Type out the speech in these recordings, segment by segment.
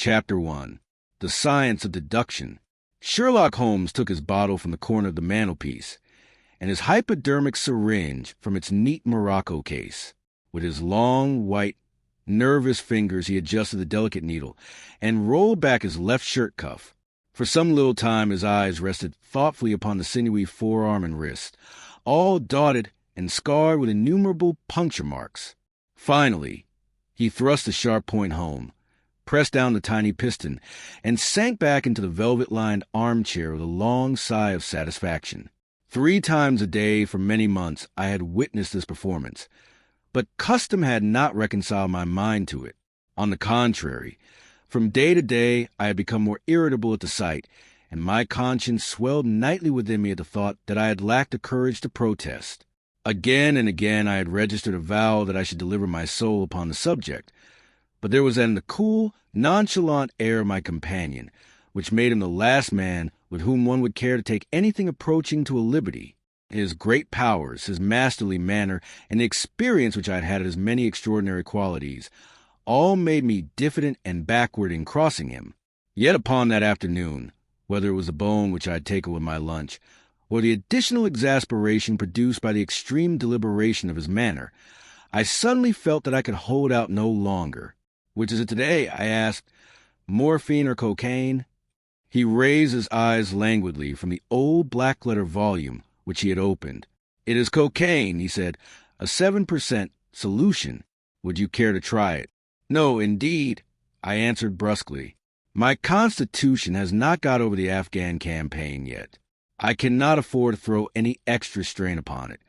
Chapter 1. The Science of Deduction. Sherlock Holmes took his bottle from the corner of the mantelpiece, and his hypodermic syringe from its neat morocco case. With his long, white, nervous fingers he adjusted the delicate needle, and rolled back his left shirt cuff. For some little time his eyes rested thoughtfully upon the sinewy forearm and wrist, all dotted and scarred with innumerable puncture marks. Finally, he thrust the sharp point home, pressed down the tiny piston, and sank back into the velvet-lined armchair with a long sigh of satisfaction. 3 times a day for many months I had witnessed this performance, but custom had not reconciled my mind to it. On the contrary, from day to day I had become more irritable at the sight, and my conscience swelled nightly within me at the thought that I had lacked the courage to protest. Again and again I had registered a vow that I should deliver my soul upon the subject, but there was in the cool, nonchalant air of my companion, which made him the last man with whom one would care to take anything approaching to a liberty. His great powers, his masterly manner, and the experience which I had had of his many extraordinary qualities, all made me diffident and backward in crossing him. Yet upon that afternoon, whether it was the bone which I had taken with my lunch, or the additional exasperation produced by the extreme deliberation of his manner, I suddenly felt that I could hold out no longer. "Which is it today?" I asked. "Morphine or cocaine?" He raised his eyes languidly from the old black-letter volume which he had opened. "It is cocaine," he said, "a 7% solution. Would you care to try it?" "No, indeed," I answered brusquely. "My constitution has not got over the Afghan campaign yet. I cannot afford to throw any extra strain upon it."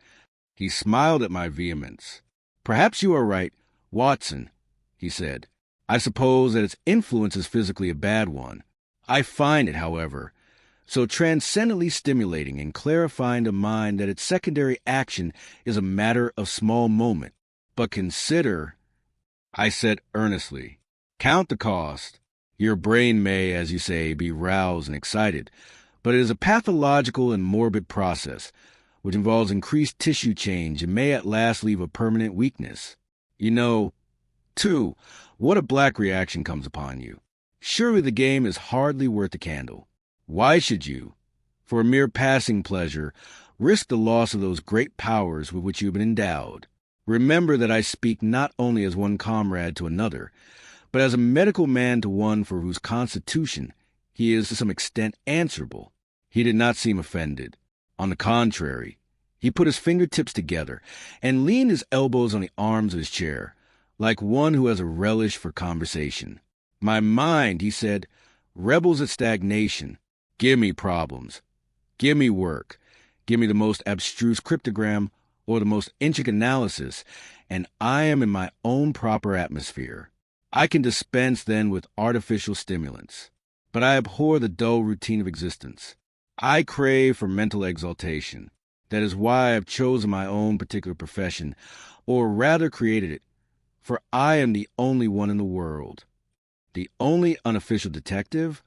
He smiled at my vehemence. "Perhaps you are right, Watson," he said. "I suppose that its influence is physically a bad one. I find it, however, so transcendently stimulating and clarifying to mind that its secondary action is a matter of small moment. But consider," I said earnestly, "count the cost. Your brain may, as you say, be roused and excited, but it is a pathological and morbid process, which involves increased tissue change and may at last leave a permanent weakness. You know, too, what a black reaction comes upon you. Surely the game is hardly worth the candle. Why should you, for a mere passing pleasure, risk the loss of those great powers with which you have been endowed? Remember that I speak not only as one comrade to another, but as a medical man to one for whose constitution he is to some extent answerable." He did not seem offended. On the contrary, he put his fingertips together and leaned his elbows on the arms of his chair, like one who has a relish for conversation. "My mind," he said, "rebels at stagnation. Give me problems. Give me work. Give me the most abstruse cryptogram or the most intricate analysis, and I am in my own proper atmosphere. I can dispense then with artificial stimulants. But I abhor the dull routine of existence. I crave for mental exaltation. That is why I have chosen my own particular profession, or rather created it, for I am the only one in the world." "The only unofficial detective?"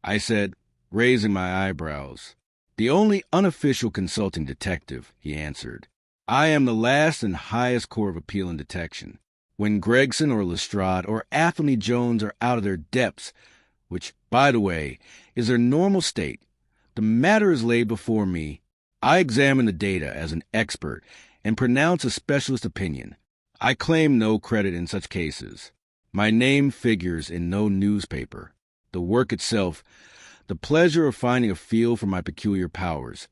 I said, raising my eyebrows. "The only unofficial consulting detective," he answered. "I am the last and highest court of appeal and detection. When Gregson or Lestrade or Athelney Jones are out of their depths, which, by the way, is their normal state, the matter is laid before me. I examine the data as an expert and pronounce a specialist opinion. I claim no credit in such cases. My name figures in no newspaper. The work itself, the pleasure of finding a field for my peculiar powers,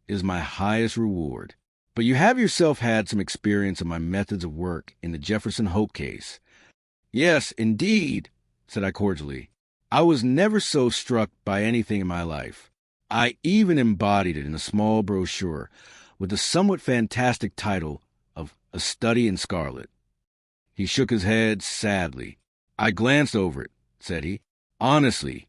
is my highest reward. But you have yourself had some experience of my methods of work in the Jefferson Hope case." "Yes, indeed," said I cordially. "I was never so struck by anything in my life. I even embodied it in a small brochure with the somewhat fantastic title of A Study in Scarlet." He shook his head sadly. "I glanced over it," said he. "Honestly,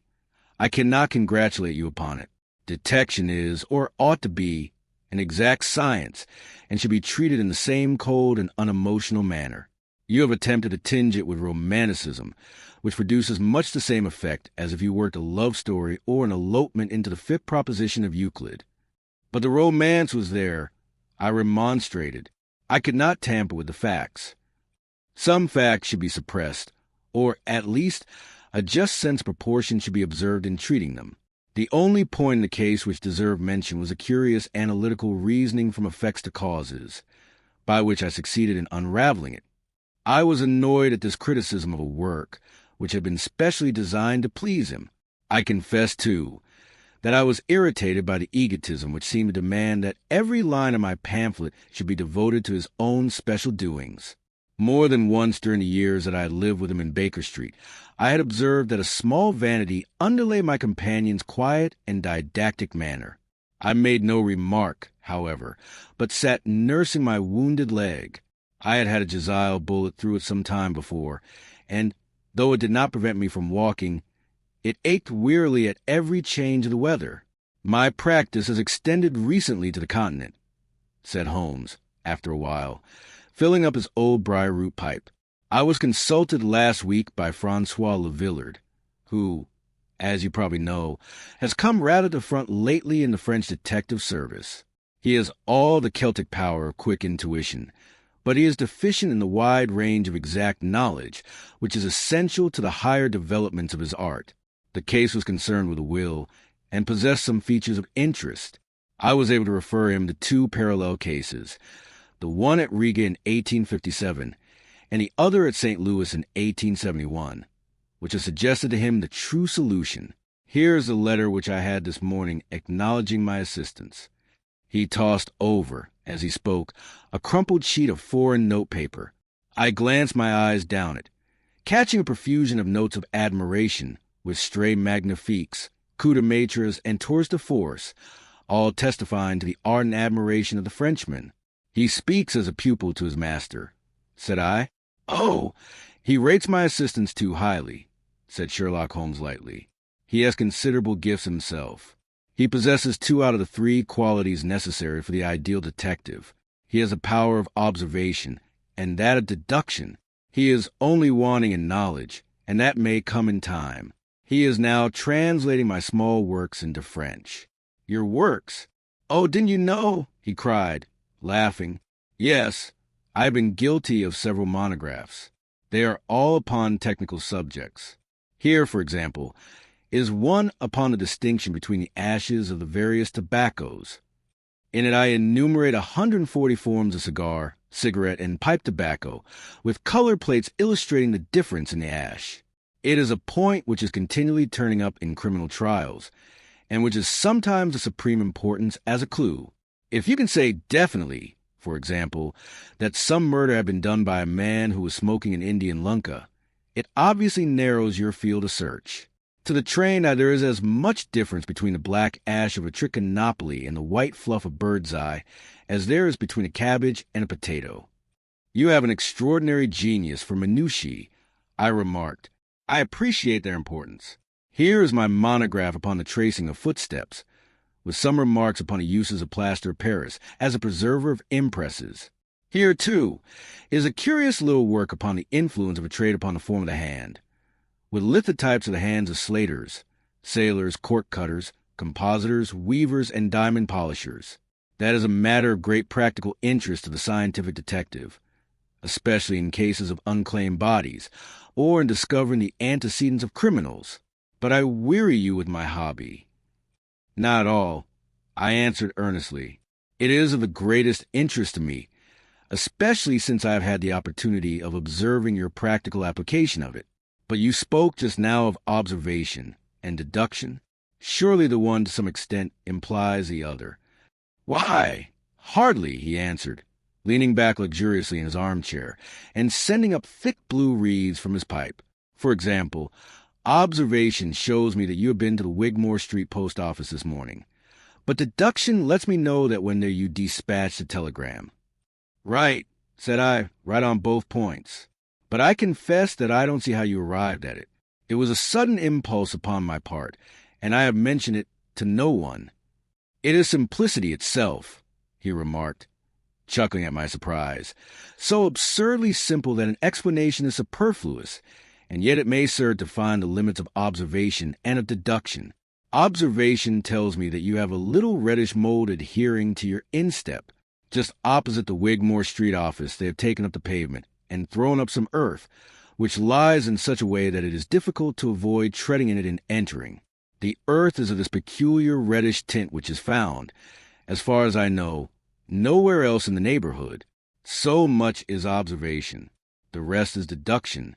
I cannot congratulate you upon it. Detection is, or ought to be, an exact science, and should be treated in the same cold and unemotional manner. You have attempted to tinge it with romanticism, which produces much the same effect as if you worked a love story or an elopement into the fifth proposition of Euclid. But the romance was there," I remonstrated. "I could not tamper with the facts. Some facts should be suppressed, or at least A just sense of proportion should be observed in treating them. The only point in the case which deserved mention was a curious analytical reasoning from effects to causes, by which I succeeded in unraveling it. I was annoyed at this criticism of a work which had been specially designed to please him. I confess, too, that I was irritated by the egotism which seemed to demand that every line of my pamphlet should be devoted to his own special doings. More than once during the years that I had lived with him in Baker Street, I had observed that a small vanity underlay my companion's quiet and didactic manner. I made no remark, however, but sat nursing my wounded leg. I had had a Jezile bullet through it some time before, and, though it did not prevent me from walking, it ached wearily at every change of the weather. "My practice has extended recently to the continent," said Holmes, after a while, filling up his old briar-root pipe. "I was consulted last week by Francois Le Villard, who, as you probably know, has come rather to front lately in the French detective service. He has all the Celtic power of quick intuition, but he is deficient in the wide range of exact knowledge, which is essential to the higher developments of his art. The case was concerned with a will, and possessed some features of interest. I was able to refer him to two parallel cases, the one at Riga in 1857, and the other at St. Louis in 1871, which has suggested to him the true solution. Here is the letter which I had this morning acknowledging my assistance." He tossed over, as he spoke, a crumpled sheet of foreign notepaper. I glanced my eyes down it, catching a profusion of notes of admiration, with stray magnifiques, coup de maîtres, and tours de force, all testifying to the ardent admiration of the Frenchman. "He speaks as a pupil to his master," said I. "Oh, he rates my assistance too highly," said Sherlock Holmes lightly. "He has considerable gifts himself. He possesses 2 out of the 3 qualities necessary for the ideal detective. He has a power of observation, and that of deduction. He is only wanting in knowledge, and that may come in time. He is now translating my small works into French." "Your works? Oh, didn't you know?" he cried, laughing. "Yes, I have been guilty of several monographs. They are all upon technical subjects. Here, for example, is one upon the distinction between the ashes of the various tobaccos. In it I enumerate 140 forms of cigar, cigarette, and pipe tobacco, with color plates illustrating the difference in the ash. It is a point which is continually turning up in criminal trials, and which is sometimes of supreme importance as a clue. If you can say definitely, for example, that some murder had been done by a man who was smoking an Indian lunka, it obviously narrows your field of search. To the trained eye, there is as much difference between the black ash of a trichinopoly and the white fluff of bird's eye as there is between a cabbage and a potato. "You have an extraordinary genius for minutiae," I remarked. "I appreciate their importance. Here is my monograph upon the tracing of footsteps, with some remarks upon the uses of plaster of Paris as a preserver of impresses. Here, too, is a curious little work upon the influence of a trade upon the form of the hand, with lithotypes of the hands of slaters, sailors, cork cutters, compositors, weavers, and diamond polishers. That is a matter of great practical interest to the scientific detective, especially in cases of unclaimed bodies, or in discovering the antecedents of criminals. But I weary you with my hobby." "Not at all," I answered earnestly. "It is of the greatest interest to me, especially since I have had the opportunity of observing your practical application of it. But you spoke just now of observation and deduction. Surely the one to some extent implies the other." "Why, hardly," he answered, leaning back luxuriously in his armchair and sending up thick blue wreaths from his pipe. "For example, observation shows me that you have been to the Wigmore Street post office this morning, but deduction lets me know that when there you dispatched a telegram." "Right," said I, "right on both points. But I confess that I don't see how you arrived at it. It was a sudden impulse upon my part, and I have mentioned it to no one." "It is simplicity itself," he remarked, chuckling at my surprise. "So absurdly simple that an explanation is superfluous, and yet it may serve to find the limits of observation and of deduction. Observation tells me that you have a little reddish mold adhering to your instep. Just opposite the Wigmore Street office they have taken up the pavement and thrown up some earth, which lies in such a way that it is difficult to avoid treading in it and entering. The earth is of this peculiar reddish tint which is found, as far as I know, nowhere else in the neighborhood. So much is observation. The rest is deduction.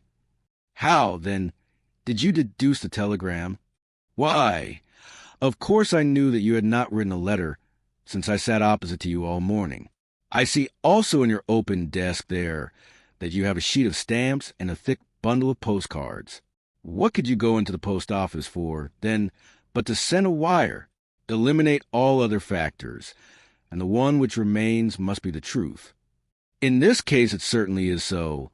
How, then, did you deduce the telegram? Why, of course I knew that you had not written a letter, since I sat opposite to you all morning. I see also in your open desk there that you have a sheet of stamps and a thick bundle of postcards. What could you go into the post office for, then, but to send a wire? Eliminate all other factors, and the one which remains must be the truth. In this case it certainly is so,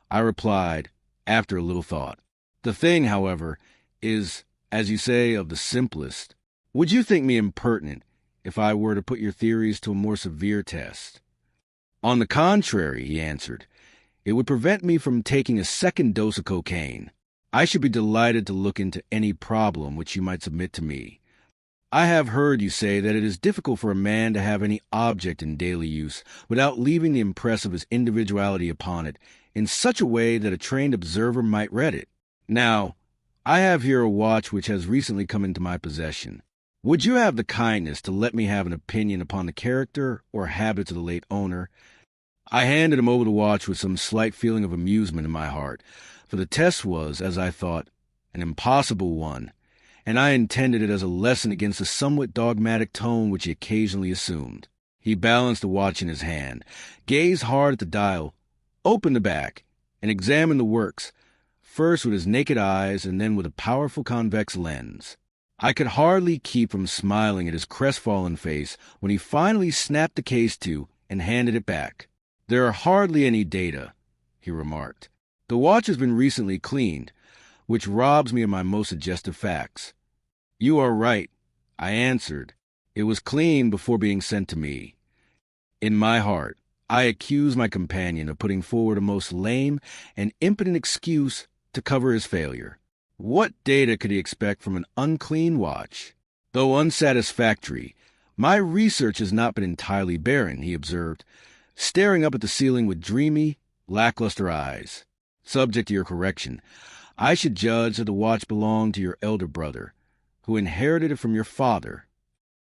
I replied, after a little thought. The thing, however, is, as you say, of the simplest. Would you think me impertinent if I were to put your theories to a more severe test? On the contrary, he answered, it would prevent me from taking a second dose of cocaine. I should be delighted to look into any problem which you might submit to me. I have heard you say that it is difficult for a man to have any object in daily use without leaving the impress of his individuality upon it in such a way that a trained observer might read it. Now, I have here a watch which has recently come into my possession. Would you have the kindness to let me have an opinion upon the character or habits of the late owner? I handed him over the watch with some slight feeling of amusement in my heart, for the test was, as I thought, an impossible one, and I intended it as a lesson against the somewhat dogmatic tone which he occasionally assumed. He balanced the watch in his hand, gazed hard at the dial, opened the back, and examined the works, first with his naked eyes and then with a powerful convex lens. I could hardly keep from smiling at his crestfallen face when he finally snapped the case to and handed it back. There are hardly any data, he remarked. The watch has been recently cleaned, which robs me of my most suggestive facts. You are right, I answered. It was cleaned before being sent to me. In my heart, I accuse my companion of putting forward a most lame and impotent excuse to cover his failure. What data could he expect from an unclean watch? Though unsatisfactory, my research has not been entirely barren, he observed, staring up at the ceiling with dreamy, lackluster eyes. Subject to your correction, I should judge that the watch belonged to your elder brother, who inherited it from your father,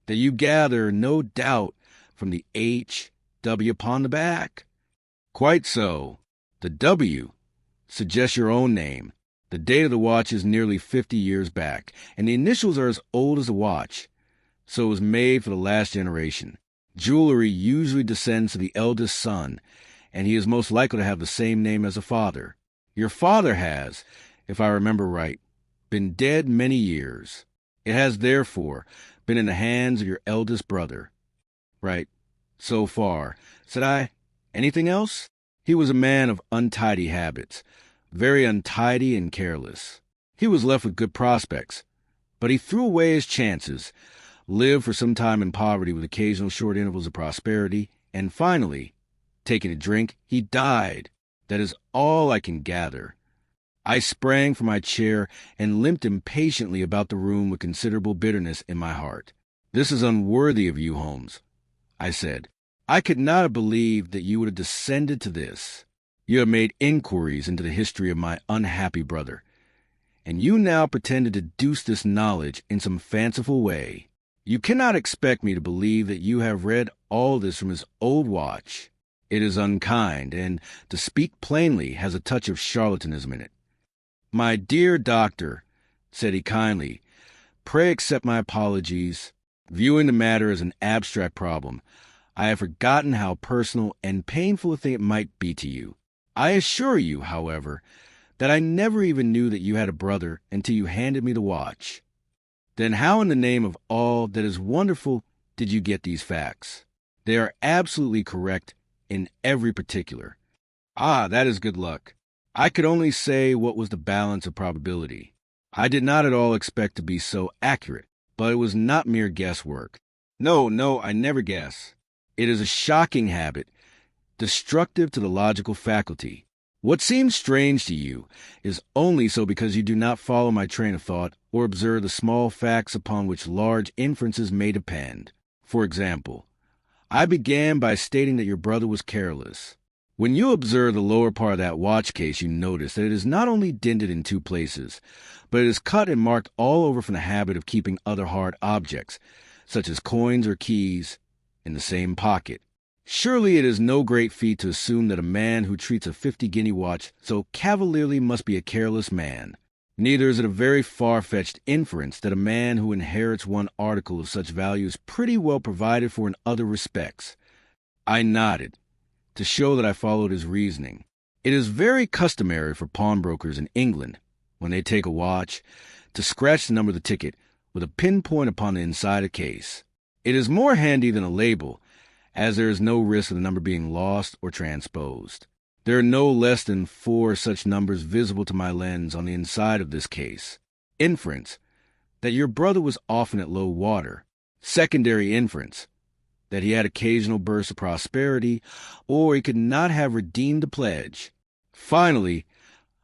that you gather, no doubt, from the H.W. upon the back. Quite so. The W suggests your own name. The date of the watch is nearly 50 years back, and the initials are as old as the watch, so it was made for the last generation. Jewelry usually descends to the eldest son, and he is most likely to have the same name as a father. Your father has, if I remember right, been dead many years. It has, therefore, been in the hands of your eldest brother. Right, so far. Said I, anything else? He was a man of untidy habits, very untidy and careless. He was left with good prospects, but he threw away his chances, lived for some time in poverty with occasional short intervals of prosperity, and finally, taking a drink, he died. That is all I can gather. I sprang from my chair and limped impatiently about the room with considerable bitterness in my heart. This is unworthy of you, Holmes, I said. I could not have believed that you would have descended to this. You have made inquiries into the history of my unhappy brother, and you now pretend to deduce this knowledge in some fanciful way. You cannot expect me to believe that you have read all this from his old watch. It is unkind, and, to speak plainly, has a touch of charlatanism in it. My dear doctor, said he kindly, pray accept my apologies. Viewing the matter as an abstract problem, I have forgotten how personal and painful a thing it might be to you. I assure you, however, that I never even knew that you had a brother until you handed me the watch. Then how in the name of all that is wonderful did you get these facts? They are absolutely correct in every particular. Ah, that is good luck. I could only say what was the balance of probability. I did not at all expect to be so accurate, but it was not mere guesswork. No, I never guess. It is a shocking habit, destructive to the logical faculty. What seems strange to you is only so because you do not follow my train of thought or observe the small facts upon which large inferences may depend. For example, I began by stating that your brother was careless. When you observe the lower part of that watch case, you notice that it is not only dented in 2 places, but it is cut and marked all over from the habit of keeping other hard objects, such as coins or keys, in the same pocket. Surely it is no great feat to assume that a man who treats a 50-guinea watch so cavalierly must be a careless man. Neither is it a very far-fetched inference that a man who inherits one article of such value is pretty well provided for in other respects. I nodded, to show that I followed his reasoning. It is very customary for pawnbrokers in England, when they take a watch, to scratch the number of the ticket with a pinpoint upon the inside of the case. It is more handy than a label, as there is no risk of the number being lost or transposed. There are no less than 4 such numbers visible to my lens on the inside of this case. Inference, that your brother was often at low water. Secondary inference, that he had occasional bursts of prosperity, or he could not have redeemed the pledge. Finally,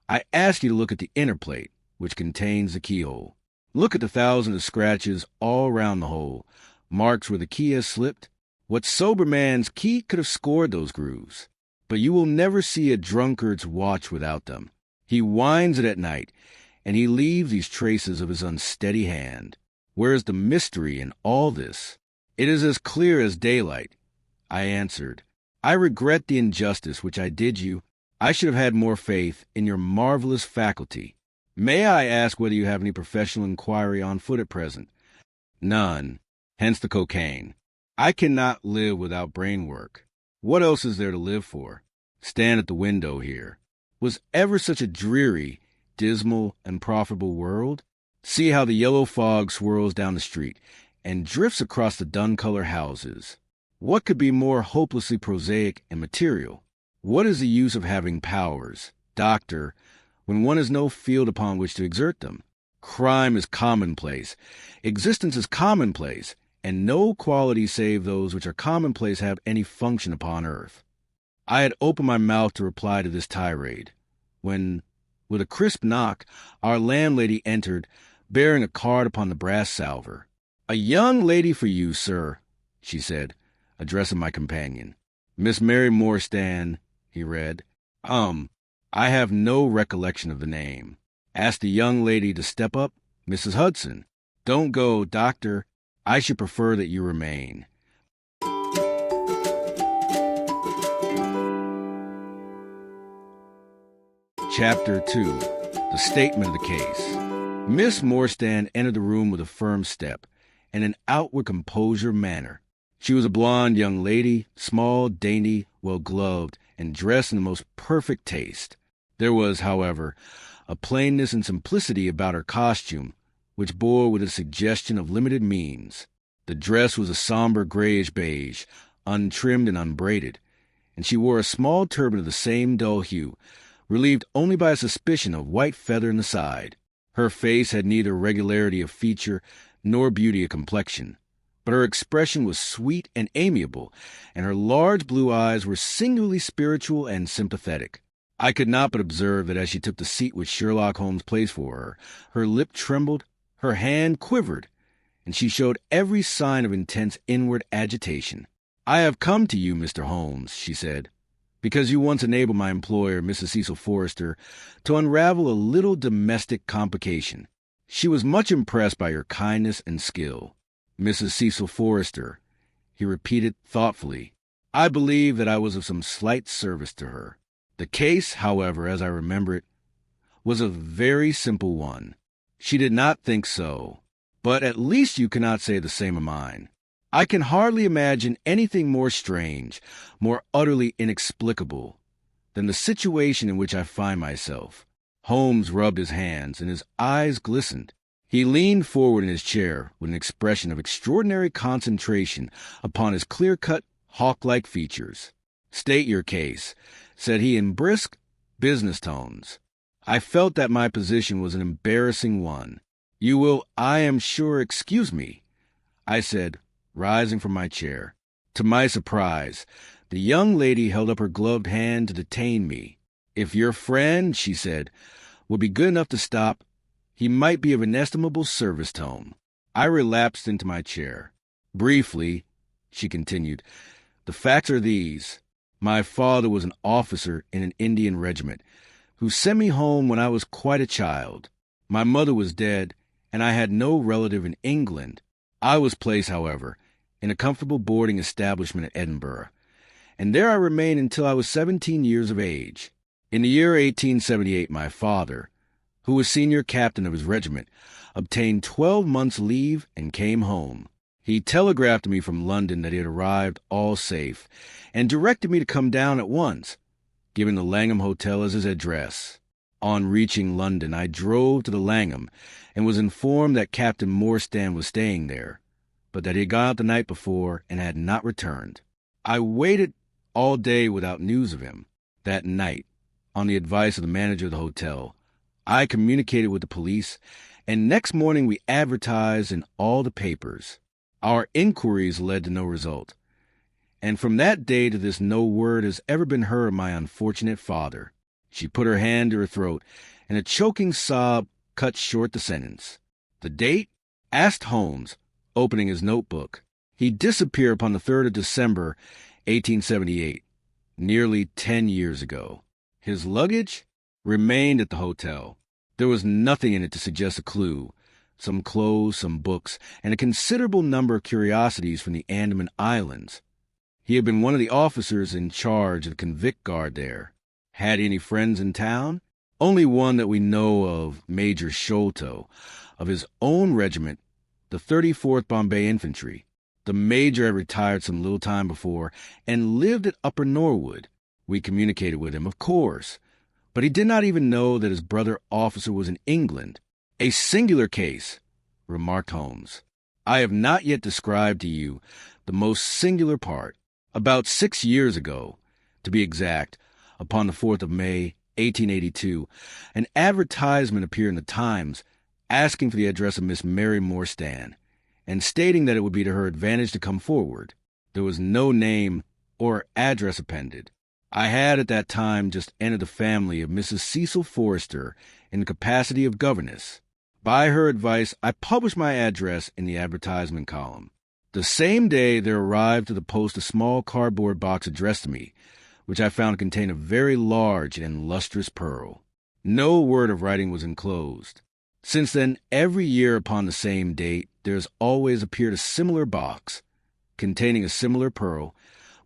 I ask you to look at the inner plate, which contains the keyhole. Look at the thousands of scratches all round the hole, marks where the key has slipped. What sober man's key could have scored those grooves? But you will never see a drunkard's watch without them. He winds it at night, and he leaves these traces of his unsteady hand. Where is the mystery in all this? It is as clear as daylight, I answered. I regret the injustice which I did you. I should have had more faith in your marvelous faculty. May I ask whether you have any professional inquiry on foot at present? None, hence the cocaine. I cannot live without brain work. What else is there to live for? Stand at the window here. Was ever such a dreary, dismal, and profitable world? See how the yellow fog swirls down the street and drifts across the dun-colored houses. What could be more hopelessly prosaic and material? What is the use of having powers, doctor, when one has no field upon which to exert them? Crime is commonplace. Existence is commonplace, and no qualities save those which are commonplace have any function upon earth. I had opened my mouth to reply to this tirade, when, with a crisp knock, our landlady entered, bearing a card upon the brass salver. "A young lady for you, sir," she said, addressing my companion. "Miss Mary Morstan," he read. I have no recollection of the name. Ask the young lady to step up, Mrs. Hudson. Don't go, doctor. I should prefer that you remain. Chapter 2. The Statement of the Case. Miss Morstan entered the room with a firm step and an outward composure of manner. She was a blonde young lady, small, dainty, well-gloved, and dressed in the most perfect taste. There was, however, a plainness and simplicity about her costume which bore with a suggestion of limited means. The dress was a somber grayish beige, untrimmed and unbraided, and she wore a small turban of the same dull hue, relieved only by a suspicion of white feather in the side. Her face had neither regularity of feature nor beauty of complexion, but her expression was sweet and amiable, and her large blue eyes were singularly spiritual and sympathetic. I could not but observe that as she took the seat which Sherlock Holmes placed for her, her lip trembled, her hand quivered, and she showed every sign of intense inward agitation. "I have come to you, Mr. Holmes," she said, "because you once enabled my employer, Mrs. Cecil Forrester, to unravel a little domestic complication. She was much impressed by your kindness and skill." Mrs. Cecil Forrester, he repeated thoughtfully. I believe that I was of some slight service to her. The case, however, as I remember it, was a very simple one. She did not think so, but at least you cannot say the same of mine. I can hardly imagine anything more strange, more utterly inexplicable, than the situation in which I find myself. Holmes rubbed his hands, and his eyes glistened. He leaned forward in his chair with an expression of extraordinary concentration upon his clear-cut, hawk-like features. "State your case," said he in brisk, business tones. I felt that my position was an embarrassing one. "You will, I am sure, excuse me," I said, rising from my chair. To my surprise, the young lady held up her gloved hand to detain me. "If your friend," she said, "would be good enough to stop, he might be of inestimable service to him." I relapsed into my chair. "Briefly," she continued, "the facts are these. My father was an officer in an Indian regiment who sent me home when I was quite a child. My mother was dead, and I had no relative in England. I was placed, however, in a comfortable boarding establishment at Edinburgh, and there I remained until I was 17 years of age. In the year 1878, my father, who was senior captain of his regiment, obtained 12 months' leave and came home. He telegraphed to me from London that he had arrived all safe, and directed me to come down at once, giving the Langham Hotel as his address. On reaching London, I drove to the Langham and was informed that Captain Morstan was staying there, but that he had gone out the night before and had not returned. I waited all day without news of him. That night, on the advice of the manager of the hotel, I communicated with the police, and next morning we advertised in all the papers. Our inquiries led to no result, and from that day to this no word has ever been heard of my unfortunate father. She put her hand to her throat, and a choking sob cut short the sentence. The date? Asked Holmes, opening his notebook. He disappeared upon the 3rd of December, 1878, nearly 10 years ago. His luggage remained at the hotel. There was nothing in it to suggest a clue. Some clothes, some books, and a considerable number of curiosities from the Andaman Islands. He had been one of the officers in charge of the convict guard there. Had he any friends in town? Only one that we know of, Major Sholto, of his own regiment, the 34th Bombay Infantry. The major had retired some little time before and lived at Upper Norwood. We communicated with him, of course, but he did not even know that his brother officer was in England. A singular case, remarked Holmes. I have not yet described to you the most singular part. About 6 years ago, to be exact, upon the 4th of May, 1882, an advertisement appeared in the Times asking for the address of Miss Mary Morstan, and stating that it would be to her advantage to come forward. There was no name or address appended. I had at that time just entered the family of Mrs. Cecil Forrester in the capacity of governess. By her advice, I published my address in the advertisement column. The same day there arrived to the post a small cardboard box addressed to me, which I found contained a very large and lustrous pearl. No word of writing was enclosed. Since then, every year upon the same date, there has always appeared a similar box, containing a similar pearl,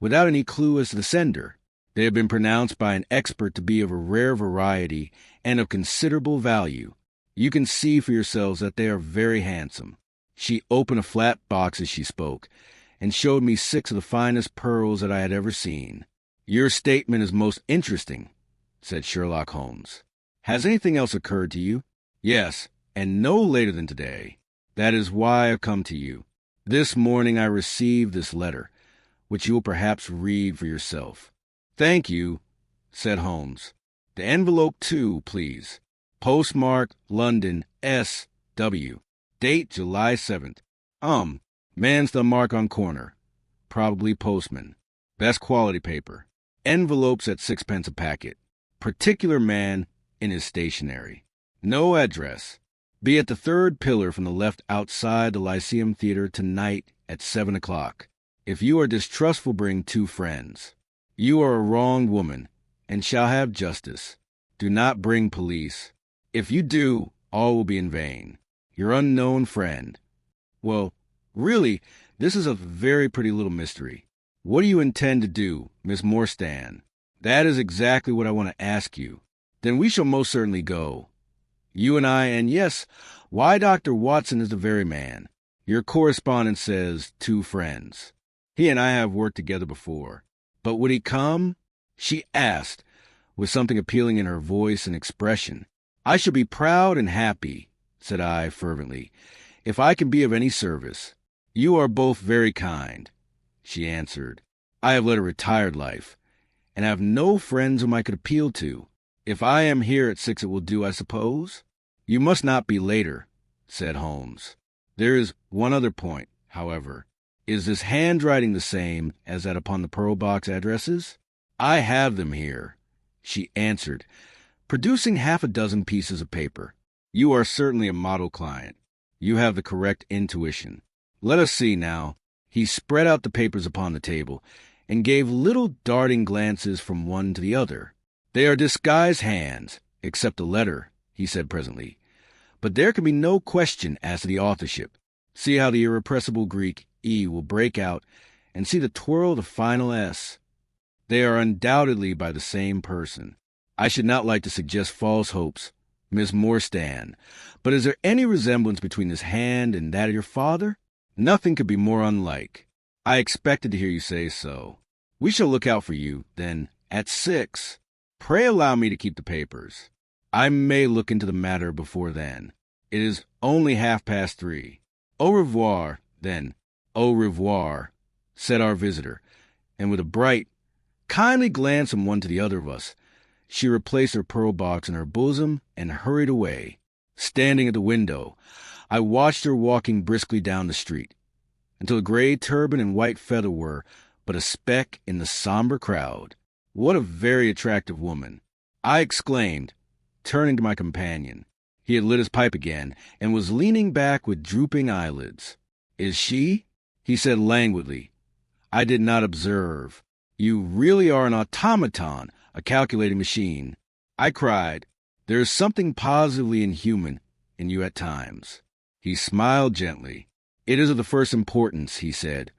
without any clue as to the sender. They have been pronounced by an expert to be of a rare variety and of considerable value. You can see for yourselves that they are very handsome. She opened a flat box as she spoke, and showed me 6 of the finest pearls that I had ever seen. Your statement is most interesting, said Sherlock Holmes. Has anything else occurred to you? Yes, and no later than today. That is why I've come to you. This morning I received this letter, which you will perhaps read for yourself. Thank you, said Holmes. The envelope, too, please. Postmarked London, S.W. Date July 7th. Man's the mark on corner. Probably postman. Best quality paper. Envelopes at 6 pence a packet. Particular man in his stationery. No address. Be at the 3rd pillar from the left outside the Lyceum Theatre tonight at 7 o'clock. If you are distrustful, bring 2 friends. You are a wronged woman, and shall have justice. Do not bring police. If you do, all will be in vain. Your unknown friend. Well, really, this is a very pretty little mystery. What do you intend to do, Miss Morstan? That is exactly what I want to ask you. Then we shall most certainly go. You and I, and yes, why Dr. Watson is the very man. Your correspondent says 2 friends. He and I have worked together before. But would he come? She asked, with something appealing in her voice and expression. I shall be proud and happy, said I fervently, if I can be of any service. You are both very kind, she answered. I have led a retired life, and have no friends whom I could appeal to. If I am here at 6 it will do, I suppose? You must not be later, said Holmes. There is one other point, however. Is this handwriting the same as that upon the pearl box addresses? I have them here, she answered, producing 6 pieces of paper. You are certainly a model client. You have the correct intuition. Let us see now. He spread out the papers upon the table, and gave little darting glances from one to the other. "They are disguised hands, except the letter," he said presently. "But there can be no question as to the authorship. See how the irrepressible Greek E will break out, and see the twirl of the final S. They are undoubtedly by the same person. I should not like to suggest false hopes, Miss Morstan, but is there any resemblance between this hand and that of your father? Nothing could be more unlike. I expected to hear you say so. We shall look out for you, then, at 6. Pray allow me to keep the papers. I may look into the matter before then. It is only 3:30. Au revoir, then. Au revoir, said our visitor, and with a bright, kindly glance from one to the other of us, she replaced her pearl box in her bosom and hurried away. Standing at the window, I watched her walking briskly down the street, until the gray turban and white feather were but a speck in the somber crowd. What a very attractive woman, I exclaimed, turning to my companion. He had lit his pipe again and was leaning back with drooping eyelids. "Is she?" he said languidly. "I did not observe. You really are an automaton, a calculating machine," I cried. "There is something positively inhuman in you at times." He smiled gently. "It is of the first importance," he said,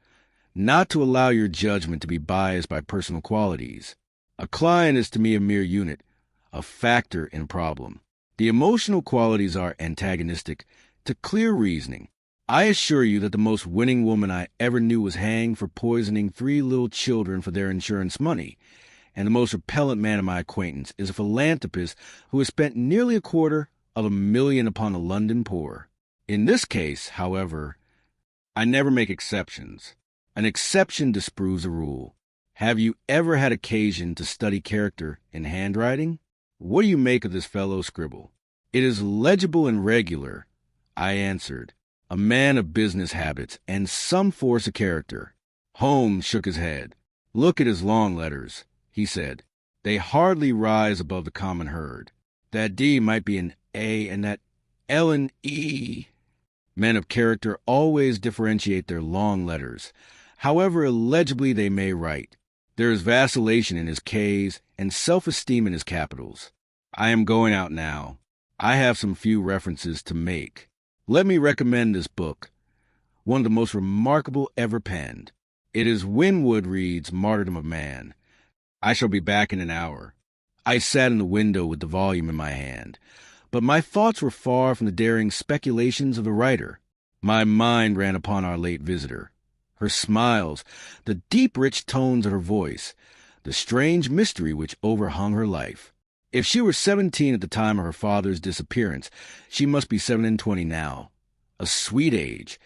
"not to allow your judgment to be biased by personal qualities. A client is to me a mere unit, a factor in a problem. The emotional qualities are antagonistic to clear reasoning. I assure you that the most winning woman I ever knew was hanged for poisoning 3 little children for their insurance money, and the most repellent man of my acquaintance is a philanthropist who has spent nearly $250,000 upon the London poor. In this case, however, I never make exceptions. An exception disproves a rule. Have you ever had occasion to study character in handwriting? What do you make of this fellow's scribble?" "It is legible and regular," I answered. "A man of business habits and some force of character." Holmes shook his head. "Look at his long letters," he said. "They hardly rise above the common herd. That D might be an A and that L an E. Men of character always differentiate their long letters, however illegibly they may write. There is vacillation in his K's and self-esteem in his capitals. I am going out now. I have some few references to make. Let me recommend this book, one of the most remarkable ever penned. It is Winwood Reade's Martyrdom of Man. I shall be back in an hour." I sat in the window with the volume in my hand, but my thoughts were far from the daring speculations of the writer. My mind ran upon our late visitor. Her smiles, the deep, rich tones of her voice, the strange mystery which overhung her life. If she were 17 at the time of her father's disappearance, she must be 27 now. A sweet age,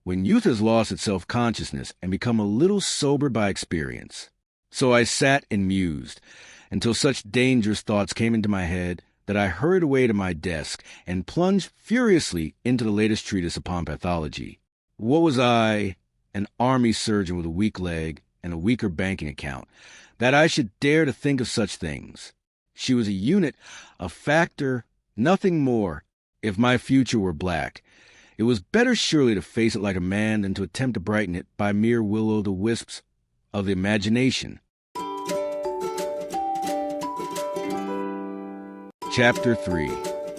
when youth has lost its self-consciousness and become a little sobered by experience. So I sat and mused, until such dangerous thoughts came into my head that I hurried away to my desk and plunged furiously into the latest treatise upon pathology. What was I, an army surgeon with a weak leg and a weaker banking account, that I should dare to think of such things? She was a unit, a factor, nothing more. If my future were black, it was better surely to face it like a man than to attempt to brighten it by mere will-o'-the-wisps of the imagination. Chapter 3.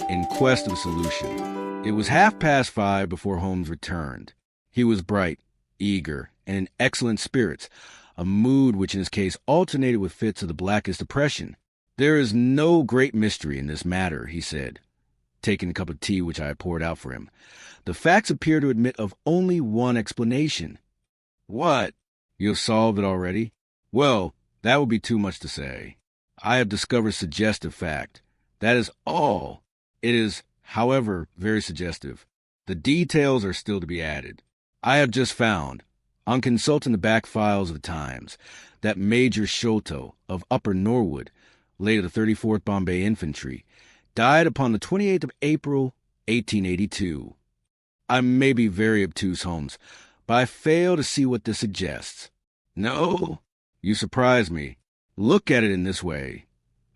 In Quest of a Solution. It was 5:30 before Holmes returned. He was bright, eager, and in excellent spirits, a mood which in his case alternated with fits of the blackest depression. "There is no great mystery in this matter," he said, taking the cup of tea which I had poured out for him. "The facts appear to admit of only one explanation." "What? You have solved it already?" "Well, that would be too much to say. I have discovered suggestive fact. That is all. It is, however, very suggestive. The details are still to be added. I have just found, on consulting the back files of the Times, that Major Sholto of Upper Norwood, late of the 34th Bombay Infantry, died upon the 28th of April, 1882. I may be very obtuse, Holmes, but I fail to see what this suggests. No? You surprise me. Look at it in this way.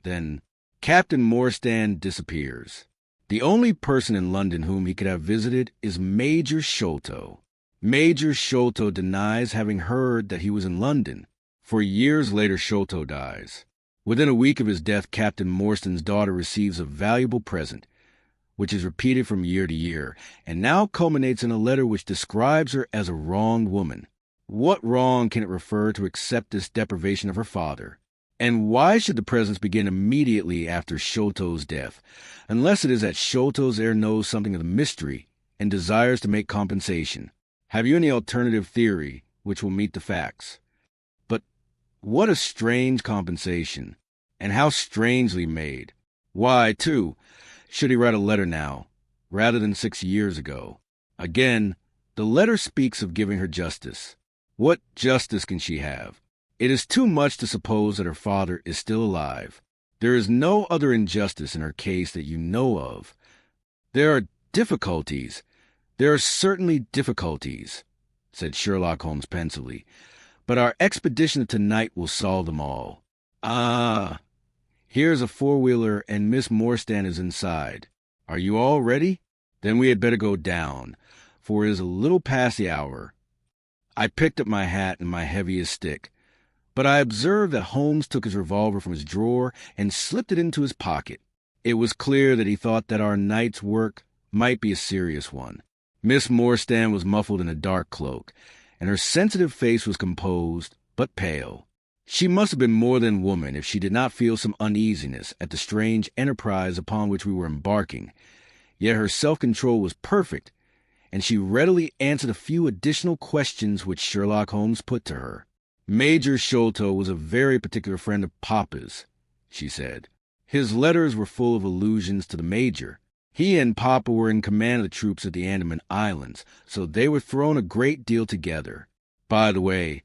Then Captain Morstan disappears. The only person in London whom he could have visited is Major Sholto. Major Sholto denies having heard that he was in London. For years later, Sholto dies. Within a week of his death, Captain Morstan's daughter receives a valuable present, which is repeated from year to year, and now culminates in a letter which describes her as a wronged woman. What wrong can it refer to accept this deprivation of her father? And why should the presents begin immediately after Sholto's death, unless it is that Sholto's heir knows something of the mystery and desires to make compensation? Have you any alternative theory which will meet the facts? But what a strange compensation, and how strangely made. Why, too, should he write a letter now, rather than 6 years ago? Again, the letter speaks of giving her justice. What justice can she have? It is too much to suppose that her father is still alive. There is no other injustice in her case that you know of. There are difficulties. There are certainly difficulties, said Sherlock Holmes pensively, but our expedition of tonight will solve them all. Ah, here's a four-wheeler and Miss Morstan is inside. Are you all ready? Then we had better go down, for it is a little past the hour. I picked up my hat and my heaviest stick, but I observed that Holmes took his revolver from his drawer and slipped it into his pocket. It was clear that he thought that our night's work might be a serious one. Miss Morstan was muffled in a dark cloak, and her sensitive face was composed, but pale. She must have been more than woman if she did not feel some uneasiness at the strange enterprise upon which we were embarking. Yet her self-control was perfect, and she readily answered a few additional questions which Sherlock Holmes put to her. Major Sholto was a very particular friend of Papa's, she said. His letters were full of allusions to the Major. He and Papa were in command of the troops at the Andaman Islands, so they were thrown a great deal together. By the way,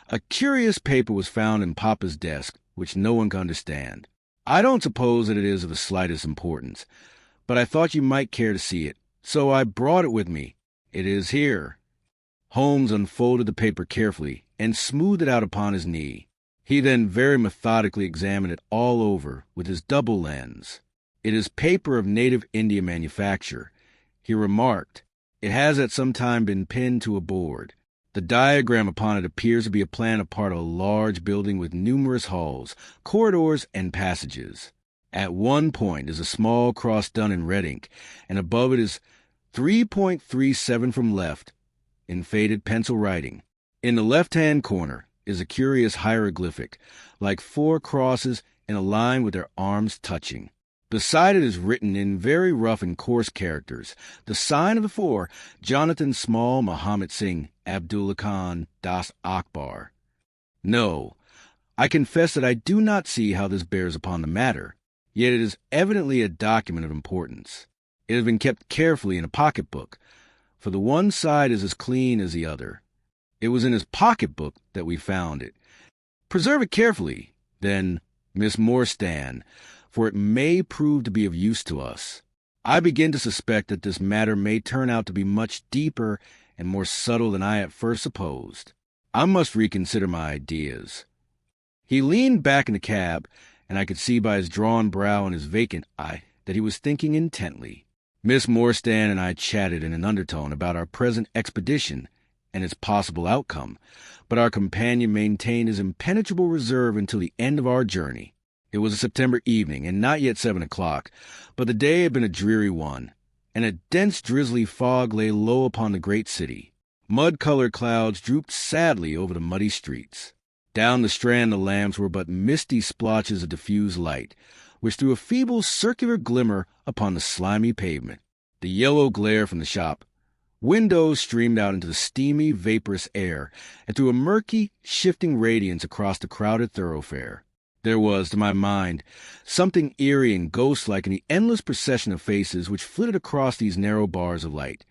a curious paper was found in Papa's desk, which no one can understand. I don't suppose that it is of the slightest importance, but I thought you might care to see it, so I brought it with me. It is here. Holmes unfolded the paper carefully and smoothed it out upon his knee. He then very methodically examined it all over with his double lens. It is paper of native India manufacture, he remarked. It has at some time been pinned to a board. The diagram upon it appears to be a plan of part of a large building with numerous halls, corridors, and passages. At one point is a small cross done in red ink, and above it is 3.37 from left, in faded pencil writing. In the left-hand corner is a curious hieroglyphic, like 4 crosses in a line with their arms touching. Beside it is written in very rough and coarse characters the sign of the 4, Jonathan Small Muhammad Singh Abdullah Khan Das Akbar. No, I confess that I do not see how this bears upon the matter, yet it is evidently a document of importance. It has been kept carefully in a pocketbook, for the one side is as clean as the other. It was in his pocketbook that we found it. Preserve it carefully, then, Miss Morstan, for it may prove to be of use to us. I begin to suspect that this matter may turn out to be much deeper and more subtle than I at first supposed. I must reconsider my ideas. He leaned back in the cab, and I could see by his drawn brow and his vacant eye that he was thinking intently. Miss Morstan and I chatted in an undertone about our present expedition and its possible outcome, but our companion maintained his impenetrable reserve until the end of our journey. It was a September evening, and not yet 7 o'clock, but the day had been a dreary one, and a dense drizzly fog lay low upon the great city. Mud-colored clouds drooped sadly over the muddy streets. Down the Strand the lamps were but misty splotches of diffused light, which threw a feeble circular glimmer upon the slimy pavement. The yellow glare from the shop windows streamed out into the steamy, vaporous air, and threw a murky, shifting radiance across the crowded thoroughfare. There was, to my mind, something eerie and ghost-like in the endless procession of faces which flitted across these narrow bars of light.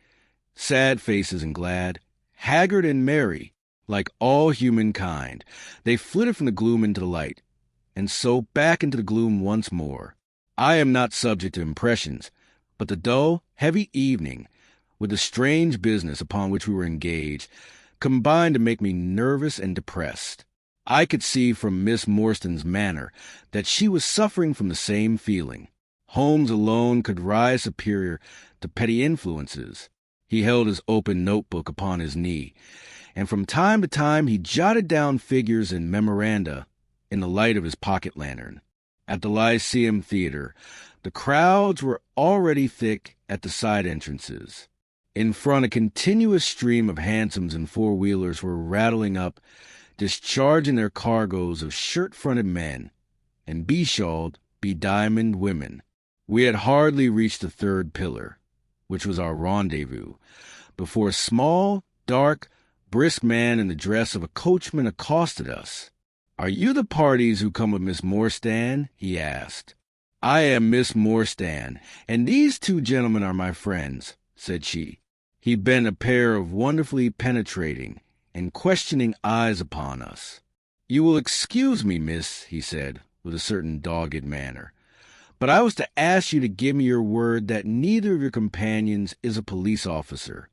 Sad faces and glad, haggard and merry, like all humankind, they flitted from the gloom into the light, and so back into the gloom once more. I am not subject to impressions, but the dull, heavy evening, with the strange business upon which we were engaged, combined to make me nervous and depressed. I could see from Miss Morstan's manner that she was suffering from the same feeling. Holmes alone could rise superior to petty influences. He held his open notebook upon his knee, and from time to time he jotted down figures and memoranda in the light of his pocket lantern. At the Lyceum Theater, the crowds were already thick at the side entrances. In front, a continuous stream of hansoms and four-wheelers were rattling up, discharging their cargoes of shirt-fronted men and beshawled, bediamonded women. We had hardly reached the third pillar, which was our rendezvous, before a small, dark, brisk man in the dress of a coachman accosted us. "Are you the parties who come with Miss Morstan?" he asked. "I am Miss Morstan, and these two gentlemen are my friends," said she. He bent a pair of wonderfully penetrating and questioning eyes upon us. "You will excuse me, miss," he said, with a certain dogged manner, "but I was to ask you to give me your word that neither of your companions is a police officer."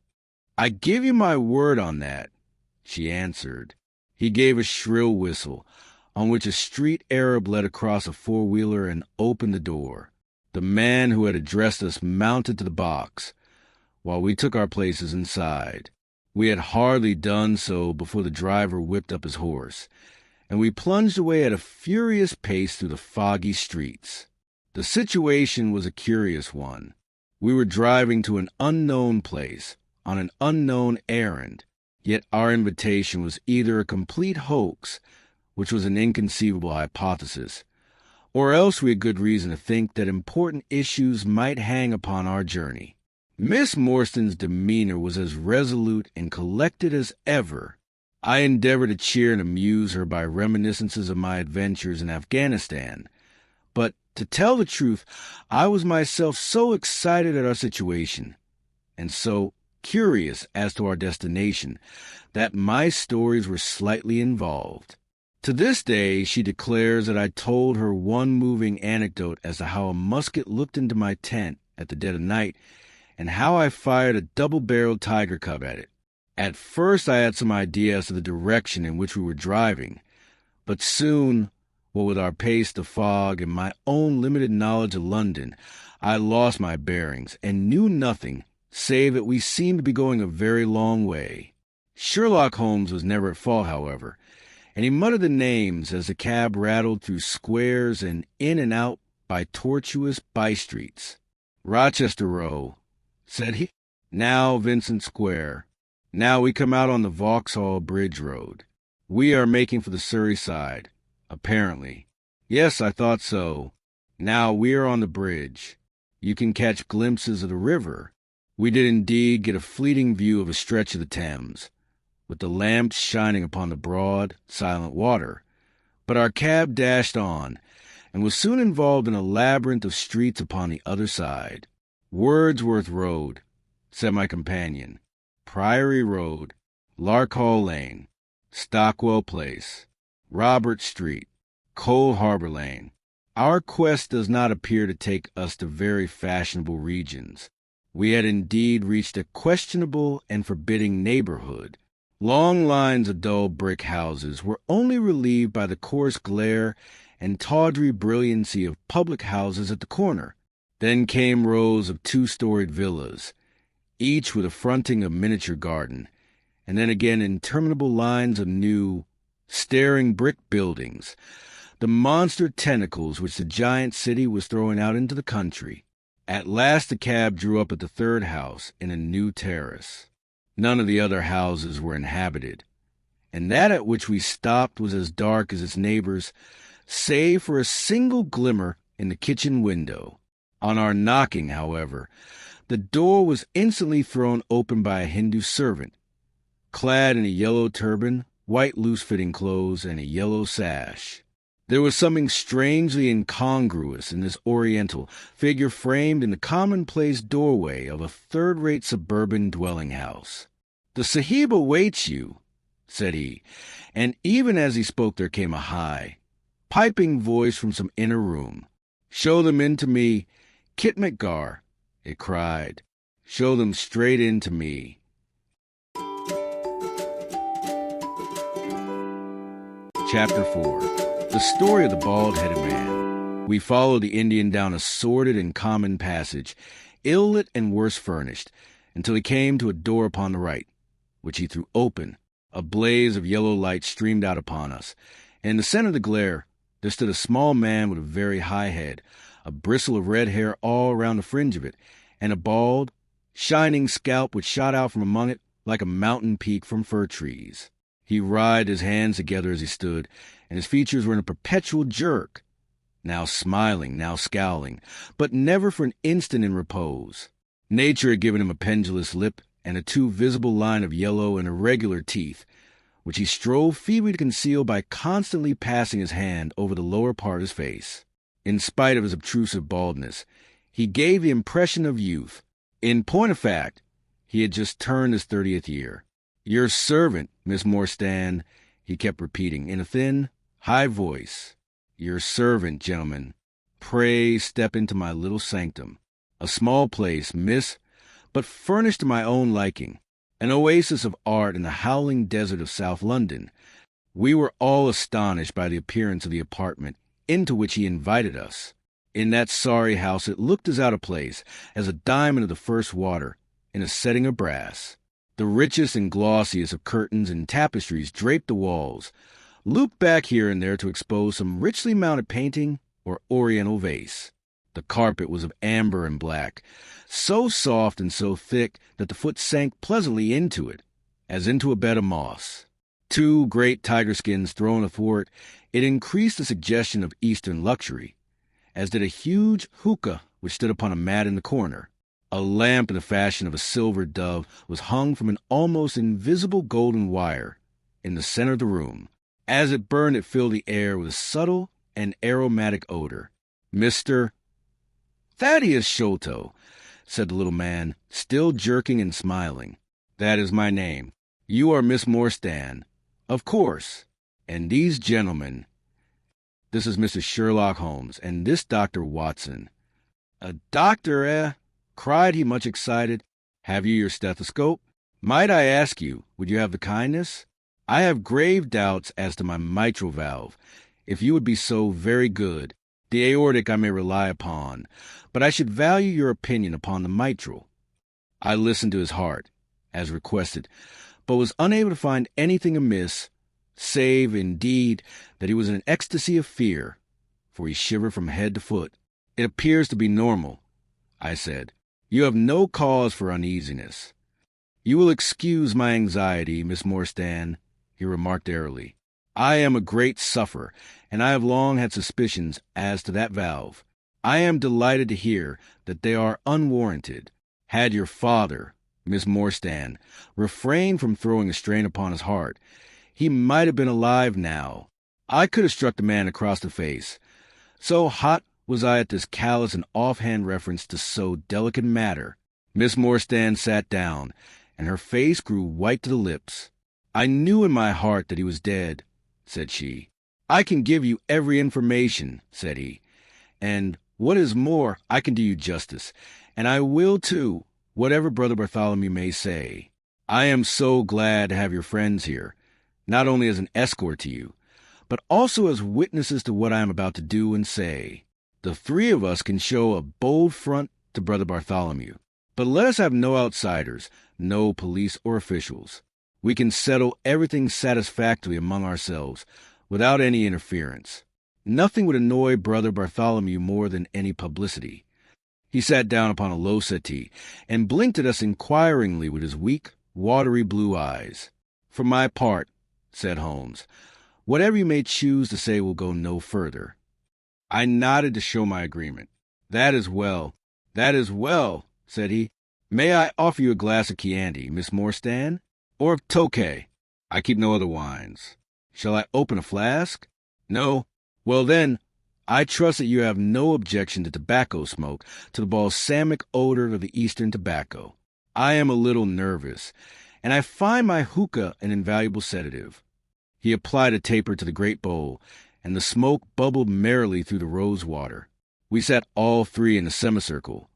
"I give you my word on that," she answered. He gave a shrill whistle, on which a street Arab led across a four-wheeler and opened the door. The man who had addressed us mounted to the box, while we took our places inside. We had hardly done so before the driver whipped up his horse, and we plunged away at a furious pace through the foggy streets. The situation was a curious one. We were driving to an unknown place, on an unknown errand, yet our invitation was either a complete hoax, which was an inconceivable hypothesis, or else we had good reason to think that important issues might hang upon our journey. Miss Morstan's demeanor was as resolute and collected as ever. I endeavored to cheer and amuse her by reminiscences of my adventures in Afghanistan, but, to tell the truth, I was myself so excited at our situation, and so curious as to our destination, that my stories were slightly involved. To this day, she declares that I told her one moving anecdote as to how a musket looked into my tent at the dead of night, and how I fired a double-barreled tiger cub at it. At first I had some idea as to the direction in which we were driving, but soon, what with our pace, the fog, and my own limited knowledge of London, I lost my bearings and knew nothing save that we seemed to be going a very long way. Sherlock Holmes was never at fault, however, and he muttered the names as the cab rattled through squares and in and out by tortuous by-streets. "Rochester Row," said he. "Now Vincent Square. Now we come out on the Vauxhall Bridge Road. We are making for the Surrey side, apparently. Yes, I thought so. Now we are on the bridge. You can catch glimpses of the river." We did indeed get a fleeting view of a stretch of the Thames, with the lamps shining upon the broad, silent water. But our cab dashed on, and was soon involved in a labyrinth of streets upon the other side. "Wordsworth Road," said my companion, "Priory Road, Larkhall Lane, Stockwell Place, Robert Street, Coal Harbor Lane. Our quest does not appear to take us to very fashionable regions. We had indeed reached a questionable and forbidding neighborhood. Long lines of dull brick houses were only relieved by the coarse glare and tawdry brilliancy of public houses at the corner. Then came rows of two-storied villas, each with a fronting of miniature garden, and then again interminable lines of new, staring brick buildings, the monster tentacles which the giant city was throwing out into the country. At last the cab drew up at the third house in a new terrace. None of the other houses were inhabited, and that at which we stopped was as dark as its neighbors, save for a single glimmer in the kitchen window. On our knocking, however, the door was instantly thrown open by a Hindu servant, clad in a yellow turban, white loose-fitting clothes, and a yellow sash. There was something strangely incongruous in this oriental figure framed in the commonplace doorway of a third-rate suburban dwelling-house. "The Sahib awaits you," said he, and even as he spoke there came a high, piping voice from some inner room. "Show them in to me, Khitmatgar," it cried. "Show them straight in to me." Chapter 4. The Story of the Bald-Headed Man. We followed the Indian down a sordid and common passage, ill-lit and worse furnished, until he came to a door upon the right, which he threw open, A blaze of yellow light streamed out upon us, and in the center of the glare there stood a small man with a very high head, a bristle of red hair all around the fringe of it, and a bald, shining scalp which shot out from among it like a mountain peak from fir trees. He writhed his hands together as he stood, and his features were in a perpetual jerk, now smiling, now scowling, but never for an instant in repose. Nature had given him a pendulous lip and a too visible line of yellow and irregular teeth, which he strove feebly to conceal by constantly passing his hand over the lower part of his face. In spite of his obtrusive baldness, he gave the impression of youth. In point of fact, he had just turned his 30th year. "Your servant, Miss Morstan," he kept repeating in a thin, high voice. "Your servant, gentlemen. Pray step into my little sanctum. A small place, miss, but furnished to my own liking. An oasis of art in the howling desert of South London." We were all astonished by the appearance of the apartment into which he invited us. In that sorry house it looked as out of place as a diamond of the first water in a setting of brass. The richest and glossiest of curtains and tapestries draped the walls, looped back here and there to expose some richly mounted painting or oriental vase. The carpet was of amber and black, so soft and so thick that the foot sank pleasantly into it, as into a bed of moss. 2 great tiger skins thrown athwart it increased the suggestion of Eastern luxury, as did a huge hookah which stood upon a mat in the corner. A lamp in the fashion of a silver dove was hung from an almost invisible golden wire in the center of the room. As it burned, it filled the air with a subtle and aromatic odor. "Mr. Thaddeus Sholto," said the little man, still jerking and smiling. "That is my name. You are Miss Morstan, of course. And these gentlemen, this is Mr. Sherlock Holmes, and this Dr. Watson." "A doctor, eh?" cried he, much excited. "Have you your stethoscope? Might I ask you, would you have the kindness? I have grave doubts as to my mitral valve. If you would be so very good, the aortic I may rely upon, but I should value your opinion upon the mitral." I listened to his heart, as requested, but was unable to find anything amiss, save, indeed, that he was in an ecstasy of fear, for he shivered from head to foot. "It appears to be normal," I said. "You have no cause for uneasiness." "You will excuse my anxiety, Miss Morstan," he remarked airily. "I am a great sufferer, and I have long had suspicions as to that valve. I am delighted to hear that they are unwarranted. Had your father, Miss Morstan, refrained from throwing a strain upon his heart, he might have been alive now. I could have struck the man across the face. So hot was I at this callous and offhand reference to so delicate matter." Miss Morstan sat down, and her face grew white to the lips. "I knew in my heart that he was dead," said she. "I can give you every information," said he, "and, what is more, I can do you justice, and I will too, whatever Brother Bartholomew may say. I am so glad to have your friends here, not only as an escort to you, but also as witnesses to what I am about to do and say. The 3 of us can show a bold front to Brother Bartholomew. But let us have no outsiders, no police or officials. We can settle everything satisfactorily among ourselves, without any interference. Nothing would annoy Brother Bartholomew more than any publicity." He sat down upon a low settee, and blinked at us inquiringly with his weak, watery blue eyes. "For my part," said Holmes, "whatever you may choose to say will go no further." I nodded to show my agreement. That is well, said he. "May I offer you a glass of Chianti, Miss Morstan? Or of Tokay? I keep no other wines. Shall I open a flask? No? Well then, I trust that you have no objection to tobacco smoke, to the balsamic odor of the Eastern tobacco. I am a little nervous, and I find my hookah an invaluable sedative." He applied a taper to the great bowl, and the smoke bubbled merrily through the rose water. We sat all 3 in a semicircle,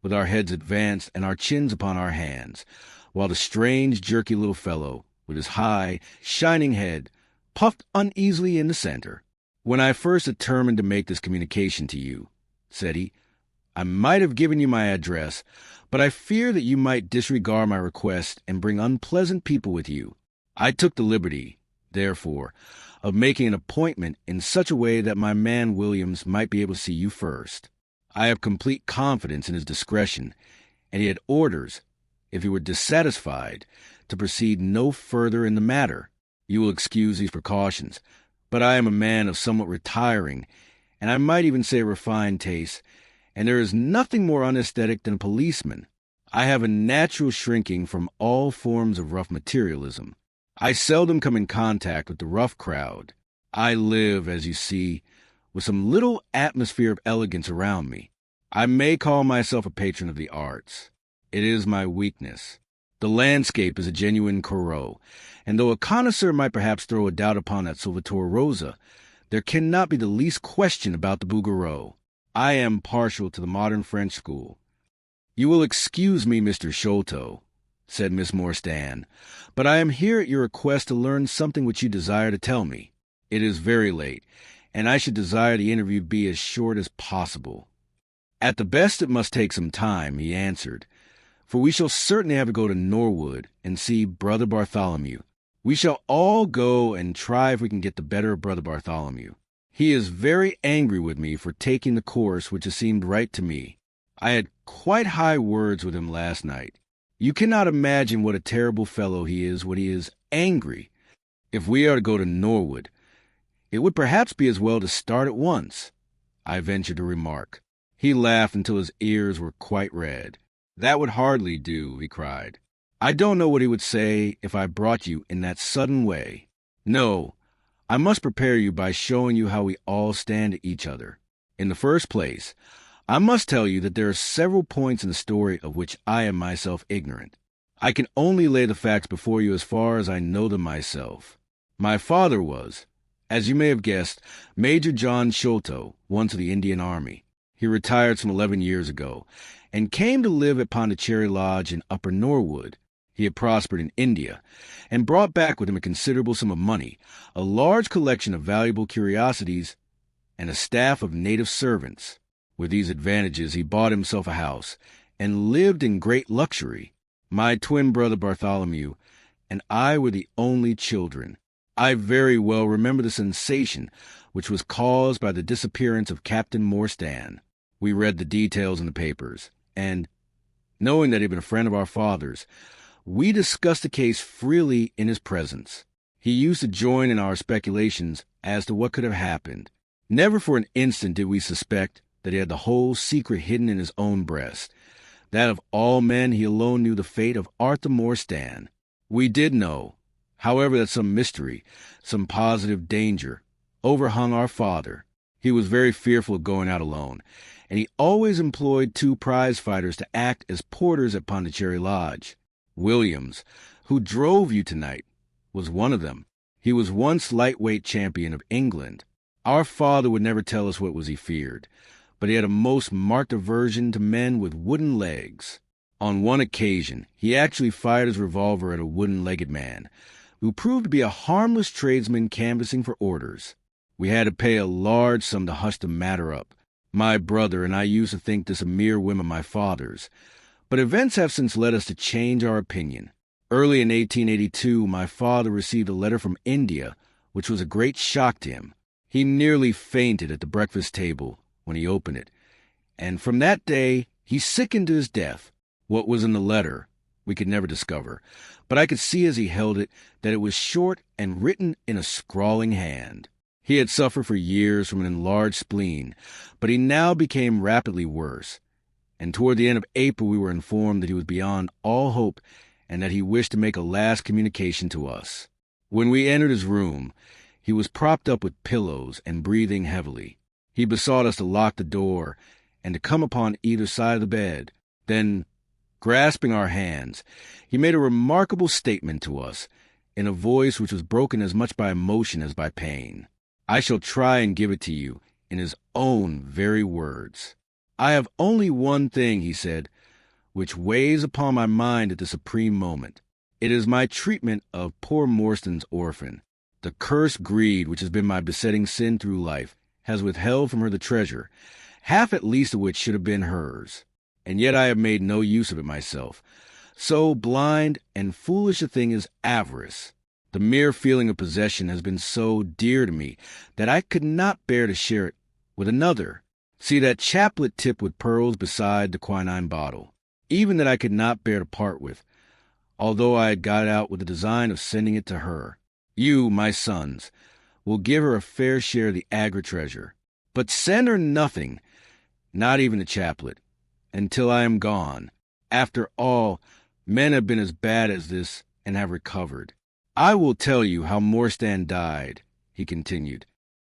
with our heads advanced and our chins upon our hands, while the strange, jerky little fellow, with his high, shining head, puffed uneasily in the center. "When I first determined to make this communication to you," said he, "I might have given you my address, but I fear that you might disregard my request and bring unpleasant people with you. I took the liberty, therefore, of making an appointment in such a way that my man Williams might be able to see you first. I have complete confidence in his discretion, and he had orders, if he were dissatisfied, to proceed no further in the matter. You will excuse these precautions, but I am a man of somewhat retiring, and I might even say refined taste, and there is nothing more unaesthetic than a policeman. I have a natural shrinking from all forms of rough materialism. I seldom come in contact with the rough crowd. I live, as you see, with some little atmosphere of elegance around me. I may call myself a patron of the arts. It is my weakness. The landscape is a genuine Corot, and though a connoisseur might perhaps throw a doubt upon that Salvator Rosa, there cannot be the least question about the Bouguereau. I am partial to the modern French school. You will excuse me, Mr. Sholto, said Miss Morstan, but I am here at your request to learn something which you desire to tell me. It is very late, and I should desire the interview be as short as possible. At the best it must take some time, he answered, for we shall certainly have to go to Norwood and see Brother Bartholomew. We shall all go and try if we can get the better of Brother Bartholomew. He is very angry with me for taking the course which has seemed right to me. I had quite high words with him last night. You cannot imagine what a terrible fellow he is when he is angry. If we are to go to Norwood, it would perhaps be as well to start at once, I ventured to remark. He laughed until his ears were quite red. That would hardly do, he cried. I don't know what he would say if I brought you in that sudden way. No, I must prepare you by showing you how we all stand to each other. In the first place, I must tell you that there are several points in the story of which I am myself ignorant. I can only lay the facts before you as far as I know them myself. My father was, as you may have guessed, Major John Sholto, once of the Indian Army. He retired some 11 years ago, and came to live at Pondicherry Lodge in Upper Norwood. He had prospered in India, and brought back with him a considerable sum of money, a large collection of valuable curiosities, and a staff of native servants. With these advantages he bought himself a house, and lived in great luxury. My twin brother Bartholomew and I were the only children. I very well remember the sensation which was caused by the disappearance of Captain Morstan. We read the details in the papers, and, knowing that he had been a friend of our father's, we discussed the case freely in his presence. He used to join in our speculations as to what could have happened. Never for an instant did we suspect that he had the whole secret hidden in his own breast. That of all men he alone knew the fate of Arthur Morstan. We did know, however, that some mystery, some positive danger, overhung our father. He was very fearful of going out alone, and he always employed 2 prize fighters to act as porters at Pondicherry Lodge. Williams, who drove you tonight, was one of them. He was once lightweight champion of England. Our father would never tell us what was he feared, but he had a most marked aversion to men with wooden legs. On one occasion, he actually fired his revolver at a wooden-legged man, who proved to be a harmless tradesman canvassing for orders. We had to pay a large sum to hush the matter up. My brother and I used to think this a mere whim of my father's, but events have since led us to change our opinion. Early in 1882, my father received a letter from India, which was a great shock to him. He nearly fainted at the breakfast table when he opened it, and from that day he sickened to his death. What was in the letter we could never discover, but I could see as he held it that it was short and written in a scrawling hand. He had suffered for years from an enlarged spleen, but he now became rapidly worse, and toward the end of April we were informed that he was beyond all hope and that he wished to make a last communication to us. When we entered his room, he was propped up with pillows and breathing heavily. He besought us to lock the door and to come upon either side of the bed. Then, grasping our hands, he made a remarkable statement to us, in a voice which was broken as much by emotion as by pain. I shall try and give it to you in his own very words. I have only one thing, he said, which weighs upon my mind at the supreme moment. It is my treatment of poor Morstan's orphan. The cursed greed which has been my besetting sin through life has withheld from her the treasure, half at least of which should have been hers. And yet I have made no use of it myself. So blind and foolish a thing is avarice. The mere feeling of possession has been so dear to me that I could not bear to share it with another. See that chaplet tipped with pearls beside the quinine bottle, even that I could not bear to part with, although I had got it out with the design of sending it to her. You, my sons, will give her a fair share of the Agra treasure, but send her nothing, not even the chaplet, until I am gone. After all, men have been as bad as this and have recovered. I will tell you how Morstan died, he continued.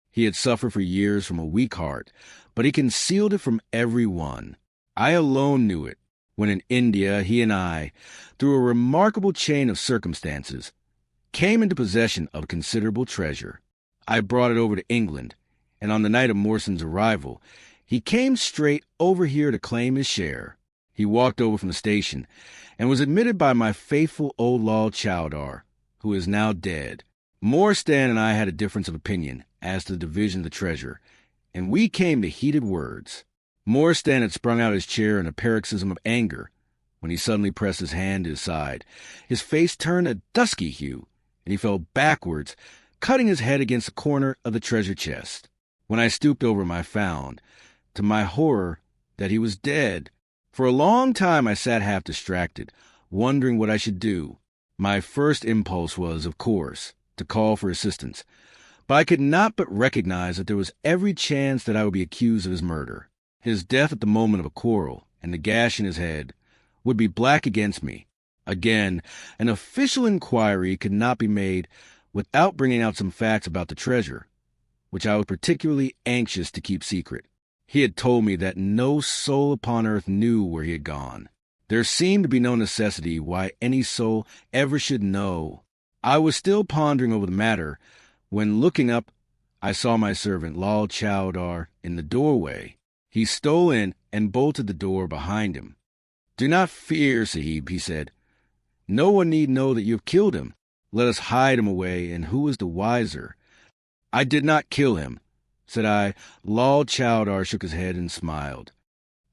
He had suffered for years from a weak heart, but he concealed it from every one. I alone knew it, when in India he and I, through a remarkable chain of circumstances, came into possession of considerable treasure. I brought it over to England, and on the night of Morstan's arrival, he came straight over here to claim his share. He walked over from the station, and was admitted by my faithful old Lal Chowdar, who is now dead. Morstan and I had a difference of opinion as to the division of the treasure, and we came to heated words. Morstan had sprung out of his chair in a paroxysm of anger, when he suddenly pressed his hand to his side. His face turned a dusky hue, and he fell backwards, cutting his head against the corner of the treasure chest. When I stooped over him, I found, to my horror, that he was dead. For a long time I sat half distracted, wondering what I should do. My first impulse was, of course, to call for assistance, but I could not but recognize that there was every chance that I would be accused of his murder. His death at the moment of a quarrel, and the gash in his head, would be black against me. Again, an official inquiry could not be made without bringing out some facts about the treasure, which I was particularly anxious to keep secret. He had told me that no soul upon earth knew where he had gone. There seemed to be no necessity why any soul ever should know. I was still pondering over the matter, when, looking up, I saw my servant Lal Chowdar in the doorway. He stole in and bolted the door behind him. "Do not fear, Sahib," he said. "No one need know that you have killed him. Let us hide him away, and who is the wiser?" "I did not kill him," said I. Lal Chowdar shook his head and smiled.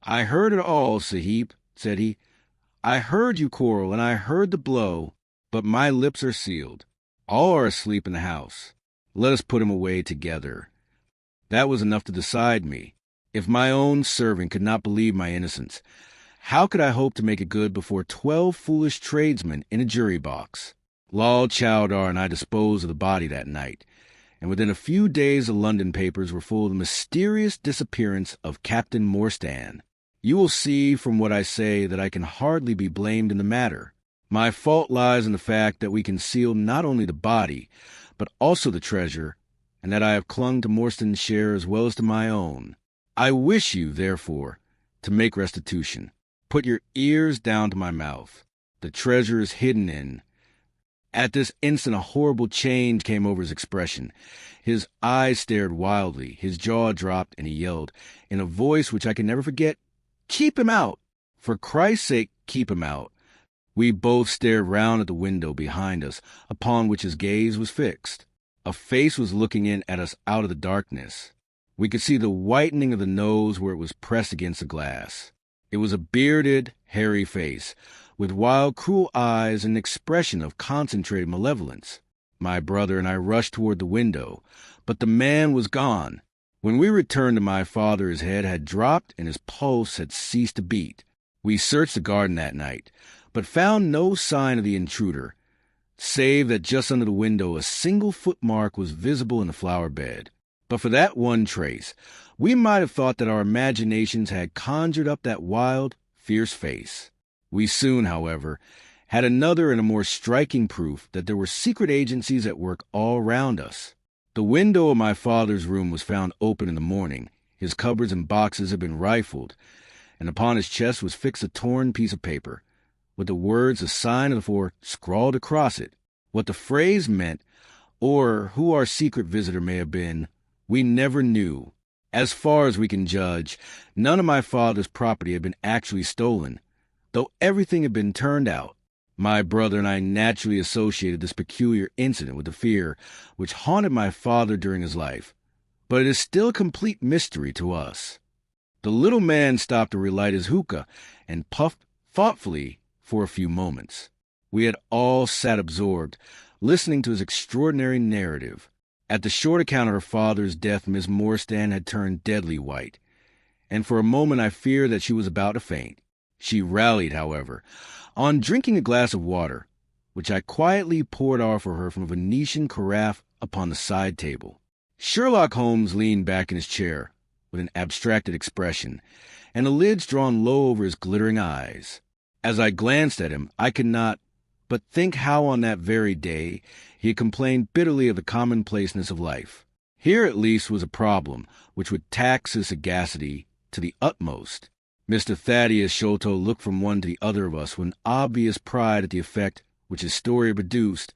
"I heard it all, Sahib," said he. "I heard you quarrel, and I heard the blow, but my lips are sealed. All are asleep in the house. Let us put him away together." That was enough to decide me. If my own servant could not believe my innocence, how could I hope to make it good before 12 foolish tradesmen in a jury box? Lal Chowdar and I disposed of the body that night, and within a few days the London papers were full of the mysterious disappearance of Captain Morstan. You will see from what I say that I can hardly be blamed in the matter. My fault lies in the fact that we concealed not only the body, but also the treasure, and that I have clung to Morstan's share as well as to my own. I wish you, therefore, to make restitution. Put your ears down to my mouth. The treasure is hidden in... At this instant a horrible change came over his expression. His eyes stared wildly, his jaw dropped, and he yelled, in a voice which I can never forget, "Keep him out! For Christ's sake, keep him out!" We both stared round at the window behind us, upon which his gaze was fixed. A face was looking in at us out of the darkness. We could see the whitening of the nose where it was pressed against the glass. It was a bearded, hairy face, with wild, cruel eyes and an expression of concentrated malevolence. My brother and I rushed toward the window, but the man was gone. When we returned to my father, his head had dropped and his pulse had ceased to beat. We searched the garden that night, but found no sign of the intruder, save that just under the window a single footmark was visible in the flower bed. But for that one trace, we might have thought that our imaginations had conjured up that wild, fierce face. We soon, however, had another and a more striking proof that there were secret agencies at work all round us. The window of my father's room was found open in the morning. His cupboards and boxes had been rifled, and upon his chest was fixed a torn piece of paper, with the words "The Sign of the Four" scrawled across it. What the phrase meant, or who our secret visitor may have been, we never knew. As far as we can judge, none of my father's property had been actually stolen, though everything had been turned out. My brother and I naturally associated this peculiar incident with the fear which haunted my father during his life, but it is still a complete mystery to us. The little man stopped to relight his hookah and puffed thoughtfully for a few moments. We had all sat absorbed, listening to his extraordinary narrative. At the short account of her father's death, Miss Morstan had turned deadly white, and for a moment I feared that she was about to faint. She rallied, however, on drinking a glass of water, which I quietly poured off for her from a Venetian carafe upon the side table. Sherlock Holmes leaned back in his chair with an abstracted expression, and the lids drawn low over his glittering eyes. As I glanced at him, I could not but think how on that very day he had complained bitterly of the commonplaceness of life. Here at least was a problem which would tax his sagacity to the utmost. Mr. Thaddeus Sholto looked from one to the other of us with an obvious pride at the effect which his story produced,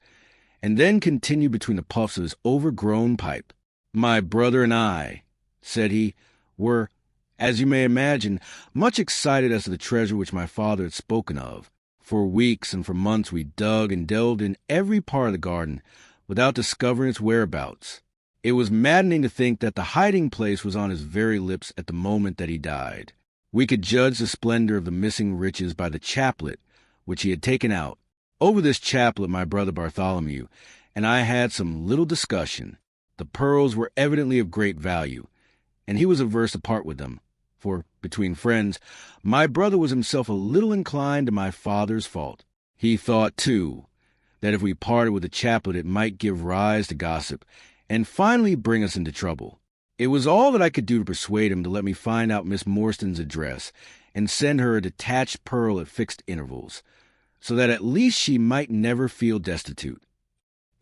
and then continued between the puffs of his overgrown pipe. "My brother and I," said he, "were, as you may imagine, much excited as to the treasure which my father had spoken of. For weeks and for months we dug and delved in every part of the garden without discovering its whereabouts. It was maddening to think that the hiding place was on his very lips at the moment that he died. We could judge the splendor of the missing riches by the chaplet which he had taken out. Over this chaplet my brother Bartholomew and I had some little discussion. The pearls were evidently of great value, and he was averse to part with them, for, between friends, my brother was himself a little inclined to my father's fault. He thought, too, that if we parted with the chaplet it might give rise to gossip, and finally bring us into trouble. It was all that I could do to persuade him to let me find out Miss Morstan's address, and send her a detached pearl at fixed intervals, so that at least she might never feel destitute.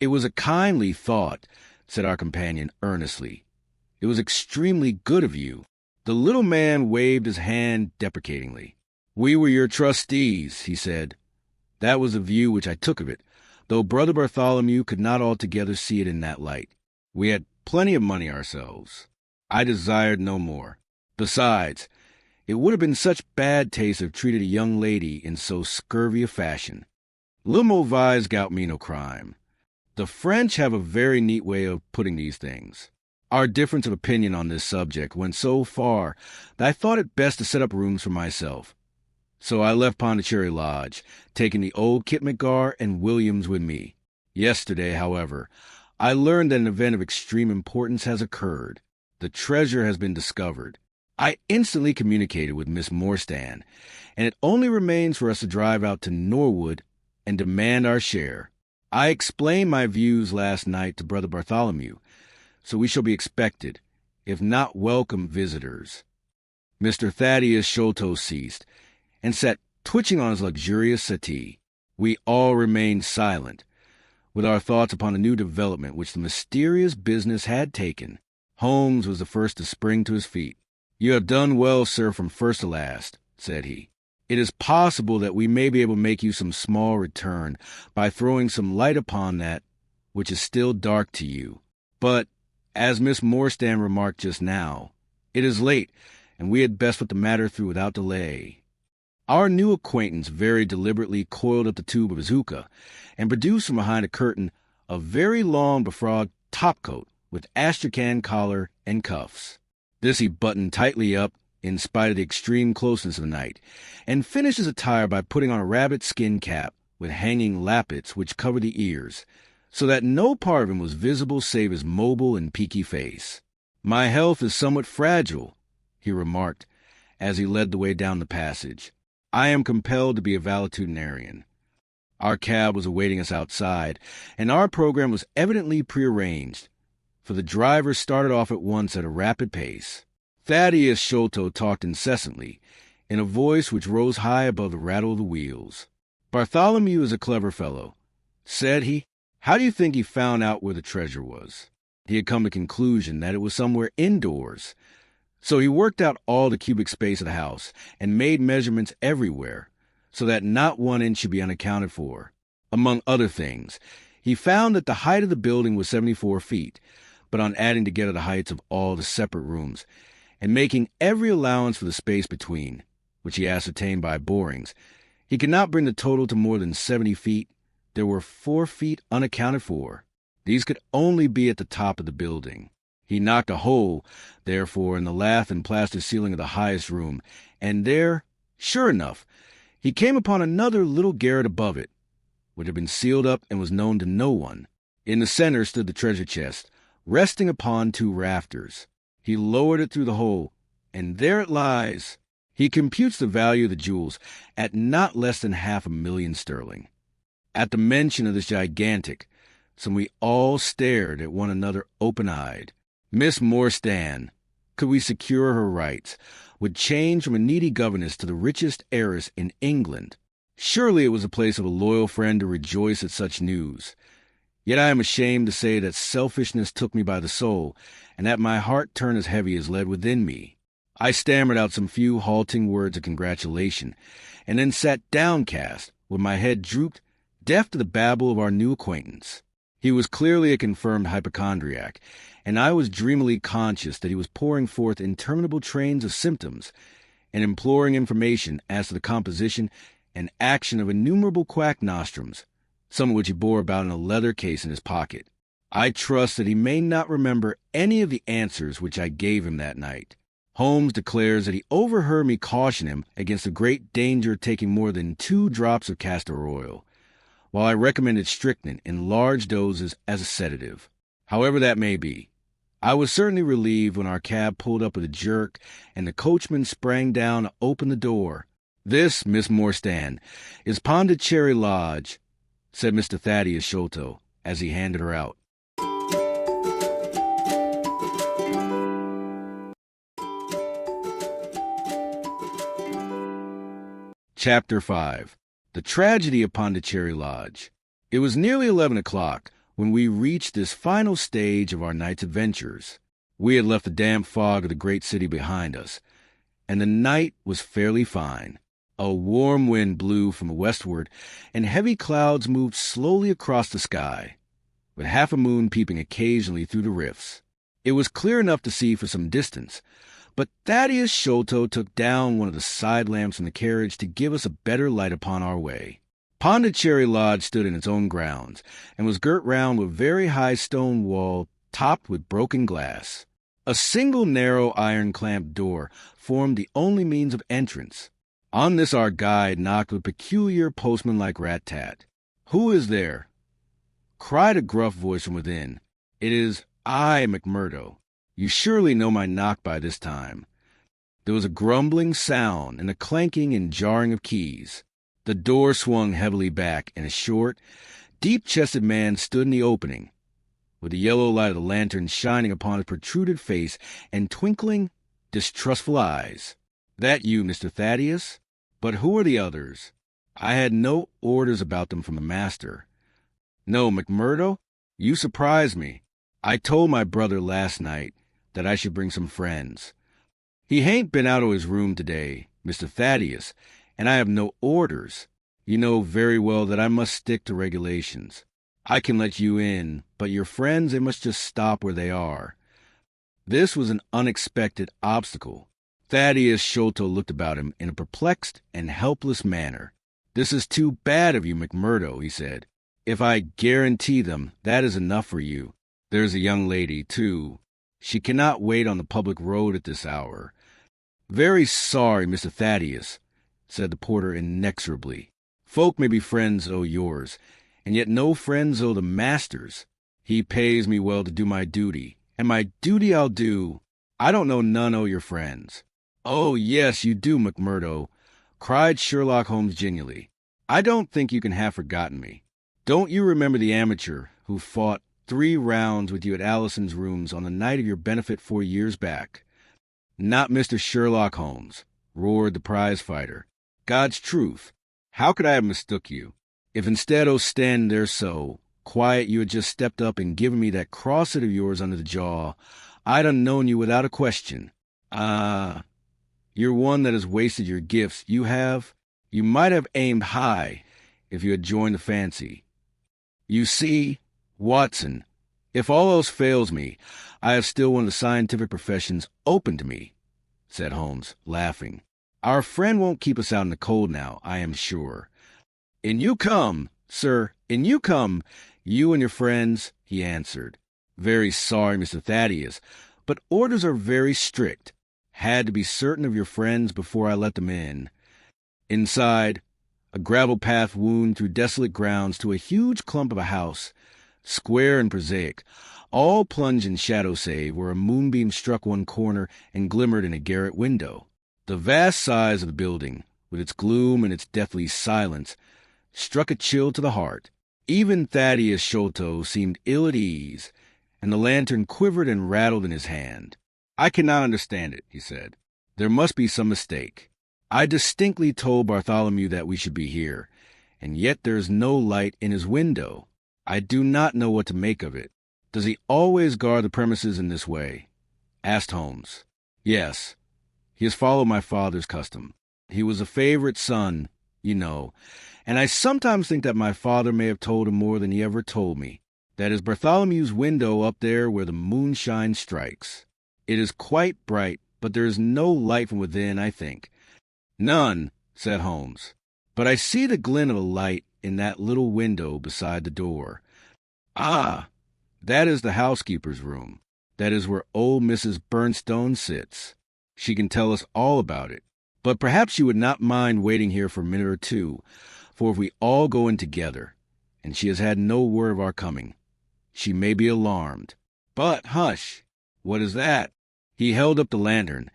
It was a kindly thought, said our companion earnestly. It was extremely good of you. The little man waved his hand deprecatingly. We were your trustees, he said. That was the view which I took of it, though Brother Bartholomew could not altogether see it in that light. We had plenty of money ourselves. I desired no more. Besides, it would have been such bad taste to have treated a young lady in so scurvy a fashion. Le mauvais gout me no crime. The French have a very neat way of putting these things. Our difference of opinion on this subject went so far that I thought it best to set up rooms for myself. So I left Pondicherry Lodge, taking the old Khitmatgar and Williams with me. Yesterday, however, I learned that an event of extreme importance has occurred. The treasure has been discovered. I instantly communicated with Miss Morstan, and it only remains for us to drive out to Norwood and demand our share. I explained my views last night to Brother Bartholomew, so we shall be expected, if not welcome, visitors. Mr. Thaddeus Sholto ceased, and sat twitching on his luxurious settee. We all remained silent, with our thoughts upon the new development which the mysterious business had taken. Holmes was the first to spring to his feet. You have done well, sir, from first to last, said he. It is possible that we may be able to make you some small return by throwing some light upon that which is still dark to you. But, as Miss Morstan remarked just now, it is late, and we had best put the matter through without delay. Our new acquaintance very deliberately coiled up the tube of his hookah, and produced from behind a curtain a very long befrogged topcoat with astrakhan collar and cuffs. This he buttoned tightly up, in spite of the extreme closeness of the night, and finished his attire by putting on a rabbit skin cap with hanging lappets which covered the ears, so that no part of him was visible save his mobile and peaky face. My health is somewhat fragile, he remarked, as he led the way down the passage. I am compelled to be a valetudinarian. Our cab was awaiting us outside, and our program was evidently prearranged, for the driver started off at once at a rapid pace. Thaddeus Sholto talked incessantly, in a voice which rose high above the rattle of the wheels. Bartholomew is a clever fellow, said he. How do you think he found out where the treasure was? He had come to the conclusion that it was somewhere indoors. So he worked out all the cubic space of the house and made measurements everywhere, so that not 1 inch should be unaccounted for. Among other things, he found that the height of the building was 74 feet, but on adding together the heights of all the separate rooms, and making every allowance for the space between, which he ascertained by borings, he could not bring the total to more than 70 feet. There were 4 feet unaccounted for. These could only be at the top of the building. He knocked a hole, therefore, in the lath and plaster ceiling of the highest room, and there, sure enough, he came upon another little garret above it, which had been sealed up and was known to no one. In the center stood the treasure chest, resting upon two rafters. He lowered it through the hole, and there it lies. He computes the value of the jewels at not less than £500,000 sterling. At the mention of this gigantic sum, we all stared at one another open-eyed. Miss Morstan, could we secure her rights, would change from a needy governess to the richest heiress in England. Surely it was the place of a loyal friend to rejoice at such news. Yet I am ashamed to say that selfishness took me by the soul, and that my heart turned as heavy as lead within me. I stammered out some few halting words of congratulation, and then sat downcast, with my head drooped, deaf to the babble of our new acquaintance. He was clearly a confirmed hypochondriac, and I was dreamily conscious that he was pouring forth interminable trains of symptoms, and imploring information as to the composition and action of innumerable quack nostrums, some of which he bore about in a leather case in his pocket. I trust that he may not remember any of the answers which I gave him that night. Holmes declares that he overheard me caution him against the great danger of taking more than 2 drops of castor oil, while I recommended strychnine in large doses as a sedative. However that may be, I was certainly relieved when our cab pulled up with a jerk and the coachman sprang down to open the door. "This, Miss Morstan, is Pondicherry Lodge," said Mr. Thaddeus Sholto, as he handed her out. Chapter 5. The Tragedy of Pondicherry Lodge. It was nearly 11 o'clock when we reached this final stage of our night's adventures. We had left the damp fog of the great city behind us, and the night was fairly fine. A warm wind blew from the westward, and heavy clouds moved slowly across the sky, with half a moon peeping occasionally through the rifts. It was clear enough to see for some distance, but Thaddeus Sholto took down one of the side lamps in the carriage to give us a better light upon our way. Pondicherry Lodge stood in its own grounds, and was girt round with a very high stone wall topped with broken glass. A single narrow iron-clamped door formed the only means of entrance. On this our guide knocked with peculiar postman-like rat-tat. "Who is there?" cried a gruff voice from within. "It is I, McMurdo. You surely know my knock by this time." There was a grumbling sound and a clanking and jarring of keys. The door swung heavily back, and a short, deep-chested man stood in the opening, with the yellow light of the lantern shining upon his protruded face and twinkling, distrustful eyes. "That you, Mr. Thaddeus? But who are the others?" "I had no orders about them from the master." "No, McMurdo? You surprise me. I told my brother last night that I should bring some friends. He hain't been out of his room today, Mr. Thaddeus, and I have no orders. You know very well that I must stick to regulations. I can let you in, but your friends, they must just stop where they are." This was an unexpected obstacle. Thaddeus Sholto looked about him in a perplexed and helpless manner. "This is too bad of you, McMurdo," he said. "If I guarantee them, that is enough for you. There's a young lady, too. She cannot wait on the public road at this hour." "Very sorry, Mr. Thaddeus," said the porter inexorably. "Folk may be friends o' yours, and yet no friends o' the master's. He pays me well to do my duty, and my duty I'll do. I don't know none o' your friends." "Oh, yes, you do, McMurdo," cried Sherlock Holmes genially. "I don't think you can have forgotten me. Don't you remember the amateur who fought 3 rounds with you at Allison's rooms on the night of your benefit 4 years back?" "Not Mr. Sherlock Holmes," roared the prize fighter. "God's truth, how could I have mistook you? If instead o' standing there so quiet you had just stepped up and given me that crosset of yours under the jaw, I'd unknown you without a question. Ah, you're one that has wasted your gifts, you have. You might have aimed high if you had joined the fancy. You see, Watson, if all else fails me, I have still one of the scientific professions open to me," said Holmes, laughing. "Our friend won't keep us out in the cold now, I am sure." "In you come, sir, in you come, you and your friends," he answered. "Very sorry, Mr. Thaddeus, but orders are very strict. Had to be certain of your friends before I let them in." Inside, A gravel path wound through desolate grounds to a huge clump of a house, square and prosaic, all plunged in shadow save where a moonbeam struck one corner and glimmered in a garret window. The vast size of the building, with its gloom and its deathly silence, struck a chill to the heart. Even Thaddeus Sholto seemed ill at ease, and the lantern quivered and rattled in his hand. "I cannot understand it," he said. "There must be some mistake. I distinctly told Bartholomew that we should be here, and yet there is no light in his window. I do not know what to make of it." "Does he always guard the premises in this way?" asked Holmes. "Yes. He has followed my father's custom. He was a favorite son, you know, and I sometimes think that my father may have told him more than he ever told me. That is Bartholomew's window up there where the moonshine strikes. It is quite bright, but there is no light from within, I think." "None," said Holmes. "But I see the glint of a light in that little window beside the door. Ah, that is the housekeeper's room. That is where old Mrs. Bernstone sits. She can tell us all about it. But perhaps you would not mind waiting here for a minute or two, for if we all go in together, and she has had no word of our coming, she may be alarmed. But hush! What is that?" He held up the lantern,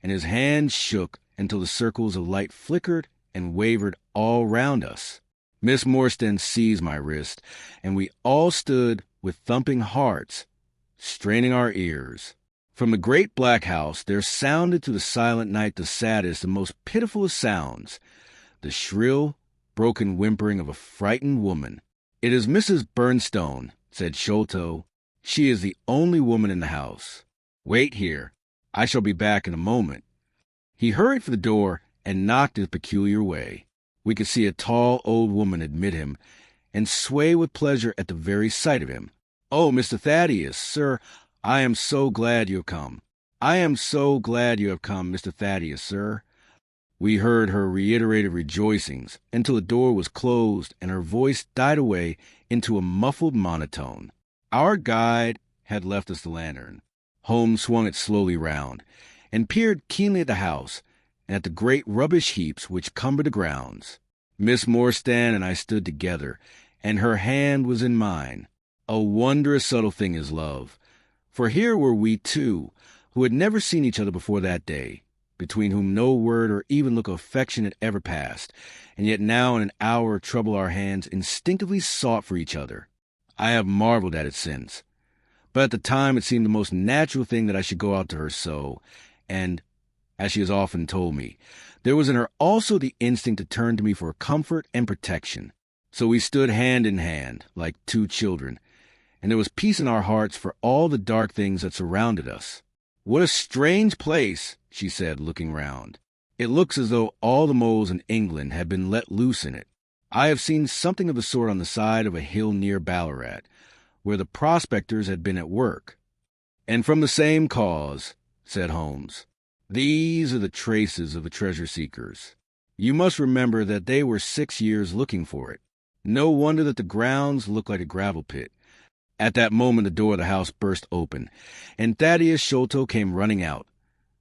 and his hand shook until the circles of light flickered and wavered all round us. Miss Morstan seized my wrist, and we all stood with thumping hearts, straining our ears. From the great black house there sounded to the silent night the saddest and most pitiful of sounds, the shrill, broken whimpering of a frightened woman. "It is Mrs. Bernstone," said Sholto. "She is the only woman in the house. Wait here. I shall be back in a moment." He hurried for the door and knocked his peculiar way. We could see a tall old woman admit him, and sway with pleasure at the very sight of him. "Oh, Mr. Thaddeus, sir, I am so glad you have come. I am so glad you have come, Mr. Thaddeus, sir." We heard her reiterated rejoicings until the door was closed and her voice died away into a muffled monotone. Our guide had left us the lantern. Holmes swung it slowly round and peered keenly at the house and at the great rubbish heaps which cumbered the grounds. Miss Morstan and I stood together, and her hand was in mine. A wondrous subtle thing is love, for here were we two, who had never seen each other before that day, between whom no word or even look of affection had ever passed, and yet now in an hour of trouble our hands instinctively sought for each other. I have marveled at it since, but at the time it seemed the most natural thing that I should go out to her so, and, as she has often told me, there was in her also the instinct to turn to me for comfort and protection. So we stood hand in hand, like two children, and there was peace in our hearts for all the dark things that surrounded us. "What a strange place," she said, looking round. "It looks as though all the moles in England had been let loose in it. I have seen something of the sort on the side of a hill near Ballarat, where the prospectors had been at work." "And from the same cause," said Holmes. "These are the traces of the treasure-seekers. You must remember that they were 6 years looking for it. No wonder that the grounds look like a gravel pit." At that moment the door of the house burst open, and Thaddeus Sholto came running out,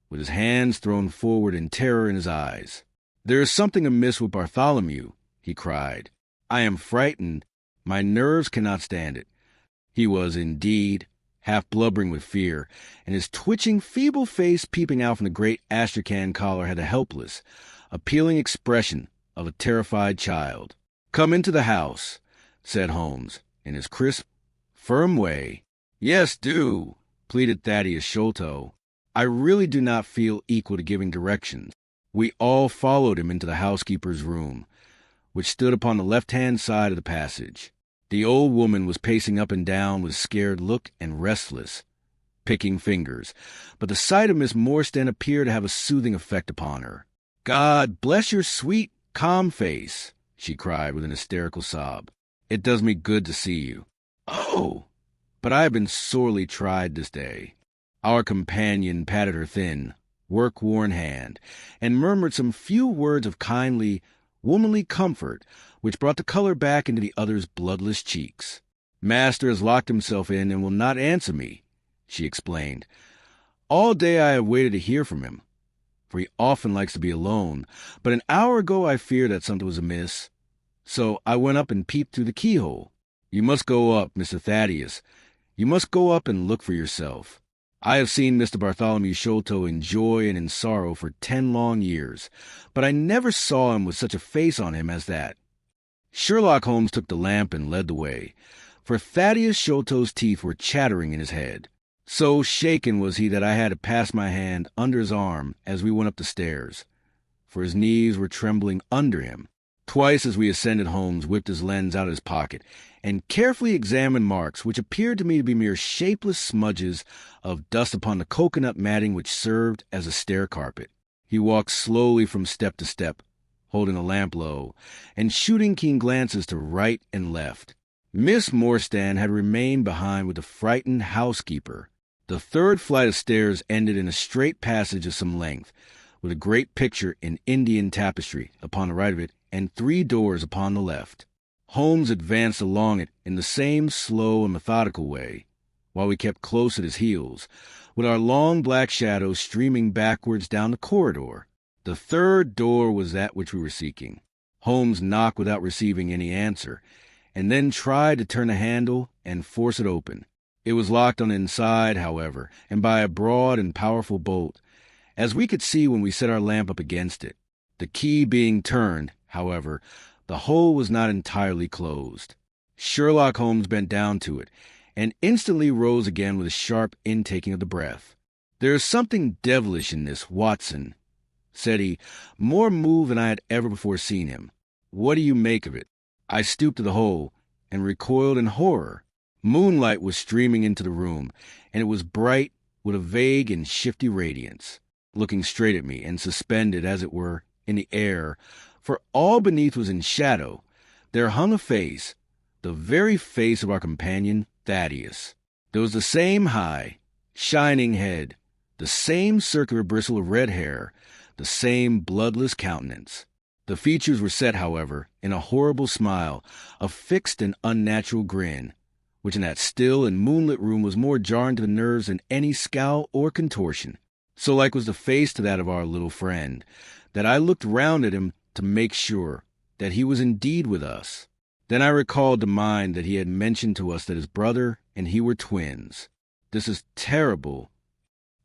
with his hands thrown forward and terror in his eyes. "There is something amiss with Bartholomew," he cried. "I am frightened. My nerves cannot stand it." He was, indeed, half blubbering with fear, and his twitching, feeble face peeping out from the great astrakhan collar had the helpless, appealing expression of a terrified child. "Come into the house," said Holmes, in his crisp, firm way. "Yes, do," pleaded Thaddeus Sholto. I really do not feel equal to giving directions. We all followed him into the housekeeper's room, which stood upon the left-hand side of the passage. The old woman was pacing up and down with a scared look and restless, picking fingers, but the sight of Miss Morstan appeared to have a soothing effect upon her. "God bless your sweet, calm face," she cried with an hysterical sob. "It does me good to see you." "Oh, but I have been sorely tried this day." Our companion patted her thin, work-worn hand, and murmured some few words of kindly, womanly comfort, which brought the color back into the other's bloodless cheeks. "Master has locked himself in and will not answer me," she explained. "All day I have waited to hear from him, for he often likes to be alone, but an hour ago I feared that something was amiss. So I went up and peeped through the keyhole. You must go up, Mr. Thaddeus. You must go up and look for yourself. I have seen Mr. Bartholomew Sholto in joy and in sorrow for 10 long years, but I never saw him with such a face on him as that. Sherlock Holmes took the lamp and led the way, for Thaddeus Sholto's teeth were chattering in his head. So shaken was he that I had to pass my hand under his arm as we went up the stairs, for his knees were trembling under him. Twice as we ascended, Holmes whipped his lens out of his pocket and carefully examined marks which appeared to me to be mere shapeless smudges of dust upon the coconut matting which served as a stair carpet. He walked slowly from step to step, holding the lamp low, and shooting keen glances to right and left. Miss Morstan had remained behind with the frightened housekeeper. The third flight of stairs ended in a straight passage of some length, with a great picture in Indian tapestry upon the right of it and 3 doors upon the left. Holmes advanced along it in the same slow and methodical way, while we kept close at his heels, with our long black shadows streaming backwards down the corridor. The third door was that which we were seeking. Holmes knocked without receiving any answer, and then tried to turn the handle and force it open. It was locked on the inside, however, and by a broad and powerful bolt, as we could see when we set our lamp up against it. The key being turned, however, the hole was not entirely closed. Sherlock Holmes bent down to it, and instantly rose again with a sharp intaking of the breath. "There is something devilish in this, Watson," said he, more moved than I had ever before seen him. "What do you make of it?" I stooped to the hole, and recoiled in horror. Moonlight was streaming into the room, and it was bright with a vague and shifty radiance, looking straight at me, and suspended, as it were, in the air, for all beneath was in shadow. There hung a face, the very face of our companion Thaddeus. There was the same high, shining head, the same circular bristle of red hair, the same bloodless countenance. The features were set, however, in a horrible smile, a fixed and unnatural grin, which in that still and moonlit room was more jarring to the nerves than any scowl or contortion. So like was the face to that of our little friend, that I looked round at him to make sure that he was indeed with us. Then I recalled to mind that he had mentioned to us that his brother and he were twins. "This is terrible,"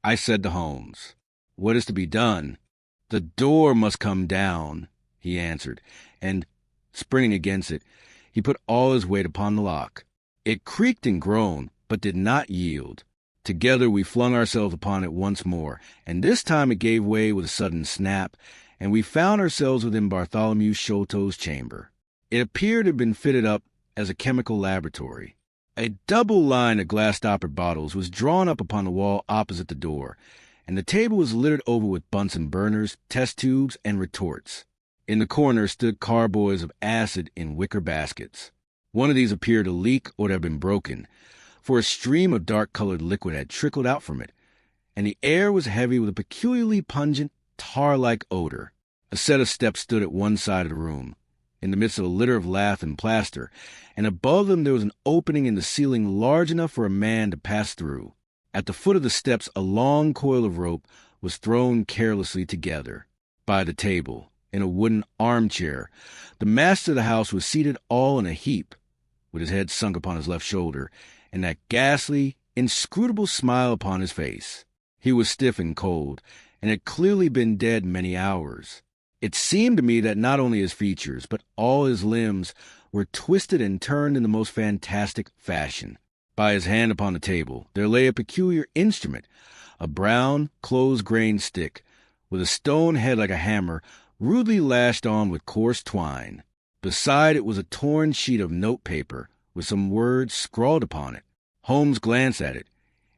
I said to Holmes. "What is to be done?" "The door must come down," he answered, and, springing against it, he put all his weight upon the lock. It creaked and groaned, but did not yield. Together we flung ourselves upon it once more, and this time it gave way with a sudden snap, and we found ourselves within Bartholomew Sholto's chamber. It appeared to have been fitted up as a chemical laboratory. A double line of glass stoppered bottles was drawn up upon the wall opposite the door, and the table was littered over with Bunsen burners, test tubes, and retorts. In the corner stood carboys of acid in wicker baskets. One of these appeared to leak or to have been broken, for a stream of dark-colored liquid had trickled out from it, and the air was heavy with a peculiarly pungent, tar-like odor. A set of steps stood at one side of the room, in the midst of a litter of lath and plaster, and above them there was an opening in the ceiling large enough for a man to pass through. At the foot of the steps a long coil of rope was thrown carelessly together. By the table, in a wooden armchair, the master of the house was seated all in a heap, with his head sunk upon his left shoulder, and that ghastly, inscrutable smile upon his face. He was stiff and cold, and had clearly been dead many hours. It seemed to me that not only his features, but all his limbs were twisted and turned in the most fantastic fashion. By his hand upon the table there lay a peculiar instrument, a brown, close-grained stick, with a stone head like a hammer, rudely lashed on with coarse twine. Beside it was a torn sheet of note-paper, with some words scrawled upon it. Holmes glanced at it,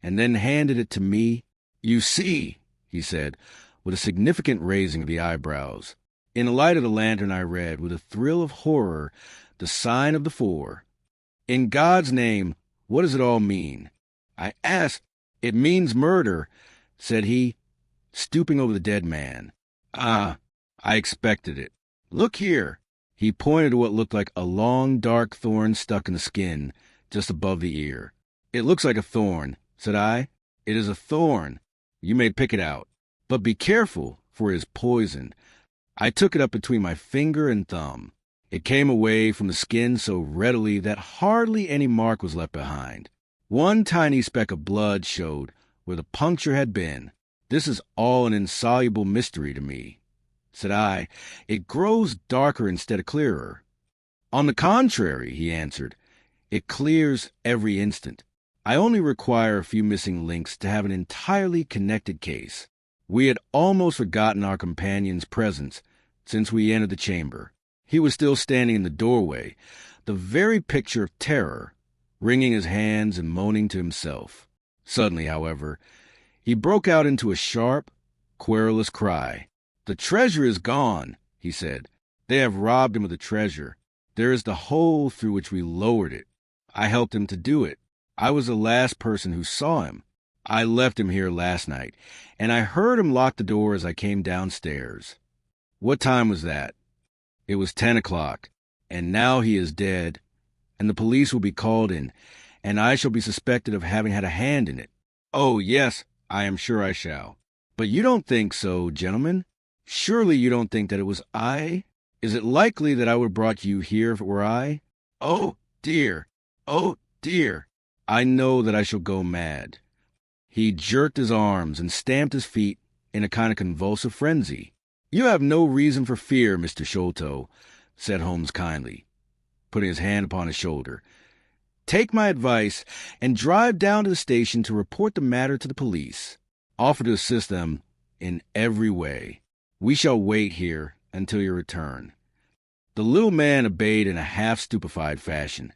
and then handed it to me. "You see," he said, with a significant raising of the eyebrows. In the light of the lantern I read, with a thrill of horror, the sign of the 4. "In God's name, what does it all mean?" I asked. "It means murder," said he, stooping over the dead man. "Ah, I expected it. Look here." He pointed to what looked like a long, dark thorn stuck in the skin, just above the ear. "It looks like a thorn," said I. "It is a thorn. You may pick it out. But be careful, for it is poisoned. I took it up between my finger and thumb. It came away from the skin so readily that hardly any mark was left behind. One tiny speck of blood showed where the puncture had been. This is all an insoluble mystery to me, said I. It grows darker instead of clearer. On the contrary, he answered, it clears every instant. I only require a few missing links to have an entirely connected case. We had almost forgotten our companion's presence since we entered the chamber. He was still standing in the doorway, the very picture of terror, wringing his hands and moaning to himself. Suddenly, however, he broke out into a sharp, querulous cry. "The treasure is gone," he said. "They have robbed him of the treasure. There is the hole through which we lowered it. I helped him to do it. I was the last person who saw him. I left him here last night, and I heard him lock the door as I came downstairs." "What time was that?" "It was 10 o'clock, and now he is dead, and the police will be called in, and I shall be suspected of having had a hand in it." "Oh, yes, I am sure I shall. But you don't think so, gentlemen? Surely you don't think that it was I? Is it likely that I would have brought you here if it were I? Oh, dear! Oh, dear! I know that I shall go mad." He jerked his arms and stamped his feet in a kind of convulsive frenzy. "You have no reason for fear, Mr. Sholto," said Holmes kindly, putting his hand upon his shoulder. "Take my advice and drive down to the station to report the matter to the police. Offer to assist them in every way. We shall wait here until your return." The little man obeyed in a half-stupefied fashion,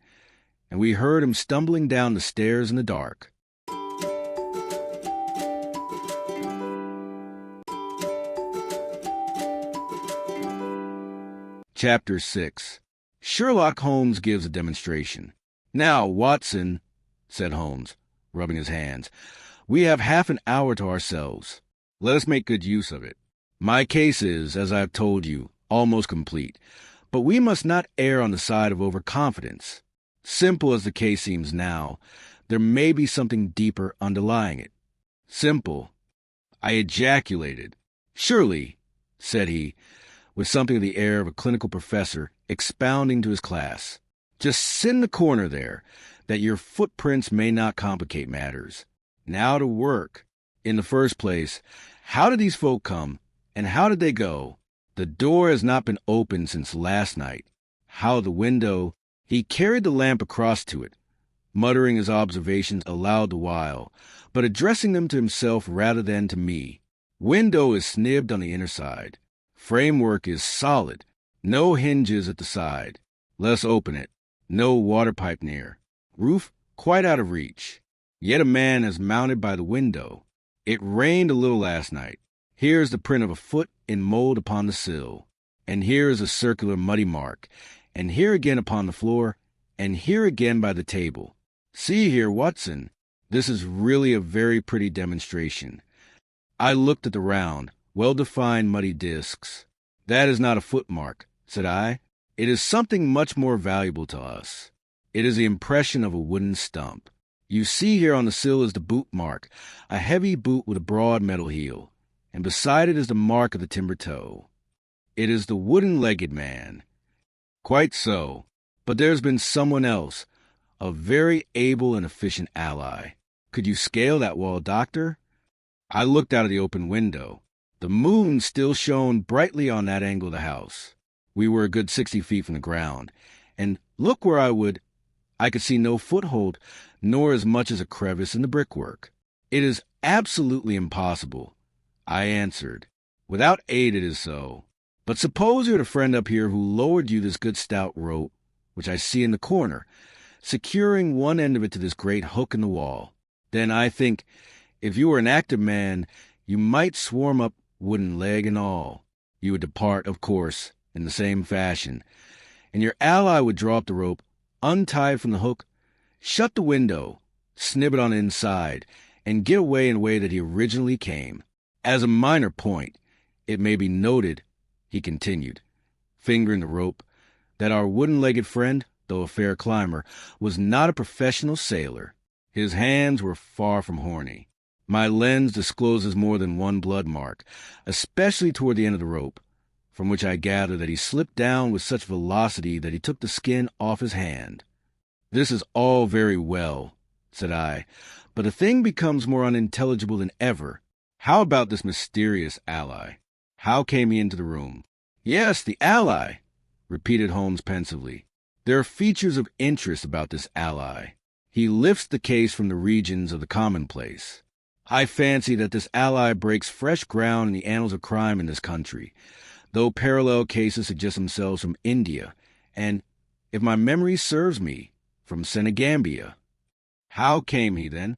and we heard him stumbling down the stairs in the dark. Chapter 6. Sherlock Holmes gives a demonstration. "Now, Watson," said Holmes, rubbing his hands, "we have half an hour to ourselves. Let us make good use of it. My case is, as I have told you, almost complete, but we must not err on the side of overconfidence. Simple as the case seems now, there may be something deeper underlying it." "Simple!" I ejaculated. "Surely," said he, with something of the air of a clinical professor expounding to his class. "Just sit in the corner there, that your footprints may not complicate matters. Now to work. In the first place, how did these folk come, and how did they go? The door has not been opened since last night. How the window—" He carried the lamp across to it, muttering his observations aloud the while, but addressing them to himself rather than to me. "Window is snibbed on the inner side. Framework is solid. No hinges at the side. Let us open it. No water pipe near. Roof quite out of reach. Yet a man is mounted by the window. It rained a little last night. Here is the print of a foot in mold upon the sill. And here is a circular muddy mark. And here again upon the floor. And here again by the table. See here, Watson. This is really a very pretty demonstration." I looked at the round, well-defined muddy discs. "That is not a footmark," said I. "It is something much more valuable to us. It is the impression of a wooden stump. You see here on the sill is the boot mark, a heavy boot with a broad metal heel, and beside it is the mark of the timber toe. It is the wooden-legged man." "Quite so. But there has been someone else, a very able and efficient ally. Could you scale that wall, Doctor?" I looked out of the open window. The moon still shone brightly on that angle of the house. We were a good 60 feet from the ground, and look where I would, I could see no foothold, nor as much as a crevice in the brickwork. "It is absolutely impossible," I answered. "Without aid it is so. But suppose you had a friend up here who lowered you this good stout rope, which I see in the corner, securing one end of it to this great hook in the wall. Then I think, if you were an active man, you might swarm up, wooden leg and all. You would depart, of course, in the same fashion, and your ally would draw up the rope, untie it from the hook, shut the window, snib it on the inside, and get away in the way that he originally came. As a minor point, it may be noted," he continued, fingering the rope, "that our wooden-legged friend, though a fair climber, was not a professional sailor. His hands were far from horny. My lens discloses more than one blood mark, especially toward the end of the rope, from which I gather that he slipped down with such velocity that he took the skin off his hand. This is all very well, said I, but the thing becomes more unintelligible than ever. How about this mysterious ally? How came he into the room? Yes, the ally, repeated Holmes pensively. There are features of interest about this ally. He lifts the case from the regions of the commonplace. I fancy that this ally breaks fresh ground in the annals of crime in this country, though parallel cases suggest themselves from India, and, if my memory serves me, from Senegambia. How came he, then?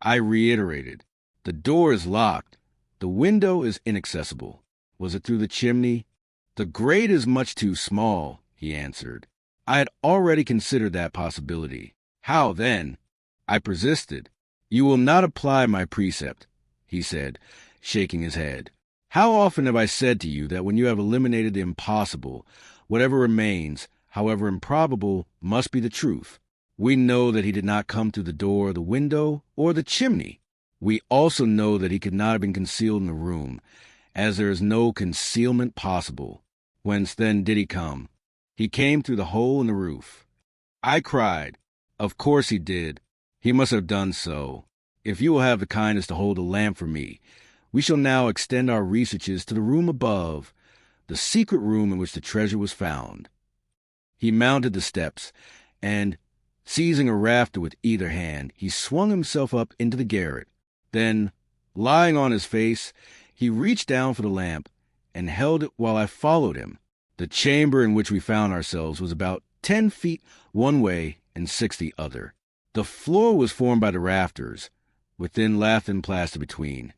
I reiterated. The door is locked. The window is inaccessible. Was it through the chimney? The grate is much too small, he answered. I had already considered that possibility. How, then? I persisted. You will not apply my precept, he said, shaking his head. How often have I said to you that when you have eliminated the impossible, whatever remains, however improbable, must be the truth? We know that he did not come through the door, the window, or the chimney. We also know that he could not have been concealed in the room, as there is no concealment possible. Whence then did he come? He came through the hole in the roof. I cried. Of course he did. He must have done so. If you will have the kindness to hold a lamp for me, we shall now extend our researches to the room above, the secret room in which the treasure was found. He mounted the steps, and, seizing a rafter with either hand, he swung himself up into the garret. Then, lying on his face, he reached down for the lamp and held it while I followed him. The chamber in which we found ourselves was about 10 feet one way and 6 the other. The floor was formed by the rafters, with thin lath-in plaster between,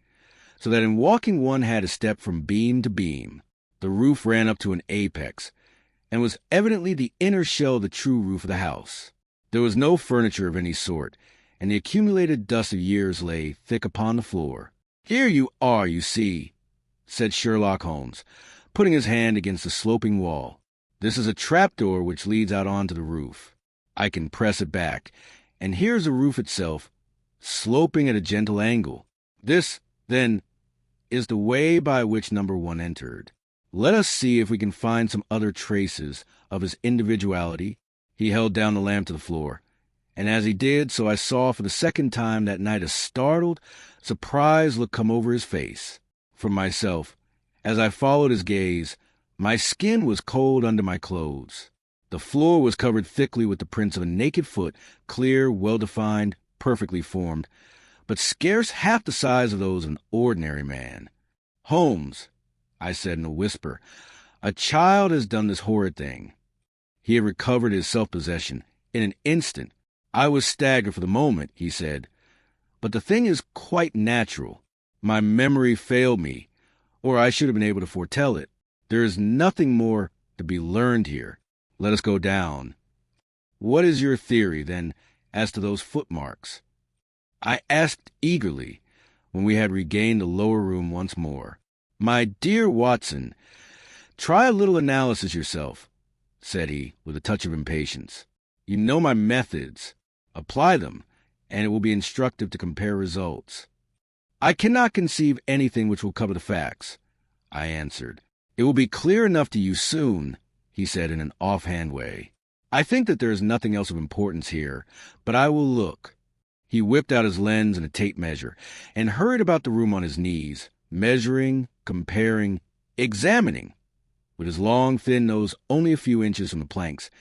so that in walking one had to step from beam to beam. The roof ran up to an apex, and was evidently the inner shell of the true roof of the house. There was no furniture of any sort, and the accumulated dust of years lay thick upon the floor. Here you are, you see, said Sherlock Holmes, putting his hand against the sloping wall. This is a trapdoor which leads out onto the roof. I can press it back, and here's the roof itself, sloping at a gentle angle. This, then, is the way by which number 1 entered. Let us see if we can find some other traces of his individuality. He held down the lamp to the floor, and as he did so I saw for the second time that night a startled, surprised look come over his face. For myself, as I followed his gaze, my skin was cold under my clothes. The floor was covered thickly with the prints of a naked foot, clear, well-defined, perfectly formed, but scarce half the size of those of an ordinary man. Holmes, I said in a whisper, a child has done this horrid thing. He had recovered his self-possession in an instant. I was staggered for the moment, he said, but the thing is quite natural. My memory failed me, or I should have been able to foretell it. There is nothing more to be learned here. Let us go down. What is your theory, then, as to those footmarks? I asked eagerly, when we had regained the lower room once more. My dear Watson, try a little analysis yourself, said he, with a touch of impatience. You know my methods. Apply them, and it will be instructive to compare results. I cannot conceive anything which will cover the facts, I answered. It will be clear enough to you soon, he said in an offhand way. I think that there is nothing else of importance here, but I will look. He whipped out his lens and a tape measure, and hurried about the room on his knees, measuring, comparing, examining, with his long, thin nose only a few inches from the planks,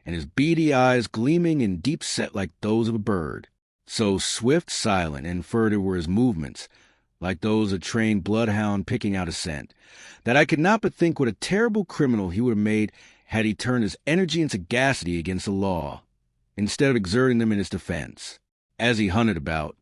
and his beady eyes gleaming and deep-set like those of a bird. So swift, silent, and furtive were his movements, like those of a trained bloodhound picking out a scent, that I could not but think what a terrible criminal he would have made had he turned his energy and sagacity against the law, instead of exerting them in his defense. As he hunted about,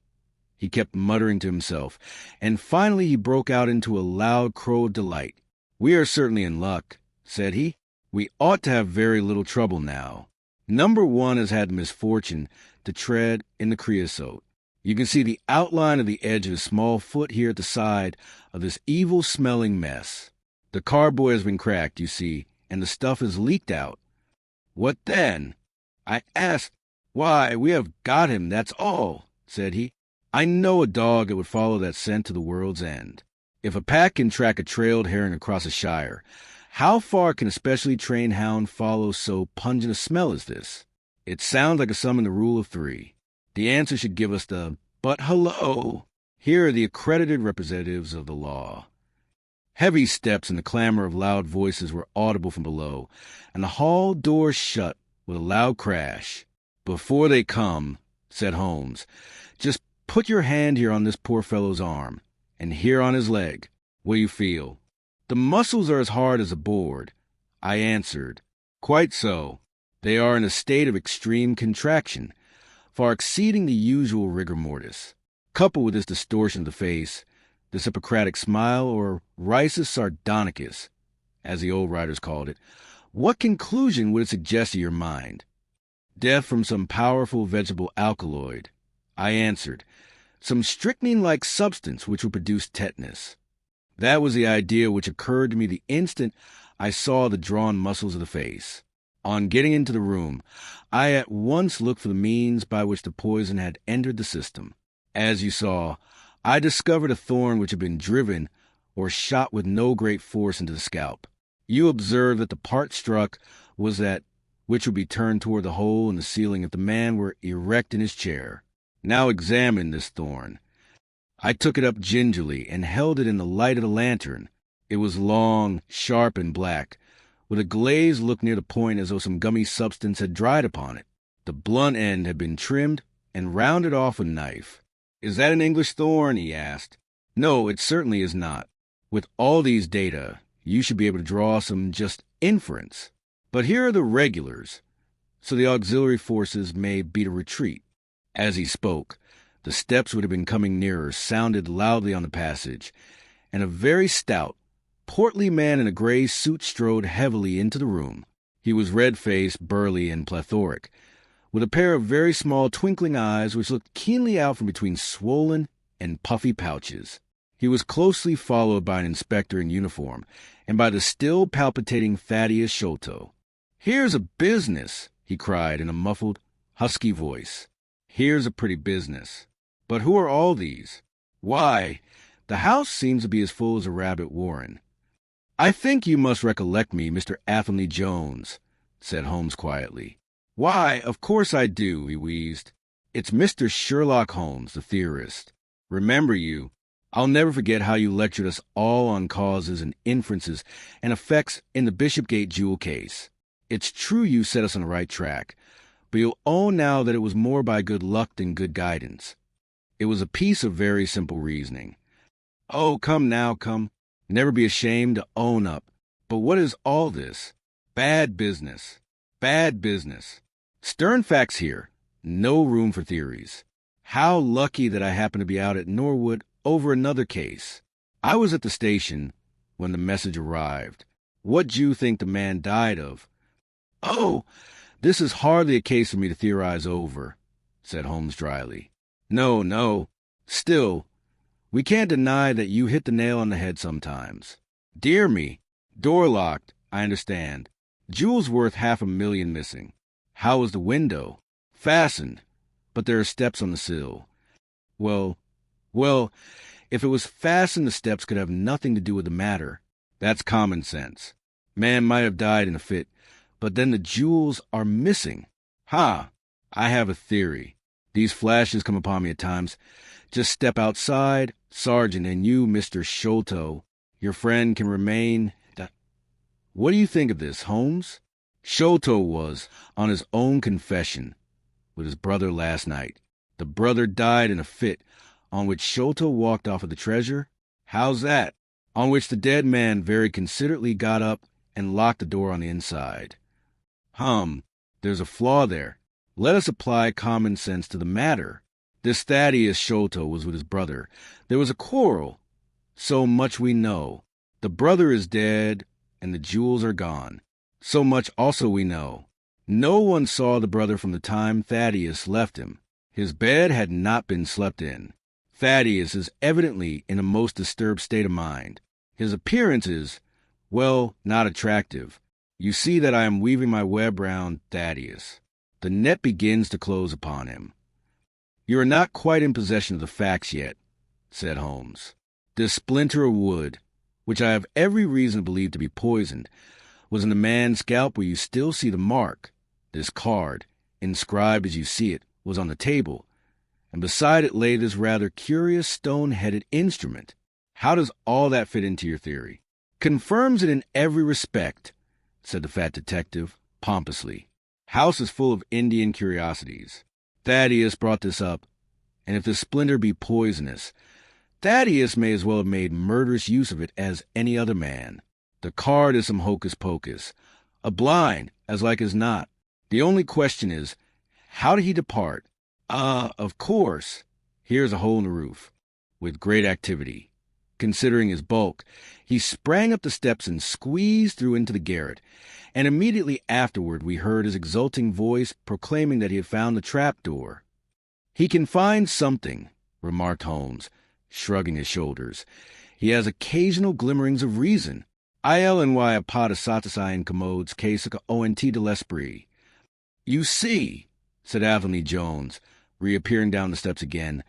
he kept muttering to himself, and finally he broke out into a loud crow of delight. We are certainly in luck, said he. We ought to have very little trouble now. Number 1 has had the misfortune to tread in the creosote. You can see the outline of the edge of his small foot here at the side of this evil-smelling mess. The carboy has been cracked, you see, and the stuff has leaked out. What then? I asked. Why, we have got him, that's all, said he. I know a dog that would follow that scent to the world's end. If a pack can track a trailed herring across a shire, how far can a specially trained hound follow so pungent a smell as this? It sounds like a sum in the rule of three. The answer should give us the, but hello! Here are the accredited representatives of the law. Heavy steps and the clamor of loud voices were audible from below, and the hall door shut with a loud crash. "Before they come," said Holmes, "just put your hand here on this poor fellow's arm, and here on his leg. What do you feel?" "The muscles are as hard as a board," I answered. "Quite so. They are in a state of extreme contraction, far exceeding the usual rigor mortis. Coupled with this distortion of the face, this Hippocratic smile, or risus sardonicus, as the old writers called it, what conclusion would it suggest to your mind?" "Death from some powerful vegetable alkaloid," I answered. "Some strychnine-like substance which would produce tetanus." That was the idea which occurred to me the instant I saw the drawn muscles of the face. On getting into the room, I at once looked for the means by which the poison had entered the system. As you saw, I discovered a thorn which had been driven or shot with no great force into the scalp. You observed that the part struck was that which would be turned toward the hole in the ceiling if the man were erect in his chair. Now examine this thorn. I took it up gingerly and held it in the light of the lantern. It was long, sharp, and black, with a glazed look near the point as though some gummy substance had dried upon it. The blunt end had been trimmed and rounded off with a knife. "Is that an English thorn?" he asked. "No, it certainly is not. With all these data, you should be able to draw some just inference. But here are the regulars, so the auxiliary forces may beat a retreat." As he spoke, the steps which had been coming nearer sounded loudly on the passage, and a very stout, portly man in a gray suit strode heavily into the room. He was red-faced, burly, and plethoric, with a pair of very small twinkling eyes which looked keenly out from between swollen and puffy pouches. He was closely followed by an inspector in uniform, and by the still palpitating Thaddeus Sholto. "Here's a business," he cried in a muffled, husky voice. "Here's a pretty business. But who are all these? Why, the house seems to be as full as a rabbit warren." "I think you must recollect me, Mr. Athelney Jones," said Holmes quietly. "Why, of course I do," he wheezed. "It's Mr. Sherlock Holmes, the theorist. Remember you. I'll never forget how you lectured us all on causes and inferences and effects in the Bishopgate jewel case. It's true you set us on the right track, but you'll own now that it was more by good luck than good guidance. It was a piece of very simple reasoning." "Oh, come now, come. Never be ashamed to own up. But what is all this? Bad business. Bad business. Stern facts here. No room for theories. How lucky that I happened to be out at Norwood over another case. I was at the station when the message arrived. What do you think the man died of?" "Oh, this is hardly a case for me to theorize over," said Holmes dryly. No. Still, we can't deny that you hit the nail on the head sometimes. Dear me. Door locked, I understand. Jewels worth $500,000 missing. How was the window? Fastened, but there are steps on the sill. Well, if it was fastened, the steps could have nothing to do with the matter. That's common sense. Man might have died in a fit, but then the jewels are missing. Ha! I have a theory. These flashes come upon me at times. Just step outside, Sergeant, and you, Mr. Sholto, your friend, can remain. What do you think of this, Holmes? Sholto was, on his own confession, with his brother last night. The brother died in a fit, on which Sholto walked off with the treasure. How's that? On which the dead man very considerately got up and locked the door on the inside. There's a flaw there. Let us apply common sense to the matter. This Thaddeus Sholto was with his brother. There was a quarrel. So much we know. The brother is dead, and the jewels are gone. So much also we know. No one saw the brother from the time Thaddeus left him. His bed had not been slept in. Thaddeus is evidently in a most disturbed state of mind. His appearance is, not attractive. You see that I am weaving my web round Thaddeus. The net begins to close upon him. "You are not quite in possession of the facts yet," said Holmes. "This splinter of wood, which I have every reason to believe to be poisoned, was in the man's scalp where you still see the mark. This card, inscribed as you see it, was on the table, and beside it lay this rather curious stone-headed instrument. How does all that fit into your theory?" "Confirms it in every respect," said the fat detective, pompously. "House is full of Indian curiosities. Thaddeus brought this up, and if the splinter be poisonous, Thaddeus may as well have made murderous use of it as any other man. The card is some hocus-pocus, a blind, as like as not. The only question is, how did he depart? Of course, here's a hole in the roof, with great activity. Considering his bulk, he sprang up the steps and squeezed through into the garret, and immediately afterward we heard his exulting voice proclaiming that he had found the trap-door." "He can find something," remarked Holmes, shrugging his shoulders. "He has occasional glimmerings of reason. Il y a pas de satisfy incommodes case ont de l'esprit." "You see," said Athelney Jones, reappearing down the steps again,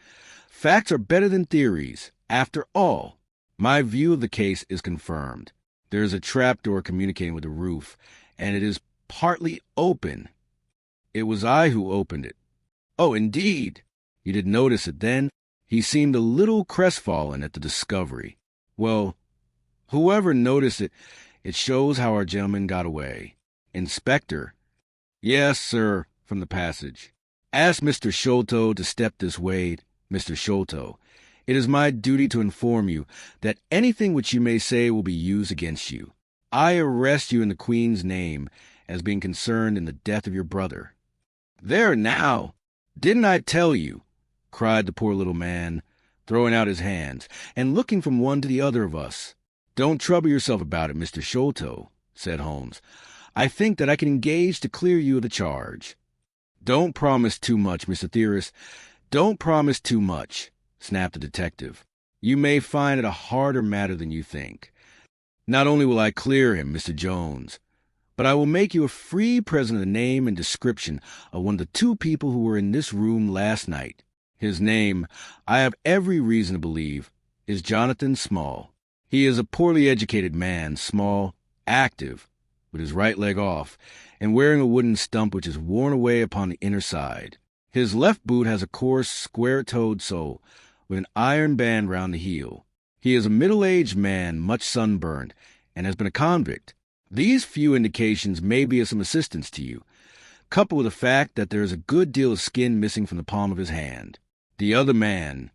"facts are better than theories. After all, my view of the case is confirmed. There is a trapdoor communicating with the roof, and it is partly open. It was I who opened it." "Oh, indeed! You didn't notice it then?" He seemed a little crestfallen at the discovery. "Well, whoever noticed it, it shows how our gentleman got away. Inspector." "Yes, sir," from the passage. "Ask Mr. Sholto to step this way. Mr. Sholto, it is my duty to inform you that anything which you may say will be used against you. I arrest you in the Queen's name as being concerned in the death of your brother." "There now! Didn't I tell you?" cried the poor little man, throwing out his hands and looking from one to the other of us. "Don't trouble yourself about it, Mr. Sholto," said Holmes. "I think that I can engage to clear you of the charge." "Don't promise too much, Mr. Theorist. Don't promise too much," snapped the detective. "You may find it a harder matter than you think. Not only will I clear him, Mr. Jones, but I will make you a free present of the name and description of one of the two people who were in this room last night. His name, I have every reason to believe, is Jonathan Small. He is a poorly educated man, small, active, with his right leg off, and wearing a wooden stump which is worn away upon the inner side. His left boot has a coarse, square-toed sole, with an iron band round the heel. He is a middle-aged man, much sunburned, and has been a convict. These few indications may be of some assistance to you, coupled with the fact that there is a good deal of skin missing from the palm of his hand. The other man—"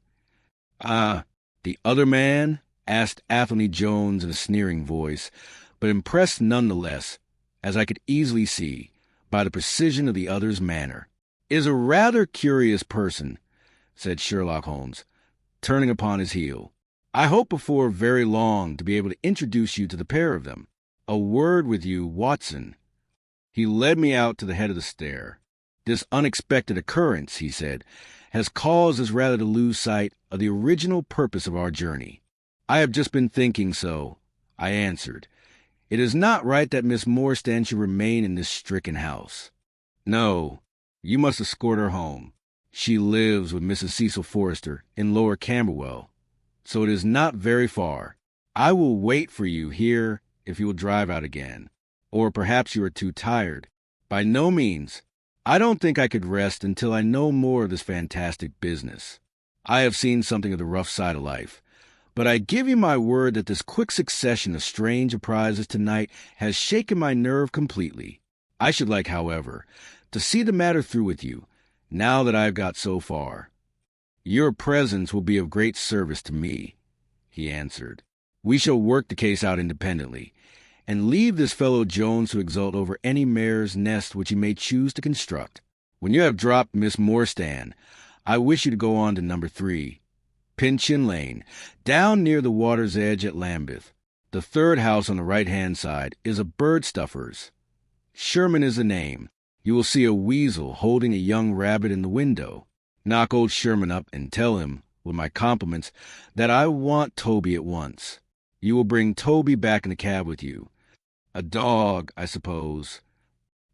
"The other man?" asked Athelney Jones in a sneering voice, but impressed none the less, as I could easily see, by the precision of the other's manner. "Is a rather curious person," said Sherlock Holmes, turning upon his heel. "I hope before very long to be able to introduce you to the pair of them. A word with you, Watson." He led me out to the head of the stair. "This unexpected occurrence," he said, "has caused us rather to lose sight of the original purpose of our journey." "I have just been thinking so," I answered. "It is not right that Miss Morstan should remain in this stricken house." "No, you must escort her home. She lives with Mrs. Cecil Forrester in Lower Camberwell, so it is not very far. I will wait for you here if you will drive out again. Or perhaps you are too tired." "By no means. I don't think I could rest until I know more of this fantastic business. I have seen something of the rough side of life, but I give you my word that this quick succession of strange surprises tonight has shaken my nerve completely. I should like, however, to see the matter through with you, now that I have got so far." "Your presence will be of great service to me," he answered. "We shall work the case out independently, and leave this fellow Jones to exult over any mare's nest which he may choose to construct. When you have dropped Miss Morstan, I wish you to go on to number 3, Pinchin Lane, down near the water's edge at Lambeth. The third house on the right-hand side is a bird-stuffer's. Sherman is the name. You will see a weasel holding a young rabbit in the window. Knock old Sherman up and tell him, with my compliments, that I want Toby at once. You will bring Toby back in the cab with you. A dog, I suppose."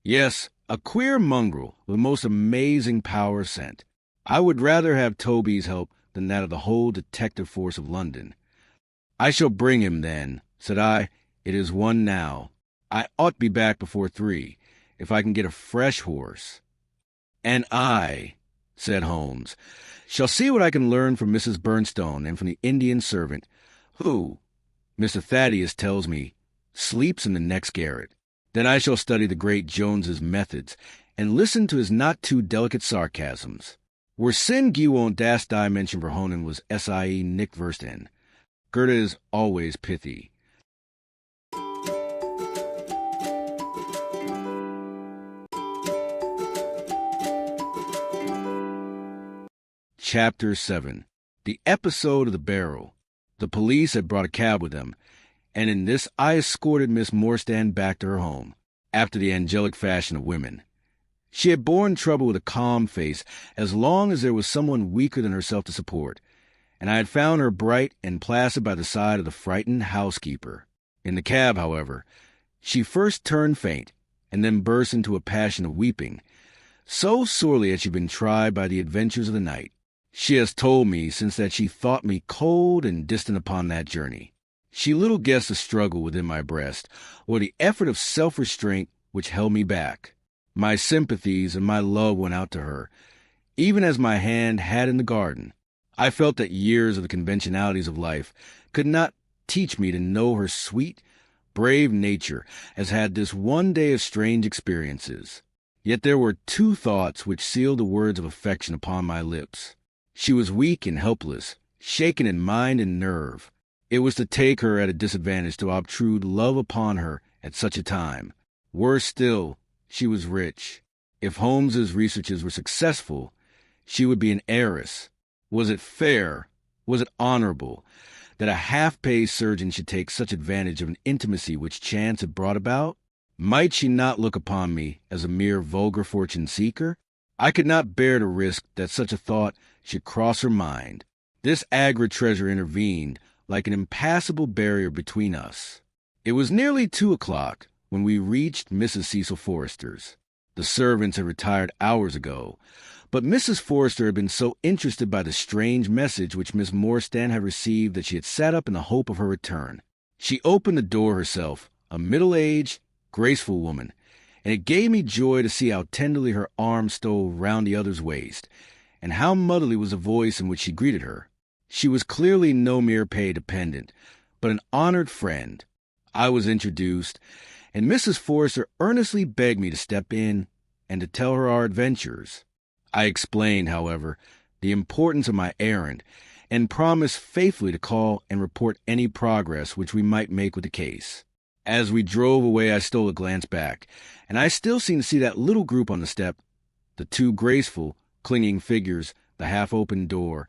"Yes, a queer mongrel with a most amazing power of scent. I would rather have Toby's help than that of the whole detective force of London. I shall bring him, then, said I. It is 1 now. I ought to be back before 3, if I can get a fresh horse. And I, said Holmes, shall see what I can learn from Mrs. Bernstone and from the Indian servant, who, Mr. Thaddeus tells me, sleeps in the next garret. Then I shall study the great Jones's methods and listen to his not-too-delicate sarcasms. Were sin gewont das dimension verhonen was sie nicht verstehen. Goethe is always pithy. Chapter 7. The Episode of the Barrel. The police had brought a cab with them, and in this I escorted Miss Morstan back to her home, after the angelic fashion of women. She had borne trouble with a calm face as long as there was someone weaker than herself to support, and I had found her bright and placid by the side of the frightened housekeeper. In the cab, however, she first turned faint, and then burst into a passion of weeping. So sorely had she been tried by the adventures of the night. She has told me since that she thought me cold and distant upon that journey. She little guessed the struggle within my breast, or the effort of self-restraint which held me back. My sympathies and my love went out to her, even as my hand had in the garden. I felt that years of the conventionalities of life could not teach me to know her sweet, brave nature as had this one day of strange experiences. Yet there were 2 thoughts which sealed the words of affection upon my lips. She was weak and helpless, shaken in mind and nerve. It was to take her at a disadvantage to obtrude love upon her at such a time. Worse still, she was rich. If Holmes's researches were successful, she would be an heiress. Was it fair, was it honorable, that a half-pay surgeon should take such advantage of an intimacy which chance had brought about? Might she not look upon me as a mere vulgar fortune-seeker? I could not bear to risk that such a thought should cross her mind. This Agra treasure intervened like an impassable barrier between us. It was nearly 2 o'clock when we reached Mrs. Cecil Forrester's. The servants had retired hours ago, but Mrs. Forrester had been so interested by the strange message which Miss Morstan had received that she had sat up in the hope of her return. She opened the door herself, a middle-aged, graceful woman, and it gave me joy to see how tenderly her arm stole round the other's waist, and how motherly was the voice in which she greeted her. She was clearly no mere paid dependent, but an honored friend. I was introduced, and Mrs. Forrester earnestly begged me to step in and to tell her our adventures. I explained, however, the importance of my errand, and promised faithfully to call and report any progress which we might make with the case. As we drove away, I stole a glance back, and I still seemed to see that little group on the step, the 2 graceful, clinging figures, the half-open door,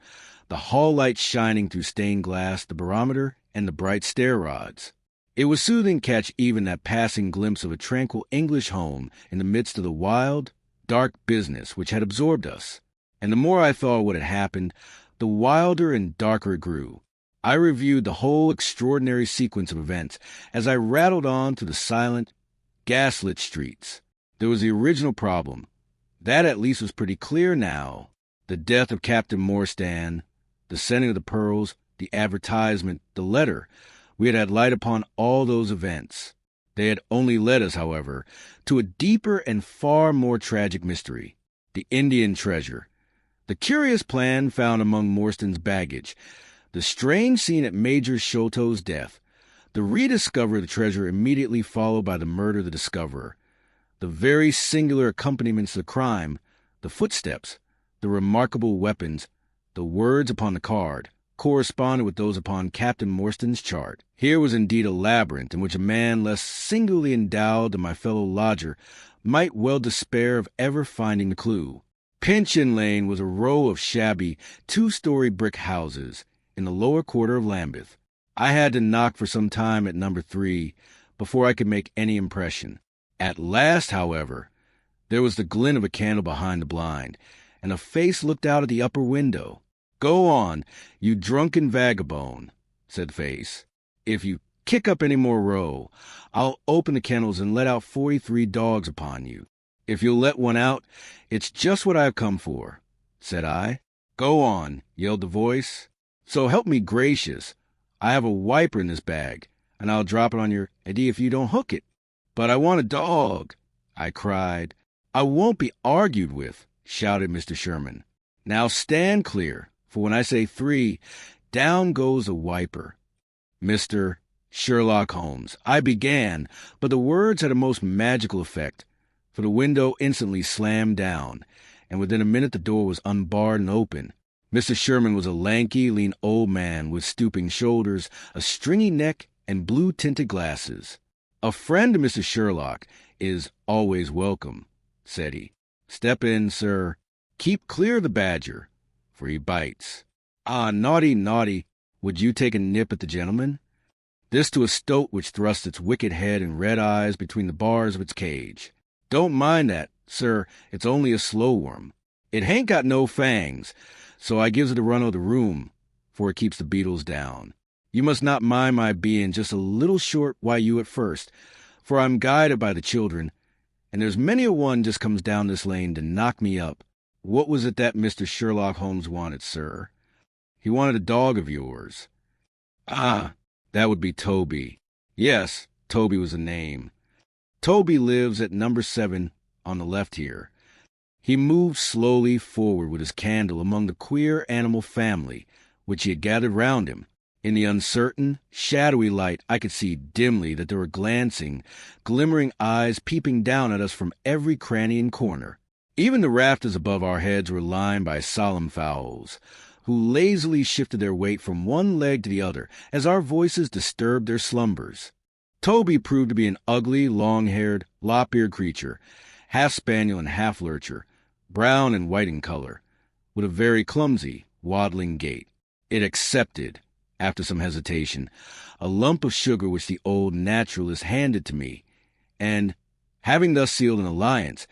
the hall lights shining through stained glass, the barometer, and the bright stair rods. It was soothing to catch even that passing glimpse of a tranquil English home in the midst of the wild, dark business which had absorbed us. And the more I thought of what had happened, the wilder and darker it grew. I reviewed the whole extraordinary sequence of events as I rattled on through the silent, gaslit streets. There was the original problem. That at least was pretty clear now. The death of Captain Morstan, the sending of the pearls, the advertisement, the letter. We had had light upon all those events. They had only led us, however, to a deeper and far more tragic mystery. The Indian treasure. The curious plan found among Morstan's baggage. The strange scene at Major Sholto's death, the rediscovery of the treasure immediately followed by the murder of the discoverer, the very singular accompaniments of the crime, the footsteps, the remarkable weapons, the words upon the card, corresponded with those upon Captain Morstan's chart. Here was indeed a labyrinth in which a man less singularly endowed than my fellow lodger might well despair of ever finding the clue. Pinchin Lane was a row of shabby, 2-story brick houses in the lower quarter of Lambeth. I had to knock for some time at number 3 before I could make any impression. At last, however, there was the glint of a candle behind the blind, and a face looked out at the upper window. "Go on, you drunken vagabond," said the face. "If you kick up any more row, I'll open the kennels and let out 43 dogs upon you. If you'll let one out, it's just what I have come for. said I. Go on, yelled the voice. So help me gracious, I have a wiper in this bag, and I'll drop it on your head if you don't hook it. But I want a dog, I cried. I won't be argued with, shouted Mr. Sherman. Now stand clear, for when I say 3, down goes a wiper. Mr. Sherlock Holmes, I began, but the words had a most magical effect, for the window instantly slammed down, and within a minute the door was unbarred and open. Mr. Sherman was a lanky, lean old man with stooping shoulders, a stringy neck, and blue-tinted glasses. A friend of Mr. Sherlock is always welcome, said he. Step in, sir. Keep clear of the badger, for he bites. Ah, naughty, naughty, would you take a nip at the gentleman? This to a stoat which thrust its wicked head and red eyes between the bars of its cage. Don't mind that, sir, it's only a slow worm. It hain't got no fangs, so I gives it a run o' the room, for it keeps the beetles down. You must not mind my being just a little short while you at first, for I'm guided by the children, and there's many a one just comes down this lane to knock me up. What was it that Mr. Sherlock Holmes wanted, sir? He wanted a dog of yours. Ah, that would be Toby. Yes, Toby was the name. Toby lives at number 7 on the left here. He moved slowly forward with his candle among the queer animal family which he had gathered round him. In the uncertain, shadowy light, I could see dimly that there were glancing, glimmering eyes peeping down at us from every cranny and corner. Even the rafters above our heads were lined by solemn fowls, who lazily shifted their weight from one leg to the other as our voices disturbed their slumbers. Toby proved to be an ugly, long-haired, lop-eared creature, half-spaniel and half-lurcher, brown and white in color, with a very clumsy, waddling gait. It accepted, after some hesitation, a lump of sugar which the old naturalist handed to me, and, having thus sealed an alliance,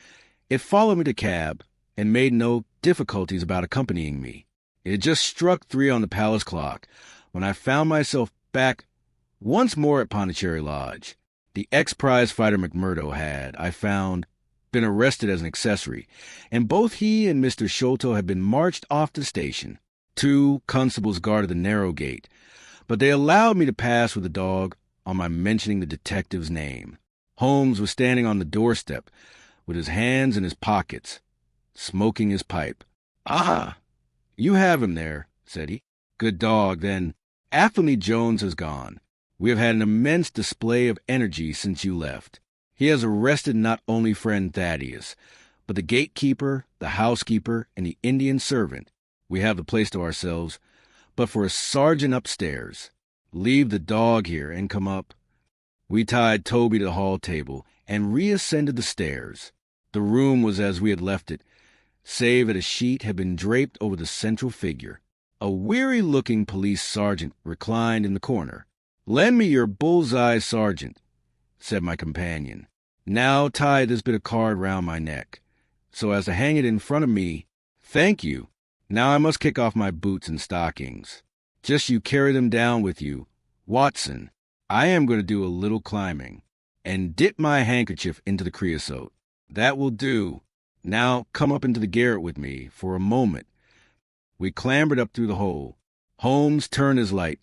it followed me to cab and made no difficulties about accompanying me. It had just struck 3 on the palace clock when I found myself back once more at Pondicherry Lodge. The ex-prize fighter McMurdo had, I found, been arrested as an accessory, and both he and Mr. Sholto had been marched off to the station. 2 constables guarded the narrow gate, but they allowed me to pass with the dog on my mentioning the detective's name. Holmes was standing on the doorstep with his hands in his pockets, smoking his pipe. Ah, you have him there, said he. Good dog, then. Athelney Jones has gone. We have had an immense display of energy since you left. He has arrested not only friend Thaddeus, but the gatekeeper, the housekeeper, and the Indian servant. We have the place to ourselves, but for a sergeant upstairs. Leave the dog here and come up. We tied Toby to the hall table and reascended the stairs. The room was as we had left it, save that a sheet had been draped over the central figure. A weary-looking police sergeant reclined in the corner. "Lend me your bull's-eye, sergeant," said my companion. "Now tie this bit of card round my neck, so as to hang it in front of me. Thank you. Now I must kick off my boots and stockings. Just you carry them down with you. Watson, I am going to do a little climbing, and dip my handkerchief into the creosote. That will do. Now come up into the garret with me for a moment." We clambered up through the hole. Holmes turned his light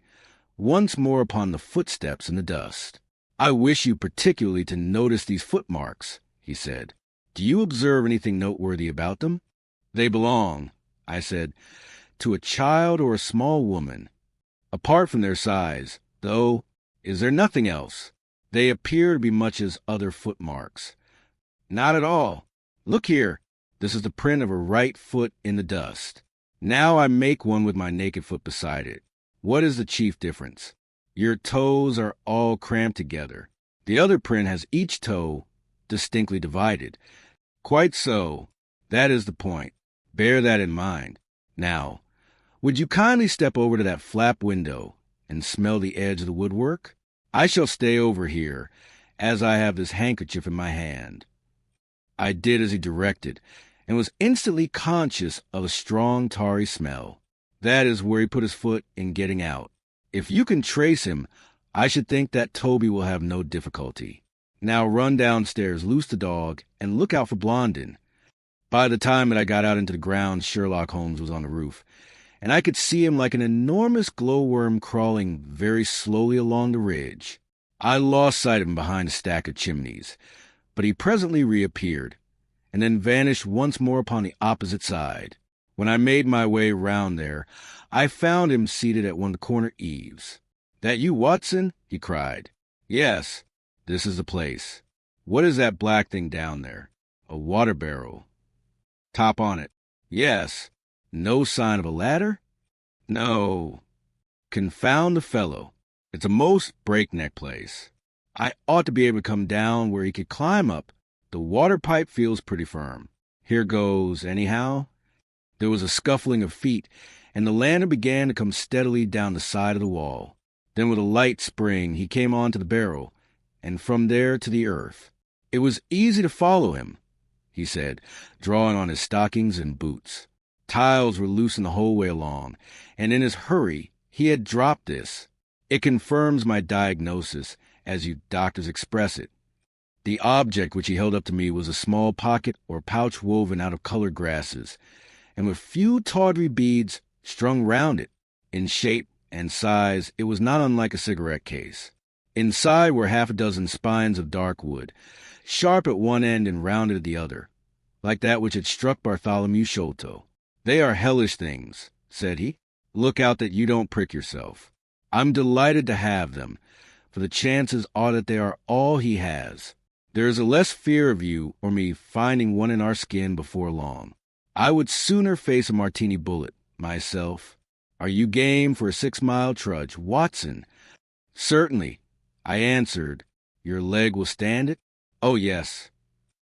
once more upon the footsteps in the dust. "I wish you particularly to notice these footmarks," he said. "Do you observe anything noteworthy about them?" "They belong," I said, "to a child or a small woman. Apart from their size, though, is there nothing else? They appear to be much as other footmarks." "Not at all. Look here. This is the print of a right foot in the dust. Now I make one with my naked foot beside it. What is the chief difference? Your toes are all cramped together. The other print has each toe distinctly divided." "Quite so. That is the point. Bear that in mind. Now, would you kindly step over to that flap window and smell the edge of the woodwork? I shall stay over here, as I have this handkerchief in my hand." I did as he directed, and was instantly conscious of a strong tarry smell. That is where he put his foot in getting out. If you can trace him, I should think that Toby will have no difficulty. Now run downstairs, loose the dog, and look out for Blondin. By the time that I got out into the grounds, Sherlock Holmes was on the roof, and I could see him like an enormous glowworm crawling very slowly along the ridge. I lost sight of him behind a stack of chimneys, but he presently reappeared, and then vanished once more upon the opposite side. When I made my way round there, I found him seated at one of the corner eaves. "That you, Watson?" he cried. "Yes, this is the place. What is that black thing down there?" "A water barrel." "Top on it?" "Yes." "No sign of a ladder?" "No." "Confound the fellow. It's a most breakneck place. I ought to be able to come down where he could climb up. The water pipe feels pretty firm. Here goes, anyhow." There was a scuffling of feet, and the lantern began to come steadily down the side of the wall. Then with a light spring he came on to the barrel, and from there to the earth. It was easy to follow him, he said, drawing on his stockings and boots. Tiles were loose in the whole way along, and in his hurry he had dropped this. It confirms my diagnosis, as you doctors express it. The object which he held up to me was a small pocket or pouch woven out of colored grasses, and with few tawdry beads strung round it. In shape and size it was not unlike a cigarette case. Inside were half a dozen spines of dark wood, sharp at one end and rounded at the other, like that which had struck Bartholomew Sholto. "They are hellish things," said he. "Look out that you don't prick yourself. I'm delighted to have them, for the chances are that they are all he has. There is a less fear of you or me finding one in our skin before long. I would sooner face a martini bullet, myself. Are you game for a 6-mile trudge, Watson?" "Certainly," I answered. "Your leg will stand it?" "Oh, yes."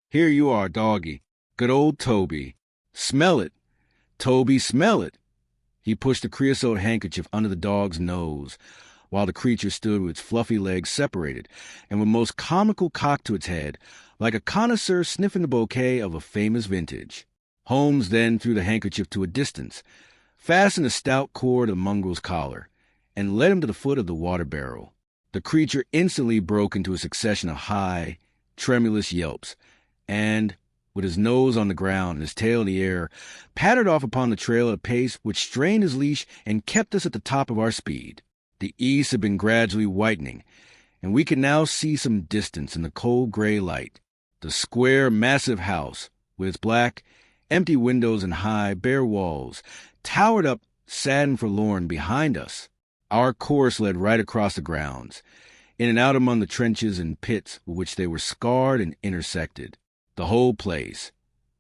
"Here you are, doggy. Good old Toby. Smell it. Toby, smell it." He pushed a creosote handkerchief under the dog's nose, while the creature stood with its fluffy legs separated, and with most comical cock to its head, like a connoisseur sniffing the bouquet of a famous vintage. Holmes then threw the handkerchief to a distance, fastened a stout cord to the mongrel's collar, and led him to the foot of the water barrel. The creature instantly broke into a succession of high, tremulous yelps, and, with his nose on the ground and his tail in the air, pattered off upon the trail at a pace which strained his leash and kept us at the top of our speed. The east had been gradually whitening, and we could now see some distance in the cold gray light. The square, massive house, with its black, empty windows and high, bare walls, towered up, sad and forlorn, behind us. Our course led right across the grounds, in and out among the trenches and pits with which they were scarred and intersected. The whole place,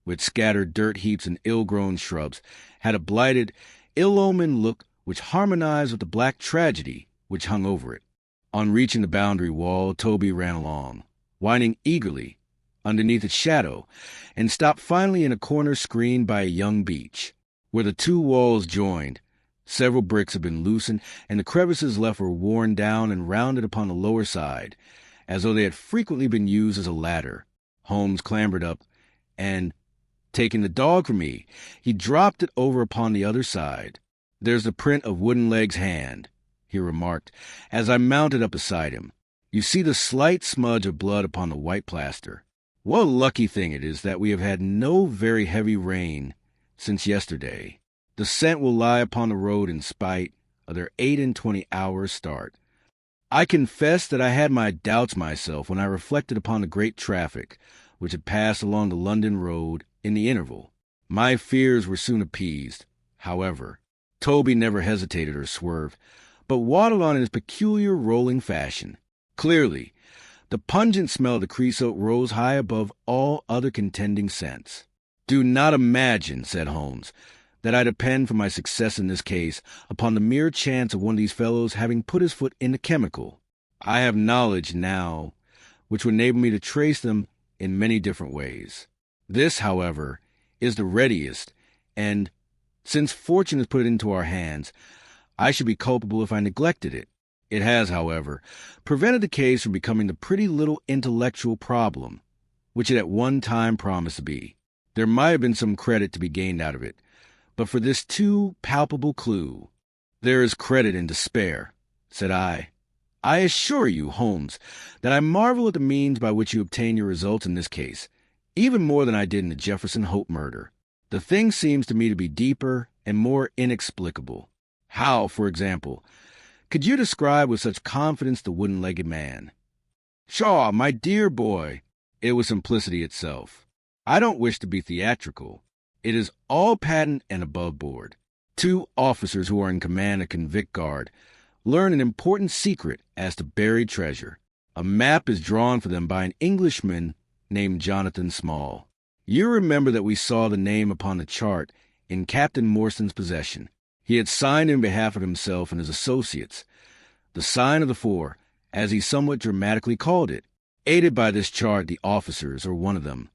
with scattered dirt heaps and ill-grown shrubs, had a blighted, ill-omened look which harmonized with the black tragedy which hung over it. On reaching the boundary wall, Toby ran along, whining eagerly, underneath its shadow, and stopped finally in a corner screened by a young beech. Where the two walls joined, several bricks had been loosened, and the crevices left were worn down and rounded upon the lower side, as though they had frequently been used as a ladder. Holmes clambered up, and, taking the dog from me, he dropped it over upon the other side. "There's the print of Wooden Leg's hand," he remarked, as I mounted up beside him. "You see the slight smudge of blood upon the white plaster. What a lucky thing it is that we have had no very heavy rain since yesterday. The scent will lie upon the road in spite of their 28-hour start. I confess that I had my doubts myself when I reflected upon the great traffic which had passed along the London road in the interval. My fears were soon appeased, however. Toby never hesitated or swerved, but waddled on in his peculiar rolling fashion. Clearly, the pungent smell of the creosote rose high above all other contending scents. "Do not imagine," said Holmes, "that I depend for my success in this case upon the mere chance of one of these fellows having put his foot in the chemical. I have knowledge now which would enable me to trace them in many different ways. This, however, is the readiest, and, since fortune has put it into our hands, I should be culpable if I neglected it. It has, however, prevented the case from becoming the pretty little intellectual problem which it at one time promised to be. There might have been some credit to be gained out of it, but for this too palpable clue." "There is credit in despair," said I. "I assure you, Holmes, that I marvel at the means by which you obtain your results in this case. even more than I did in the Jefferson Hope murder. The thing seems to me to be deeper and more inexplicable. How, for example, could you describe with such confidence the wooden-legged man? Shaw, my dear boy, it was simplicity itself. I don't wish to be theatrical. It is all patent and above board. 2 officers who are in command of convict guard learn an important secret as to buried treasure. A map is drawn for them by an Englishman named Jonathan Small. You remember that we saw the name upon the chart in Captain Morstan's possession. He had signed in behalf of himself and his associates, the sign of the four, as he somewhat dramatically called it. Aided by this chart, the officers, or one of them,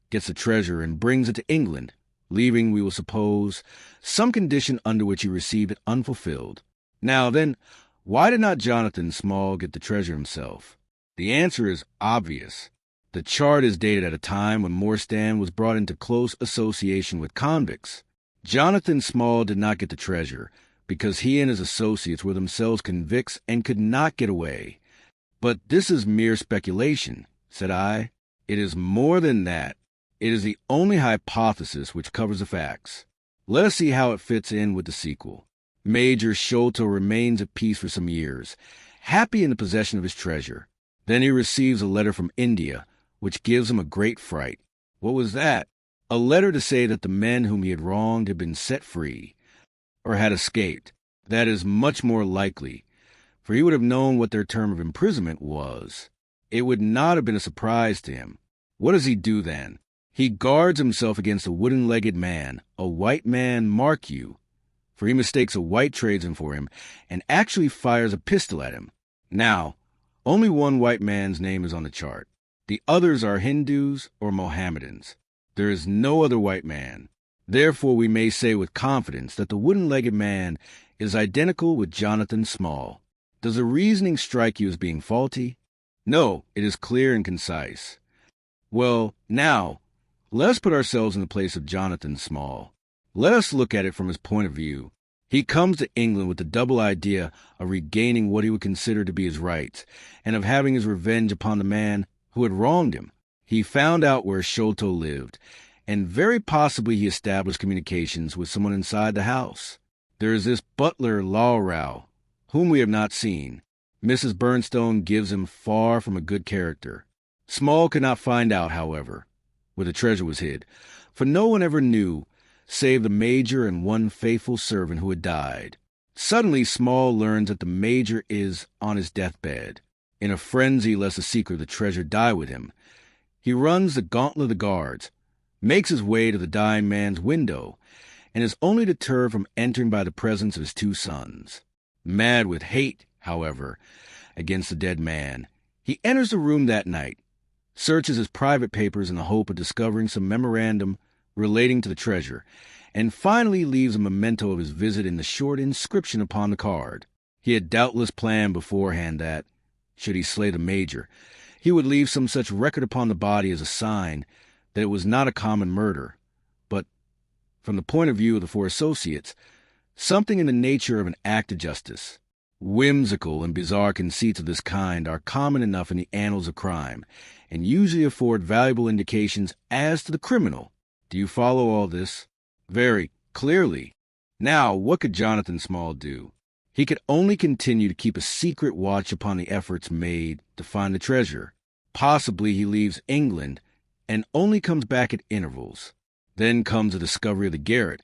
gets the treasure and brings it to England, leaving, we will suppose, some condition under which he received it unfulfilled. Now then, why did not Jonathan Small get the treasure himself? The answer is obvious. The chart is dated at a time when Morstan was brought into close association with convicts. Jonathan Small did not get the treasure because he and his associates were themselves convicts and could not get away. But this is mere speculation, said I. It is more than that. It is the only hypothesis which covers the facts. Let us see how it fits in with the sequel. Major Sholto remains at peace for some years, happy in the possession of his treasure. Then he receives a letter from India, which gives him a great fright. What was that? A letter to say that the men whom he had wronged had been set free, or had escaped. That is much more likely, for he would have known what their term of imprisonment was. It would not have been a surprise to him. What does he do then? He guards himself against a wooden-legged man, a white man, mark you, for he mistakes a white tradesman for him and actually fires a pistol at him. Now, only one white man's name is on the chart. The others are Hindus or Mohammedans. There is no other white man. Therefore, we may say with confidence that the wooden-legged man is identical with Jonathan Small. Does the reasoning strike you as being faulty? No, it is clear and concise. Well, now, let us put ourselves in the place of Jonathan Small. Let us look at it from his point of view. He comes to England with the double idea of regaining what he would consider to be his rights, and of having his revenge upon the man who had wronged him. He found out where Sholto lived, and very possibly he established communications with someone inside the house. There is this butler Lawrow, whom we have not seen. Mrs. Burnstone gives him far from a good character. Small could not find out, however, where the treasure was hid, for no one ever knew, save the Major and one faithful servant who had died. Suddenly Small learns that the Major is on his deathbed. In a frenzy lest the secret of the treasure die with him, he runs the gauntlet of the guards, makes his way to the dying man's window, and is only deterred from entering by the presence of his 2 sons. Mad with hate, however, against the dead man, he enters the room that night, searches his private papers in the hope of discovering some memorandum relating to the treasure, and finally leaves a memento of his visit in the short inscription upon the card. He had doubtless planned beforehand that, should he slay the Major, he would leave some such record upon the body as a sign that it was not a common murder, but, from the point of view of the 4 associates, something in the nature of an act of justice. Whimsical and bizarre conceits of this kind are common enough in the annals of crime, and usually afford valuable indications as to the criminal. Do you follow all this? Very clearly. Now, what could Jonathan Small do? He could only continue to keep a secret watch upon the efforts made to find the treasure. Possibly he leaves England and only comes back at intervals. Then comes the discovery of the garret,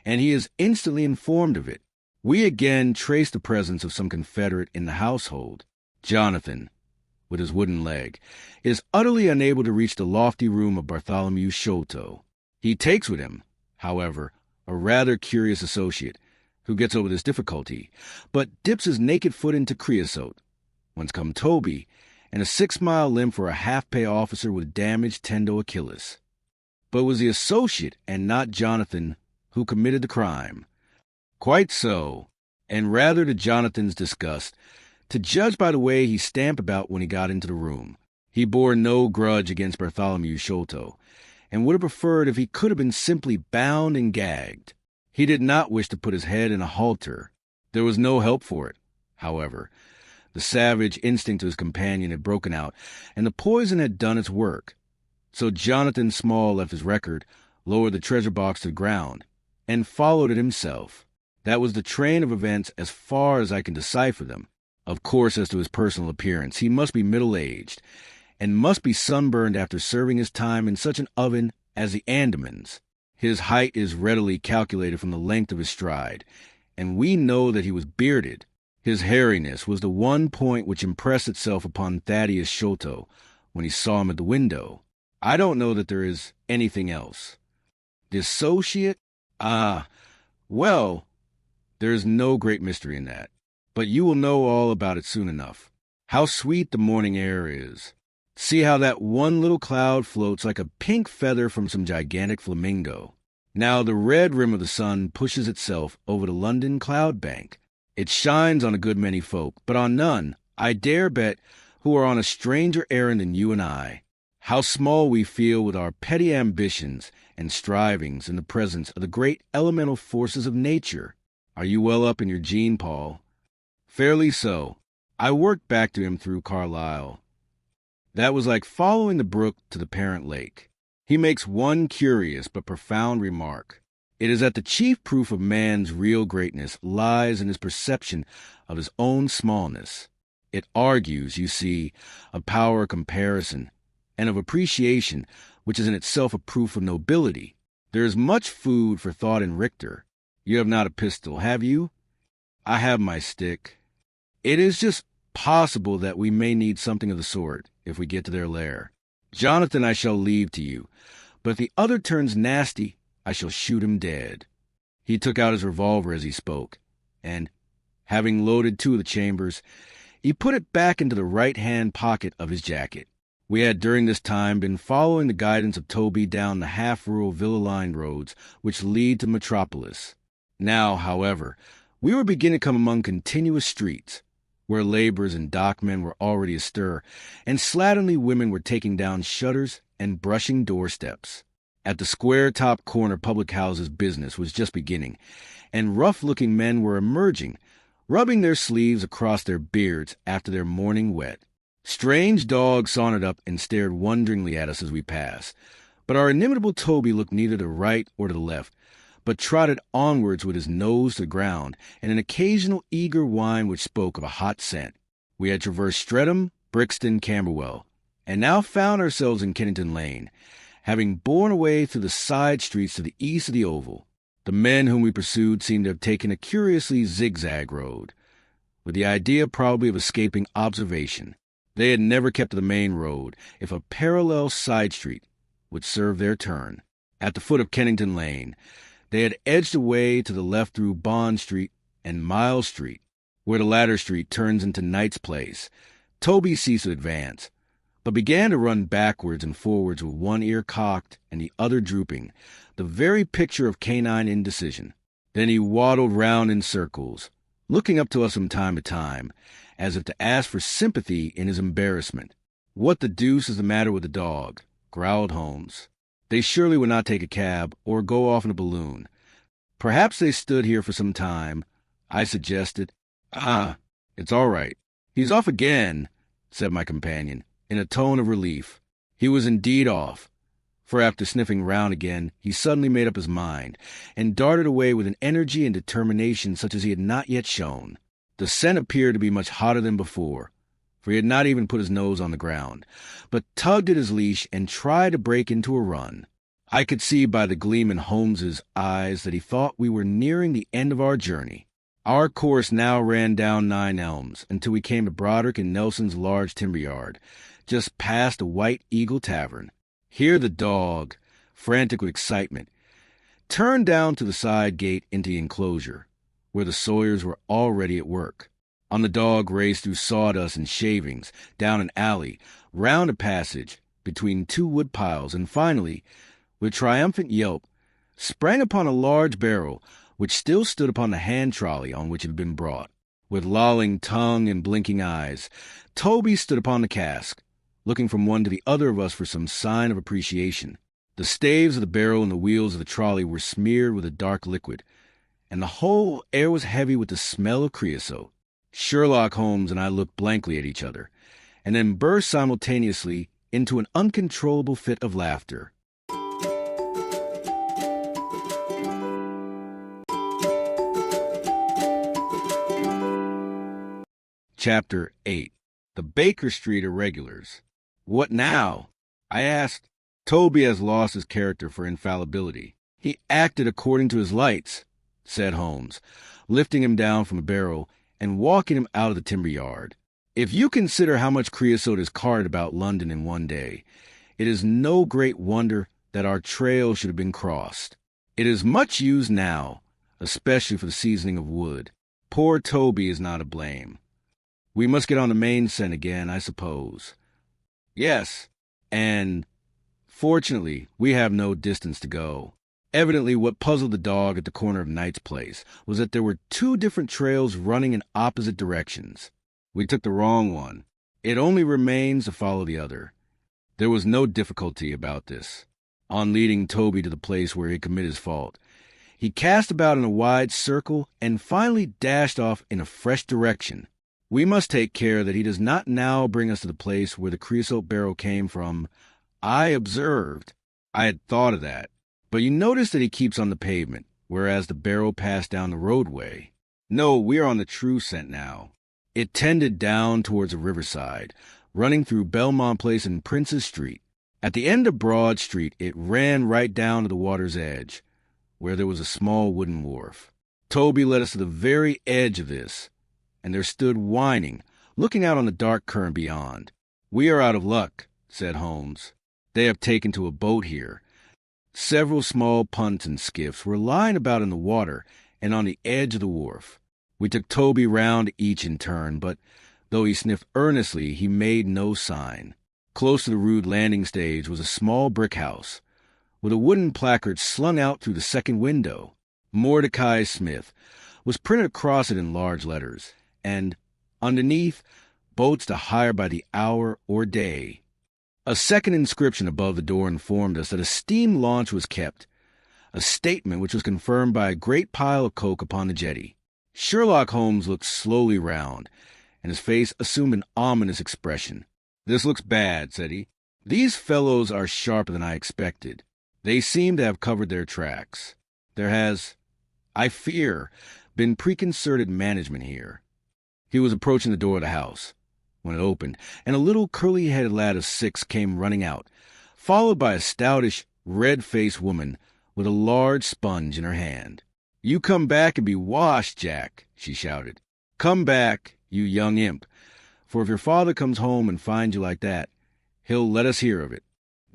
and he is instantly informed of it. We again trace the presence of some confederate in the household. Jonathan, with his wooden leg, is utterly unable to reach the lofty room of Bartholomew Sholto. He takes with him, however, a rather curious associate, who gets over this difficulty, but dips his naked foot into creosote. Whence come Toby, and a 6-mile limb for a half-pay officer with damaged tendo Achilles. But it was the associate and not Jonathan who committed the crime. Quite so, and rather to Jonathan's disgust, to judge by the way he stamped about when he got into the room. He bore no grudge against Bartholomew Sholto, and would have preferred if he could have been simply bound and gagged. He did not wish to put his head in a halter. There was no help for it, however. The savage instinct of his companion had broken out, and the poison had done its work. So Jonathan Small left his record, lowered the treasure box to the ground, and followed it himself. That was the train of events as far as I can decipher them. Of course, as to his personal appearance, he must be middle-aged, and must be sunburned after serving his time in such an oven as the Andamans. His height is readily calculated from the length of his stride, and we know that he was bearded. His hairiness was the one point which impressed itself upon Thaddeus Sholto when he saw him at the window. I don't know that there is anything else. The associate? Well, there is no great mystery in that, but you will know all about it soon enough. How sweet the morning air is. See how that one little cloud floats like a pink feather from some gigantic flamingo. Now the red rim of the sun pushes itself over the London cloud bank. It shines on a good many folk, but on none, I dare bet, who are on a stranger errand than you and I. How small we feel with our petty ambitions and strivings in the presence of the great elemental forces of nature. Are you well up in your gene, Paul? Fairly so. I worked back to him through Carlyle. That was like following the brook to the parent lake. He makes one curious but profound remark. It is that the chief proof of man's real greatness lies in his perception of his own smallness. It argues, you see, of power of comparison and of appreciation, which is in itself a proof of nobility. There is much food for thought in Richter. You have not a pistol, have you? I have my stick. It is just possible that we may need something of the sort if we get to their lair. Jonathan I shall leave to you, but if the other turns nasty, I shall shoot him dead. He took out his revolver as he spoke, and, having loaded 2 of the chambers, he put it back into the right-hand pocket of his jacket. We had during this time been following the guidance of Toby down the half-rural villa-lined roads which lead to Metropolis. Now, however, we were beginning to come among continuous streets, where laborers and dockmen were already astir, and slatternly women were taking down shutters and brushing doorsteps. At the square-top corner public houses business was just beginning, and rough-looking men were emerging, rubbing their sleeves across their beards after their morning wet. Strange dogs sauntered up and stared wonderingly at us as we passed, but our inimitable Toby looked neither to the right or to the left, but trotted onwards with his nose to the ground and an occasional eager whine which spoke of a hot scent. We had traversed Streatham, Brixton, Camberwell, and now found ourselves in Kennington Lane, having borne away through the side streets to the east of the Oval. The men whom we pursued seemed to have taken a curiously zigzag road, with the idea probably of escaping observation. They had never kept to the main road, if a parallel side street would serve their turn. At the foot of Kennington Lane, they had edged away to the left through Bond Street and Miles Street, where the latter street turns into Knight's Place. Toby ceased to advance, but began to run backwards and forwards with one ear cocked and the other drooping, the very picture of canine indecision. Then he waddled round in circles, looking up to us from time to time, as if to ask for sympathy in his embarrassment. "What the deuce is the matter with the dog?" growled Holmes. "They surely would not take a cab or go off in a balloon. Perhaps they stood here for some time," I suggested. It's all right. He's off again," said my companion, in a tone of relief. He was indeed off, for after sniffing round again, he suddenly made up his mind, and darted away with an energy and determination such as he had not yet shown. The scent appeared to be much hotter than before, for he had not even put his nose on the ground, but tugged at his leash and tried to break into a run. I could see by the gleam in Holmes's eyes that he thought we were nearing the end of our journey. Our course now ran down 9 Elms until we came to Broderick and Nelson's large timber yard, just past the White Eagle Tavern. Here the dog, frantic with excitement, turned down to the side gate into the enclosure, where the sawyers were already at work. On the dog raced through sawdust and shavings, down an alley, round a passage, between 2 wood piles, and finally, with triumphant yelp, sprang upon a large barrel, which still stood upon the hand trolley on which it had been brought. With lolling tongue and blinking eyes, Toby stood upon the cask, looking from one to the other of us for some sign of appreciation. The staves of the barrel and the wheels of the trolley were smeared with a dark liquid, and the whole air was heavy with the smell of creosote. Sherlock Holmes and I looked blankly at each other, and then burst simultaneously into an uncontrollable fit of laughter. Chapter 8. The Baker Street Irregulars. What now? I asked. Toby has lost his character for infallibility. He acted according to his lights, said Holmes, lifting him down from a barrel and walking him out of the timber yard. If you consider how much creosote is carted about London in one day, it is no great wonder that our trail should have been crossed. It is much used now, especially for the seasoning of wood. Poor Toby is not to blame. We must get on the main scent again, I suppose. Yes, and fortunately, we have no distance to go. Evidently, what puzzled the dog at the corner of Knight's Place was that there were two different trails running in opposite directions. We took the wrong one. It only remains to follow the other. There was no difficulty about this. On leading Toby to the place where he committed his fault, he cast about in a wide circle and finally dashed off in a fresh direction. We must take care that he does not now bring us to the place where the creosote barrel came from. I observed. I had thought of that. But you notice that he keeps on the pavement, whereas the barrel passed down the roadway. No, we are on the true scent now. It tended down towards the riverside, running through Belmont Place and Prince's Street. At the end of Broad Street, it ran right down to the water's edge, where there was a small wooden wharf. Toby led us to the very edge of this, and there stood whining, looking out on the dark current beyond. We are out of luck, said Holmes. They have taken to a boat here. Several small punts and skiffs were lying about in the water and on the edge of the wharf. We took Toby round each in turn, but though he sniffed earnestly, he made no sign. Close to the rude landing stage was a small brick house, with a wooden placard slung out through the second window. Mordecai Smith was printed across it in large letters, and underneath, boats to hire by the hour or day. A second inscription above the door informed us that a steam launch was kept, a statement which was confirmed by a great pile of coke upon the jetty. Sherlock Holmes looked slowly round, and his face assumed an ominous expression. "This looks bad," said he. "These fellows are sharper than I expected. They seem to have covered their tracks. There has, I fear, been preconcerted management here." He was approaching the door of the house when it opened, and a little curly-headed lad of 6 came running out, followed by a stoutish, red-faced woman with a large sponge in her hand. "You come back and be washed, Jack," she shouted. "Come back, you young imp, for if your father comes home and finds you like that, he'll let us hear of it."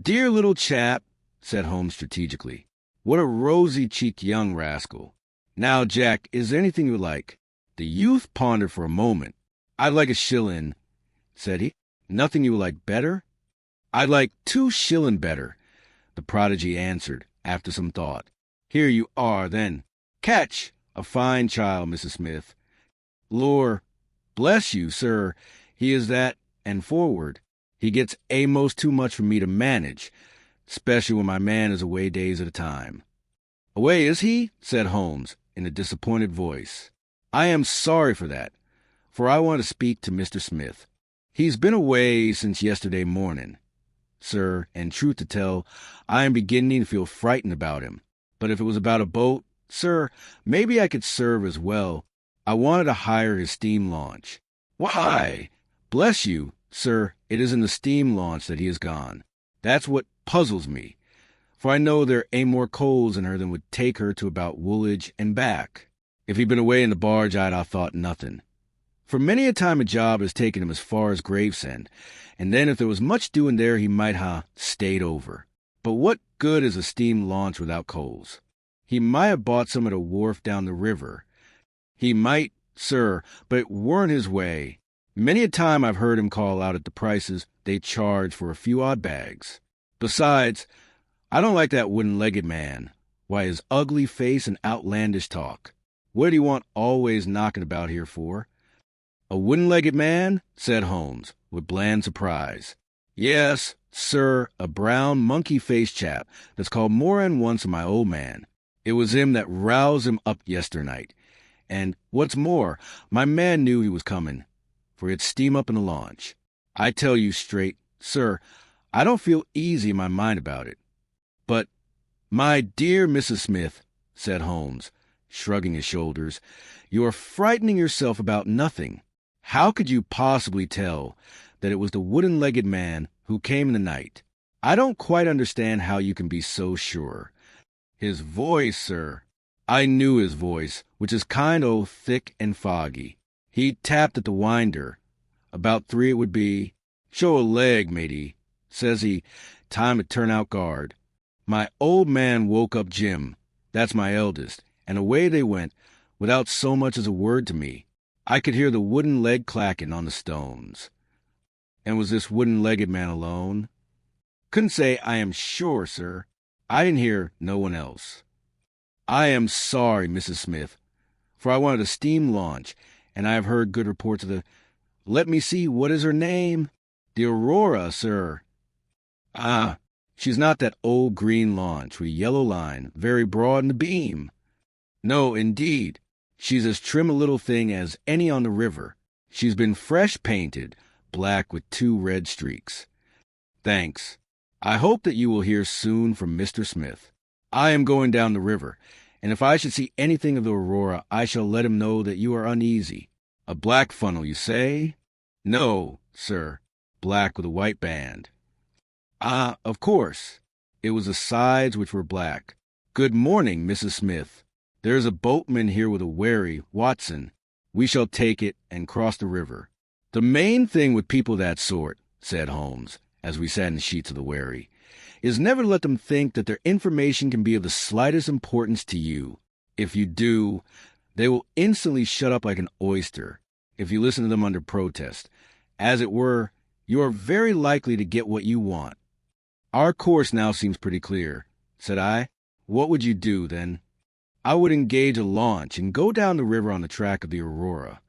"Dear little chap," said Holmes strategically. "What a rosy-cheeked young rascal. Now, Jack, is there anything you like?" The youth pondered for a moment. "I'd like a shillin'," said he. "Nothing you would like better?" "I'd like 2 shillin' better," the prodigy answered, after some thought. "Here you are, then. Catch! A fine child, Mrs. Smith. Lor, bless you, sir, he is that, and forward. He gets a'most too much for me to manage, especially when my man is away days at a time." "Away, is he?" said Holmes, in a disappointed voice. "I am sorry for that, for I want to speak to Mr. Smith. He's been away since yesterday morning, sir, and truth to tell, I am beginning to feel frightened about him. But if it was about a boat, sir, maybe I could serve as well. I wanted to hire his steam launch." "Why, bless you, sir, it is in the steam launch that he has gone. That's what puzzles me, for I know there ain't more coals in her than would take her to about Woolwich and back. If he'd been away in the barge, I'd have thought nothing. For many a time a job has taken him as far as Gravesend, and then if there was much doing there, he might ha' stayed over. But what good is a steam launch without coals? He might have bought some at a wharf down the river. He might, sir, but it weren't his way. Many a time I've heard him call out at the prices they charge for a few odd bags. Besides, I don't like that wooden-legged man. Why, his ugly face and outlandish talk. What do you want always knocking about here for?" "A wooden-legged man?" said Holmes, with bland surprise. "Yes, sir, a brown, monkey-faced chap that's called more than once my old man. It was him that roused him up yesternight. And, what's more, my man knew he was coming, for he'd steam up in a launch. I tell you straight, sir, I don't feel easy in my mind about it. But, my dear Mrs. Smith, said Holmes, shrugging his shoulders, you are frightening yourself about nothing. How could you possibly tell that it was the wooden-legged man who came in the night? I don't quite understand how you can be so sure. His voice, sir. I knew his voice, which is kind o' thick and foggy. He tapped at the winder. About 3 it would be. Show a leg, matey, says he. Time to turn out guard. My old man woke up Jim, that's my eldest, and away they went, without so much as a word to me. I could hear the wooden leg clacking on the stones. And was this wooden-legged man alone? Couldn't say I am sure, sir. I didn't hear no one else. I am sorry, Mrs. Smith, for I wanted a steam launch, and I have heard good reports of the... Let me see, what is her name? The Aurora, sir. Ah, she's not that old green launch with a yellow line, very broad in the beam. No, indeed. She's as trim a little thing as any on the river. She's been fresh painted, black with 2 red streaks. Thanks. I hope that you will hear soon from Mr. Smith. I am going down the river, and if I should see anything of the Aurora, I shall let him know that you are uneasy. A black funnel, you say? No, sir. Black with a white band. Ah, of course. It was the sides which were black. Good morning, Mrs. Smith. There's a boatman here with a wherry, Watson. We shall take it and cross the river. The main thing with people of that sort, said Holmes, as we sat in the sheets of the wherry, is never to let them think that their information can be of the slightest importance to you. If you do, they will instantly shut up like an oyster. If you listen to them under protest, as it were, you are very likely to get what you want. Our course now seems pretty clear, said I. What would you do, then? I would engage a launch and go down the river on the track of the Aurora.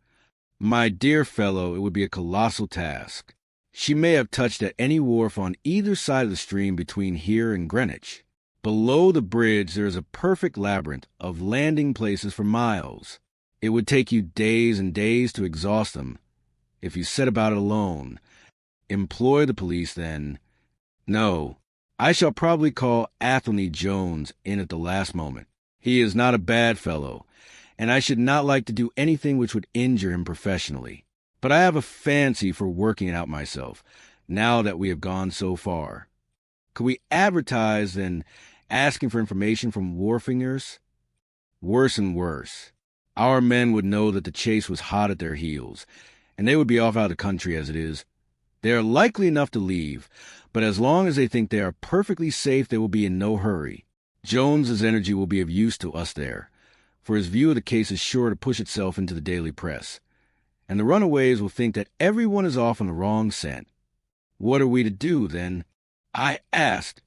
My dear fellow, it would be a colossal task. She may have touched at any wharf on either side of the stream between here and Greenwich. Below the bridge there is a perfect labyrinth of landing places for miles. It would take you days and days to exhaust them, if you set about it alone. Employ the police, then. No, I shall probably call Athelney Jones in at the last moment. He is not a bad fellow, and I should not like to do anything which would injure him professionally. But I have a fancy for working it out myself, now that we have gone so far. Could we advertise, then, asking for information from wharfingers? Worse and worse. Our men would know that the chase was hot at their heels, and they would be off out of the country as it is. They are likely enough to leave, but as long as they think they are perfectly safe, they will be in no hurry. Jones's energy will be of use to us there, for his view of the case is sure to push itself into the daily press, and the runaways will think that everyone is off on the wrong scent. What are we to do, then? I asked,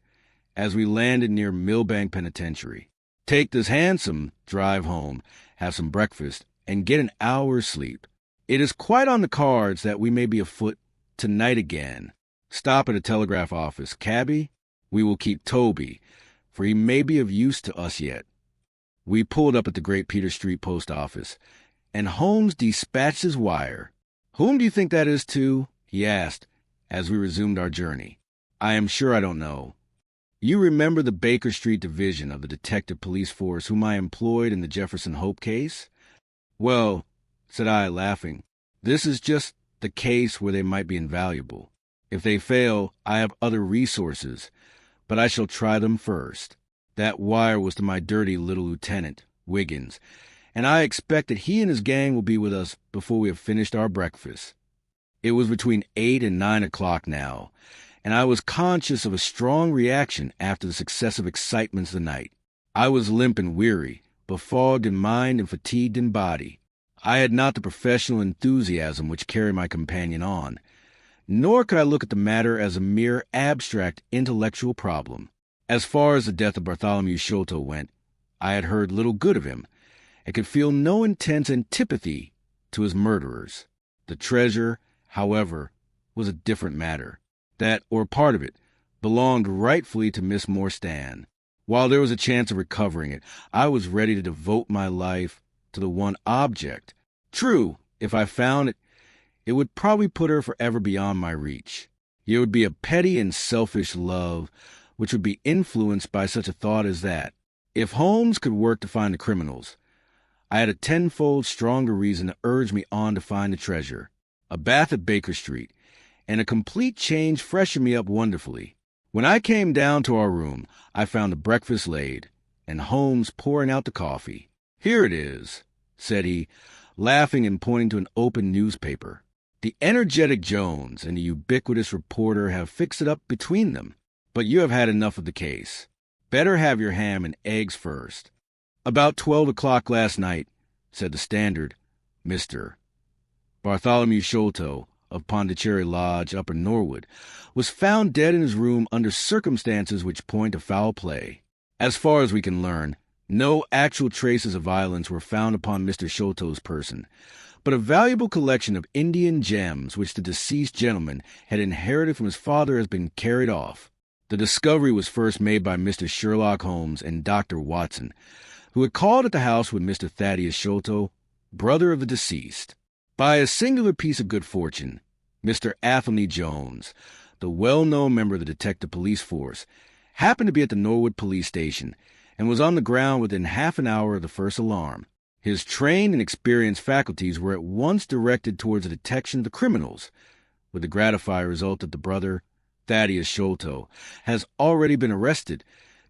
as we landed near Millbank Penitentiary. Take this hansom, drive home, have some breakfast, and get an hour's sleep. It is quite on the cards that we may be afoot tonight again. Stop at a telegraph office. Cabby, we will keep Toby, for he may be of use to us yet. We pulled up at the Great Peter Street post office, and Holmes dispatched his wire. Whom do you think that is to? He asked, as we resumed our journey. I am sure I don't know. You remember the Baker Street Division of the Detective Police Force whom I employed in the Jefferson Hope case? Well, said I, laughing, this is just the case where they might be invaluable. If they fail, I have other resources, but I shall try them first. That wire was to my dirty little lieutenant, Wiggins, and I expect that he and his gang will be with us before we have finished our breakfast. It was between 8 and 9 o'clock now, and I was conscious of a strong reaction after the successive excitements of the night. I was limp and weary, befogged in mind and fatigued in body. I had not the professional enthusiasm which carried my companion on, nor could I look at the matter as a mere abstract intellectual problem. As far as the death of Bartholomew Sholto went, I had heard little good of him, and could feel no intense antipathy to his murderers. The treasure, however, was a different matter. That, or part of it, belonged rightfully to Miss Morstan. While there was a chance of recovering it, I was ready to devote my life to the one object. True, if I found it, it would probably put her forever beyond my reach. It would be a petty and selfish love, which would be influenced by such a thought as that. If Holmes could work to find the criminals, I had a tenfold stronger reason to urge me on to find the treasure. A bath at Baker Street, and a complete change freshened me up wonderfully. When I came down to our room, I found the breakfast laid, and Holmes pouring out the coffee. "Here it is," said he, laughing and pointing to an open newspaper. "The energetic Jones and the ubiquitous reporter have fixed it up between them, but you have had enough of the case. Better have your ham and eggs first." "About 12 o'clock last night," said the Standard, Mr. Bartholomew Sholto, of Pondicherry Lodge, Upper Norwood, was found dead in his room under circumstances which point to foul play. As far as we can learn, no actual traces of violence were found upon Mr. Sholto's person, but a valuable collection of Indian gems which the deceased gentleman had inherited from his father has been carried off. The discovery was first made by Mr. Sherlock Holmes and Dr. Watson, who had called at the house with Mr. Thaddeus Sholto, brother of the deceased. By a singular piece of good fortune, Mr. Athelney Jones, the well-known member of the detective police force, happened to be at the Norwood police station and was on the ground within half an hour of the first alarm. His trained and experienced faculties were at once directed towards the detection of the criminals, with the gratifying result that the brother, Thaddeus Sholto, has already been arrested,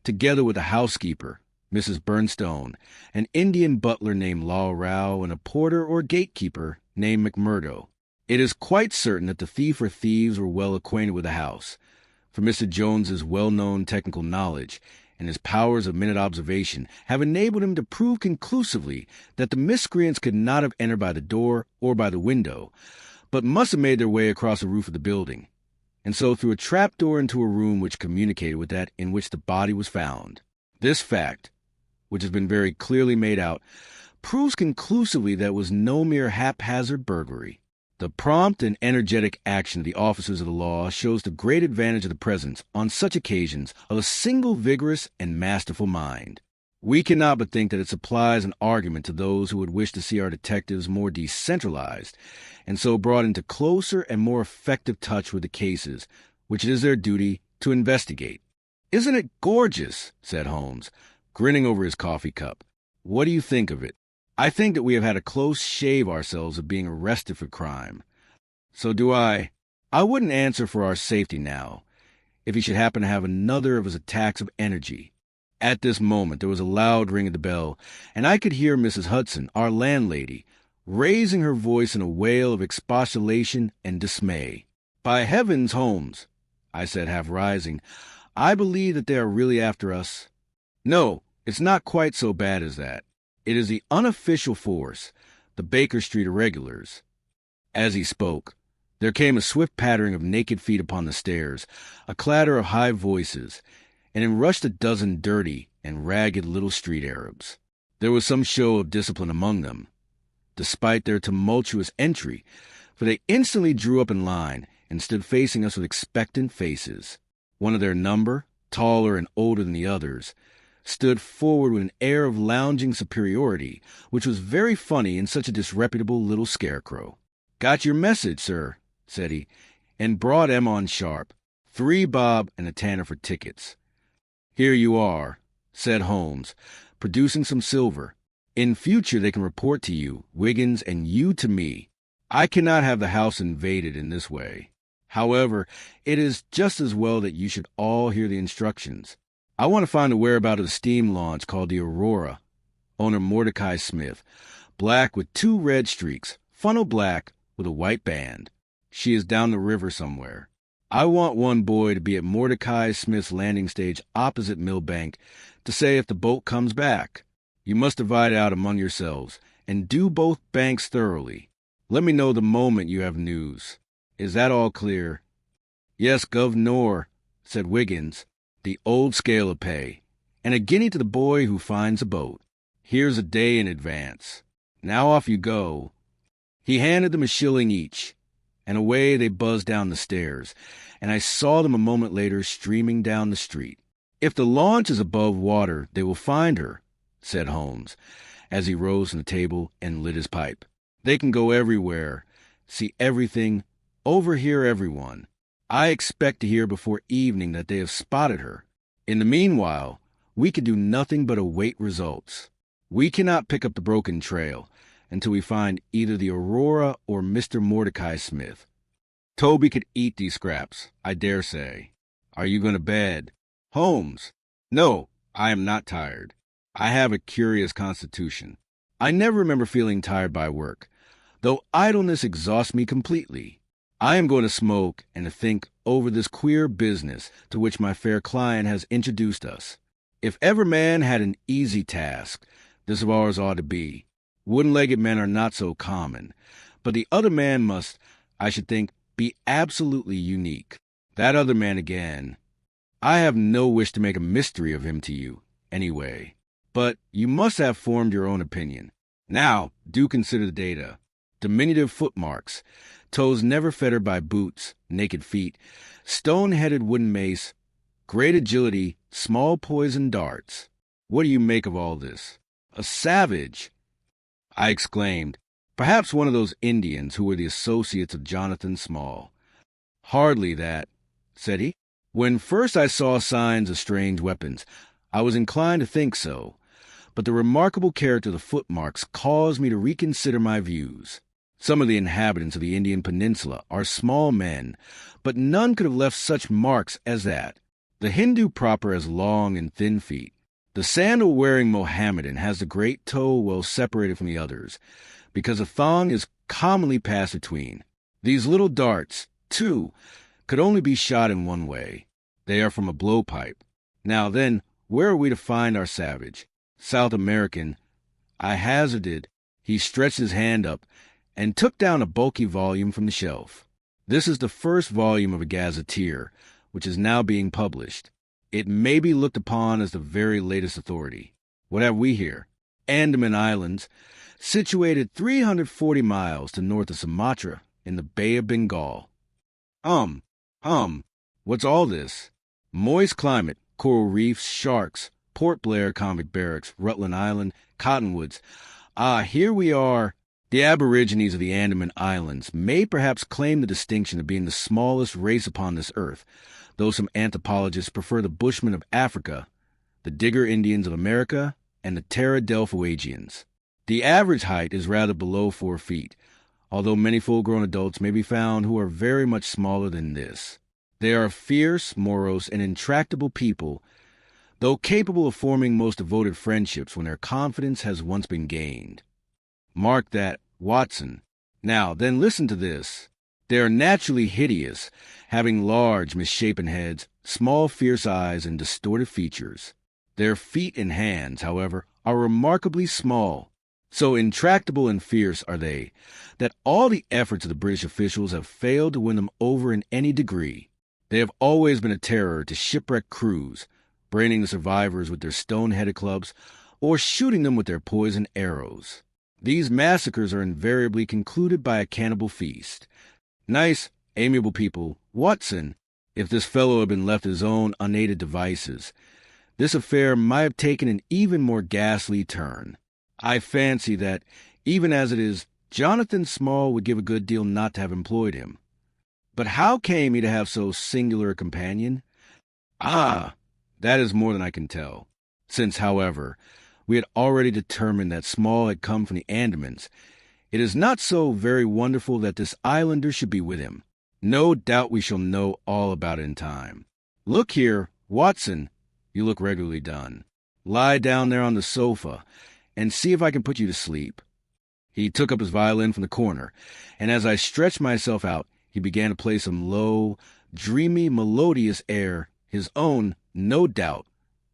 together with a housekeeper, Mrs. Burnstone, an Indian butler named Law Rao, and a porter or gatekeeper named McMurdo. It is quite certain that the thief or thieves were well acquainted with the house, for Mr. Jones's well-known technical knowledge and his powers of minute observation have enabled him to prove conclusively that the miscreants could not have entered by the door or by the window, but must have made their way across the roof of the building, and so through a trapdoor into a room which communicated with that in which the body was found. This fact, which has been very clearly made out, proves conclusively that it was no mere haphazard burglary. The prompt and energetic action of the officers of the law shows the great advantage of the presence, on such occasions, of a single vigorous and masterful mind. We cannot but think that it supplies an argument to those who would wish to see our detectives more decentralized, and so brought into closer and more effective touch with the cases, which it is their duty to investigate. "Isn't it gorgeous?" said Holmes, grinning over his coffee cup. "What do you think of it?" "I think that we have had a close shave ourselves of being arrested for crime." "So do I. I wouldn't answer for our safety now, if he should happen to have another of his attacks of energy." At this moment there was a loud ring at the bell, and I could hear Mrs. Hudson, our landlady, raising her voice in a wail of expostulation and dismay. "By heavens, Holmes," I said, half rising, "I believe that they are really after us." "No, it's not quite so bad as that. It is the unofficial force, the Baker Street irregulars." As he spoke, there came a swift pattering of naked feet upon the stairs, a clatter of high voices, and in rushed a dozen dirty and ragged little street Arabs. There was some show of discipline among them, despite their tumultuous entry, for they instantly drew up in line and stood facing us with expectant faces. One of their number, taller and older than the others, stood forward with an air of lounging superiority, which was very funny in such a disreputable little scarecrow. "Got your message, sir," said he, "and brought 'em on sharp. 3 bob and a tanner for tickets." "Here you are," said Holmes, producing some silver. "In future they can report to you, Wiggins, and you to me. I cannot have the house invaded in this way. However, it is just as well that you should all hear the instructions. I want to find the whereabouts of the steam launch called the Aurora, owner Mordecai Smith, black with 2 red streaks, funnel black with a white band. She is down the river somewhere. I want one boy to be at Mordecai Smith's landing stage opposite Millbank to say if the boat comes back. You must divide it out among yourselves, and do both banks thoroughly. Let me know the moment you have news. Is that all clear?" "Yes, governor," said Wiggins. "The old scale of pay, and a guinea to the boy who finds a boat. Here's a day in advance. Now off you go." He handed them a shilling each, and away they buzzed down the stairs, and I saw them a moment later streaming down the street. "If the launch is above water, they will find her," said Holmes, as he rose from the table and lit his pipe. "They can go everywhere, see everything, overhear everyone. I expect to hear before evening that they have spotted her. In the meanwhile, we can do nothing but await results. We cannot pick up the broken trail until we find either the Aurora or Mr. Mordecai Smith. Toby could eat these scraps, I dare say. Are you going to bed? Holmes. No, I am not tired. I have a curious constitution. I never remember feeling tired by work, though idleness exhausts me completely. I am going to smoke and to think over this queer business to which my fair client has introduced us. If ever man had an easy task, this of ours ought to be. Wooden-legged men are not so common, but the other man must, I should think, be absolutely unique. That other man again. I have no wish to make a mystery of him to you, anyway. But you must have formed your own opinion. Now, do consider the data. Diminutive footmarks, toes never fettered by boots, naked feet, stone-headed wooden mace, great agility, small poisoned darts. What do you make of all this? A savage, I exclaimed. Perhaps one of those Indians who were the associates of Jonathan Small. Hardly that, said he. When first I saw signs of strange weapons, I was inclined to think so, but the remarkable character of the footmarks caused me to reconsider my views. Some of the inhabitants of the Indian peninsula are small men, but none could have left such marks as that. The Hindu proper has long and thin feet. The sandal-wearing Mohammedan has the great toe well separated from the others, because a thong is commonly passed between. These little darts, too, could only be shot in one way. They are from a blowpipe. Now then, where are we to find our savage? South American, I hazarded. He stretched his hand up and took down a bulky volume from the shelf. This is the first volume of a gazetteer, which is now being published. It may be looked upon as the very latest authority. What have we here? Andaman Islands, situated 340 miles to north of Sumatra in the Bay of Bengal. What's all this? Moist climate, coral reefs, sharks, Port Blair convict barracks, Rutland Island, cottonwoods. Ah, here we are. The aborigines of the Andaman Islands may perhaps claim the distinction of being the smallest race upon this earth, though some anthropologists prefer the Bushmen of Africa, the Digger Indians of America, and the Terra del Fuegians. The average height is rather below 4 feet, although many full-grown adults may be found who are very much smaller than this. They are a fierce, morose, and intractable people, though capable of forming most devoted friendships when their confidence has once been gained. Mark that, Watson. Now, then listen to this. They are naturally hideous, having large, misshapen heads, small, fierce eyes, and distorted features. Their feet and hands, however, are remarkably small. So intractable and fierce are they, that all the efforts of the British officials have failed to win them over in any degree. They have always been a terror to shipwrecked crews, braining the survivors with their stone-headed clubs, or shooting them with their poisoned arrows. These massacres are invariably concluded by a cannibal feast. Nice, amiable people, Watson, if this fellow had been left his own unaided devices, this affair might have taken an even more ghastly turn. I fancy that, even as it is, Jonathan Small would give a good deal not to have employed him. But how came he to have so singular a companion? Ah, that is more than I can tell. Since, however, we had already determined that Small had come from the Andamans, it is not so very wonderful that this islander should be with him. No doubt we shall know all about it in time. Look here, Watson, you look regularly done. Lie down there on the sofa, and see if I can put you to sleep. He took up his violin from the corner, and as I stretched myself out, he began to play some low, dreamy, melodious air, his own, no doubt,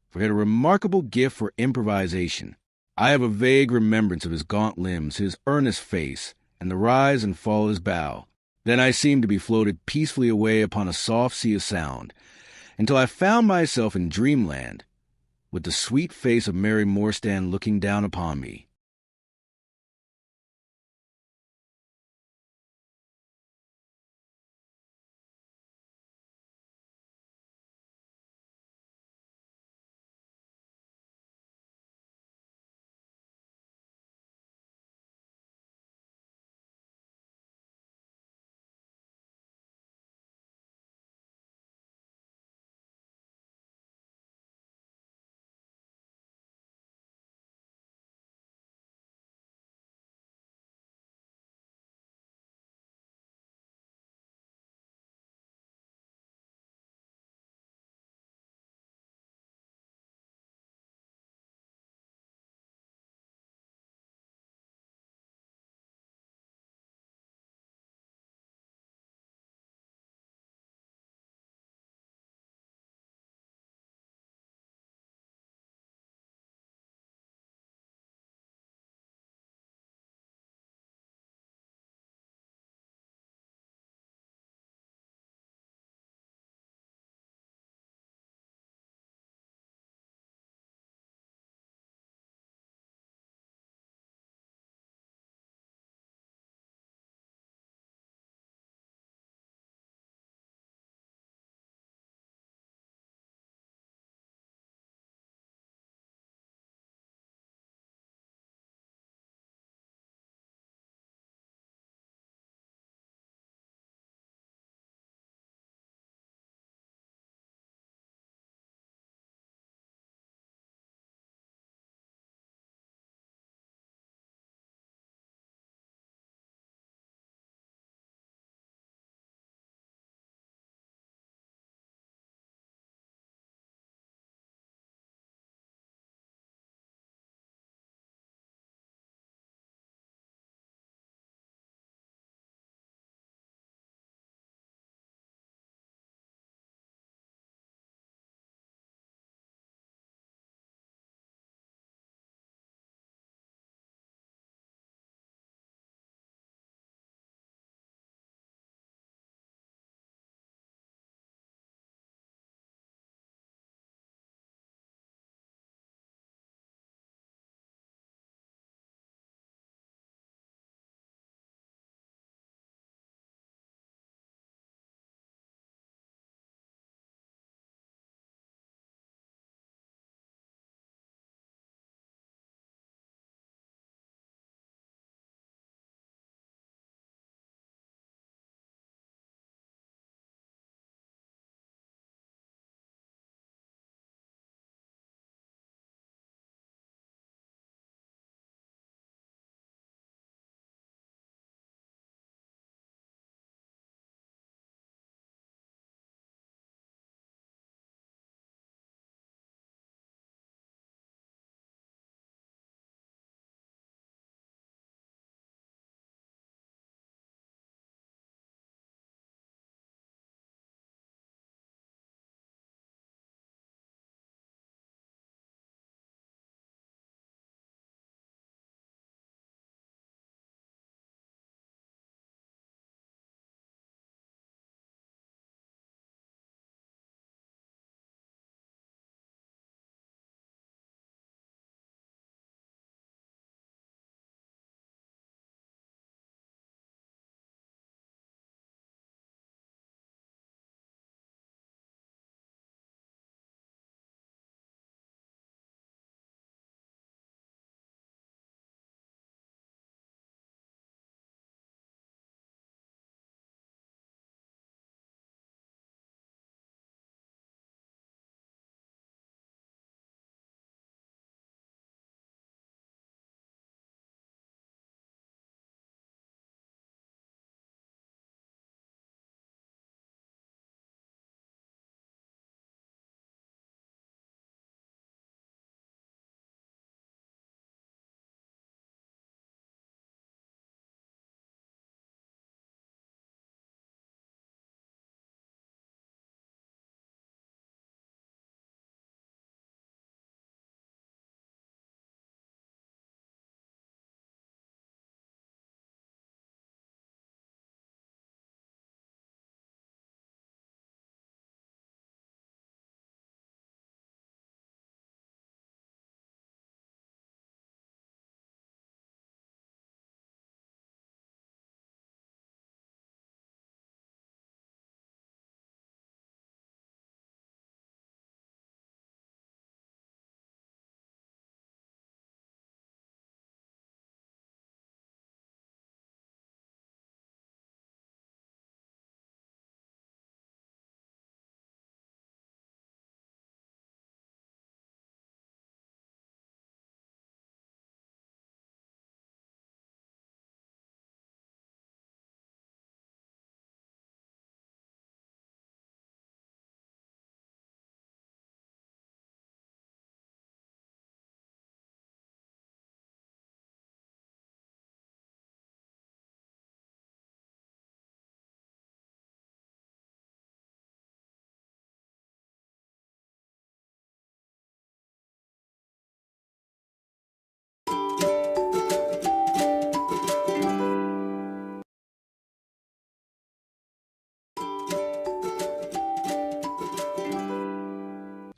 for he had a remarkable gift for improvisation. I have a vague remembrance of his gaunt limbs, his earnest face, and the rise and fall of his bow. Then I seemed to be floated peacefully away upon a soft sea of sound, until I found myself in dreamland, with the sweet face of Mary Morstan looking down upon me.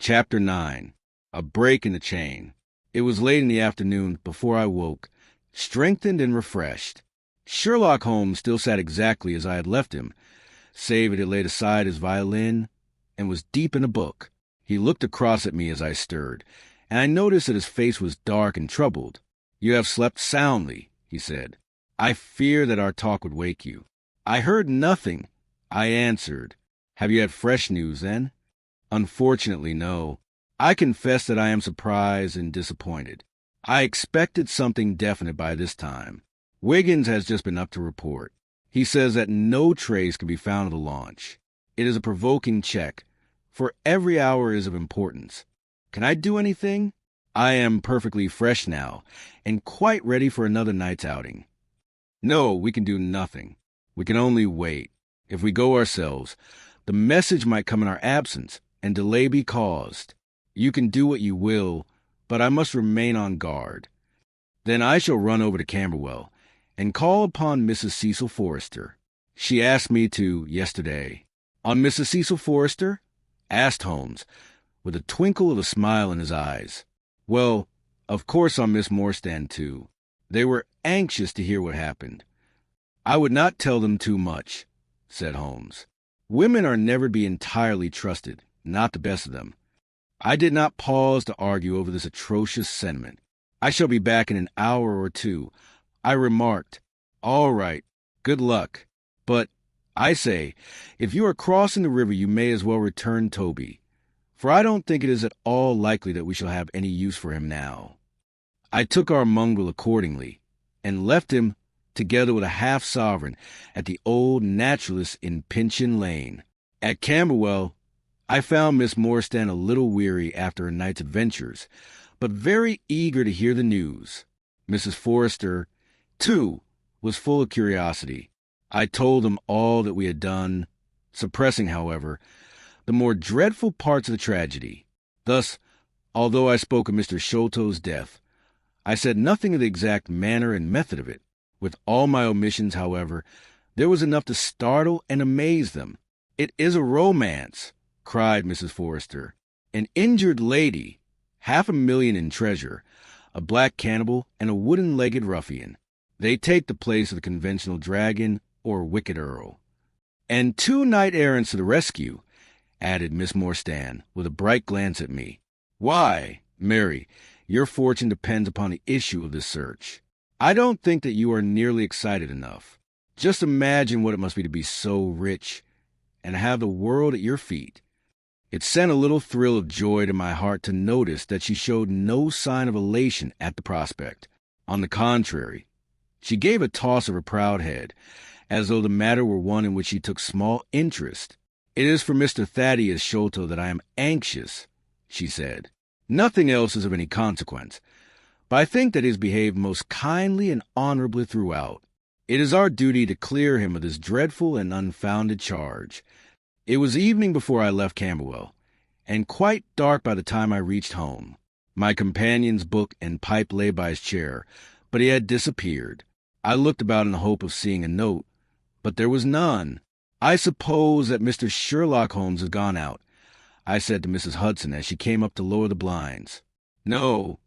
Chapter 9. A Break in the Chain. It was late in the afternoon before I woke, strengthened and refreshed. Sherlock Holmes still sat exactly as I had left him, save that he laid aside his violin and was deep in a book. He looked across at me as I stirred, and I noticed that his face was dark and troubled. "You have slept soundly," he said. "I fear that our talk would wake you." "I heard nothing," I answered. "Have you had fresh news, then?" "Unfortunately, no. I confess that I am surprised and disappointed. I expected something definite by this time. Wiggins has just been up to report. He says that no trace can be found of the launch. It is a provoking check, for every hour is of importance. Can I do anything? I am perfectly fresh now, and quite ready for another night's outing." "No, we can do nothing. We can only wait. If we go ourselves, the message might come in our absence, and delay be caused. You can do what you will, but I must remain on guard. Then I shall run over to Camberwell, and call upon Mrs. Cecil Forrester. She asked me to yesterday." "On Mrs. Cecil Forrester?" asked Holmes, with a twinkle of a smile in his eyes. "Well, of course on Miss Morstan, too. They were anxious to hear what happened." "I would not tell them too much," said Holmes. "Women are never to be entirely trusted, not the best of them." I did not pause to argue over this atrocious sentiment. "I shall be back in an hour or two," I remarked. "All right. Good luck. But, I say, if you are crossing the river, you may as well return Toby, for I don't think it is at all likely that we shall have any use for him now." I took our mongrel accordingly, and left him, together with a half-sovereign, at the old naturalist in Pinchin Lane. At Camberwell, I found Miss Morstan a little weary after her night's adventures, but very eager to hear the news. Mrs. Forrester, too, was full of curiosity. I told them all that we had done, suppressing, however, the more dreadful parts of the tragedy. Thus, although I spoke of Mr. Sholto's death, I said nothing of the exact manner and method of it. With all my omissions, however, there was enough to startle and amaze them. "It is a romance," cried Mrs. Forrester. "An injured lady, $500,000 in treasure, a black cannibal, and a wooden-legged ruffian. They take the place of the conventional dragon or wicked earl. And 2 knight-errants to the rescue," added Miss Morstan, with a bright glance at me. "Why, Mary, your fortune depends upon the issue of this search. I don't think that you are nearly excited enough. Just imagine what it must be to be so rich, and have the world at your feet." It sent a little thrill of joy to my heart to notice that she showed no sign of elation at the prospect. On the contrary, she gave a toss of her proud head, as though the matter were one in which she took small interest. "It is for Mr. Thaddeus Sholto that I am anxious," she said. "Nothing else is of any consequence, but I think that he has behaved most kindly and honorably throughout. It is our duty to clear him of this dreadful and unfounded charge." It was evening before I left Camberwell, and quite dark by the time I reached home. My companion's book and pipe lay by his chair, but he had disappeared. I looked about in the hope of seeing a note, but there was none. "I suppose that Mr. Sherlock Holmes has gone out," I said to Mrs. Hudson as she came up to lower the blinds. "No,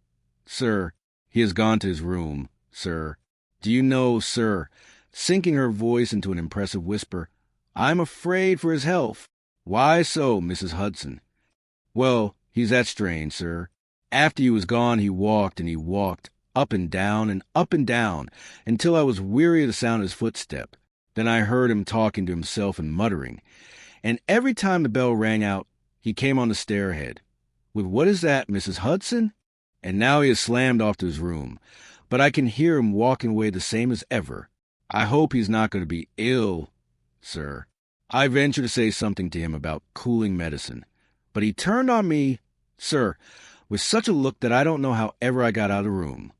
sir, he has gone to his room, sir. Do you know, sir," sinking her voice into an impressive whisper, "I'm afraid for his health." "Why so, Mrs. Hudson?" "Well, he's that strange, sir. After you was gone, he walked, up and down, until I was weary of the sound of his footstep. Then I heard him talking to himself and muttering, and every time the bell rang out, he came on the stairhead. With 'What is that, Mrs. Hudson?' And now he has slammed off to his room, but I can hear him walking away the same as ever. I hope he's not going to be ill, sir. I ventured to say something to him about cooling medicine, but he turned on me, sir, with such a look that I don't know how ever I got out of the room."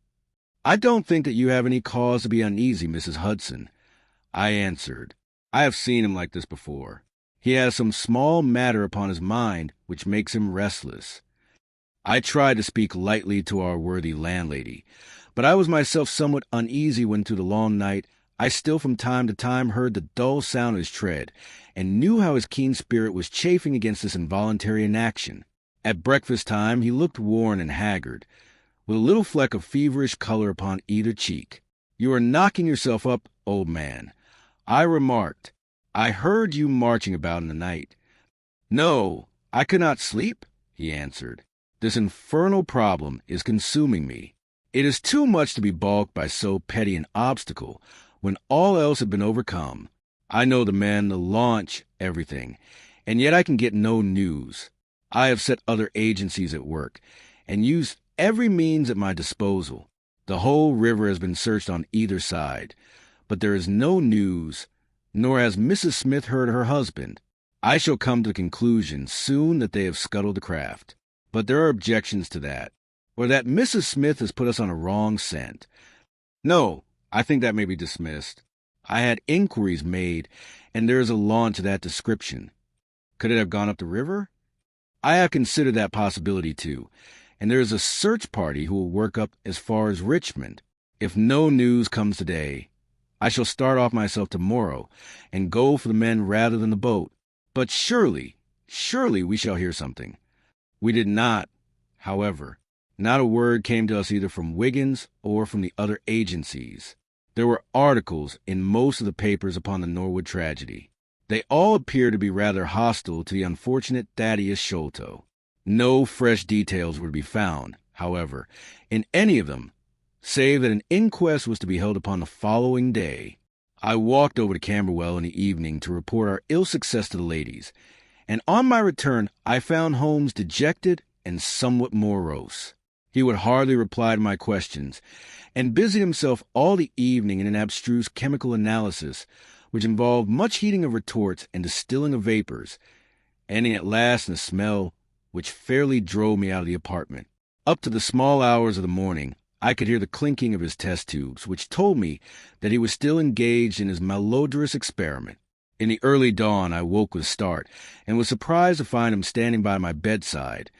"I don't think that you have any cause to be uneasy, Mrs. Hudson," I answered. "I have seen him like this before. He has some small matter upon his mind which makes him restless." I tried to speak lightly to our worthy landlady, but I was myself somewhat uneasy when through the long night I still from time to time heard the dull sound of his tread, and knew how his keen spirit was chafing against this involuntary inaction. At breakfast time he looked worn and haggard, with a little fleck of feverish color upon either cheek. "You are knocking yourself up, old man," I remarked. "I heard you marching about in the night." "No, I could not sleep," he answered. "This infernal problem is consuming me. It is too much to be balked by so petty an obstacle, when all else had been overcome. I know the men, the launch, everything, and yet I can get no news. I have set other agencies at work, and used every means at my disposal. The whole river has been searched on either side, but there is no news, nor has Mrs. Smith heard her husband. I shall come to the conclusion soon that they have scuttled the craft. But there are objections to that, or that Mrs. Smith has put us on a wrong scent. No, I think that may be dismissed. I had inquiries made, and there is a launch of that description. Could it have gone up the river? I have considered that possibility too, and there is a search party who will work up as far as Richmond. If no news comes today, I shall start off myself tomorrow, and go for the men rather than the boat. But surely we shall hear something." We did not, however. Not a word came to us either from Wiggins or from the other agencies. There were articles in most of the papers upon the Norwood tragedy. They all appeared to be rather hostile to the unfortunate Thaddeus Sholto. No fresh details were to be found, however, in any of them, save that an inquest was to be held upon the following day. I walked over to Camberwell in the evening to report our ill success to the ladies, and on my return I found Holmes dejected and somewhat morose. He would hardly reply to my questions, and busied himself all the evening in an abstruse chemical analysis, which involved much heating of retorts and distilling of vapors, ending at last in a smell which fairly drove me out of the apartment. Up to the small hours of the morning, I could hear the clinking of his test tubes, which told me that he was still engaged in his malodorous experiment. In the early dawn I woke with a start, and was surprised to find him standing by my bedside,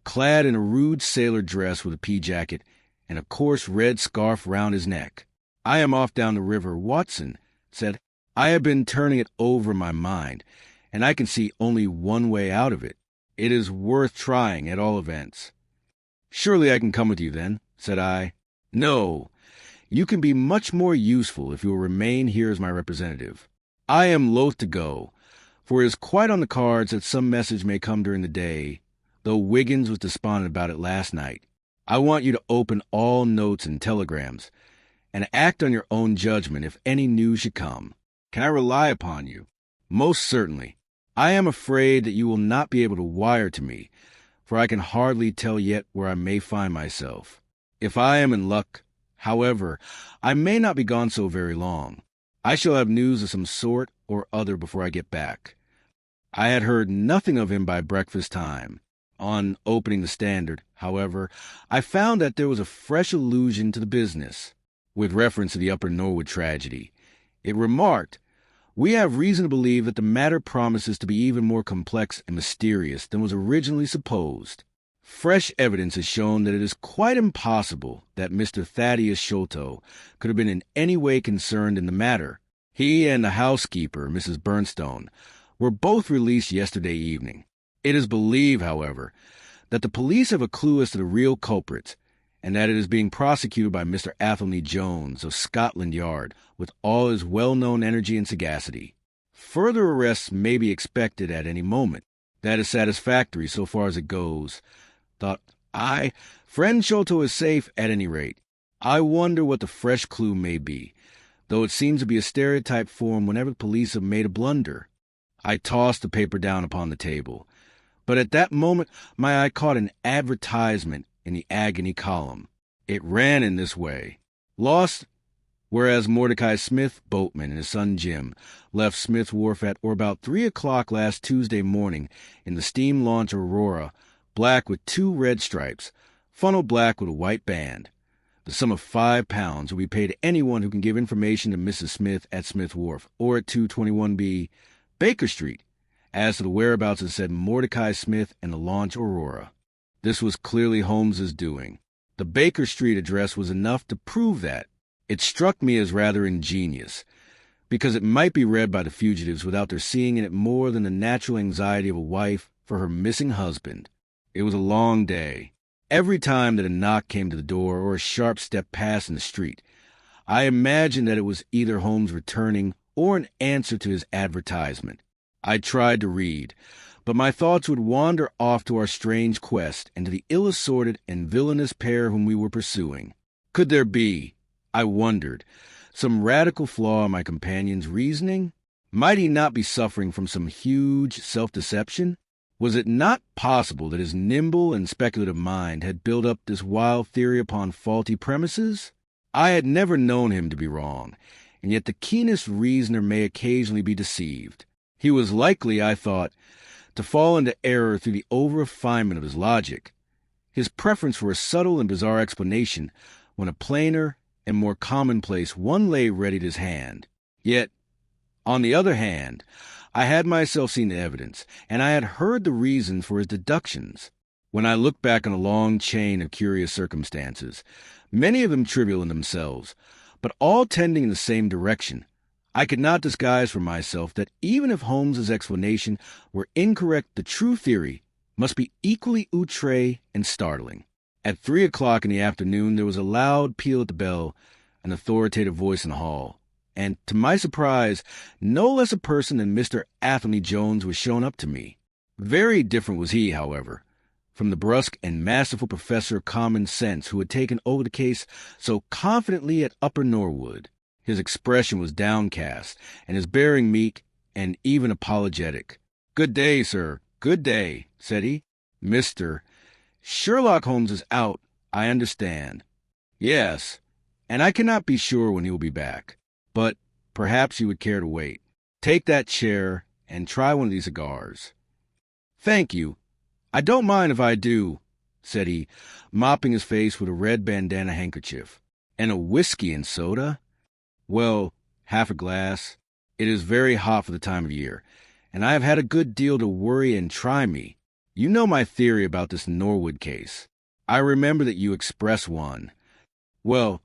clad in a rude sailor dress with a pea-jacket and a coarse red scarf round his neck. "I am off down the river," Watson said. "I have been turning it over in my mind, and I can see only one way out of it. It is worth trying, at all events." "Surely I can come with you, then," said I. "No, you can be much more useful if you will remain here as my representative. I am loath to go, for it is quite on the cards that some message may come during the day, though Wiggins was despondent about it last night. I want you to open all notes and telegrams, and act on your own judgment if any news should come. Can I rely upon you?" "Most certainly. I am afraid that you will not be able to wire to me, for I can hardly tell yet where I may find myself. If I am in luck, however, I may not be gone so very long. I shall have news of some sort or other before I get back." I had heard nothing of him by breakfast time. On opening the Standard, however, I found that there was a fresh allusion to the business, with reference to the Upper Norwood tragedy. It remarked, "We have reason to believe that the matter promises to be even more complex and mysterious than was originally supposed. Fresh evidence has shown that it is quite impossible that Mr. Thaddeus Sholto could have been in any way concerned in the matter. He and the housekeeper, Mrs. Bernstone, were both released yesterday evening. It is believed, however, that the police have a clue as to the real culprits, and that it is being prosecuted by Mr. Athelney Jones of Scotland Yard with all his well-known energy and sagacity. Further arrests may be expected at any moment. That is satisfactory so far as it goes. Thought I, friend Sholto is safe at any rate. I wonder what the fresh clue may be, though it seems to be a stereotype form whenever the police have made a blunder. I tossed the paper down upon the table, but at that moment my eye caught an advertisement in the agony column. It ran in this way: "Lost, whereas Mordecai Smith, boatman, and his son Jim left Smith Wharf at or about 3 o'clock last Tuesday morning in the steam launch Aurora, black with 2 red stripes, funnel black with a white band. The sum of £5 will be paid to anyone who can give information to Mrs. Smith at Smith Wharf or at 221B Baker Street as to the whereabouts of said Mordecai Smith and the launch Aurora." This was clearly Holmes's doing. The Baker Street address was enough to prove that. It struck me as rather ingenious, because it might be read by the fugitives without their seeing in it more than the natural anxiety of a wife for her missing husband. It was a long day. Every time that a knock came to the door or a sharp step passed in the street, I imagined that it was either Holmes returning or an answer to his advertisement. I tried to read, but my thoughts would wander off to our strange quest and to the ill-assorted and villainous pair whom we were pursuing. Could there be, I wondered, some radical flaw in my companion's reasoning? Might he not be suffering from some huge self-deception? Was it not possible that his nimble and speculative mind had built up this wild theory upon faulty premises? I had never known him to be wrong, and yet the keenest reasoner may occasionally be deceived. He was likely, I thought, to fall into error through the over-refinement of his logic, his preference for a subtle and bizarre explanation when a plainer and more commonplace one lay ready at his hand. Yet, on the other hand, I had myself seen the evidence, and I had heard the reasons for his deductions. When I looked back on a long chain of curious circumstances, many of them trivial in themselves, but all tending in the same direction, I could not disguise from myself that even if Holmes's explanation were incorrect, the true theory must be equally outre and startling. At 3 o'clock in the afternoon, there was a loud peal at the bell, an authoritative voice in the hall, and, to my surprise, no less a person than Mr. Athelney Jones was shown up to me. Very different was he, however, from the brusque and masterful professor of common sense who had taken over the case so confidently at Upper Norwood. His expression was downcast, and his bearing meek and even apologetic. "Good day, sir, good day," said he. "Mr. Sherlock Holmes is out, I understand." "Yes, and I cannot be sure when he will be back. But perhaps you would care to wait. Take that chair and try one of these cigars." "Thank you. I don't mind if I do," said he, mopping his face with a red bandana handkerchief. "And a whiskey and soda? Well, half a glass. It is very hot for the time of year, and I have had a good deal to worry and try me. You know my theory about this Norwood case. I remember that you expressed one. Well,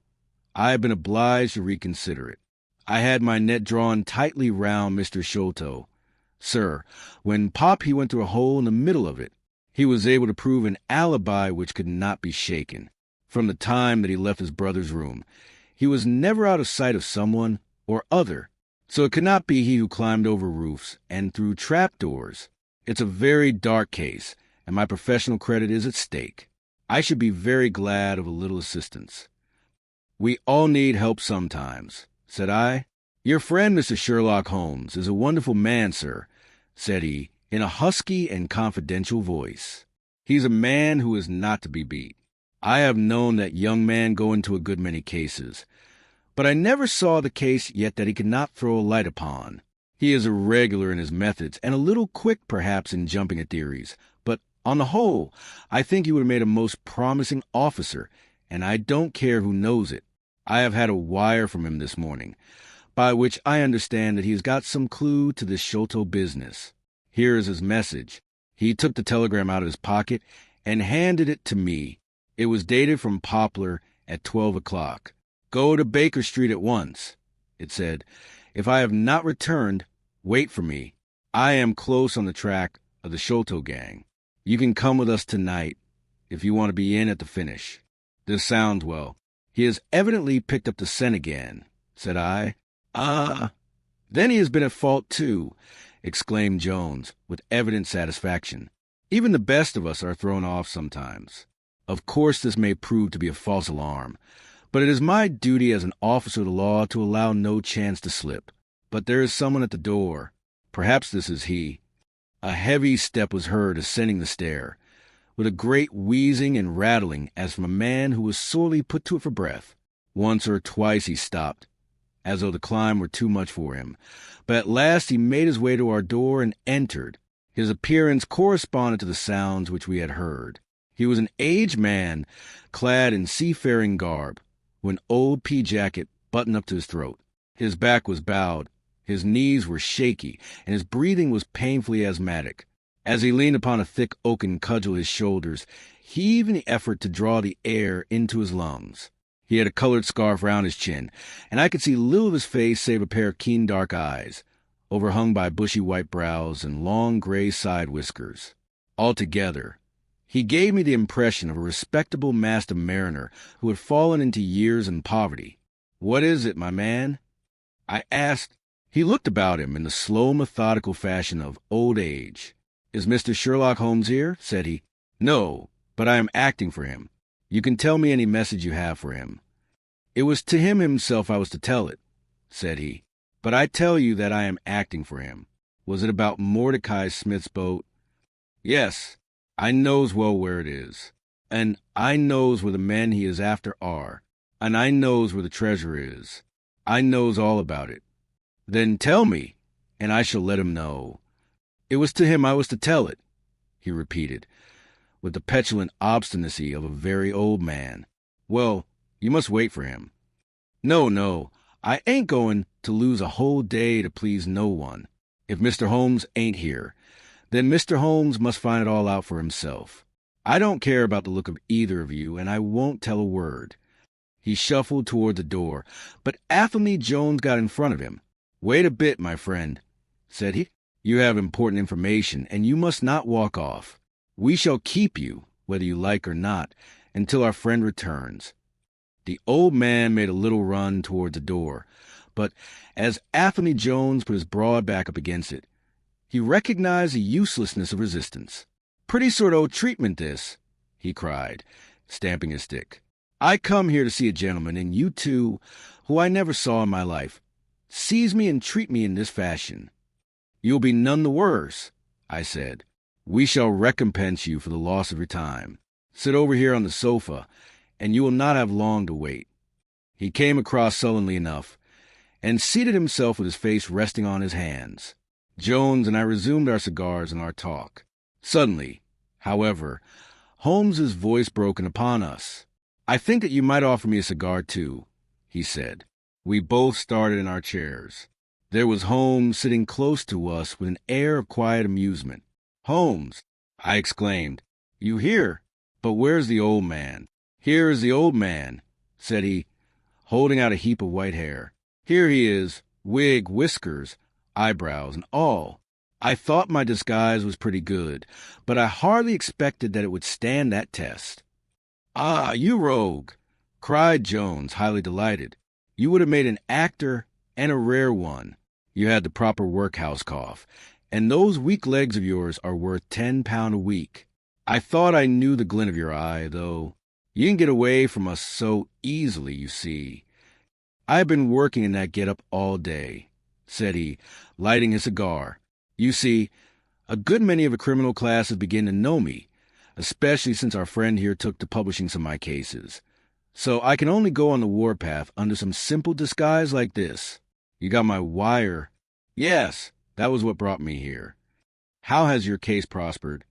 I have been obliged to reconsider it. I had my net drawn tightly round Mr. Sholto. Sir, when Poppy went through a hole in the middle of it, he was able to prove an alibi which could not be shaken. From the time that he left his brother's room, he was never out of sight of someone or other, so it could not be he who climbed over roofs and through trapdoors. It's a very dark case, and my professional credit is at stake. I should be very glad of a little assistance." "We all need help sometimes," said I. "Your friend, Mr. Sherlock Holmes, is a wonderful man, sir," said he, in a husky and confidential voice. "He's a man who is not to be beat. I have known that young man go into a good many cases, but I never saw the case yet that he could not throw a light upon. He is irregular in his methods, and a little quick, perhaps, in jumping at theories, but on the whole, I think he would have made a most promising officer, and I don't care who knows it. I have had a wire from him this morning, by which I understand that he has got some clue to this Sholto business. Here is his message." He took the telegram out of his pocket and handed it to me. It was dated from Poplar at 12 o'clock. "Go to Baker Street at once," it said. "If I have not returned, wait for me. I am close on the track of the Sholto gang. You can come with us tonight if you want to be in at the finish." "This sounds well. He has evidently picked up the scent again," said I. Then he has been at fault too," exclaimed Jones, with evident satisfaction. "Even the best of us are thrown off sometimes. Of course this may prove to be a false alarm, but it is my duty as an officer of the law to allow no chance to slip. But there is someone at the door. Perhaps this is he." A heavy step was heard ascending the stair, with a great wheezing and rattling as from a man who was sorely put to it for breath. Once or twice he stopped, as though the climb were too much for him, but at last he made his way to our door and entered. His appearance corresponded to the sounds which we had heard. He was an aged man, clad in seafaring garb, with an old pea-jacket buttoned up to his throat. His back was bowed, his knees were shaky, and his breathing was painfully asthmatic. As he leaned upon a thick oaken cudgel at his shoulders, heaving the effort to draw the air into his lungs. He had a colored scarf round his chin, and I could see little of his face save a pair of keen dark eyes, overhung by bushy white brows and long gray side whiskers. Altogether, He gave me the impression of a respectable master mariner who had fallen into years and poverty. "What is it, my man?" I asked. He looked about him in the slow, methodical fashion of old age. "Is Mr. Sherlock Holmes here?" said he. "No, but I am acting for him. You can tell me any message you have for him." "It was to him himself I was to tell it," said he. "But I tell you that I am acting for him. Was it about Mordecai Smith's boat?" "Yes, I knows well where it is. And I knows where the men he is after are. And I knows where the treasure is. I knows all about it." "Then tell me, and I shall let him know." "It was to him I was to tell it," he repeated, with the petulant obstinacy of a very old man. "Well, you must wait for him." No, I ain't going to lose a whole day to please no one. If Mr. Holmes ain't here, then Mr. Holmes must find it all out for himself. I don't care about the look of either of you, and I won't tell a word." He shuffled toward the door, but Athelney Jones got in front of him. "Wait a bit, my friend," said he. "You have important information, and you must not walk off. We shall keep you, whether you like or not, until our friend returns." The old man made a little run toward the door, but as Athelney Jones put his broad back up against it, he recognized the uselessness of resistance. "Pretty sort of old treatment, this," he cried, stamping his stick. "I come here to see a gentleman, and you two, who I never saw in my life, seize me and treat me in this fashion." "You'll be none the worse," I said. "We shall recompense you for the loss of your time. Sit over here on the sofa, and you will not have long to wait." He came across sullenly enough, and seated himself with his face resting on his hands. Jones and I resumed our cigars and our talk. Suddenly, however, Holmes's voice broke in upon us. "I think that you might offer me a cigar, too," he said. We both started in our chairs. There was Holmes sitting close to us with an air of quiet amusement. "Holmes," I exclaimed, "you here? But where's the old man?" "Here is the old man," said he, holding out a heap of white hair. "Here he is, wig, whiskers, eyebrows, and all. I thought my disguise was pretty good, but I hardly expected that it would stand that test." "Ah, you rogue!" cried Jones, highly delighted. "You would have made an actor, and a rare one. You had the proper workhouse cough, and those weak legs of yours are worth £10 a week. I thought I knew the glint of your eye, though. You didn't get away from us so easily, you see. I've been working in that get-up all day," said he, lighting his cigar. "You see, a good many of the criminal classes begin to know me, especially since our friend here took to publishing some of my cases. So I can only go on the warpath under some simple disguise like this. You got my wire?" "Yes, that was what brought me here." "How has your case prospered?"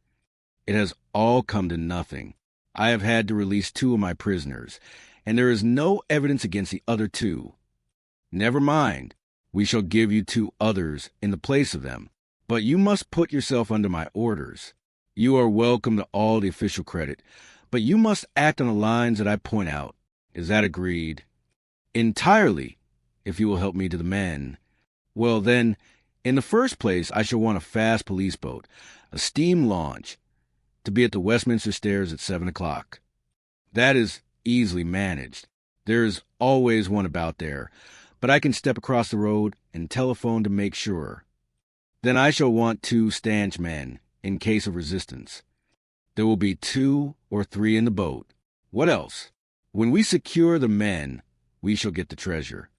"It has all come to nothing. I have had to release 2 of my prisoners, and there is no evidence against the other 2. "Never mind. We shall give you 2 others in the place of them. But you must put yourself under my orders. You are welcome to all the official credit, but you must act on the lines that I point out. Is that agreed?" "Entirely, if you will help me to the men." "Well, then, in the first place, I shall want a fast police boat, a steam launch, to be at the Westminster Stairs at 7 o'clock. That is easily managed. There is always one about there, but I can step across the road and telephone to make sure. Then I shall want 2 stanch men, in case of resistance. There will be 2 or 3 in the boat. What else? When we secure the men, we shall get the treasure.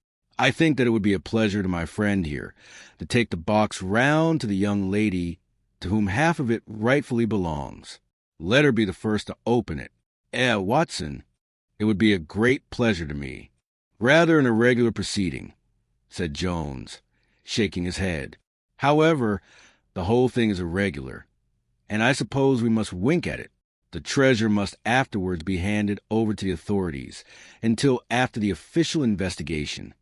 I think that it would be a pleasure to my friend here to take the box round to the young lady to whom half of it rightfully belongs. Let her be the first to open it. Watson, it would be a great pleasure to me." "Rather an irregular proceeding," said Jones, shaking his head. "However, the whole thing is irregular, and I suppose we must wink at it. The treasure must afterwards be handed over to the authorities until after the official investigation."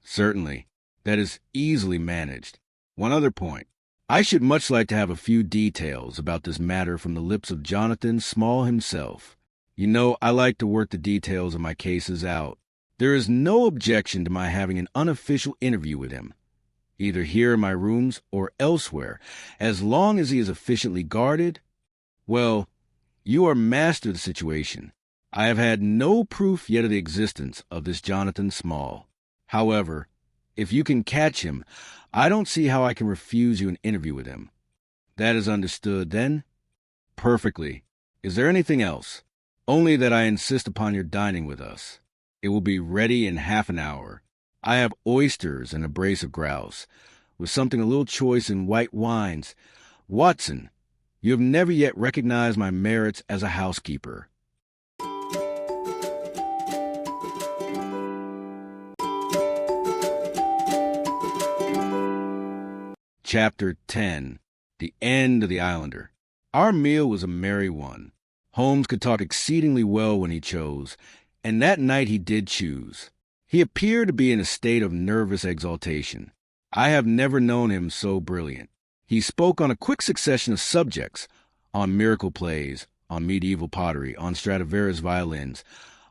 "Certainly. That is easily managed. One other point. I should much like to have a few details about this matter from the lips of Jonathan Small himself. You know, I like to work the details of my cases out. There is no objection to my having an unofficial interview with him, either here in my rooms or elsewhere, as long as he is efficiently guarded. Well, You are master of the situation. I have had no proof yet of the existence of this Jonathan Small. However, if you can catch him, I don't see how I can refuse you an interview with him. That is understood, then? Perfectly. Is there anything else? Only that I insist upon your dining with us. It will be ready in half an hour. I have oysters and a brace of grouse, with something a little choice in white wines. Watson, you have never yet recognized my merits as a housekeeper. Chapter 10. The End of the Islander. Our meal was a merry one. Holmes could talk exceedingly well when he chose, and that night he did choose. He appeared to be in a state of nervous exaltation. I have never known him so brilliant. He spoke on a quick succession of subjects, on miracle plays, on medieval pottery, on Stradivarius violins,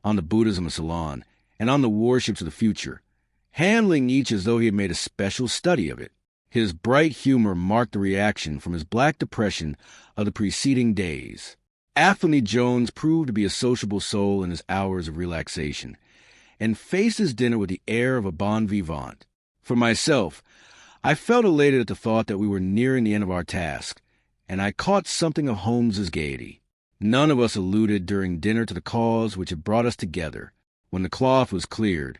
on the Buddhism of Ceylon, and on the warships of the future, handling each as though he had made a special study of it. His bright humor marked the reaction from his black depression of the preceding days. Anthony Jones proved to be a sociable soul in his hours of relaxation, and faced his dinner with the air of a bon vivant. For myself, I felt elated at the thought that we were nearing the end of our task, and I caught something of Holmes's gaiety. None of us alluded during dinner to the cause which had brought us together. When the cloth was cleared,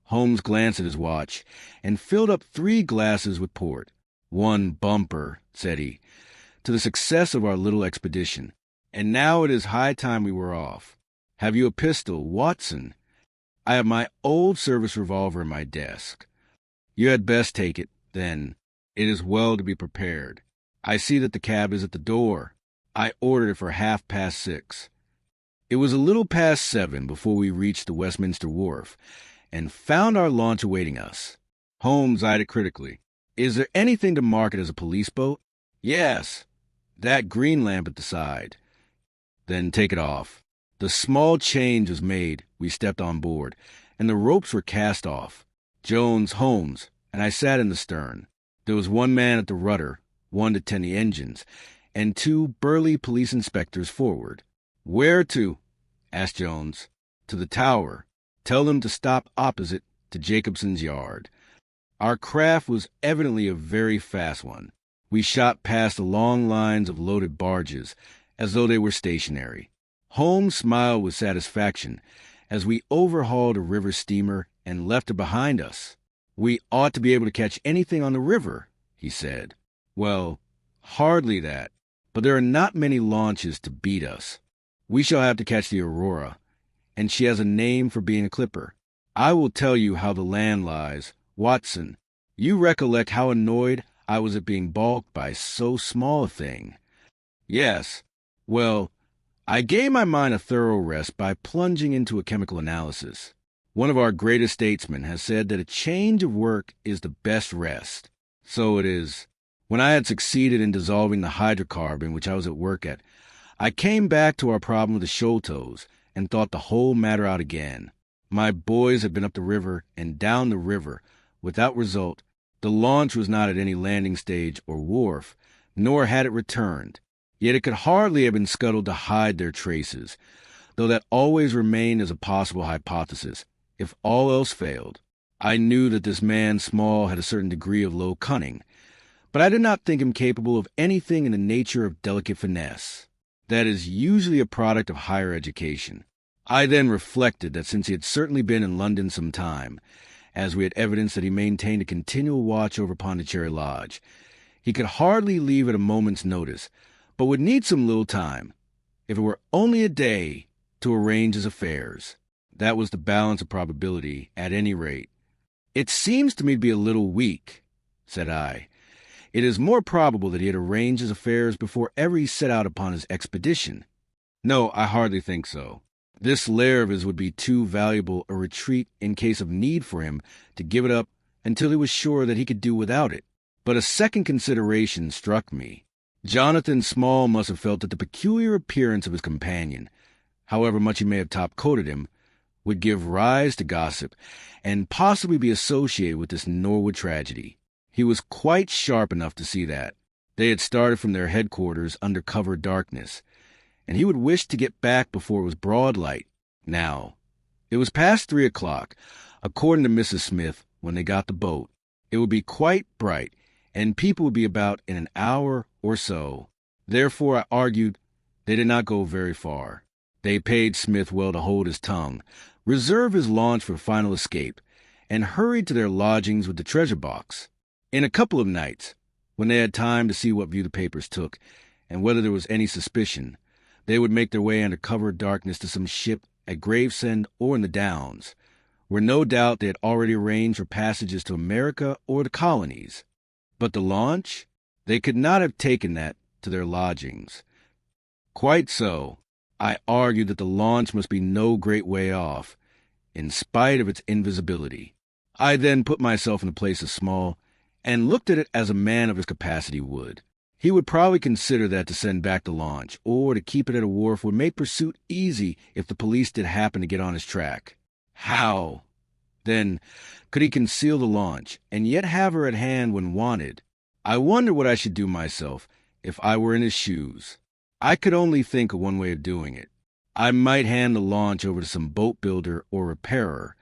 Holmes glanced at his watch and filled up 3 glasses with port. "One bumper," said he, "to the success of our little expedition. And now it is high time we were off. Have you a pistol, Watson? I have my old service revolver in my desk." "You had best take it, then. It is well to be prepared. I see that the cab is at the door. I ordered it for 6:30. It was a little past 7 before we reached the Westminster Wharf, and found our launch awaiting us. Holmes eyed it critically. "Is there anything to mark it as a police boat?" "Yes, that green lamp at the side." "Then take it off." The small change was made, we stepped on board, and the ropes were cast off. Jones, Holmes, and I sat in the stern. There was 1 man at the rudder, 1 to tend the engines, and 2 burly police inspectors forward. "Where to?" asked Jones. "To the Tower. Tell them to stop opposite to Jacobson's Yard." Our craft was evidently a very fast one. We shot past the long lines of loaded barges, as though they were stationary. Holmes smiled with satisfaction as we overhauled a river steamer and left her behind us. "We ought to be able to catch anything on the river," he said. "Well, hardly that, but there are not many launches to beat us. We shall have to catch the Aurora, and she has a name for being a clipper. I will tell you how the land lies. Watson, you recollect how annoyed I was at being balked by so small a thing." "Yes. Well, I gave my mind a thorough rest by plunging into a chemical analysis. One of our greatest statesmen has said that a change of work is the best rest. So it is. When I had succeeded in dissolving the hydrocarbon which I was at work at, I came back to our problem of the Sholtos and thought the whole matter out again. My boys had been up the river and down the river, without result. The launch was not at any landing stage or wharf, nor had it returned. Yet it could hardly have been scuttled to hide their traces, though that always remained as a possible hypothesis, if all else failed. I knew that this man Small had a certain degree of low cunning, but I did not think him capable of anything in the nature of delicate finesse. That is usually a product of higher education. I then reflected that since he had certainly been in London some time, as we had evidence that he maintained a continual watch over Pondicherry Lodge, he could hardly leave at a moment's notice, but would need some little time, if it were only a day, to arrange his affairs. That was the balance of probability, at any rate. "It seems to me to be a little weak," said I. "It is more probable that he had arranged his affairs before ever he set out upon his expedition." "No, I hardly think so. This lair of his would be too valuable a retreat in case of need for him to give it up until he was sure that he could do without it. But a second consideration struck me. Jonathan Small must have felt that the peculiar appearance of his companion, however much he may have top-coated him, would give rise to gossip, and possibly be associated with this Norwood tragedy. He was quite sharp enough to see that. They had started from their headquarters under cover darkness, and he would wish to get back before it was broad light. Now, it was past 3 o'clock, according to Mrs. Smith, when they got the boat. It would be quite bright, and people would be about in an hour or so. Therefore, I argued they did not go very far. They paid Smith well to hold his tongue, reserve his launch for final escape, and hurried to their lodgings with the treasure box. In a couple of nights, when they had time to see what view the papers took, and whether there was any suspicion, they would make their way under cover of darkness to some ship at Gravesend or in the Downs, where no doubt they had already arranged for passages to America or the colonies. But the launch? They could not have taken that to their lodgings. Quite so. I argued that the launch must be no great way off, in spite of its invisibility. I then put myself in the place of Small, and looked at it as a man of his capacity would. He would probably consider that to send back the launch, or to keep it at a wharf, would make pursuit easy if the police did happen to get on his track. How, then, could he conceal the launch, and yet have her at hand when wanted? I wonder what I should do myself if I were in his shoes. I could only think of one way of doing it. I might hand the launch over to some boat builder or repairer,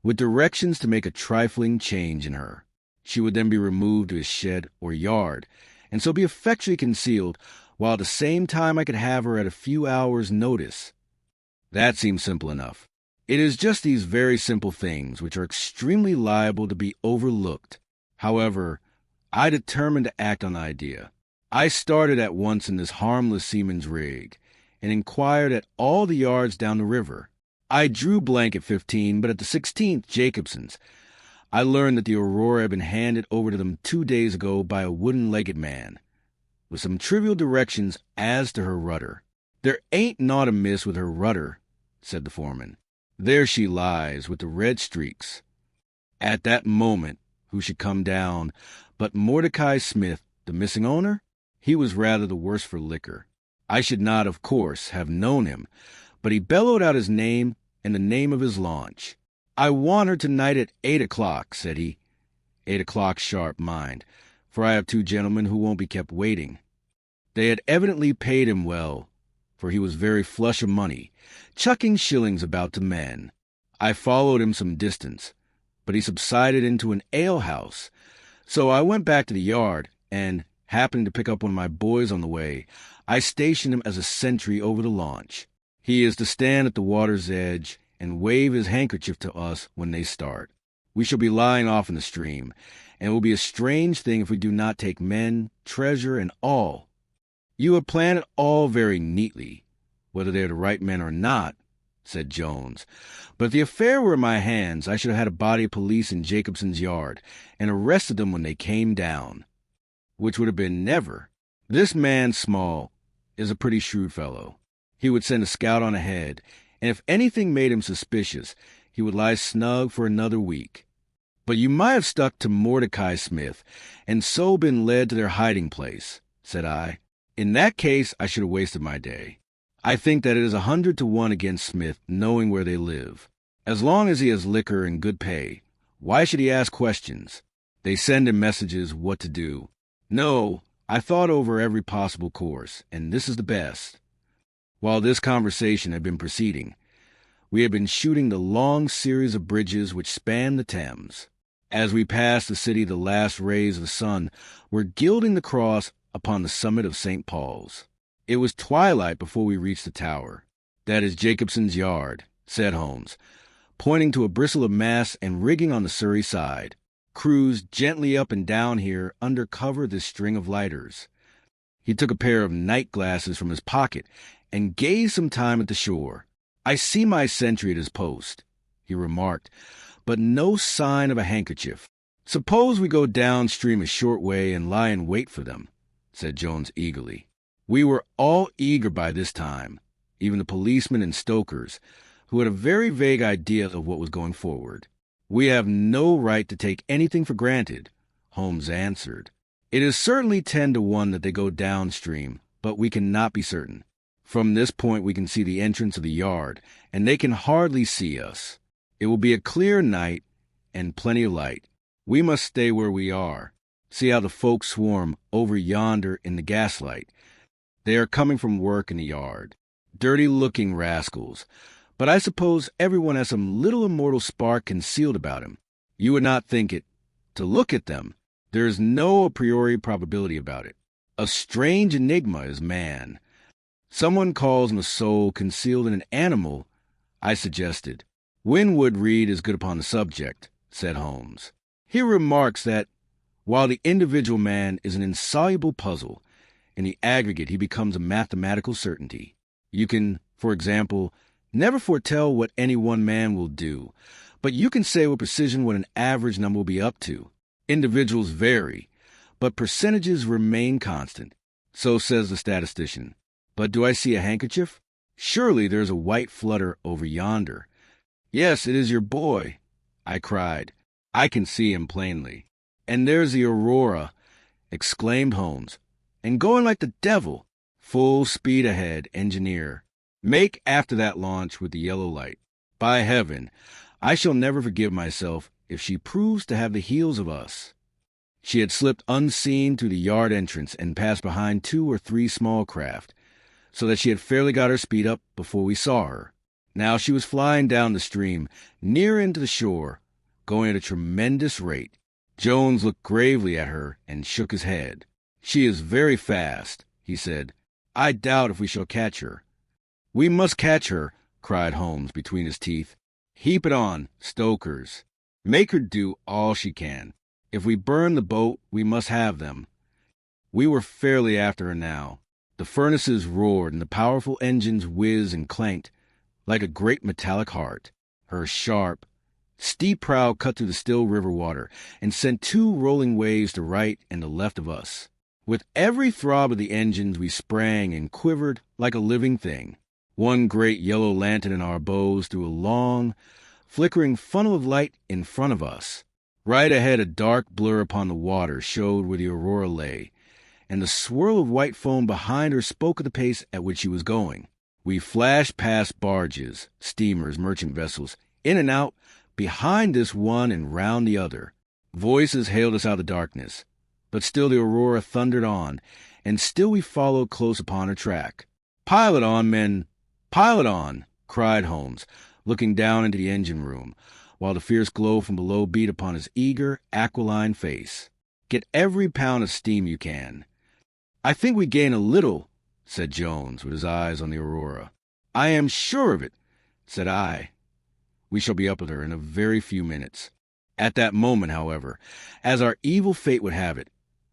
with directions to make a trifling change in her. She would then be removed to his shed or yard, and so be effectually concealed, while at the same time I could have her at a few hours' notice. That seems simple enough. It is just these very simple things which are extremely liable to be overlooked. However, I determined to act on the idea. I started at once in this harmless seaman's rig, and inquired at all the yards down the river. I drew blank at 15, but at the 16th, Jacobson's, I learned that the Aurora had been handed over to them 2 days ago by a wooden-legged man, with some trivial directions as to her rudder. "There ain't naught amiss with her rudder," said the foreman. "There she lies, with the red streaks." At that moment, who should come down but Mordecai Smith, the missing owner? He was rather the worse for liquor. I should not, of course, have known him, but he bellowed out his name and the name of his launch. "I want her tonight at 8 o'clock, said he. 8 o'clock sharp, mind, for I have 2 gentlemen who won't be kept waiting. They had evidently paid him well, for he was very flush of money, chucking shillings about to men. I followed him some distance, but he subsided into an ale-house, so I went back to the yard, and, happening to pick up one of my boys on the way, I stationed him as a sentry over the launch. He is to stand at the water's edge and wave his handkerchief to us when they start. We shall be lying off in the stream, and it will be a strange thing if we do not take men, treasure, and all. You have planned it all very neatly, whether they are the right men or not," said Jones. "But if the affair were in my hands, I should have had a body of police in Jacobson's yard, and arrested them when they came down, which would have been never. This man Small is a pretty shrewd fellow. He would send a scout on ahead, and if anything made him suspicious, he would lie snug for another week. But you might have stuck to Mordecai Smith, and so been led to their hiding place," said I. "In that case, I should have wasted my day. I think that it is 100 to 1 against Smith knowing where they live. As long as he has liquor and good pay, why should he ask questions? They send him messages what to do. No, I thought over every possible course, and this is the best." While this conversation had been proceeding, we had been shooting the long series of bridges which spanned the Thames. As we passed the city, the last rays of the sun were gilding the cross upon the summit of St. Paul's. It was twilight before we reached the tower. "That is Jacobson's yard," said Holmes, pointing to a bristle of masts and rigging on the Surrey side. "Cruise gently up and down here under cover of this string of lighters." He took a pair of night glasses from his pocket and gazed some time at the shore. "I see my sentry at his post," he remarked, "but no sign of a handkerchief." "Suppose we go downstream a short way and lie in wait for them," said Jones eagerly. We were all eager by this time, even the policemen and stokers, who had a very vague idea of what was going forward. "We have no right to take anything for granted," Holmes answered. "It is certainly 10 to 1 that they go downstream, but we cannot be certain. From this point we can see the entrance of the yard, and they can hardly see us. It will be a clear night and plenty of light. We must stay where we are. See how the folk swarm over yonder in the gaslight. They are coming from work in the yard. Dirty-looking rascals. But I suppose everyone has some little immortal spark concealed about him. You would not think it. To look at them, there is no a priori probability about it. A strange enigma is man. Someone calls him a soul concealed in an animal, I suggested. Winwood Reade is good upon the subject, said Holmes. He remarks that, while the individual man is an insoluble puzzle, in the aggregate he becomes a mathematical certainty. You can, for example, never foretell what any one man will do, but you can say with precision what an average number will be up to. Individuals vary, but percentages remain constant. So says the statistician. But do I see a handkerchief? Surely there's a white flutter over yonder. Yes, it is your boy, I cried. I can see him plainly. And there's the Aurora, exclaimed Holmes. And going like the devil. Full speed ahead, engineer. Make after that launch with the yellow light. By heaven, I shall never forgive myself if she proves to have the heels of us. She had slipped unseen through the yard entrance and passed behind 2 or 3 small craft, so that she had fairly got her speed up before we saw her. Now she was flying down the stream, near into the shore, going at a tremendous rate. Jones looked gravely at her and shook his head. She is very fast, he said. I doubt if we shall catch her. We must catch her, cried Holmes between his teeth. Heap it on, stokers. Make her do all she can. If we burn the boat, we must have them. We were fairly after her now. The furnaces roared, and the powerful engines whizzed and clanked like a great metallic heart. Her sharp, steep prow cut through the still river water and sent 2 rolling waves to right and to left of us. With every throb of the engines, we sprang and quivered like a living thing. One great yellow lantern in our bows threw a long, flickering funnel of light in front of us. Right ahead, a dark blur upon the water showed where the Aurora lay, and the swirl of white foam behind her spoke of the pace at which she was going. We flashed past barges, steamers, merchant vessels, in and out, behind this one and round the other. Voices hailed us out of the darkness, but still the Aurora thundered on, and still we followed close upon her track. "Pilot on, men! Pilot on!" cried Holmes, looking down into the engine-room, while the fierce glow from below beat upon his eager, aquiline face. "Get every pound of steam you can." "I think we gain a little," said Jones, with his eyes on the Aurora. "I am sure of it," said I. "We shall be up with her in a very few minutes." At that moment, however, as our evil fate would have it,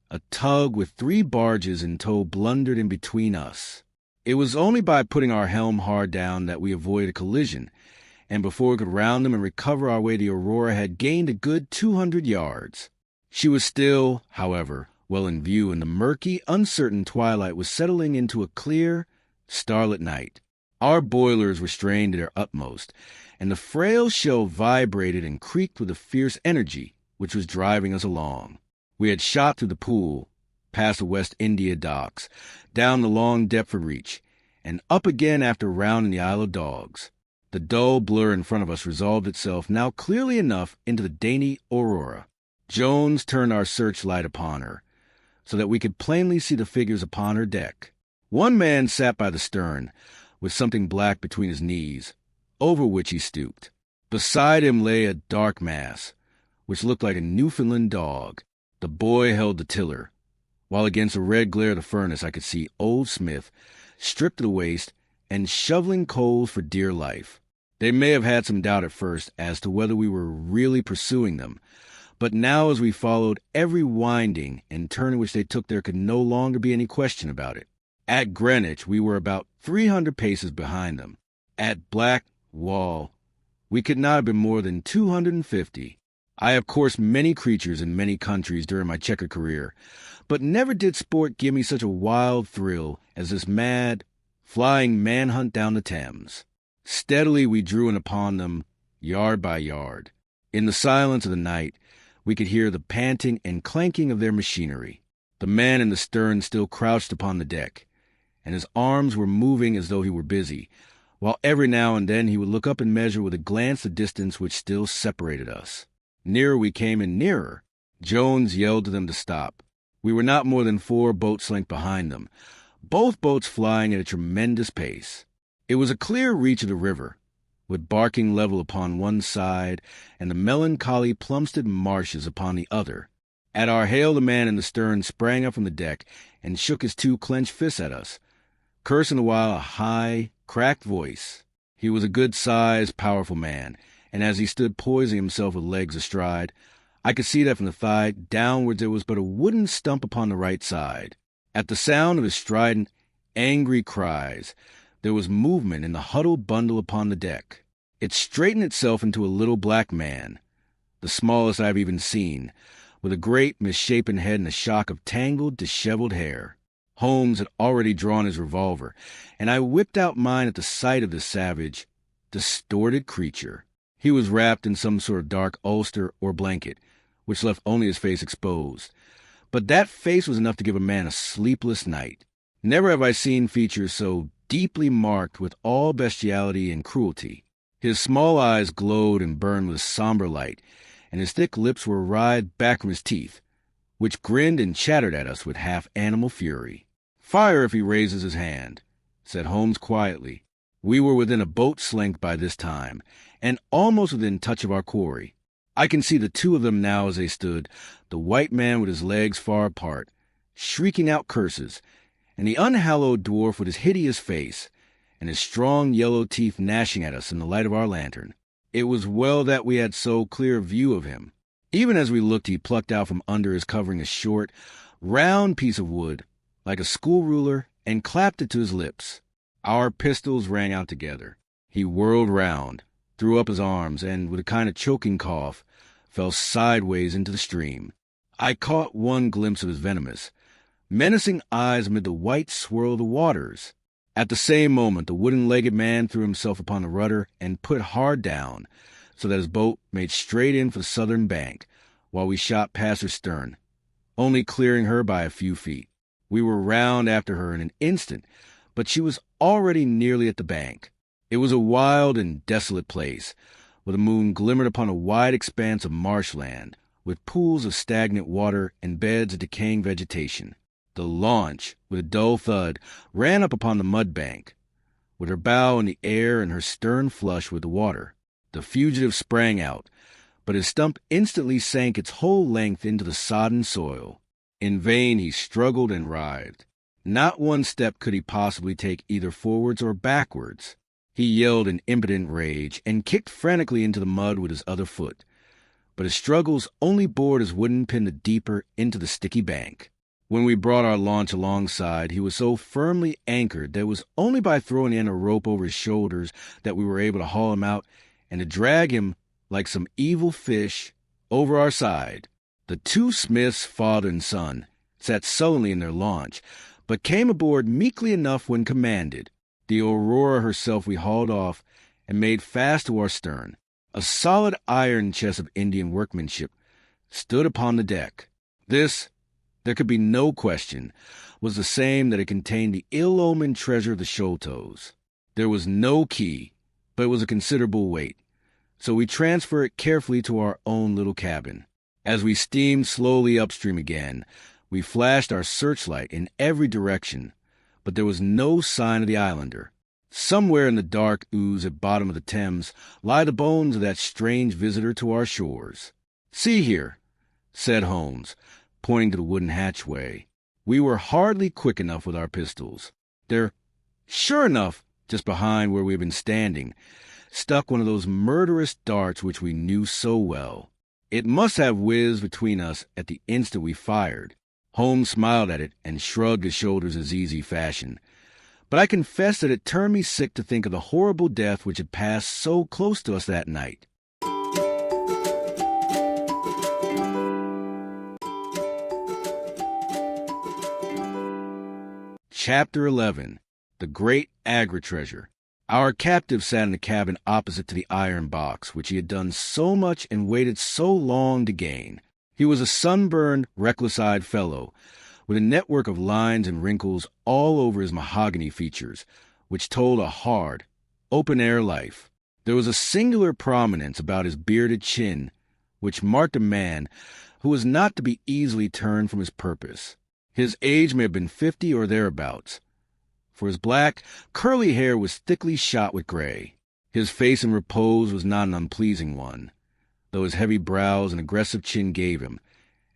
a tug with 3 barges in tow blundered in between us. It was only by putting our helm hard down that we avoided a collision, and before we could round them and recover our way, the Aurora had gained a good 200 yards. She was still, however, well in view, and the murky, uncertain twilight was settling into a clear, starlit night. Our boilers were strained to their utmost, and the frail shell vibrated and creaked with the fierce energy which was driving us along. We had shot through the Pool, past the West India docks, down the long Deptford Reach, and up again after rounding the Isle of Dogs. The dull blur in front of us resolved itself now clearly enough into the dainty Aurora. Jones turned our searchlight upon her, so that we could plainly see the figures upon her deck. One man sat by the stern, with something black between his knees, over which he stooped. Beside him lay a dark mass, which looked like a Newfoundland dog. The boy held the tiller, while against the red glare of the furnace I could see Old Smith, stripped to the waist, and shoveling coals for dear life. They may have had some doubt at first as to whether we were really pursuing them, but now as we followed every winding and turn in which they took, there could no longer be any question about it. At Greenwich we were about 300 paces behind them. At Black Wall we could not have been more than 250. I have coursed many creatures in many countries during my checkered career, but never did sport give me such a wild thrill as this mad, flying manhunt down the Thames. Steadily we drew in upon them, yard by yard. In the silence of the night, we could hear the panting and clanking of their machinery. The man in the stern still crouched upon the deck, and his arms were moving as though he were busy, while every now and then he would look up and measure with a glance the distance which still separated us. Nearer we came and nearer. Jones yelled to them to stop. We were not more than 4 boats' length behind them, both boats flying at a tremendous pace. It was a clear reach of the river, with barking level upon one side and the melancholy Plumstead marshes upon the other. At our hail, the man in the stern sprang up from the deck and shook his two clenched fists at us, cursing the while a high, cracked voice. He was a good-sized, powerful man, and as he stood poising himself with legs astride, I could see that from the thigh downwards there was but a wooden stump upon the right side. At the sound of his strident, angry cries, there was movement in the huddled bundle upon the deck. It straightened itself into a little black man, the smallest I have even seen, with a great misshapen head and a shock of tangled, disheveled hair. Holmes had already drawn his revolver, and I whipped out mine at the sight of this savage, distorted creature. He was wrapped in some sort of dark ulster or blanket, which left only his face exposed. But that face was enough to give a man a sleepless night. Never have I seen features so deeply marked with all bestiality and cruelty. His small eyes glowed and burned with a somber light, and his thick lips were writhed back from his teeth, which grinned and chattered at us with half-animal fury. "Fire if he raises his hand," said Holmes quietly. We were within a boat's length by this time, and almost within touch of our quarry. I can see the two of them now as they stood, the white man with his legs far apart, shrieking out curses, and the unhallowed dwarf with his hideous face, and his strong yellow teeth gnashing at us in the light of our lantern. It was well that we had so clear a view of him. Even as we looked, he plucked out from under his covering a short, round piece of wood, like a school ruler, and clapped it to his lips. Our pistols rang out together. He whirled round, threw up his arms, and, with a kind of choking cough, fell sideways into the stream. I caught one glimpse of his venomous, menacing eyes amid the white swirl of the waters. At the same moment, the wooden-legged man threw himself upon the rudder and put hard down, so that his boat made straight in for the southern bank, while we shot past her stern, only clearing her by a few feet. We were round after her in an instant, but she was already nearly at the bank. It was a wild and desolate place, where the moon glimmered upon a wide expanse of marshland, with pools of stagnant water and beds of decaying vegetation. The launch, with a dull thud, ran up upon the mud bank, with her bow in the air and her stern flush with the water. The fugitive sprang out, but his stump instantly sank its whole length into the sodden soil. In vain he struggled and writhed. Not one step could he possibly take either forwards or backwards. He yelled in impotent rage and kicked frantically into the mud with his other foot, but his struggles only bored his wooden pin the deeper into the sticky bank. When we brought our launch alongside, he was so firmly anchored that it was only by throwing in a rope over his shoulders that we were able to haul him out and to drag him, like some evil fish, over our side. The two Smiths, father and son, sat sullenly in their launch, but came aboard meekly enough when commanded. The Aurora herself we hauled off and made fast to our stern. A solid iron chest of Indian workmanship stood upon the deck. This, there could be no question, was the same that had contained the ill-omened treasure of the Sholtos. There was no key, but it was a considerable weight, so we transferred it carefully to our own little cabin. As we steamed slowly upstream again, we flashed our searchlight in every direction, but there was no sign of the islander. Somewhere in the dark ooze at bottom of the Thames lie the bones of that strange visitor to our shores. "See here," said Holmes, pointing to the wooden hatchway. We were hardly quick enough with our pistols. There, sure enough, just behind where we had been standing, stuck one of those murderous darts which we knew so well. It must have whizzed between us at the instant we fired. Holmes smiled at it and shrugged his shoulders in his easy fashion. But I confess that it turned me sick to think of the horrible death which had passed so close to us that night. Chapter 11. The Great Agra Treasure. Our captive sat in the cabin opposite to the iron box, which he had done so much and waited so long to gain. He was a sunburned, reckless-eyed fellow, with a network of lines and wrinkles all over his mahogany features, which told a hard, open-air life. There was a singular prominence about his bearded chin, which marked a man who was not to be easily turned from his purpose. His age may have been 50 or thereabouts, for his black, curly hair was thickly shot with gray. His face in repose was not an unpleasing one, though his heavy brows and aggressive chin gave him,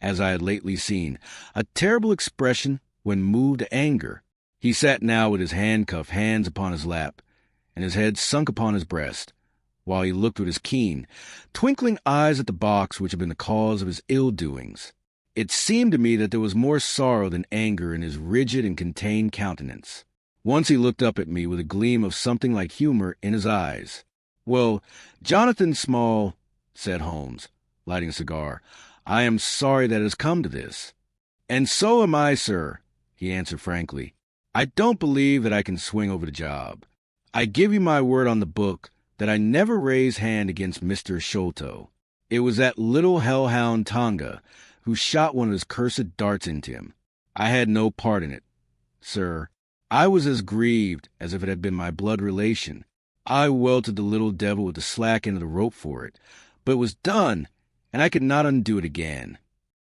as I had lately seen, a terrible expression when moved to anger. He sat now with his handcuffed hands upon his lap, and his head sunk upon his breast, while he looked with his keen, twinkling eyes at the box which had been the cause of his ill-doings. It seemed to me that there was more sorrow than anger in his rigid and contained countenance. Once he looked up at me with a gleam of something like humor in his eyes. "Well, Jonathan Small," said Holmes, lighting a cigar, "I am sorry that it has come to this." "And so am I, sir," he answered frankly. "I don't believe that I can swing over the job. I give you my word on the book that I never raised hand against Mr. Sholto. It was that little hellhound Tonga who shot one of his cursed darts into him. I had no part in it, sir. I was as grieved as if it had been my blood relation. I welted the little devil with the slack end of the rope for it, but it was done, and I could not undo it again."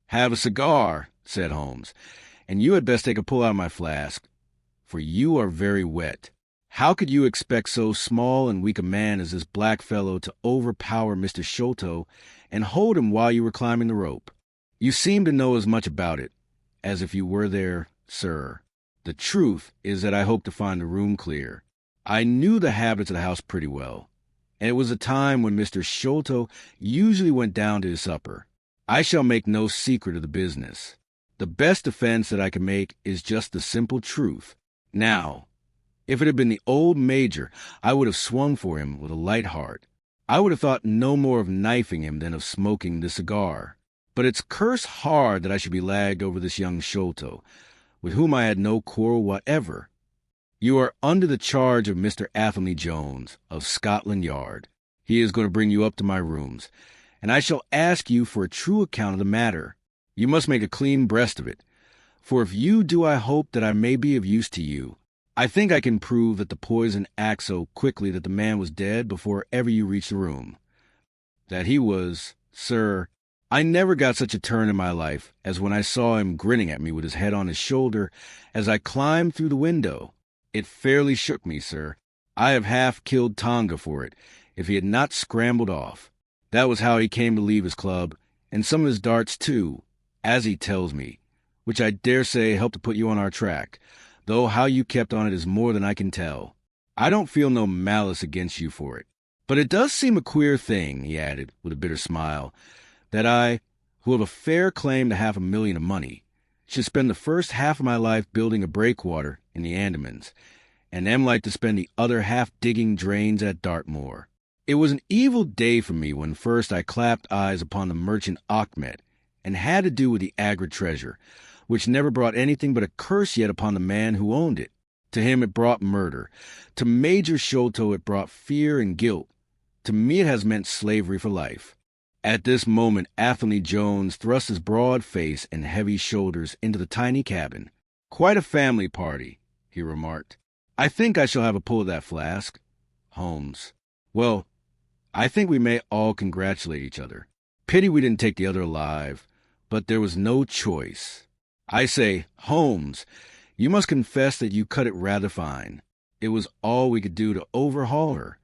"Have a cigar," said Holmes, "and you had best take a pull out of my flask, for you are very wet. How could you expect so small and weak a man as this black fellow to overpower Mr. Sholto and hold him while you were climbing the rope? You seem to know as much about it as if you were there, sir. The truth is that I hope to find the room clear. I knew the habits of the house pretty well, and it was a time when Mr. Sholto usually went down to his supper. I shall make no secret of the business. The best defense that I can make is just the simple truth. Now, if it had been the old Major, I would have swung for him with a light heart. I would have thought no more of knifing him than of smoking the cigar. But it's cursed hard that I should be lagged over this young Sholto, with whom I had no quarrel whatever. You are under the charge of Mr. Athelney Jones, of Scotland Yard. He is going to bring you up to my rooms, and I shall ask you for a true account of the matter. You must make a clean breast of it, for if you do, I hope that I may be of use to you. I think I can prove that the poison acts so quickly that the man was dead before ever you reached the room. That he was, sir, I never got such a turn in my life as when I saw him grinning at me with his head on his shoulder as I climbed through the window. It fairly shook me, sir. I have half killed Tonga for it, if he had not scrambled off. That was how he came to leave his club, and some of his darts too, as he tells me, which I dare say helped to put you on our track, though how you kept on it is more than I can tell. I don't feel no malice against you for it. But it does seem a queer thing," he added, with a bitter smile, "that I, who have a fair claim to $500,000 of money, should spend the first half of my life building a breakwater in the Andamans, and am like to spend the other half digging drains at Dartmoor. It was an evil day for me when first I clapped eyes upon the merchant Achmet, and had to do with the Agra treasure, which never brought anything but a curse yet upon the man who owned it. To him it brought murder. To Major Sholto it brought fear and guilt. To me it has meant slavery for life." At this moment Athelney Jones thrust his broad face and heavy shoulders into the tiny cabin. "Quite a family party," he remarked. "I think I shall have a pull of that flask." Holmes. "Well, I think we may all congratulate each other. Pity we didn't take the other alive, but there was no choice. I say, Holmes, you must confess that you cut it rather fine. It was all we could do to overhaul her."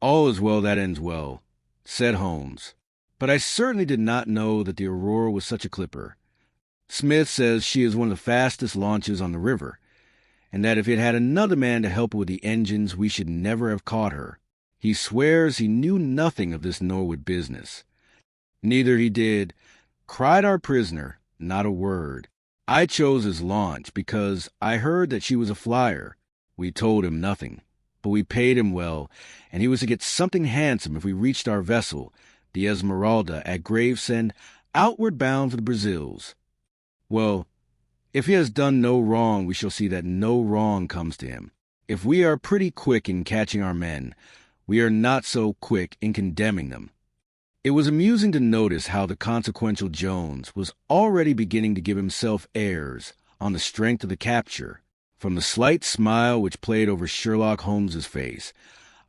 "All is well that ends well," said Holmes. "But I certainly did not know that the Aurora was such a clipper. Smith says she is one of the fastest launches on the river, and that if he had had another man to help with the engines, we should never have caught her. He swears he knew nothing of this Norwood business." "Neither he did," cried our prisoner, "not a word. I chose his launch because I heard that she was a flyer. We told him nothing, but we paid him well, and he was to get something handsome if we reached our vessel, the Esmeralda, at Gravesend, outward bound for the Brazils. Well, if he has done no wrong, we shall see that no wrong comes to him. If we are pretty quick in catching our men, we are not so quick in condemning them." It was amusing to notice how the consequential Jones was already beginning to give himself airs on the strength of the capture. From the slight smile which played over Sherlock Holmes's face,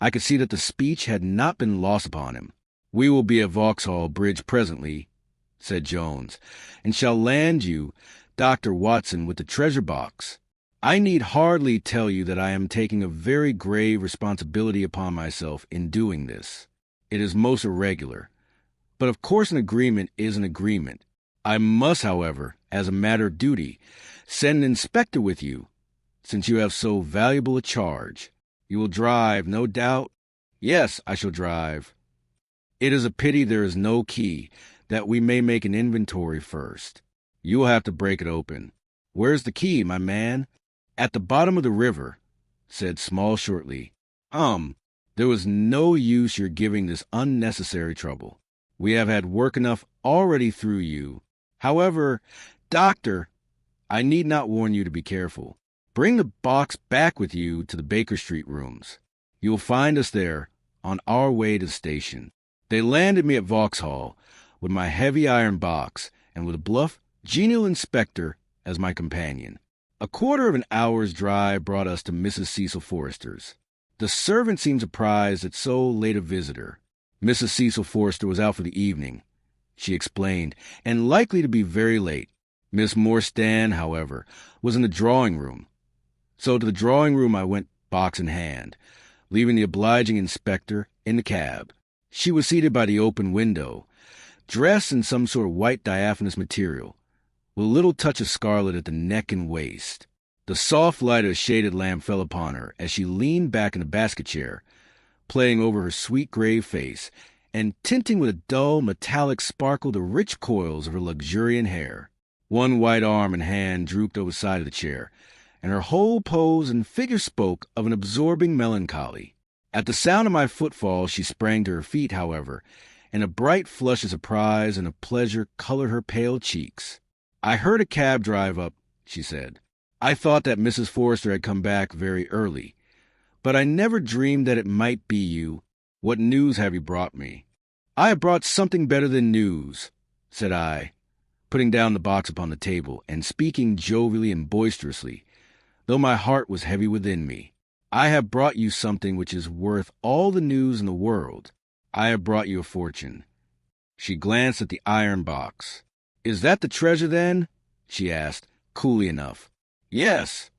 I could see that the speech had not been lost upon him. "We will be at Vauxhall Bridge presently," said Jones, "and shall land you, Dr. Watson, with the treasure box. I need hardly tell you that I am taking a very grave responsibility upon myself in doing this. It is most irregular, but of course an agreement is an agreement. I must, however, as a matter of duty, send an inspector with you, since you have so valuable a charge. You will drive, no doubt? Yes, I shall drive. It is a pity there is no key, that we may make an inventory first. You will have to break it open. Where's the key, my man? At the bottom of the river, said Small shortly. There was no use your giving this unnecessary trouble. We have had work enough already through you. However, Doctor, I need not warn you to be careful. Bring the box back with you to the Baker Street rooms. You will find us there, on our way to the station. They landed me at Vauxhall, with my heavy iron box, and with a bluff, genial inspector as my companion. A quarter of an hour's drive brought us to Mrs. Cecil Forrester's. The servant seemed surprised at so late a visitor. Mrs. Cecil Forrester was out for the evening, she explained, and likely to be very late. Miss Morstan, however, was in the drawing-room. So to the drawing-room I went, box in hand, leaving the obliging inspector in the cab. She was seated by the open window, dressed in some sort of white diaphanous material, with a little touch of scarlet at the neck and waist. The soft light of a shaded lamp fell upon her as she leaned back in the basket chair, playing over her sweet grave face, and tinting with a dull metallic sparkle the rich coils of her luxuriant hair. One white arm and hand drooped over the side of the chair, and her whole pose and figure spoke of an absorbing melancholy. At the sound of my footfall she sprang to her feet, however, and a bright flush of surprise and of pleasure colored her pale cheeks. "I heard a cab drive up," she said. "I thought that Mrs. Forrester had come back very early, but I never dreamed that it might be you. What news have you brought me?" "I have brought something better than news," said I, putting down the box upon the table and speaking jovially and boisterously, though my heart was heavy within me. "I have brought you something which is worth all the news in the world. I have brought you a fortune." She glanced at the iron box. "Is that the treasure, then?" she asked, coolly enough. "Yes.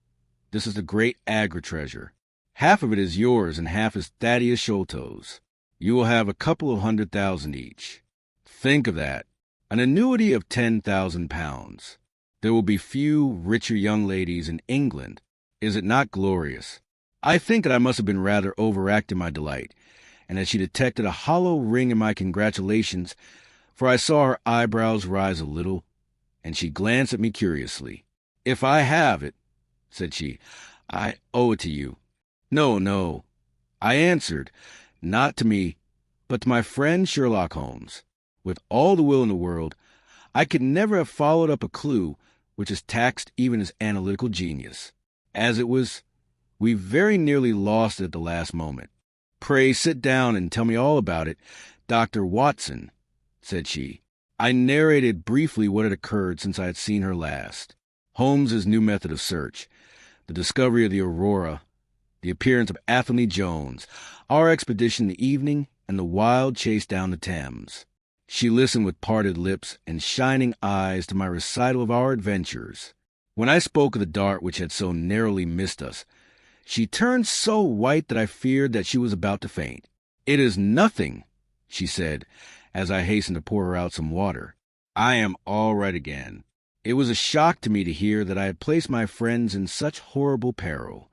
This is the great Agra treasure. Half of it is yours and half is Thaddeus Sholto's. You will have a couple of 100,000 each. Think of that. An annuity of £10,000. There will be few richer young ladies in England. Is it not glorious?" I think that I must have been rather overact in my delight, and that she detected a hollow ring in my congratulations, for I saw her eyebrows rise a little, and she glanced at me curiously. "If I have it," said she, "I owe it to you." "No, no," I answered, "not to me, but to my friend Sherlock Holmes. With all the will in the world, I could never have followed up a clue which has taxed even his analytical genius. As it was, we very nearly lost it at the last moment. Pray sit down and tell me all about it, Dr. Watson," said she. I narrated briefly what had occurred since I had seen her last. Holmes's new method of search, the discovery of the Aurora, the appearance of Athelney Jones, our expedition in the evening, and the wild chase down the Thames. She listened with parted lips and shining eyes to my recital of our adventures. When I spoke of the dart which had so narrowly missed us, she turned so white that I feared that she was about to faint. "It is nothing," she said, as I hastened to pour her out some water. "I am all right again. It was a shock to me to hear that I had placed my friends in such horrible peril."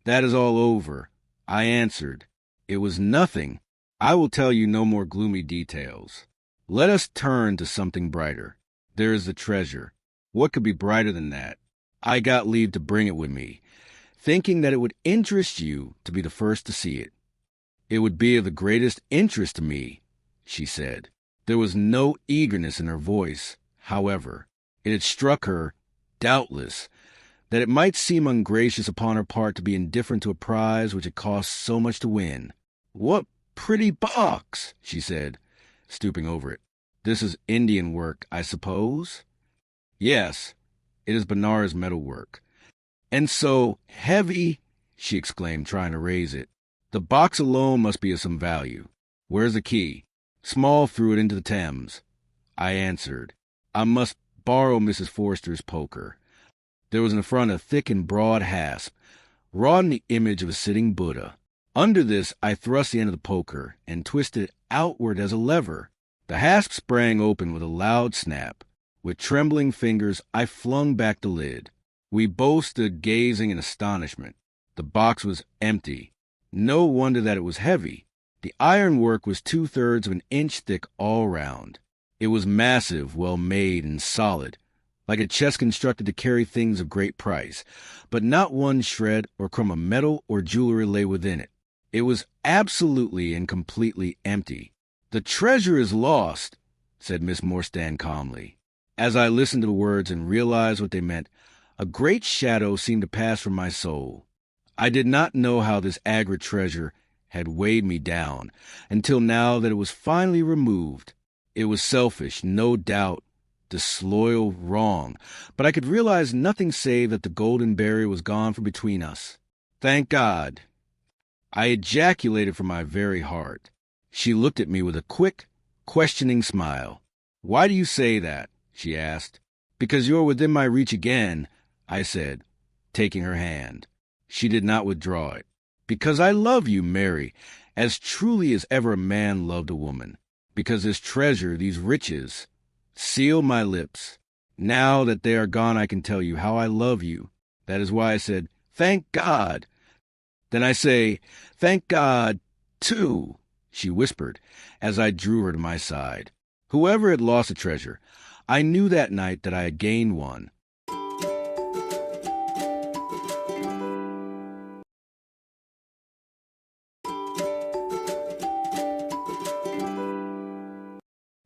"That is all over," I answered. "It was nothing. I will tell you no more gloomy details. Let us turn to something brighter. There is the treasure. What could be brighter than that? I got leave to bring it with me, thinking that it would interest you to be the first to see it." "It would be of the greatest interest to me," she said. There was no eagerness in her voice, however. It had struck her, doubtless, that it might seem ungracious upon her part to be indifferent to a prize which had cost so much to win. "What pretty box!" she said, stooping over it. "This is Indian work, I suppose?" "Yes, it is Benares metalwork." "And so heavy!" she exclaimed, trying to raise it. "The box alone must be of some value. Where's the key?" "Small threw it into the Thames," I answered. "I must borrow Mrs. Forrester's poker." There was in the front a thick and broad hasp, wrought in the image of a sitting Buddha. Under this I thrust the end of the poker and twisted it outward as a lever. The hasp sprang open with a loud snap. With trembling fingers I flung back the lid. We both stood gazing in astonishment. The box was empty. No wonder that it was heavy. The ironwork was 2/3 of an inch thick all round. It was massive, well made, and solid, like a chest constructed to carry things of great price, but not one shred or crumb of metal or jewelry lay within it. It was absolutely and completely empty. "The treasure is lost," said Miss Morstan calmly. As I listened to the words and realized what they meant, a great shadow seemed to pass from my soul. I did not know how this Agra treasure had weighed me down until now that it was finally removed. It was selfish, no doubt, disloyal, wrong, but I could realize nothing save that the golden barrier was gone from between us. Thank God! I ejaculated from my very heart. She looked at me with a quick, questioning smile. "Why do you say that?" she asked. "Because you're within my reach again," I said, taking her hand. She did not withdraw it. "Because I love you, Mary, as truly as ever a man loved a woman. Because this treasure, these riches, seal my lips. Now that they are gone, I can tell you how I love you. That is why I said, 'Thank God!' Then I say, 'Thank God, too,'" she whispered, as I drew her to my side. Whoever had lost a treasure, I knew that night that I had gained one.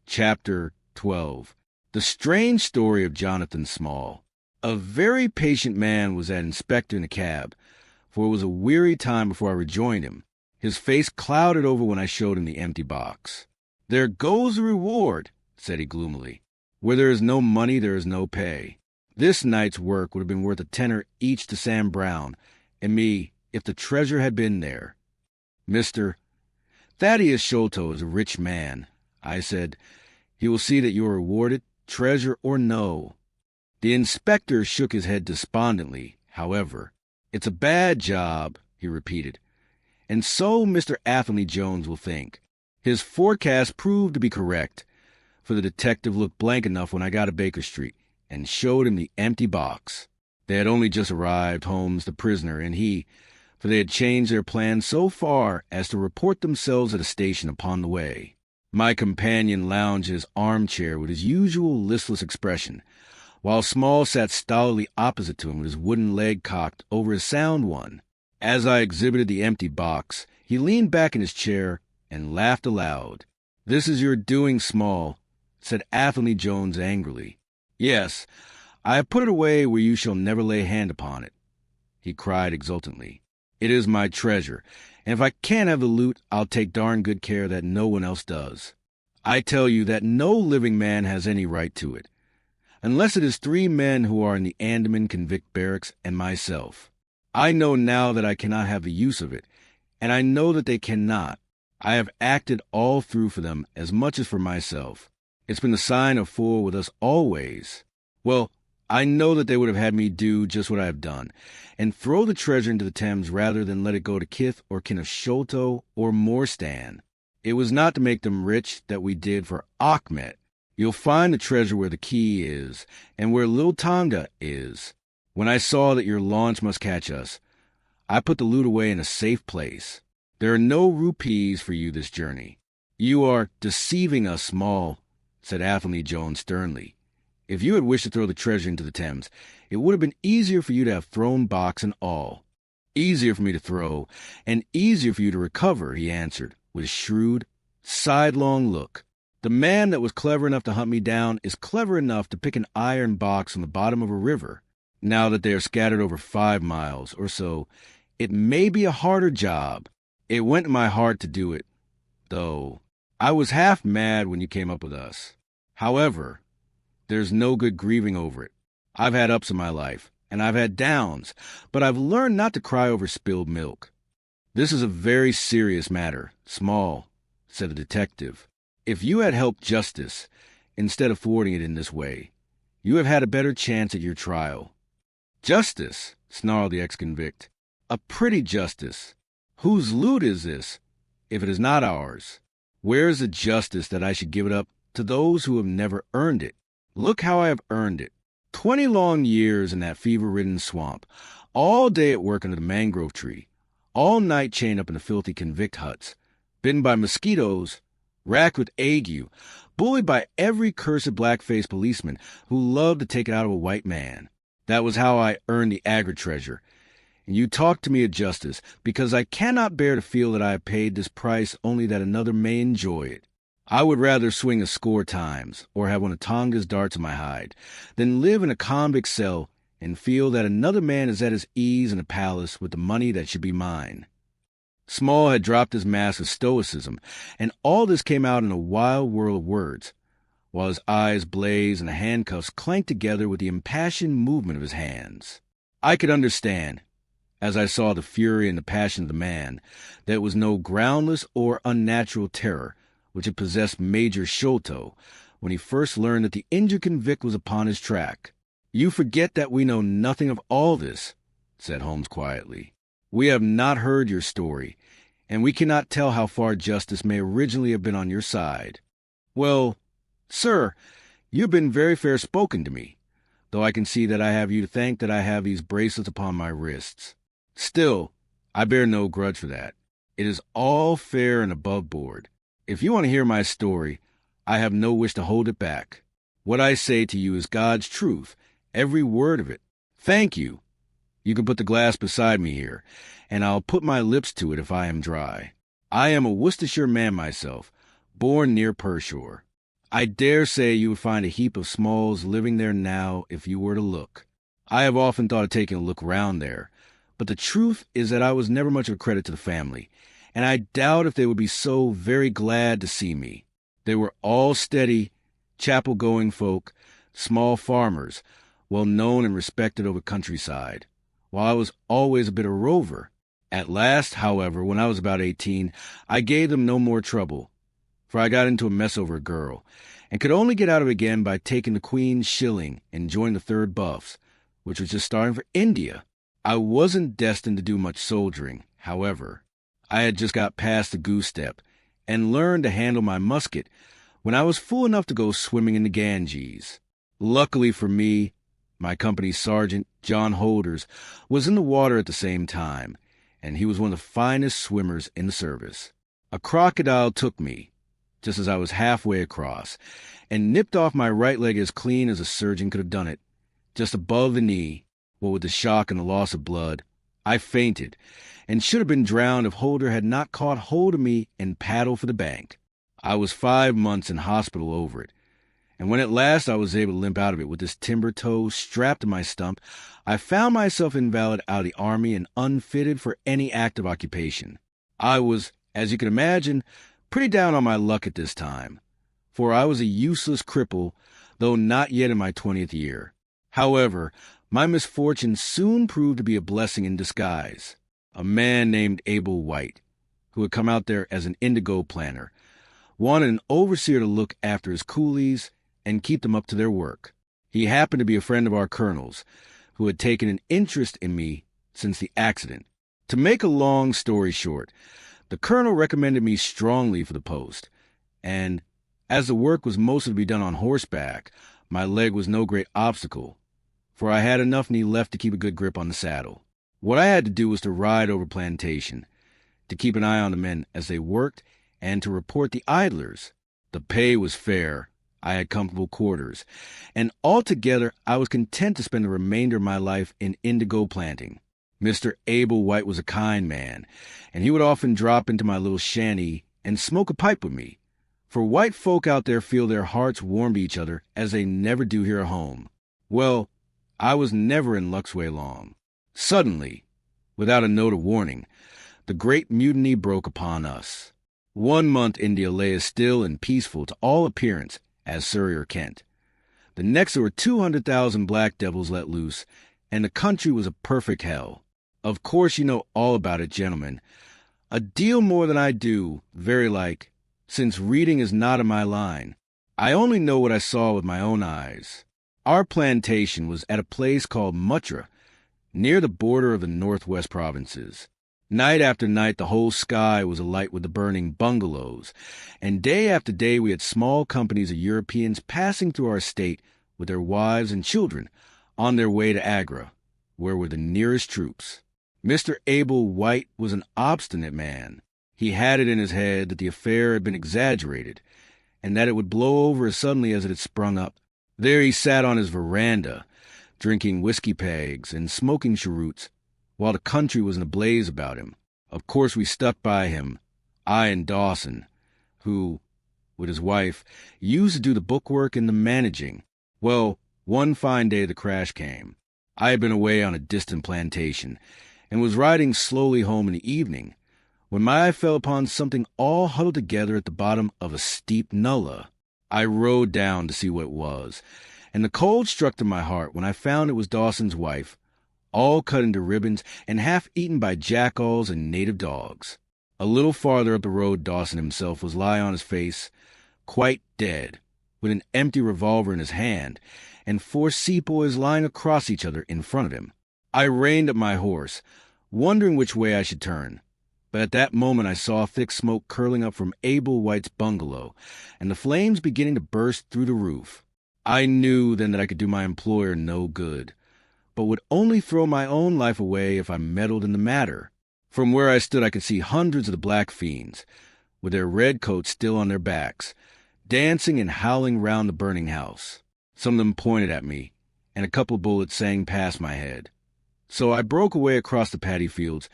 Chapter 12. The Strange Story of Jonathan Small. A very patient man was that inspector in the cab, for it was a weary time before I rejoined him. His face clouded over when I showed him the empty box. "There goes the reward," said he gloomily. "Where there is no money, there is no pay. This night's work would have been worth a tenner each to Sam Brown and me if the treasure had been there." "Mr. Thaddeus Sholto is a rich man," I said. "He will see that you are rewarded, treasure or no." The inspector shook his head despondently, however. "It's a bad job," he repeated. "And so Mr. Athelney Jones will think." His forecast proved to be correct, for the detective looked blank enough when I got to Baker Street and showed him the empty box. They had only just arrived, Holmes, the prisoner, and he, for they had changed their plans so far as to report themselves at a station upon the way. My companion lounged in his armchair with his usual listless expression, while Small sat stolidly opposite to him with his wooden leg cocked over his sound one. As I exhibited the empty box, he leaned back in his chair and laughed aloud. "This is your doing, Small," said Athelney Jones angrily. "Yes, I have put it away where you shall never lay hand upon it," he cried exultantly. "It is my treasure, and if I can't have the loot, I'll take darn good care that no one else does. I tell you that no living man has any right to it, unless it is 3 men who are in the Andaman convict barracks and myself. I know now that I cannot have the use of it, and I know that they cannot. I have acted all through for them as much as for myself. It's been the sign of 4 with us always. Well, I know that they would have had me do just what I have done, and throw the treasure into the Thames rather than let it go to kith or kin of Sholto or Morstan. It was not to make them rich that we did for Achmet. You'll find the treasure where the key is, and where Lil Tonga is. When I saw that your launch must catch us, I put the loot away in a safe place. There are no rupees for you this journey." "You are deceiving us, Small," said Athelney Jones sternly. "If you had wished to throw the treasure into the Thames, it would have been easier for you to have thrown box and all." "Easier for me to throw, and easier for you to recover," he answered, with a shrewd, sidelong look. "The man that was clever enough to hunt me down is clever enough to pick an iron box from the bottom of a river. Now that they are scattered over 5 miles or so, it may be a harder job. It went in my heart to do it, though. I was half mad when you came up with us. However, there's no good grieving over it. I've had ups in my life, and I've had downs, but I've learned not to cry over spilled milk." "This is a very serious matter, Small," said the detective. "If you had helped justice, instead of thwarting it in this way, you have had a better chance at your trial. Justice, snarled the ex-convict. A pretty justice. Whose loot is this, if it is not ours? Where is the justice that I should give it up to those who have never earned it? Look how I have earned it. 20 long years in that fever-ridden swamp, all day at work under the mangrove tree, all night chained up in the filthy convict huts, bitten by mosquitoes, racked with ague, bullied by every cursed black-faced policeman who loved to take it out of a white man. That was how I earned the Agra treasure. And you talk to me of justice, because I cannot bear to feel that I have paid this price only that another may enjoy it. I would rather swing a score times, or have one of Tonga's darts in my hide, than live in a convict cell and feel that another man is at his ease in a palace with the money that should be mine. Small had dropped his mask of stoicism, and all this came out in a wild whirl of words, while his eyes blazed and the handcuffs clanked together with the impassioned movement of his hands. I could understand, as I saw the fury and the passion of the man, that it was no groundless or unnatural terror which had possessed Major Sholto when he first learned that the injured convict was upon his track. "You forget that we know nothing of all this," said Holmes quietly. "We have not heard your story, and we cannot tell how far justice may originally have been on your side." "Well, sir, you have been very fair-spoken to me, though I can see that I have you to thank that I have these bracelets upon my wrists. Still, I bear no grudge for that. It is all fair and above board. If you want to hear my story, I have no wish to hold it back. What I say to you is God's truth, every word of it. Thank you. You can put the glass beside me here, and I'll put my lips to it if I am dry. I am a Worcestershire man myself, born near Pershore. I dare say you would find a heap of Smalls living there now if you were to look. I have often thought of taking a look round there, but the truth is that I was never much of a credit to the family, and I doubt if they would be so very glad to see me. They were all steady, chapel-going folk, small farmers, well known and respected over countryside, while I was always a bit of a rover. At last, however, when I was about 18, I gave them no more trouble, for I got into a mess over a girl, and could only get out of it again by taking the Queen's shilling and joining the 3rd Buffs, which was just starting for India. I wasn't destined to do much soldiering, however. I had just got past the goose step and learned to handle my musket when I was fool enough to go swimming in the Ganges. Luckily for me, my company's sergeant, John Holders, was in the water at the same time, and he was one of the finest swimmers in the service. A crocodile took me, just as I was halfway across, and nipped off my right leg as clean as a surgeon could have done it, just above the knee. What with the shock and the loss of blood, I fainted, and should have been drowned if Holder had not caught hold of me and paddled for the bank. I was 5 months in hospital over it, and when at last I was able to limp out of it with this timber toe strapped to my stump, I found myself invalid out of the army and unfitted for any active occupation. I was, as you can imagine, pretty down on my luck at this time, for I was a useless cripple, though not yet in my 20th year. However, my misfortune soon proved to be a blessing in disguise. A man named Abel White, who had come out there as an indigo planter, wanted an overseer to look after his coolies and keep them up to their work. He happened to be a friend of our colonel's, who had taken an interest in me since the accident. To make a long story short, the colonel recommended me strongly for the post, and as the work was mostly to be done on horseback, my leg was no great obstacle, for I had enough knee left to keep a good grip on the saddle. What I had to do was to ride over plantation, to keep an eye on the men as they worked, and to report the idlers. The pay was fair, I had comfortable quarters, and altogether I was content to spend the remainder of my life in indigo planting. Mr. Abel White was a kind man, and he would often drop into my little shanty and smoke a pipe with me, for white folk out there feel their hearts warm to each other as they never do here at home. Well, I was never in luck's way long. Suddenly, without a note of warning, the great mutiny broke upon us. 1 month India lay as still and peaceful to all appearance as Surrey or Kent. The next there were 200,000 black devils let loose, and the country was a perfect hell. Of course you know all about it, gentlemen. A deal more than I do, very like, since reading is not in my line. I only know what I saw with my own eyes. Our plantation was at a place called Mutra, near the border of the northwest provinces. Night after night, the whole sky was alight with the burning bungalows, and day after day we had small companies of Europeans passing through our estate with their wives and children on their way to Agra, where were the nearest troops. Mr. Abel White was an obstinate man. He had it in his head that the affair had been exaggerated, and that it would blow over as suddenly as it had sprung up. There he sat on his veranda, drinking whiskey pegs and smoking cheroots, while the country was in a blaze about him. Of course we stuck by him, I and Dawson, who, with his wife, used to do the bookwork and the managing. Well, one fine day the crash came. I had been away on a distant plantation, and was riding slowly home in the evening, when my eye fell upon something all huddled together at the bottom of a steep nullah. I rode down to see what it was, and the cold struck to my heart when I found it was Dawson's wife, all cut into ribbons and half eaten by jackals and native dogs. A little farther up the road Dawson himself was lying on his face, quite dead, with an empty revolver in his hand, and 4 sepoys lying across each other in front of him. I reined up my horse, wondering which way I should turn, but at that moment I saw thick smoke curling up from Abel White's bungalow, and the flames beginning to burst through the roof. I knew then that I could do my employer no good, but would only throw my own life away if I meddled in the matter. From where I stood I could see hundreds of the black fiends, with their red coats still on their backs, dancing and howling round the burning house. Some of them pointed at me, and a couple of bullets sang past my head. So I broke away across the paddy fields,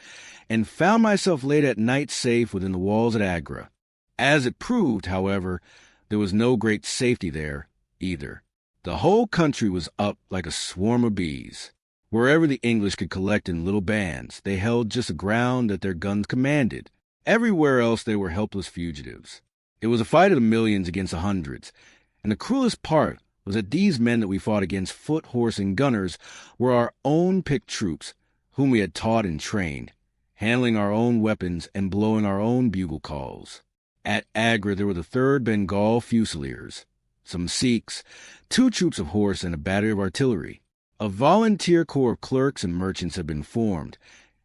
and found myself late at night safe within the walls at Agra. As it proved, however, there was no great safety there, either. The whole country was up like a swarm of bees. Wherever the English could collect in little bands, they held just the ground that their guns commanded. Everywhere else they were helpless fugitives. It was a fight of the millions against the hundreds, and the cruelest part was that these men that we fought against, foot, horse, and gunners, were our own picked troops, whom we had taught and trained, handling our own weapons and blowing our own bugle calls. At Agra there were the 3rd Bengal Fusiliers, some Sikhs, 2 troops of horse, and a battery of artillery. A volunteer corps of clerks and merchants had been formed,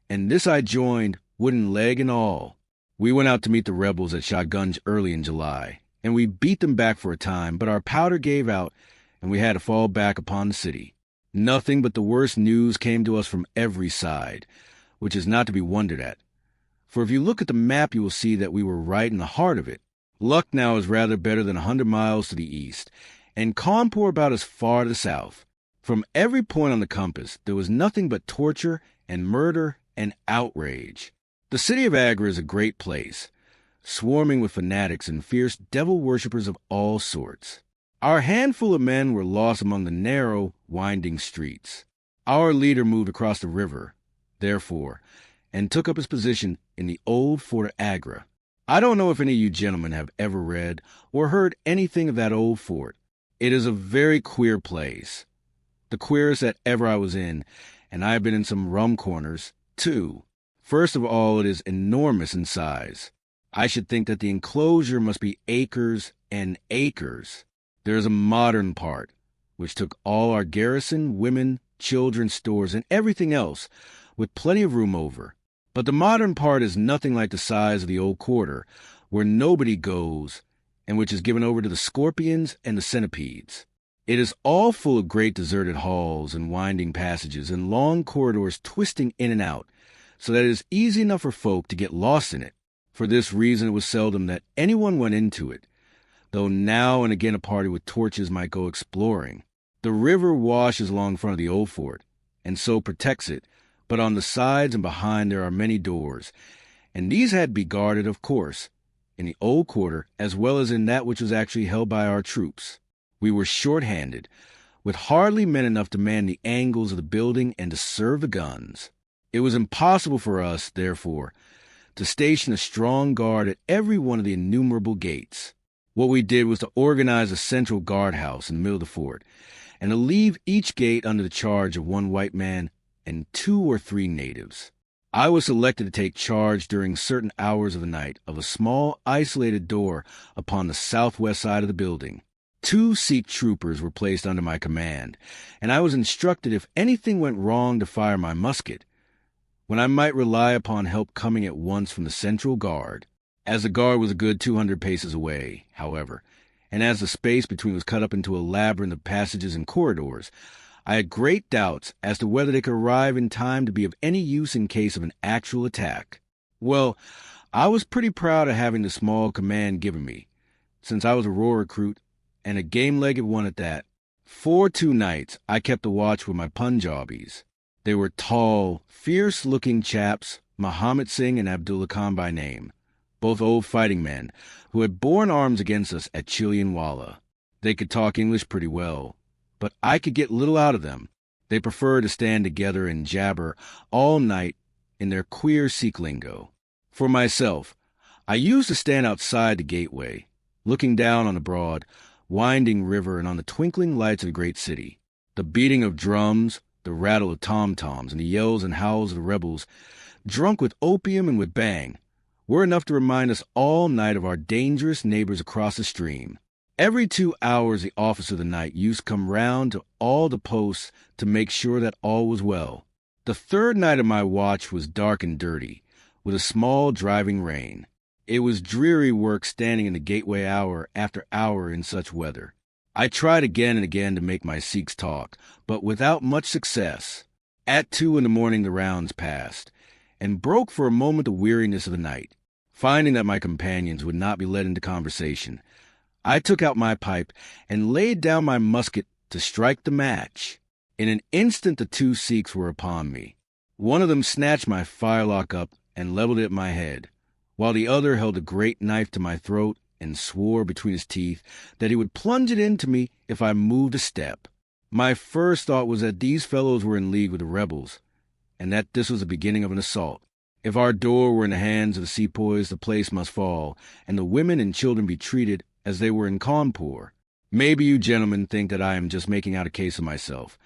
and this I joined, wooden leg and all. We went out to meet the rebels at Shotgunj early in July, and we beat them back for a time, but our powder gave out, and we had to fall back upon the city. Nothing but the worst news came to us from every side, which is not to be wondered at. For if you look at the map you will see that we were right in the heart of it. Lucknow is rather better than 100 miles to the east, and Cawnpore about as far to the south. From every point on the compass there was nothing but torture and murder and outrage. The city of Agra is a great place, swarming with fanatics and fierce devil worshippers of all sorts. Our handful of men were lost among the narrow, winding streets. Our leader moved across the river, therefore, and took up his position in the old fort of Agra. I don't know if any of you gentlemen have ever read or heard anything of that old fort. It is a very queer place, the queerest that ever I was in, and I have been in some rum corners, too. First of all, it is enormous in size. I should think that the enclosure must be acres and acres. There is a modern part, which took all our garrison, women, children, stores, and everything else, with plenty of room over. But the modern part is nothing like the size of the old quarter, where nobody goes, and which is given over to the scorpions and the centipedes. It is all full of great deserted halls and winding passages and long corridors twisting in and out, so that it is easy enough for folk to get lost in it. For this reason it was seldom that anyone went into it, though now and again a party with torches might go exploring. The river washes along front of the old fort, and so protects it, but on the sides and behind there are many doors, and these had to be guarded, of course, in the old quarter as well as in that which was actually held by our troops. We were short-handed, with hardly men enough to man the angles of the building and to serve the guns. It was impossible for us, therefore, to station a strong guard at every one of the innumerable gates. What we did was to organize a central guardhouse in the middle of the fort, and to leave each gate under the charge of 1 white man and 2 or 3 natives. I was selected to take charge during certain hours of the night of a small isolated door upon the southwest side of the building. 2 Sikh troopers were placed under my command, and I was instructed if anything went wrong to fire my musket, when I might rely upon help coming at once from the central guard. As the guard was a good 200 paces away, however, and as the space between was cut up into a labyrinth of passages and corridors, I had great doubts as to whether they could arrive in time to be of any use in case of an actual attack. Well, I was pretty proud of having the small command given me, since I was a raw recruit, and a game-legged one at that. For 2 nights, I kept the watch with my Punjabis. They were tall, fierce-looking chaps, Muhammad Singh and Abdullah Khan by name, both old fighting men, who had borne arms against us at Chilianwala. They could talk English pretty well, but I could get little out of them. They preferred to stand together and jabber all night in their queer Sikh lingo. For myself, I used to stand outside the gateway, looking down on the broad, winding river and on the twinkling lights of the great city. The beating of drums, the rattle of tom-toms, and the yells and howls of the rebels, drunk with opium and with bang, were enough to remind us all night of our dangerous neighbors across the stream. Every 2 hours the officer of the night used to come round to all the posts to make sure that all was well. The 3rd night of my watch was dark and dirty, with a small driving rain. It was dreary work standing in the gateway hour after hour in such weather. I tried again and again to make my Sikhs talk, but without much success. At 2 in the morning the rounds passed, and broke for a moment the weariness of the night. Finding that my companions would not be led into conversation, I took out my pipe and laid down my musket to strike the match. In an instant the 2 Sikhs were upon me. One of them snatched my firelock up and leveled it at my head, while the other held a great knife to my throat and swore between his teeth that he would plunge it into me if I moved a step. My first thought was that these fellows were in league with the rebels, and that this was the beginning of an assault. If our door were in the hands of the sepoys, the place must fall, and the women and children be treated as they were in Cawnpore. Maybe you gentlemen think that I am just making out a case of myself,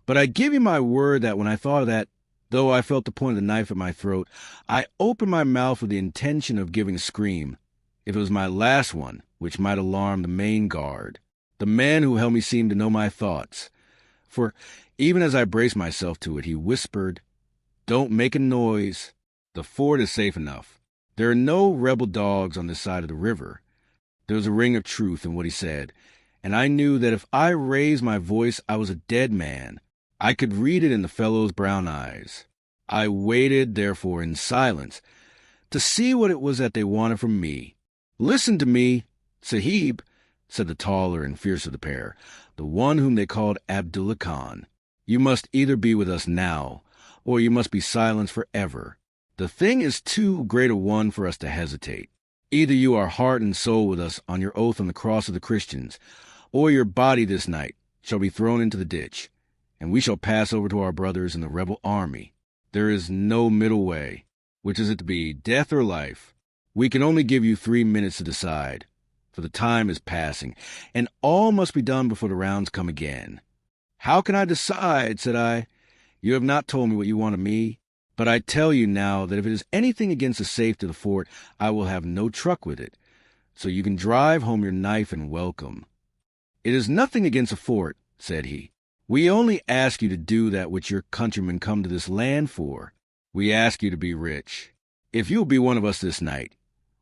but I give you my word that when I thought of that, though I felt the point of the knife at my throat, I opened my mouth with the intention of giving a scream, if it was my last one, which might alarm the main guard. The man who held me seemed to know my thoughts, for even as I braced myself to it, he whispered, "Don't make a noise. The fort is safe enough. There are no rebel dogs on this side of the river." There was a ring of truth in what he said, and I knew that if I raised my voice, I was a dead man. I could read it in the fellow's brown eyes. I waited, therefore, in silence, to see what it was that they wanted from me. "Listen to me, Sahib," said the taller and fiercer of the pair, the one whom they called Abdullah Khan. "You must either be with us now, or you must be silenced forever. The thing is too great a one for us to hesitate. Either you are heart and soul with us on your oath on the cross of the Christians, or your body this night shall be thrown into the ditch, and we shall pass over to our brothers in the rebel army. There is no middle way. Which is it to be, death or life? We can only give you 3 minutes to decide, for the time is passing, and all must be done before the rounds come again." "How can I decide?" said I. "You have not told me what you want of me, but I tell you now that if it is anything against the safety of the fort, I will have no truck with it, so you can drive home your knife and welcome." "It is nothing against the fort," said he. "We only ask you to do that which your countrymen come to this land for. We ask you to be rich. If you will be one of us this night,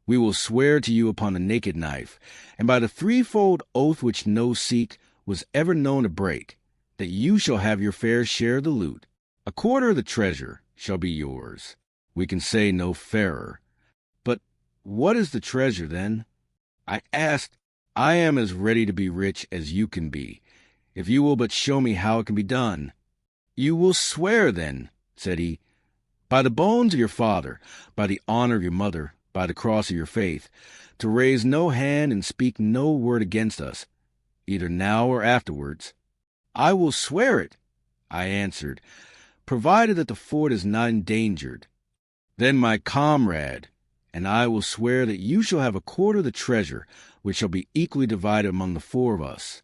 we will swear to you upon the naked knife, and by the 3-fold oath which no Sikh was ever known to break, that you shall have your fair share of the loot. A quarter of the treasure shall be yours. We can say no fairer." "But what is the treasure, then?" I asked. "I am as ready to be rich as you can be, if you will but show me how it can be done." "You will swear, then," said he, "by the bones of your father, by the honor of your mother, by the cross of your faith, to raise no hand and speak no word against us, either now or afterwards." "I will swear it," I answered, "provided that the fort is not endangered." "Then, my comrade and I will swear that you shall have a quarter of the treasure, which shall be equally divided among the 4 of us."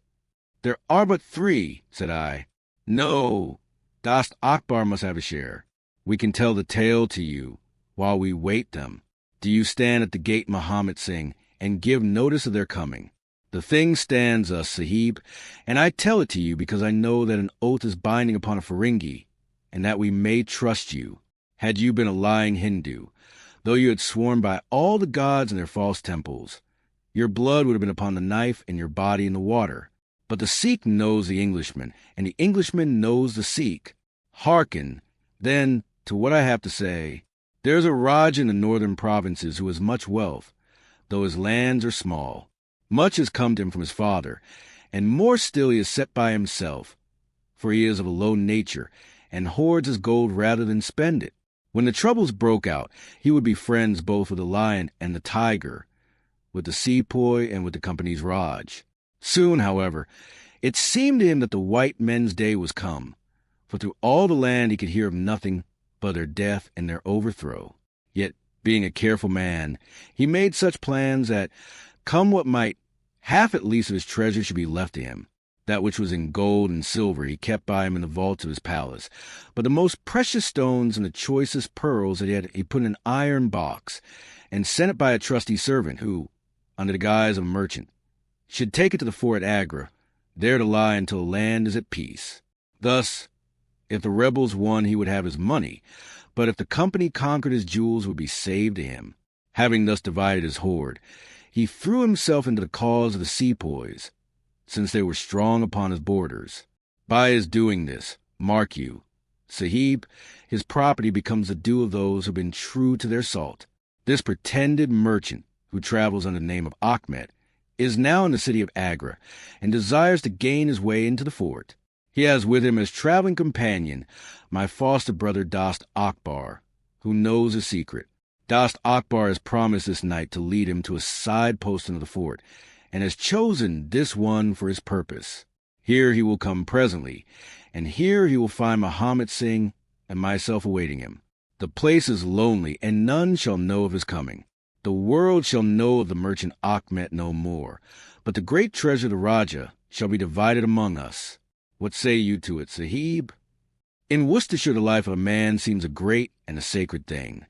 "There are but 3, said I. "No, Dost Akbar must have a share. We can tell the tale to you while we wait them. Do you stand at the gate, Muhammad Singh, and give notice of their coming. The thing stands us, Sahib, and I tell it to you because I know that an oath is binding upon a Ferengi, and that we may trust you, had you been a lying Hindu, though you had sworn by all the gods and their false temples. Your blood would have been upon the knife and your body in the water. But the Sikh knows the Englishman, and the Englishman knows the Sikh. Hearken, then, to what I have to say. There is a Raj in the northern provinces who has much wealth, though his lands are small. Much has come to him from his father, and more still he has set by himself, for he is of a low nature, and hoards his gold rather than spend it. When the troubles broke out, he would be friends both with the lion and the tiger, with the sepoy and with the company's Raj. Soon, however, it seemed to him that the white men's day was come, for through all the land he could hear of nothing but their death and their overthrow. Yet, being a careful man, he made such plans that, come what might, half at least of his treasure should be left to him. That which was in gold and silver he kept by him in the vaults of his palace, but the most precious stones and the choicest pearls that he put in an iron box, and sent it by a trusty servant who, under the guise of a merchant, should take it to the fort at Agra, there to lie until the land is at peace. Thus, if the rebels won, he would have his money, but if the company conquered, his jewels would be saved to him. Having thus divided his hoard, he threw himself into the cause of the sepoys, since they were strong upon his borders. By his doing this, mark you, Sahib, his property becomes the due of those who have been true to their salt. This pretended merchant, who travels under the name of Achmet, is now in the city of Agra, and desires to gain his way into the fort. He has with him as traveling companion my foster brother Dost Akbar, who knows a secret. Dost Akbar has promised this night to lead him to a side post into the fort, and has chosen this one for his purpose. Here he will come presently, and here he will find Muhammad Singh and myself awaiting him. The place is lonely, and none shall know of his coming. The world shall know of the merchant Achmet no more, but the great treasure of the Raja shall be divided among us. What say you to it, Sahib? In Worcestershire the life of a man seems a great and a sacred thing,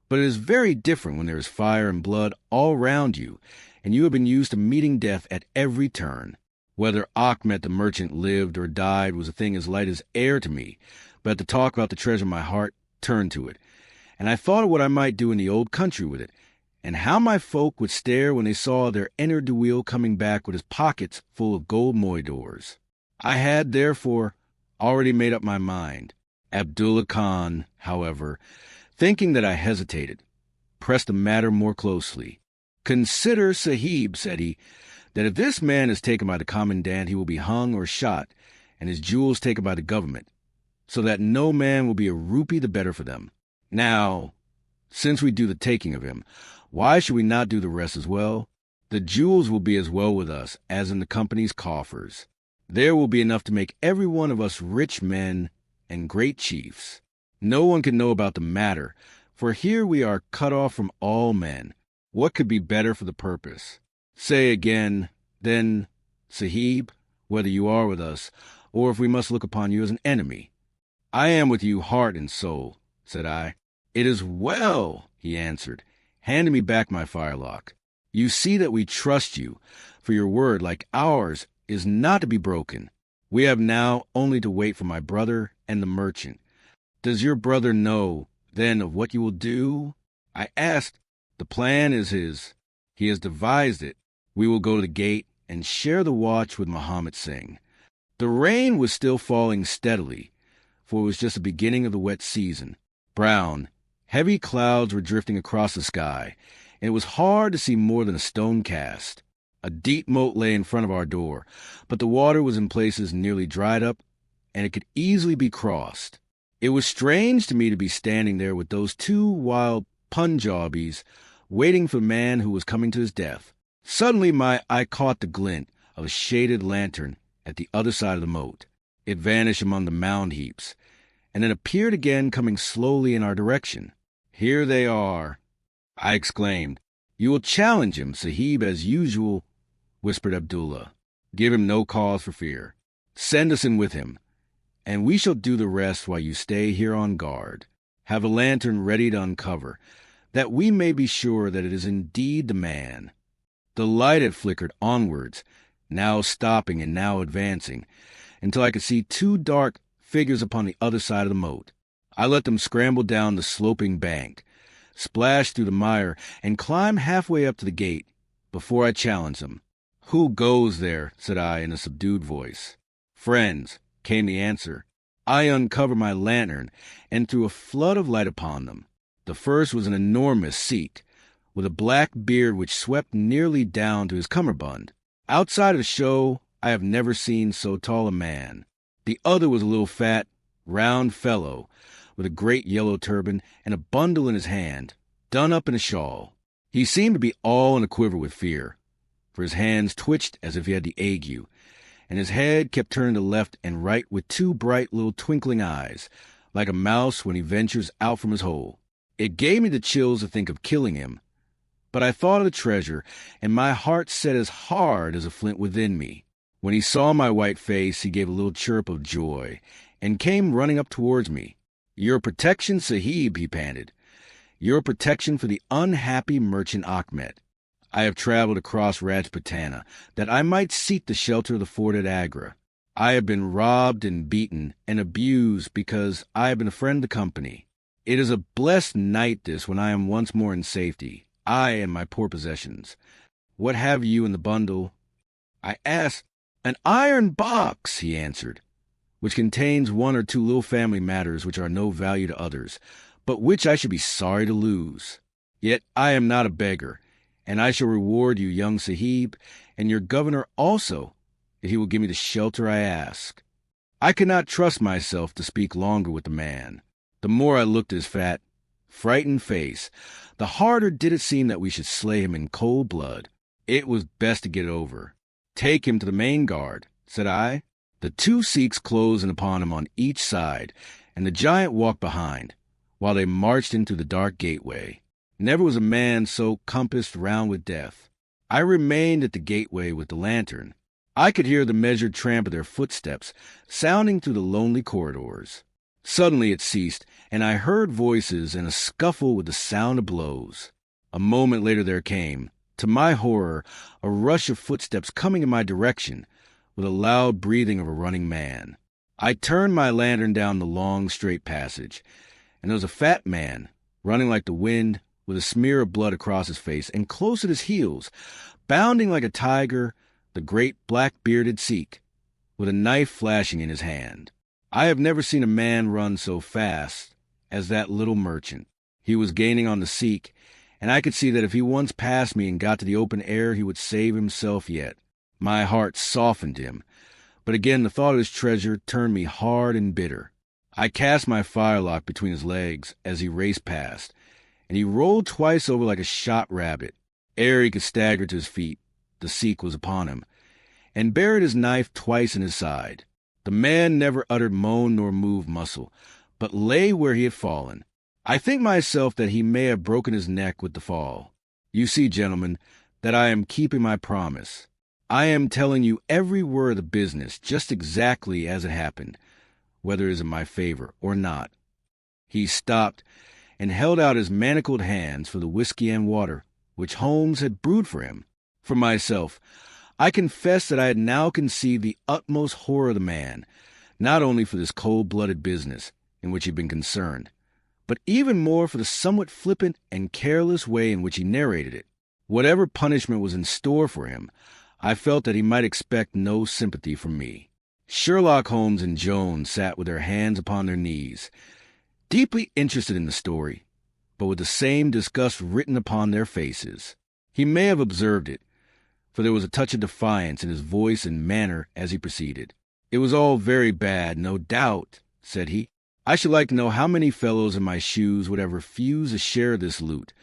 but it is very different when there is fire and blood all round you, and you have been used to meeting death at every turn. Whether Achmet the merchant lived or died was a thing as light as air to me, but the talk about the treasure of my heart turned to it, and I thought of what I might do in the old country with it, and how my folk would stare when they saw their ne'er-do-weel coming back with his pockets full of gold moidores. I had, therefore, already made up my mind. Abdullah Khan, however, thinking that I hesitated, pressed the matter more closely. "Consider, Sahib," said he, "that if this man is taken by the commandant, he will be hung or shot, and his jewels taken by the government, so that no man will be a rupee the better for them. Now, since we do the taking of him, why should we not do the rest as well? The jewels will be as well with us as in the company's coffers. There will be enough to make every one of us rich men and great chiefs. No one can know about the matter, for here we are cut off from all men. What could be better for the purpose? Say again, then, Sahib, whether you are with us, or if we must look upon you as an enemy." "I am with you heart and soul," said I. "It is well," he answered, handing me back my firelock. "You see that we trust you, for your word, like ours, is not to be broken. We have now only to wait for my brother and the merchant. Does your brother know, then, of what you will do?" I asked. "The plan is his. He has devised it. We will go to the gate and share the watch with Muhammad Singh." The rain was still falling steadily, for it was just the beginning of the wet season. Brown, heavy clouds were drifting across the sky, and it was hard to see more than a stone cast. A deep moat lay in front of our door, but the water was in places nearly dried up, and it could easily be crossed. It was strange to me to be standing there with those two wild Punjabis waiting for the man who was coming to his death. Suddenly my eye caught the glint of a shaded lantern at the other side of the moat. It vanished among the mound heaps, and then appeared again, coming slowly in our direction. "Here they are," I exclaimed. "You will challenge him, Sahib, as usual," whispered Abdullah. "Give him no cause for fear. Send us in with him, and we shall do the rest while you stay here on guard. Have a lantern ready to uncover, that we may be sure that it is indeed the man." The light had flickered onwards, now stopping and now advancing, until I could see two dark figures upon the other side of the moat. I let them scramble down the sloping bank, splash through the mire, and climb halfway up to the gate before I challenged them. "Who goes there?" said I in a subdued voice. "Friends," came the answer. I uncovered my lantern and threw a flood of light upon them. The first was an enormous Sikh, with a black beard which swept nearly down to his cummerbund. Outside of the show, I have never seen so tall a man. The other was a little fat, round fellow, with a great yellow turban and a bundle in his hand, done up in a shawl. He seemed to be all in a quiver with fear, for his hands twitched as if he had the ague, and his head kept turning to left and right with two bright little twinkling eyes, like a mouse when he ventures out from his hole. It gave me the chills to think of killing him, but I thought of the treasure, and my heart set as hard as a flint within me. When he saw my white face, he gave a little chirp of joy, and came running up towards me. "Your protection, Sahib," he panted. "Your protection for the unhappy merchant Achmet. I have traveled across Rajputana, that I might seek the shelter of the fort at Agra. I have been robbed and beaten and abused because I have been a friend of the company. It is a blessed night this, when I am once more in safety, I and my poor possessions. What have you in the bundle?" I asked. "An iron box," he answered, "which contains one or two little family matters which are no value to others, but which I should be sorry to lose. Yet I am not a beggar, and I shall reward you, young Sahib, and your governor also, if he will give me the shelter I ask." I could not trust myself to speak longer with the man. The more I looked at his fat, frightened face, the harder did it seem that we should slay him in cold blood. It was best to get it over. "Take him to the main guard," said I. The two Sikhs closed in upon him on each side, and the giant walked behind, while they marched into the dark gateway. Never was a man so compassed round with death. I remained at the gateway with the lantern. I could hear the measured tramp of their footsteps sounding through the lonely corridors. Suddenly it ceased, and I heard voices and a scuffle with the sound of blows. A moment later there came, to my horror, a rush of footsteps coming in my direction, with a loud breathing of a running man. I turned my lantern down the long, straight passage, and there was a fat man, running like the wind, with a smear of blood across his face, and close at his heels, bounding like a tiger, the great black-bearded Sikh, with a knife flashing in his hand. I have never seen a man run so fast as that little merchant. He was gaining on the Sikh, and I could see that if he once passed me and got to the open air, he would save himself yet. My heart softened him, but again the thought of his treasure turned me hard and bitter. I cast my firelock between his legs as he raced past, and he rolled twice over like a shot rabbit. Ere he could stagger to his feet, the Sikh was upon him, and buried his knife twice in his side. The man never uttered moan nor moved muscle, but lay where he had fallen. I think myself that he may have broken his neck with the fall. You see, gentlemen, that I am keeping my promise. I am telling you every word of the business just exactly as it happened, whether it is in my favor or not. He stopped and held out his manacled hands for the whiskey and water, which Holmes had brewed for him. For myself, I confess that I had now conceived the utmost horror of the man, not only for this cold-blooded business in which he had been concerned, but even more for the somewhat flippant and careless way in which he narrated it. Whatever punishment was in store for him, I felt that he might expect no sympathy from me. Sherlock Holmes and Jones sat with their hands upon their knees, deeply interested in the story, but with the same disgust written upon their faces. He may have observed it, for there was a touch of defiance in his voice and manner as he proceeded. "It was all very bad, no doubt," said he. "I should like to know how many fellows in my shoes would have refused a share of this loot,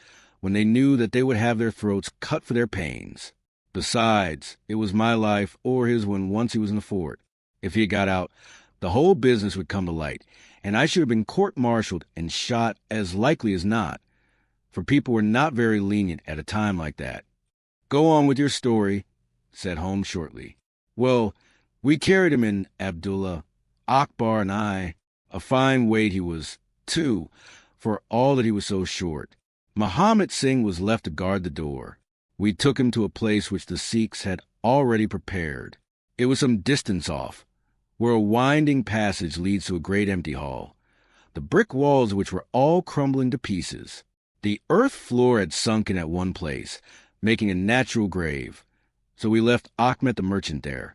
when they knew that they would have their throats cut for their pains. Besides, it was my life or his when once he was in the fort. If he had got out, the whole business would come to light, and I should have been court-martialed and shot as likely as not, for people were not very lenient at a time like that." "Go on with your story," said Holmes shortly. "Well, we carried him in, Abdullah, Akbar and I. A fine weight he was, too, for all that he was so short. Muhammad Singh was left to guard the door. We took him to a place which the Sikhs had already prepared. It was some distance off, where a winding passage leads to a great empty hall, the brick walls of which were all crumbling to pieces. The earth floor had sunken at one place, making a natural grave, so we left Achmet the merchant there,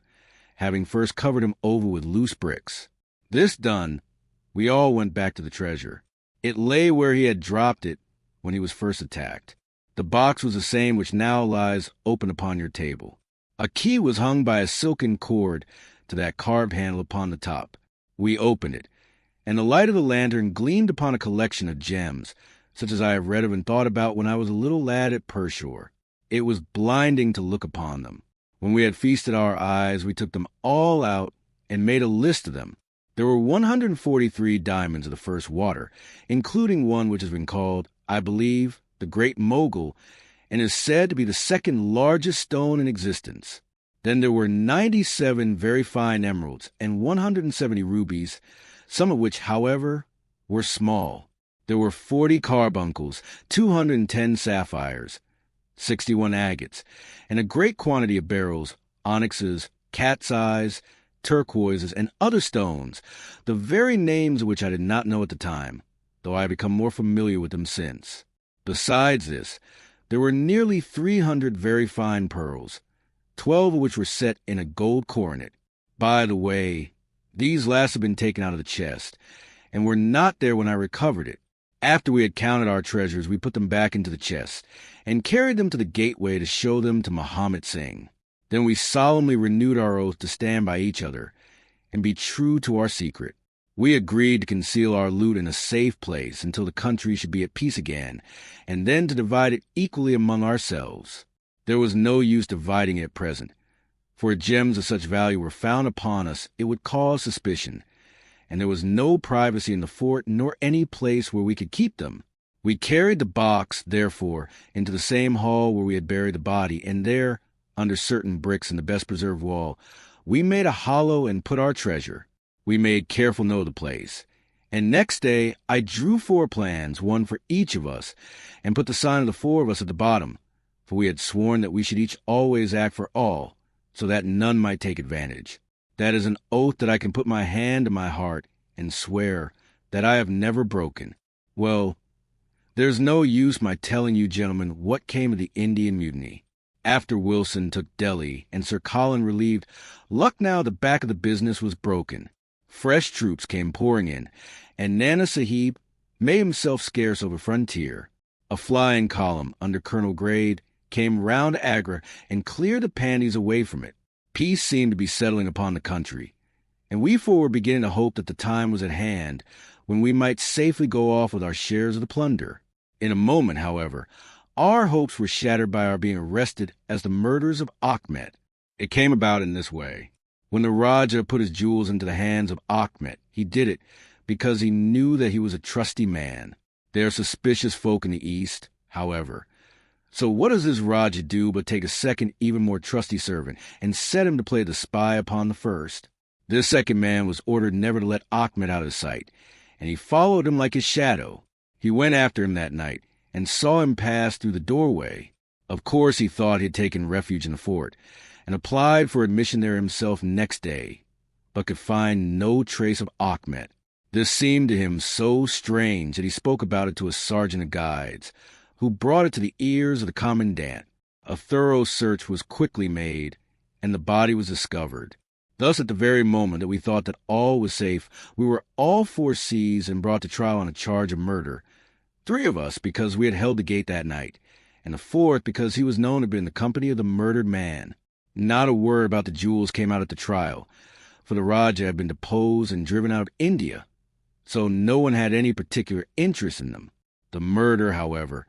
having first covered him over with loose bricks. This done, we all went back to the treasure. It lay where he had dropped it when he was first attacked. The box was the same which now lies open upon your table. A key was hung by a silken cord to that carved handle upon the top. We opened it, and the light of the lantern gleamed upon a collection of gems, such as I have read of and thought about when I was a little lad at Pershore. It was blinding to look upon them. When we had feasted our eyes, we took them all out and made a list of them. There were 143 diamonds of the first water, including one which has been called, I believe, the Great Mogul, and is said to be the second largest stone in existence. Then there were 97 very fine emeralds and 170 rubies, some of which, however, were small. There were 40 carbuncles, 210 sapphires, 61 agates, and a great quantity of beryls, onyxes, cat's eyes, turquoises, and other stones, the very names of which I did not know at the time, though I have become more familiar with them since. Besides this, there were nearly 300 very fine pearls, 12 of which were set in a gold coronet. By the way, these last had been taken out of the chest, and were not there when I recovered it. After we had counted our treasures, we put them back into the chest, and carried them to the gateway to show them to Muhammad Singh. Then we solemnly renewed our oath to stand by each other, and be true to our secret. We agreed to conceal our loot in a safe place until the country should be at peace again, and then to divide it equally among ourselves. There was no use dividing it at present, for if gems of such value were found upon us, it would cause suspicion, and there was no privacy in the fort nor any place where we could keep them. We carried the box, therefore, into the same hall where we had buried the body, and there, under certain bricks in the best-preserved wall, we made a hollow and put our treasure. We made careful note of the place, and next day I drew 4 plans, one for each of us, and put the sign of the 4 of us at the bottom, for we had sworn that we should each always act for all, so that none might take advantage. That is an oath that I can put my hand to my heart and swear that I have never broken. Well, there's no use my telling you, gentlemen, what came of the Indian Mutiny. After Wilson took Delhi and Sir Colin relieved, Lucknow, the back of the business, was broken. Fresh troops came pouring in, and Nana Sahib made himself scarce over frontier. A flying column under Colonel Grade came round Agra and cleared the Pandys away from it. Peace seemed to be settling upon the country, and we 4 were beginning to hope that the time was at hand when we might safely go off with our shares of the plunder. In a moment, however, our hopes were shattered by our being arrested as the murderers of Achmet. It came about in this way. When the Rajah put his jewels into the hands of Achmet, he did it because he knew that he was a trusty man. They are suspicious folk in the East, however. So what does this Rajah do but take a second, even more trusty servant, and set him to play the spy upon the first? This second man was ordered never to let Achmet out of his sight, and he followed him like his shadow. He went after him that night, and saw him pass through the doorway. Of course he thought he had taken refuge in the fort, and applied for admission there himself next day, but could find no trace of Achmet. This seemed to him so strange that he spoke about it to a sergeant of guides, who brought it to the ears of the commandant. A thorough search was quickly made, and the body was discovered. Thus, at the very moment that we thought that all was safe, we were all 4 seized and brought to trial on a charge of murder. 3 of us because we had held the gate that night, and the 4th because he was known to be in the company of the murdered man. Not a word about the jewels came out at the trial, for the Rajah had been deposed and driven out of India, so no one had any particular interest in them. The murder, however,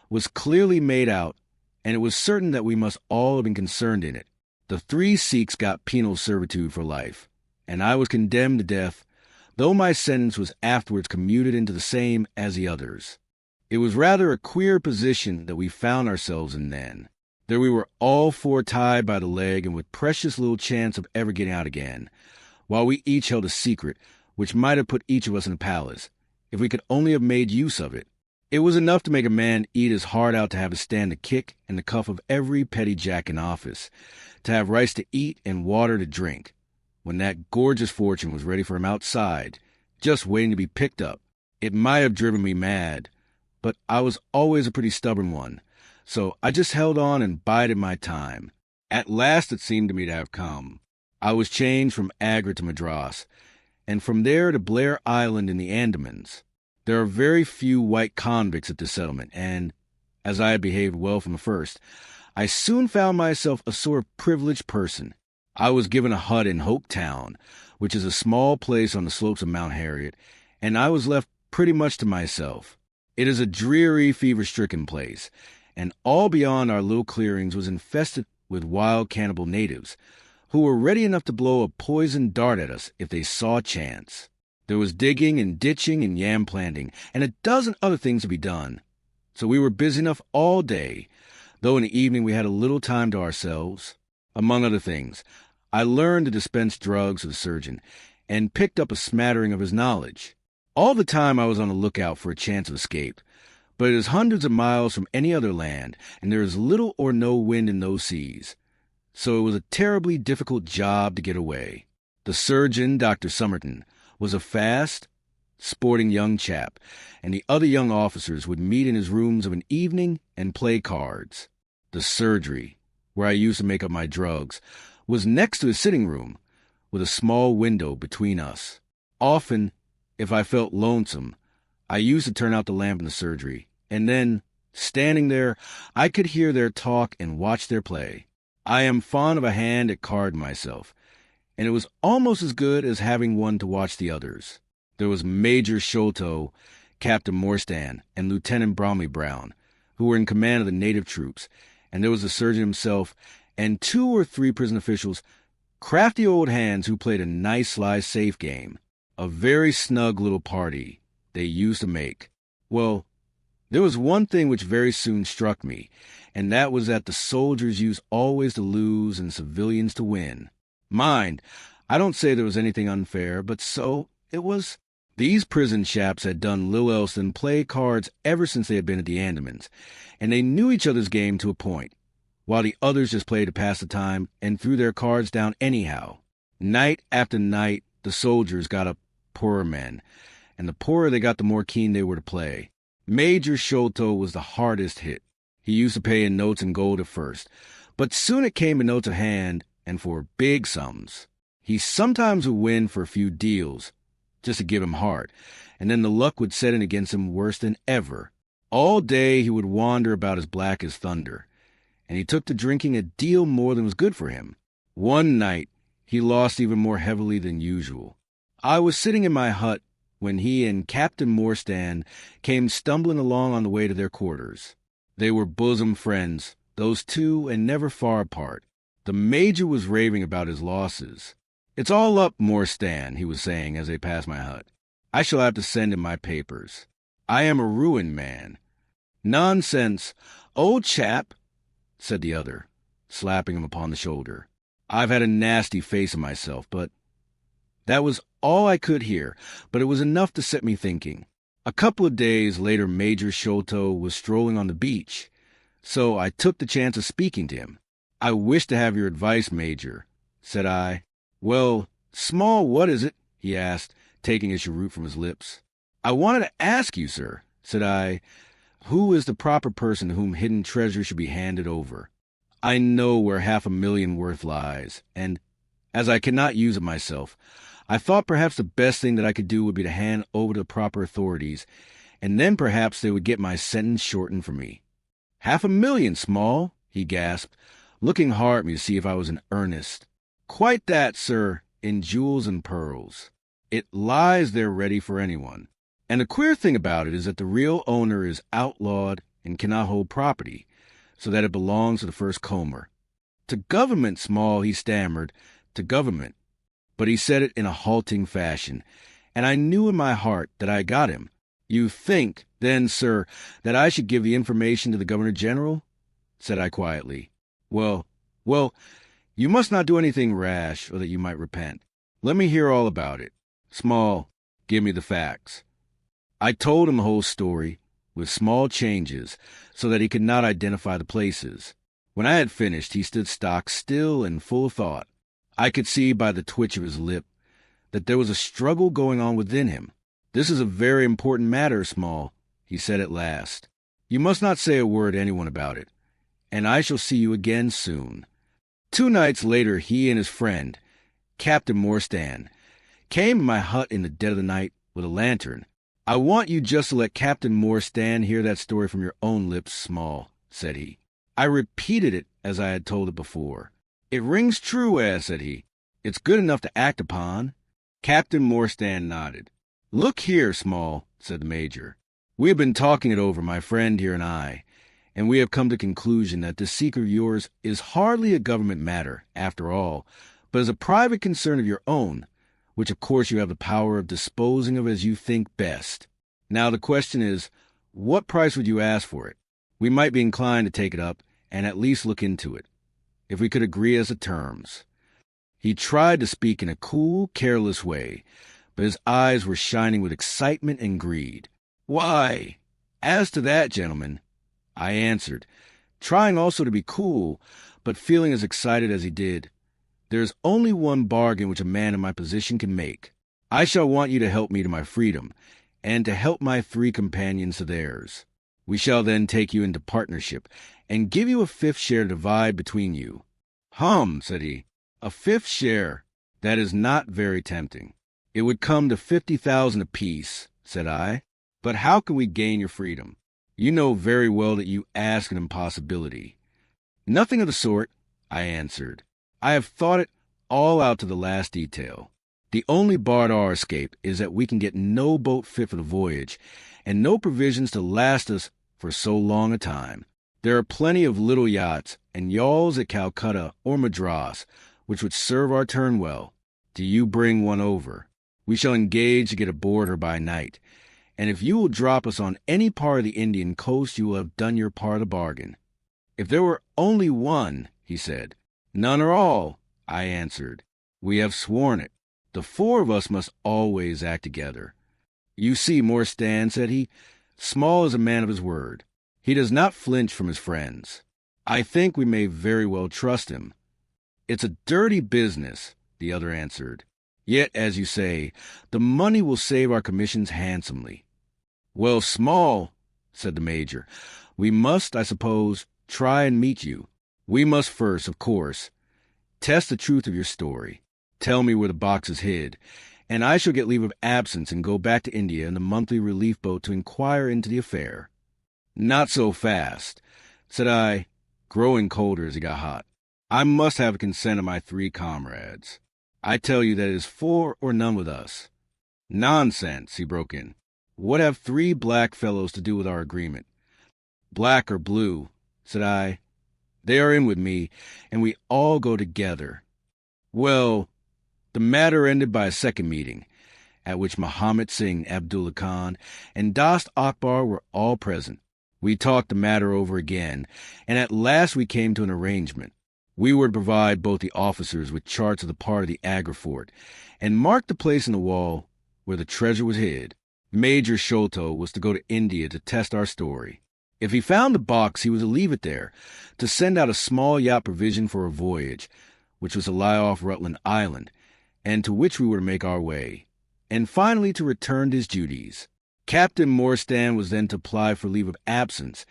was clearly made out, and it was certain that we must all have been concerned in it. The 3 Sikhs got penal servitude for life, and I was condemned to death, though my sentence was afterwards commuted into the same as the others. It was rather a queer position that we found ourselves in then. There we were all 4 tied by the leg and with precious little chance of ever getting out again, while we each held a secret which might have put each of us in the palace, if we could only have made use of it. It was enough to make a man eat his heart out to have to stand the kick and the cuff of every petty jack in office, to have rice to eat and water to drink, when that gorgeous fortune was ready for him outside, just waiting to be picked up. It might have driven me mad, but I was always a pretty stubborn one, so I just held on and bided my time. At last it seemed to me to have come. I was changed from Agra to Madras, and from there to Blair Island in the Andamans. There are very few white convicts at this settlement, and, as I had behaved well from the first, I soon found myself a sort of privileged person. I was given a hut in Hope Town, which is a small place on the slopes of Mount Harriet, and I was left pretty much to myself. It is a dreary, fever-stricken place, and all beyond our little clearings was infested with wild cannibal natives, who were ready enough to blow a poisoned dart at us if they saw a chance. There was digging and ditching and yam planting, and a dozen other things to be done. So we were busy enough all day, though in the evening we had a little time to ourselves. Among other things, I learned to dispense drugs with the surgeon, and picked up a smattering of his knowledge. All the time I was on the lookout for a chance of escape, but it is hundreds of miles from any other land, and there is little or no wind in those seas. So it was a terribly difficult job to get away. The surgeon, Dr. Somerton, was a fast, sporting young chap, and the other young officers would meet in his rooms of an evening and play cards. The surgery, where I used to make up my drugs, was next to his sitting room, with a small window between us. Often, if I felt lonesome, I used to turn out the lamp in the surgery, and then, standing there, I could hear their talk and watch their play. I am fond of a hand at card myself, and it was almost as good as having one to watch the others. There was Major Sholto, Captain Morstan, and Lieutenant Bromley Brown, who were in command of the native troops, and there was the surgeon himself, and 2 or 3 prison officials, crafty old hands who played a nice sly safe game. A very snug little party they used to make. Well, there was one thing which very soon struck me, and that was that the soldiers used always to lose and civilians to win. Mind, I don't say there was anything unfair, but so it was. These prison chaps had done little else than play cards ever since they had been at the Andamans, and they knew each other's game to a point, while the others just played to pass the time and threw their cards down anyhow. Night after night, the soldiers got up poorer men, and the poorer they got, the more keen they were to play. Major Sholto was the hardest hit. He used to pay in notes and gold at first, but soon it came in notes of hand, and for big sums. He sometimes would win for a few deals, just to give him heart, and then the luck would set in against him worse than ever. All day he would wander about as black as thunder, and he took to drinking a deal more than was good for him. One night he lost even more heavily than usual. I was sitting in my hut when he and Captain Morstan came stumbling along on the way to their quarters. They were bosom friends, those two, and never far apart. The Major was raving about his losses. "It's all up, Morstan," he was saying as they passed my hut. "I shall have to send in my papers. I am a ruined man." "Nonsense, old chap," said the other, slapping him upon the shoulder. "I've had a nasty face of myself, but—" That was all I could hear, but it was enough to set me thinking. A couple of days later Major Sholto was strolling on the beach, so I took the chance of speaking to him. "I wish to have your advice, Major," said I. "Well, Small, what is it?" he asked, taking his cheroot from his lips. "I wanted to ask you, sir," said I, "who is the proper person to whom hidden treasure should be handed over? I know where $500,000 worth lies, and, as I cannot use it myself, I thought perhaps the best thing that I could do would be to hand over to the proper authorities, and then perhaps they would get my sentence shortened for me." "$500,000, Small," he gasped, looking hard at me to see if I was in earnest. "Quite that, sir, in jewels and pearls. It lies there ready for anyone. And the queer thing about it is that the real owner is outlawed and cannot hold property, so that it belongs to the first comer. To government, Small," he stammered, "to government." But he said it in a halting fashion, and I knew in my heart that I got him. "You think, then, sir, that I should give the information to the Governor-General?" said I quietly. Well, you must not do anything rash, or that you might repent. Let me hear all about it. Small, give me the facts." I told him the whole story, with small changes so that he could not identify the places. When I had finished, he stood stock still and full of thought. I could see by the twitch of his lip that there was a struggle going on within him. "This is a very important matter, Small," he said at last. "You must not say a word to anyone about it, and I shall see you again soon." 2 nights later, he and his friend, Captain Morstan, came to my hut in the dead of the night with a lantern. "I want you just to let Captain Morstan hear that story from your own lips, Small," said he. I repeated it as I had told it before. "It rings true, said he. "It's good enough to act upon." Captain Morstan nodded. "Look here, Small," said the Major. "We have been talking it over, my friend here and I, and we have come to the conclusion that this secret of yours is hardly a government matter, after all, but is a private concern of your own, which of course you have the power of disposing of as you think best. Now the question is, what price would you ask for it? We might be inclined to take it up and at least look into it, if we could agree as to terms." He tried to speak in a cool, careless way, but his eyes were shining with excitement and greed. "Why, as to that, gentlemen," I answered, trying also to be cool, but feeling as excited as he did, "there is only one bargain which a man in my position can make. I shall want you to help me to my freedom, and to help my 3 companions to theirs. We shall then take you into partnership, and give you a 5th share to divide between you." "Hum," said he, "a 5th share? That is not very tempting." "It would come to 50,000 apiece," said I. "But how can we gain your freedom? You know very well that you ask an impossibility." "Nothing of the sort," I answered. "I have thought it all out to the last detail. The only bar to our escape is that we can get no boat fit for the voyage, and no provisions to last us for so long a time. There are plenty of little yachts and yawls at Calcutta or Madras, which would serve our turn well. Do you bring one over? We shall engage to get aboard her by night, and if you will drop us on any part of the Indian coast, you will have done your part of the bargain." "If there were only one," he said. "None or all," I answered. "We have sworn it. The 4 of us must always act together." "You see, Morstan," said he, "Small is a man of his word. He does not flinch from his friends. I think we may very well trust him." "It's a dirty business," the other answered. "Yet, as you say, the money will save our commissions handsomely." "Well, Small," said the Major, "we must, I suppose, try and meet you. We must first, of course, test the truth of your story. Tell me where the box is hid, and I shall get leave of absence and go back to India in the monthly relief boat to inquire into the affair." "Not so fast," said I, growing colder as he got hot. "I must have the consent of my 3 comrades. I tell you that it is 4 or none with us." "Nonsense," he broke in. "What have 3 black fellows to do with our agreement?" "Black or blue," said I. "They are in with me, and we all go together." Well, the matter ended by a second meeting, at which Muhammad Singh Abdullah Khan and Dost Akbar were all present. We talked the matter over again, and at last we came to an arrangement. We were to provide both the officers with charts of the part of the Agra fort, and mark the place in the wall where the treasure was hid. Major Sholto was to go to India to test our story. If he found the box, he was to leave it there, to send out a small yacht provision for a voyage, which was to lie off Rutland Island, and to which we were to make our way, and finally to return to his duties. Captain Morstan was then to apply for leave of absence,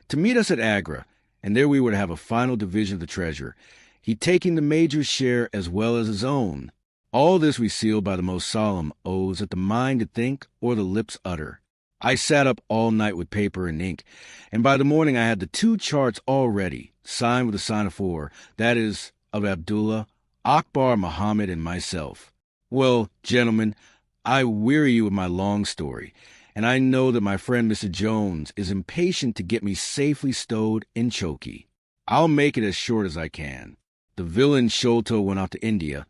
to meet us at Agra, and there we were to have a final division of the treasure, he taking the Major's share as well as his own. All this we sealed by the most solemn oaths that the mind could think or the lips utter. I sat up all night with paper and ink, and by the morning I had the 2 charts all ready, signed with the sign of 4, that is, of Abdullah, Akbar, Muhammad, and myself. Well, gentlemen, I weary you with my long story, and I know that my friend Mr. Jones is impatient to get me safely stowed in Choki. I'll make it as short as I can. The villain Sholto went out to India,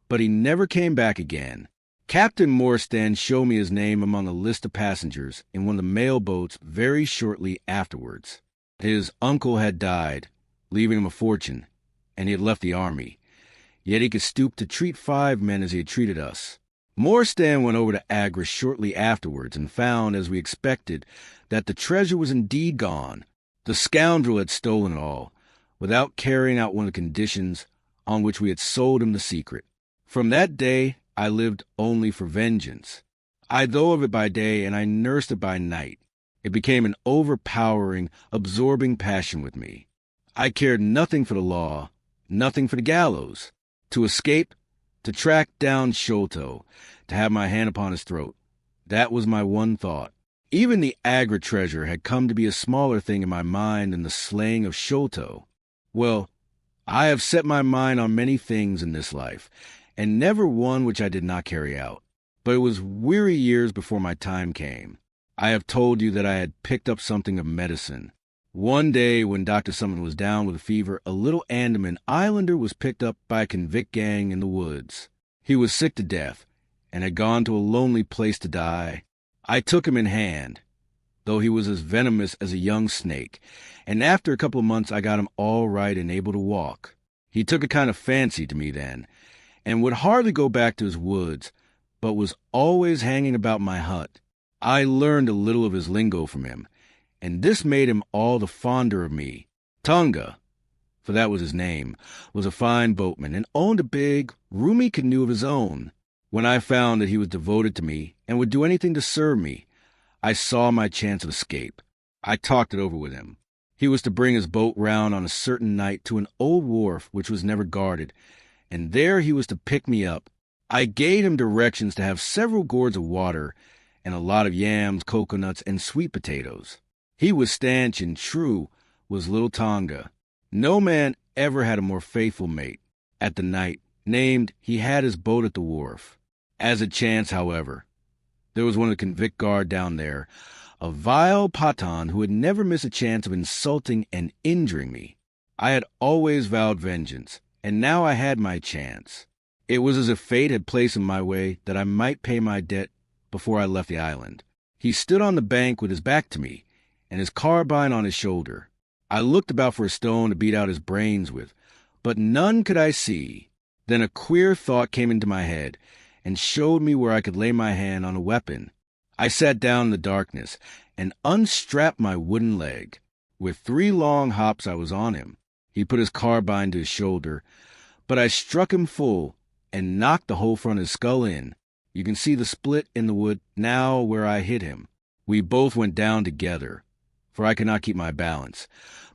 but he never came back again. Captain Morstan showed me his name among a list of passengers in one of the mail boats very shortly afterwards. His uncle had died, leaving him a fortune, and he had left the army. Yet he could stoop to treat 5 men as he had treated us. Morstan went over to Agra shortly afterwards and found, as we expected, that the treasure was indeed gone. The scoundrel had stolen it all, without carrying out one of the conditions on which we had sold him the secret. From that day, I lived only for vengeance. I thought of it by day, and I nursed it by night. It became an overpowering, absorbing passion with me. I cared nothing for the law, nothing for the gallows. To escape, to track down Sholto, to have my hand upon his throat. That was my one thought. Even the Agra treasure had come to be a smaller thing in my mind than the slaying of Sholto. Well, I have set my mind on many things in this life, and never one which I did not carry out. But it was weary years before my time came. I have told you that I had picked up something of medicine. One day, when Dr. Summon was down with a fever, a little Andaman islander was picked up by a convict gang in the woods. He was sick to death, and had gone to a lonely place to die. I took him in hand, though he was as venomous as a young snake, and after a couple of months I got him all right and able to walk. He took a kind of fancy to me then, and would hardly go back to his woods, but was always hanging about my hut. I learned a little of his lingo from him, and this made him all the fonder of me. Tunga, for that was his name, was a fine boatman, and owned a big, roomy canoe of his own. When I found that he was devoted to me, and would do anything to serve me, I saw my chance of escape. I talked it over with him. He was to bring his boat round on a certain night to an old wharf which was never guarded, and there he was to pick me up. I gave him directions to have several gourds of water, and a lot of yams, coconuts, and sweet potatoes. He was stanch and true, was little Tonga. No man ever had a more faithful mate. At the night, named, he had his boat at the wharf. As it chanced, however, there was one of the convict guard down there, a vile Pathan who had never missed a chance of insulting and injuring me. I had always vowed vengeance, and now I had my chance. It was as if fate had placed in my way that I might pay my debt before I left the island. He stood on the bank with his back to me, and his carbine on his shoulder. I looked about for a stone to beat out his brains with, but none could I see. Then a queer thought came into my head, and showed me where I could lay my hand on a weapon. I sat down in the darkness, and unstrapped my wooden leg. With 3 long hops I was on him. He put his carbine to his shoulder, but I struck him full, and knocked the whole front of his skull in. You can see the split in the wood now where I hit him. We both went down together, for I could not keep my balance.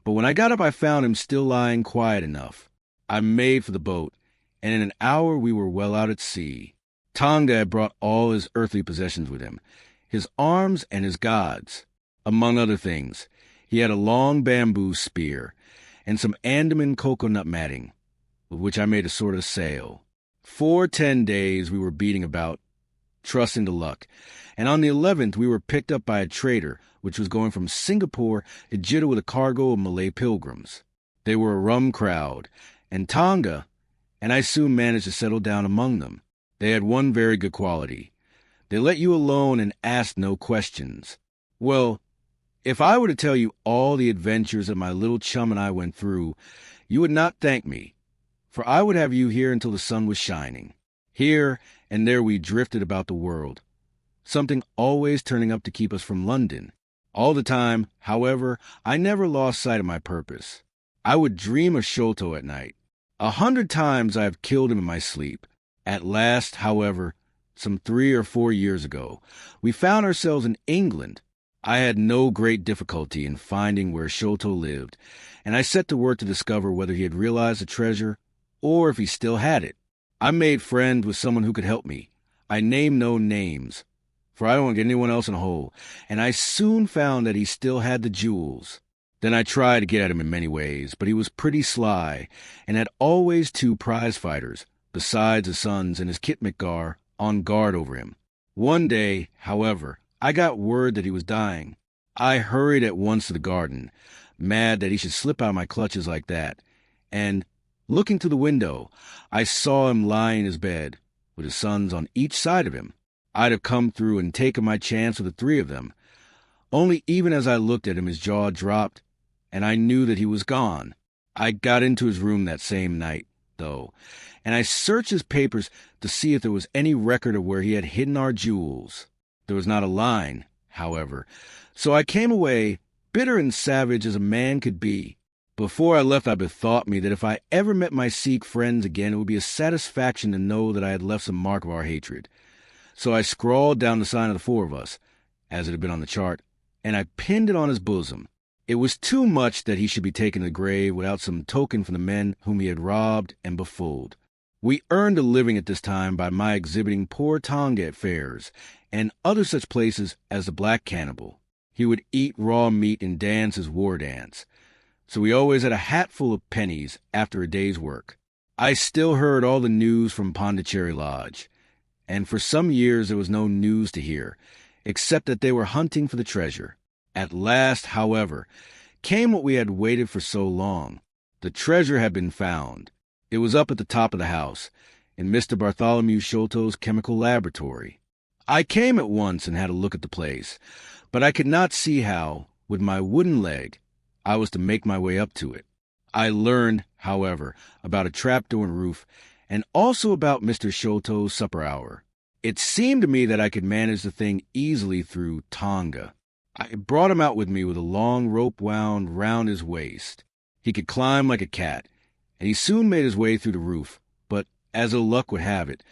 But when I got up I found him still lying quiet enough. I made for the boat, and in an hour we were well out at sea. Tonga had brought all his earthly possessions with him, his arms and his gods. Among other things, he had a long bamboo spear, and some Andaman coconut matting, with which I made a sort of sail. For 10 days we were beating about, trusting to luck, and on the 11th we were picked up by a trader which was going from Singapore to Jeddah with a cargo of Malay pilgrims. They were a rum crowd, and Tonga and I soon managed to settle down among them. They had one very good quality. They let you alone and asked no questions. Well, if I were to tell you all the adventures that my little chum and I went through, you would not thank me, for I would have you here until the sun was shining. Here and there we drifted about the world, something always turning up to keep us from London. All the time, however, I never lost sight of my purpose. I would dream of Sholto at night. 100 times I have killed him in my sleep. At last, however, some 3 or 4 years ago, we found ourselves in England. I had no great difficulty in finding where Sholto lived, and I set to work to discover whether he had realized the treasure or if he still had it. I made friends with someone who could help me. I named no names, for I don't want to get anyone else in a hole, and I soon found that he still had the jewels. Then I tried to get at him in many ways, but he was pretty sly, and had always 2 prize fighters, besides his sons and his Khitmatgar, on guard over him. One day, however, I got word that he was dying. I hurried at once to the garden, mad that he should slip out of my clutches like that, and, looking through the window, I saw him lying in his bed, with his sons on each side of him. I'd have come through and taken my chance with the 3 of them. Only even as I looked at him, his jaw dropped, and I knew that he was gone. I got into his room that same night, though, and I searched his papers to see if there was any record of where he had hidden our jewels. There was not a line, however, so I came away bitter and savage as a man could be. Before I left, I bethought me that if I ever met my Sikh friends again, it would be a satisfaction to know that I had left some mark of our hatred. So I scrawled down the sign of the four of us, as it had been on the chart, and I pinned it on his bosom. It was too much that he should be taken to the grave without some token from the men whom he had robbed and befooled. We earned a living at this time by my exhibiting poor Tonga at fairs, and other such places as the Black Cannibal. He would eat raw meat and dance his war dance. So we always had a hatful of pennies after a day's work. I still heard all the news from Pondicherry Lodge, and for some years there was no news to hear, except that they were hunting for the treasure. At last, however, came what we had waited for so long. The treasure had been found. It was up at the top of the house, in Mr. Bartholomew Sholto's chemical laboratory. I came at once and had a look at the place, but I could not see how, with my wooden leg, I was to make my way up to it. I learned, however, about a trapdoor and roof, and also about Mr. Sholto's supper hour. It seemed to me that I could manage the thing easily through Tonga. I brought him out with me with a long rope wound round his waist. He could climb like a cat, and he soon made his way through the roof, but, as ill luck would have it,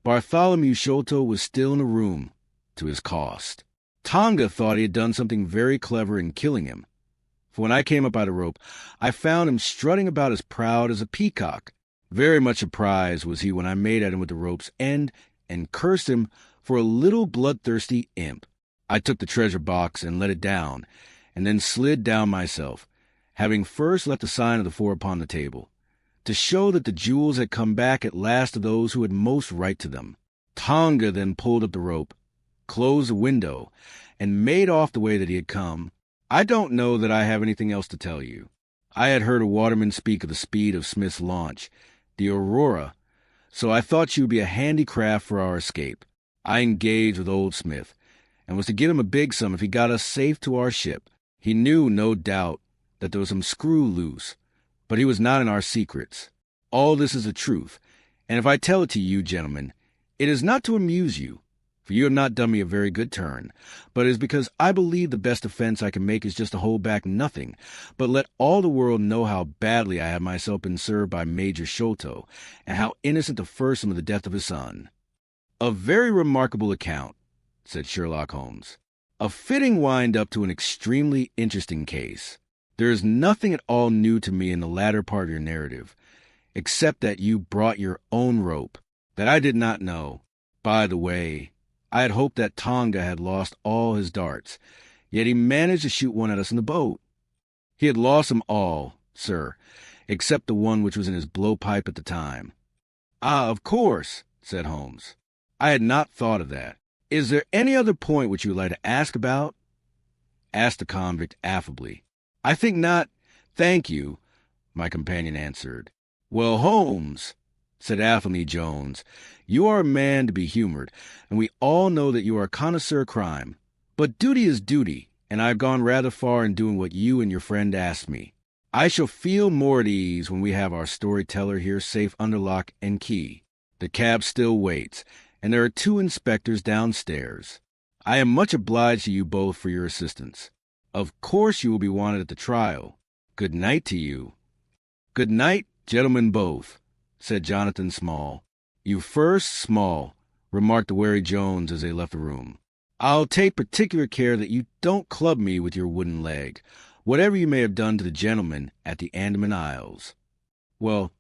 Bartholomew Sholto was still in the room, to his cost. Tonga thought he had done something very clever in killing him, for when I came up by the rope, I found him strutting about as proud as a peacock. Very much surprised was he when I made at him with the rope's end and cursed him for a little bloodthirsty imp. I took the treasure box and let it down, and then slid down myself, having first left the sign of the four upon the table, to show that the jewels had come back at last to those who had most right to them. Tonga then pulled up the rope, closed the window, and made off the way that he had come. I don't know that I have anything else to tell you. I had heard a waterman speak of the speed of Smith's launch, the Aurora, so I thought she would be a handy craft for our escape. I engaged with old Smith, and was to give him a big sum if he got us safe to our ship. He knew, no doubt, that there was some screw loose, but he was not in our secrets. All this is the truth, and if I tell it to you, gentlemen, it is not to amuse you, for you have not done me a very good turn, but it is because I believe the best defense I can make is just to hold back nothing, but let all the world know how badly I have myself been served by Major Sholto, and how innocent the first am of the death of his son. A very remarkable account, said Sherlock Holmes. A fitting wind-up to an extremely interesting case. There is nothing at all new to me in the latter part of your narrative, except that you brought your own rope, that I did not know. By the way, I had hoped that Tonga had lost all his darts, yet he managed to shoot one at us in the boat. He had lost them all, sir, except the one which was in his blowpipe at the time. Ah, of course, said Holmes. I had not thought of that. Is there any other point which you would like to ask about? Asked the convict affably. I think not, thank you, my companion answered. Well, Holmes, said Athelney Jones, you are a man to be humored, and we all know that you are a connoisseur of crime. But duty is duty, and I have gone rather far in doing what you and your friend asked me. I shall feel more at ease when we have our storyteller here safe under lock and key. The cab still waits, and there are 2 inspectors downstairs. I am much obliged to you both for your assistance. Of course you will be wanted at the trial. Good night to you. Good night, gentlemen both, said Jonathan Small. You first, Small, remarked the wary Jones as they left the room. I'll take particular care that you don't club me with your wooden leg, whatever you may have done to the gentleman at the Andaman Isles. Well,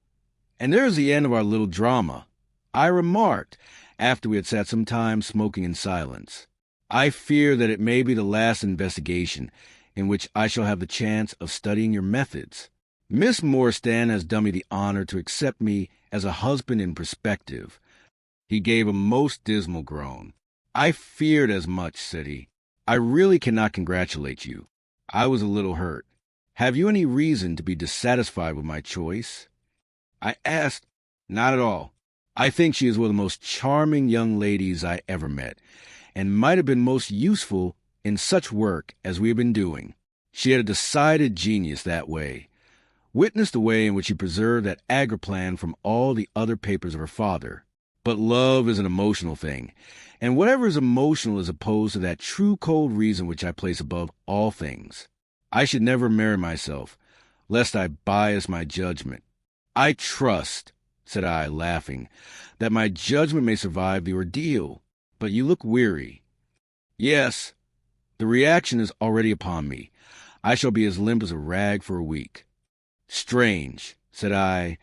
and there's the end of our little drama, I remarked, after we had sat some time smoking in silence. I fear that it may be the last investigation in which I shall have the chance of studying your methods. Miss Morstan has done me the honor to accept me as a husband in perspective. He gave a most dismal groan. I feared as much, said he. I really cannot congratulate you. I was a little hurt. Have you any reason to be dissatisfied with my choice? I asked. Not at all. I think she is one of the most charming young ladies I ever met, and might have been most useful in such work as we have been doing. She had a decided genius that way. witnessed the way in which she preserved that Agra plan from all the other papers of her father. But love is an emotional thing, and whatever is emotional is opposed to that true cold reason which I place above all things. I should never marry myself, lest I bias my judgment. I trust, said I, laughing, that my judgment may survive the ordeal. But you look weary. Yes, the reaction is already upon me. I shall be as limp as a rag for a week. Strange, said I,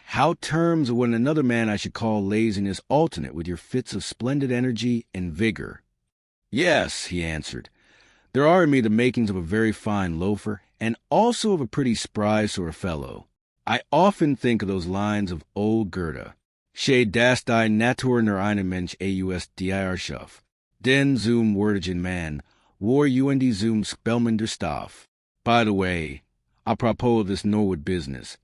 how terms of what in another man I should call laziness alternate with your fits of splendid energy and vigor. Yes, he answered, there are in me the makings of a very fine loafer, and also of a pretty spry sort of fellow. I often think of those lines of old Goethe. She das die Natur nur einen Mensch aus dir schuf. Den zum würdigen Mann, war die zum Spellman Staff. By the way, apropos of this Norwood business,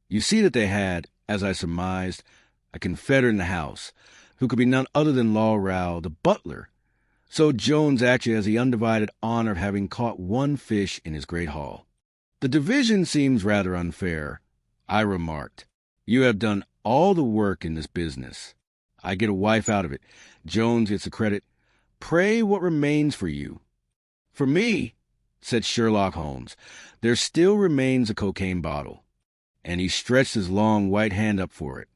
you see that they had, as I surmised, a confederate in the house, who could be none other than Law Rao, the butler. So Jones actually has the undivided honor of having caught one fish in his great haul. The division seems rather unfair, I remarked. You have done all the work in this business. I get a wife out of it. Jones gets the credit. Pray, what remains for you? For me, said Sherlock Holmes, there still remains a cocaine bottle. And he stretched his long white hand up for it.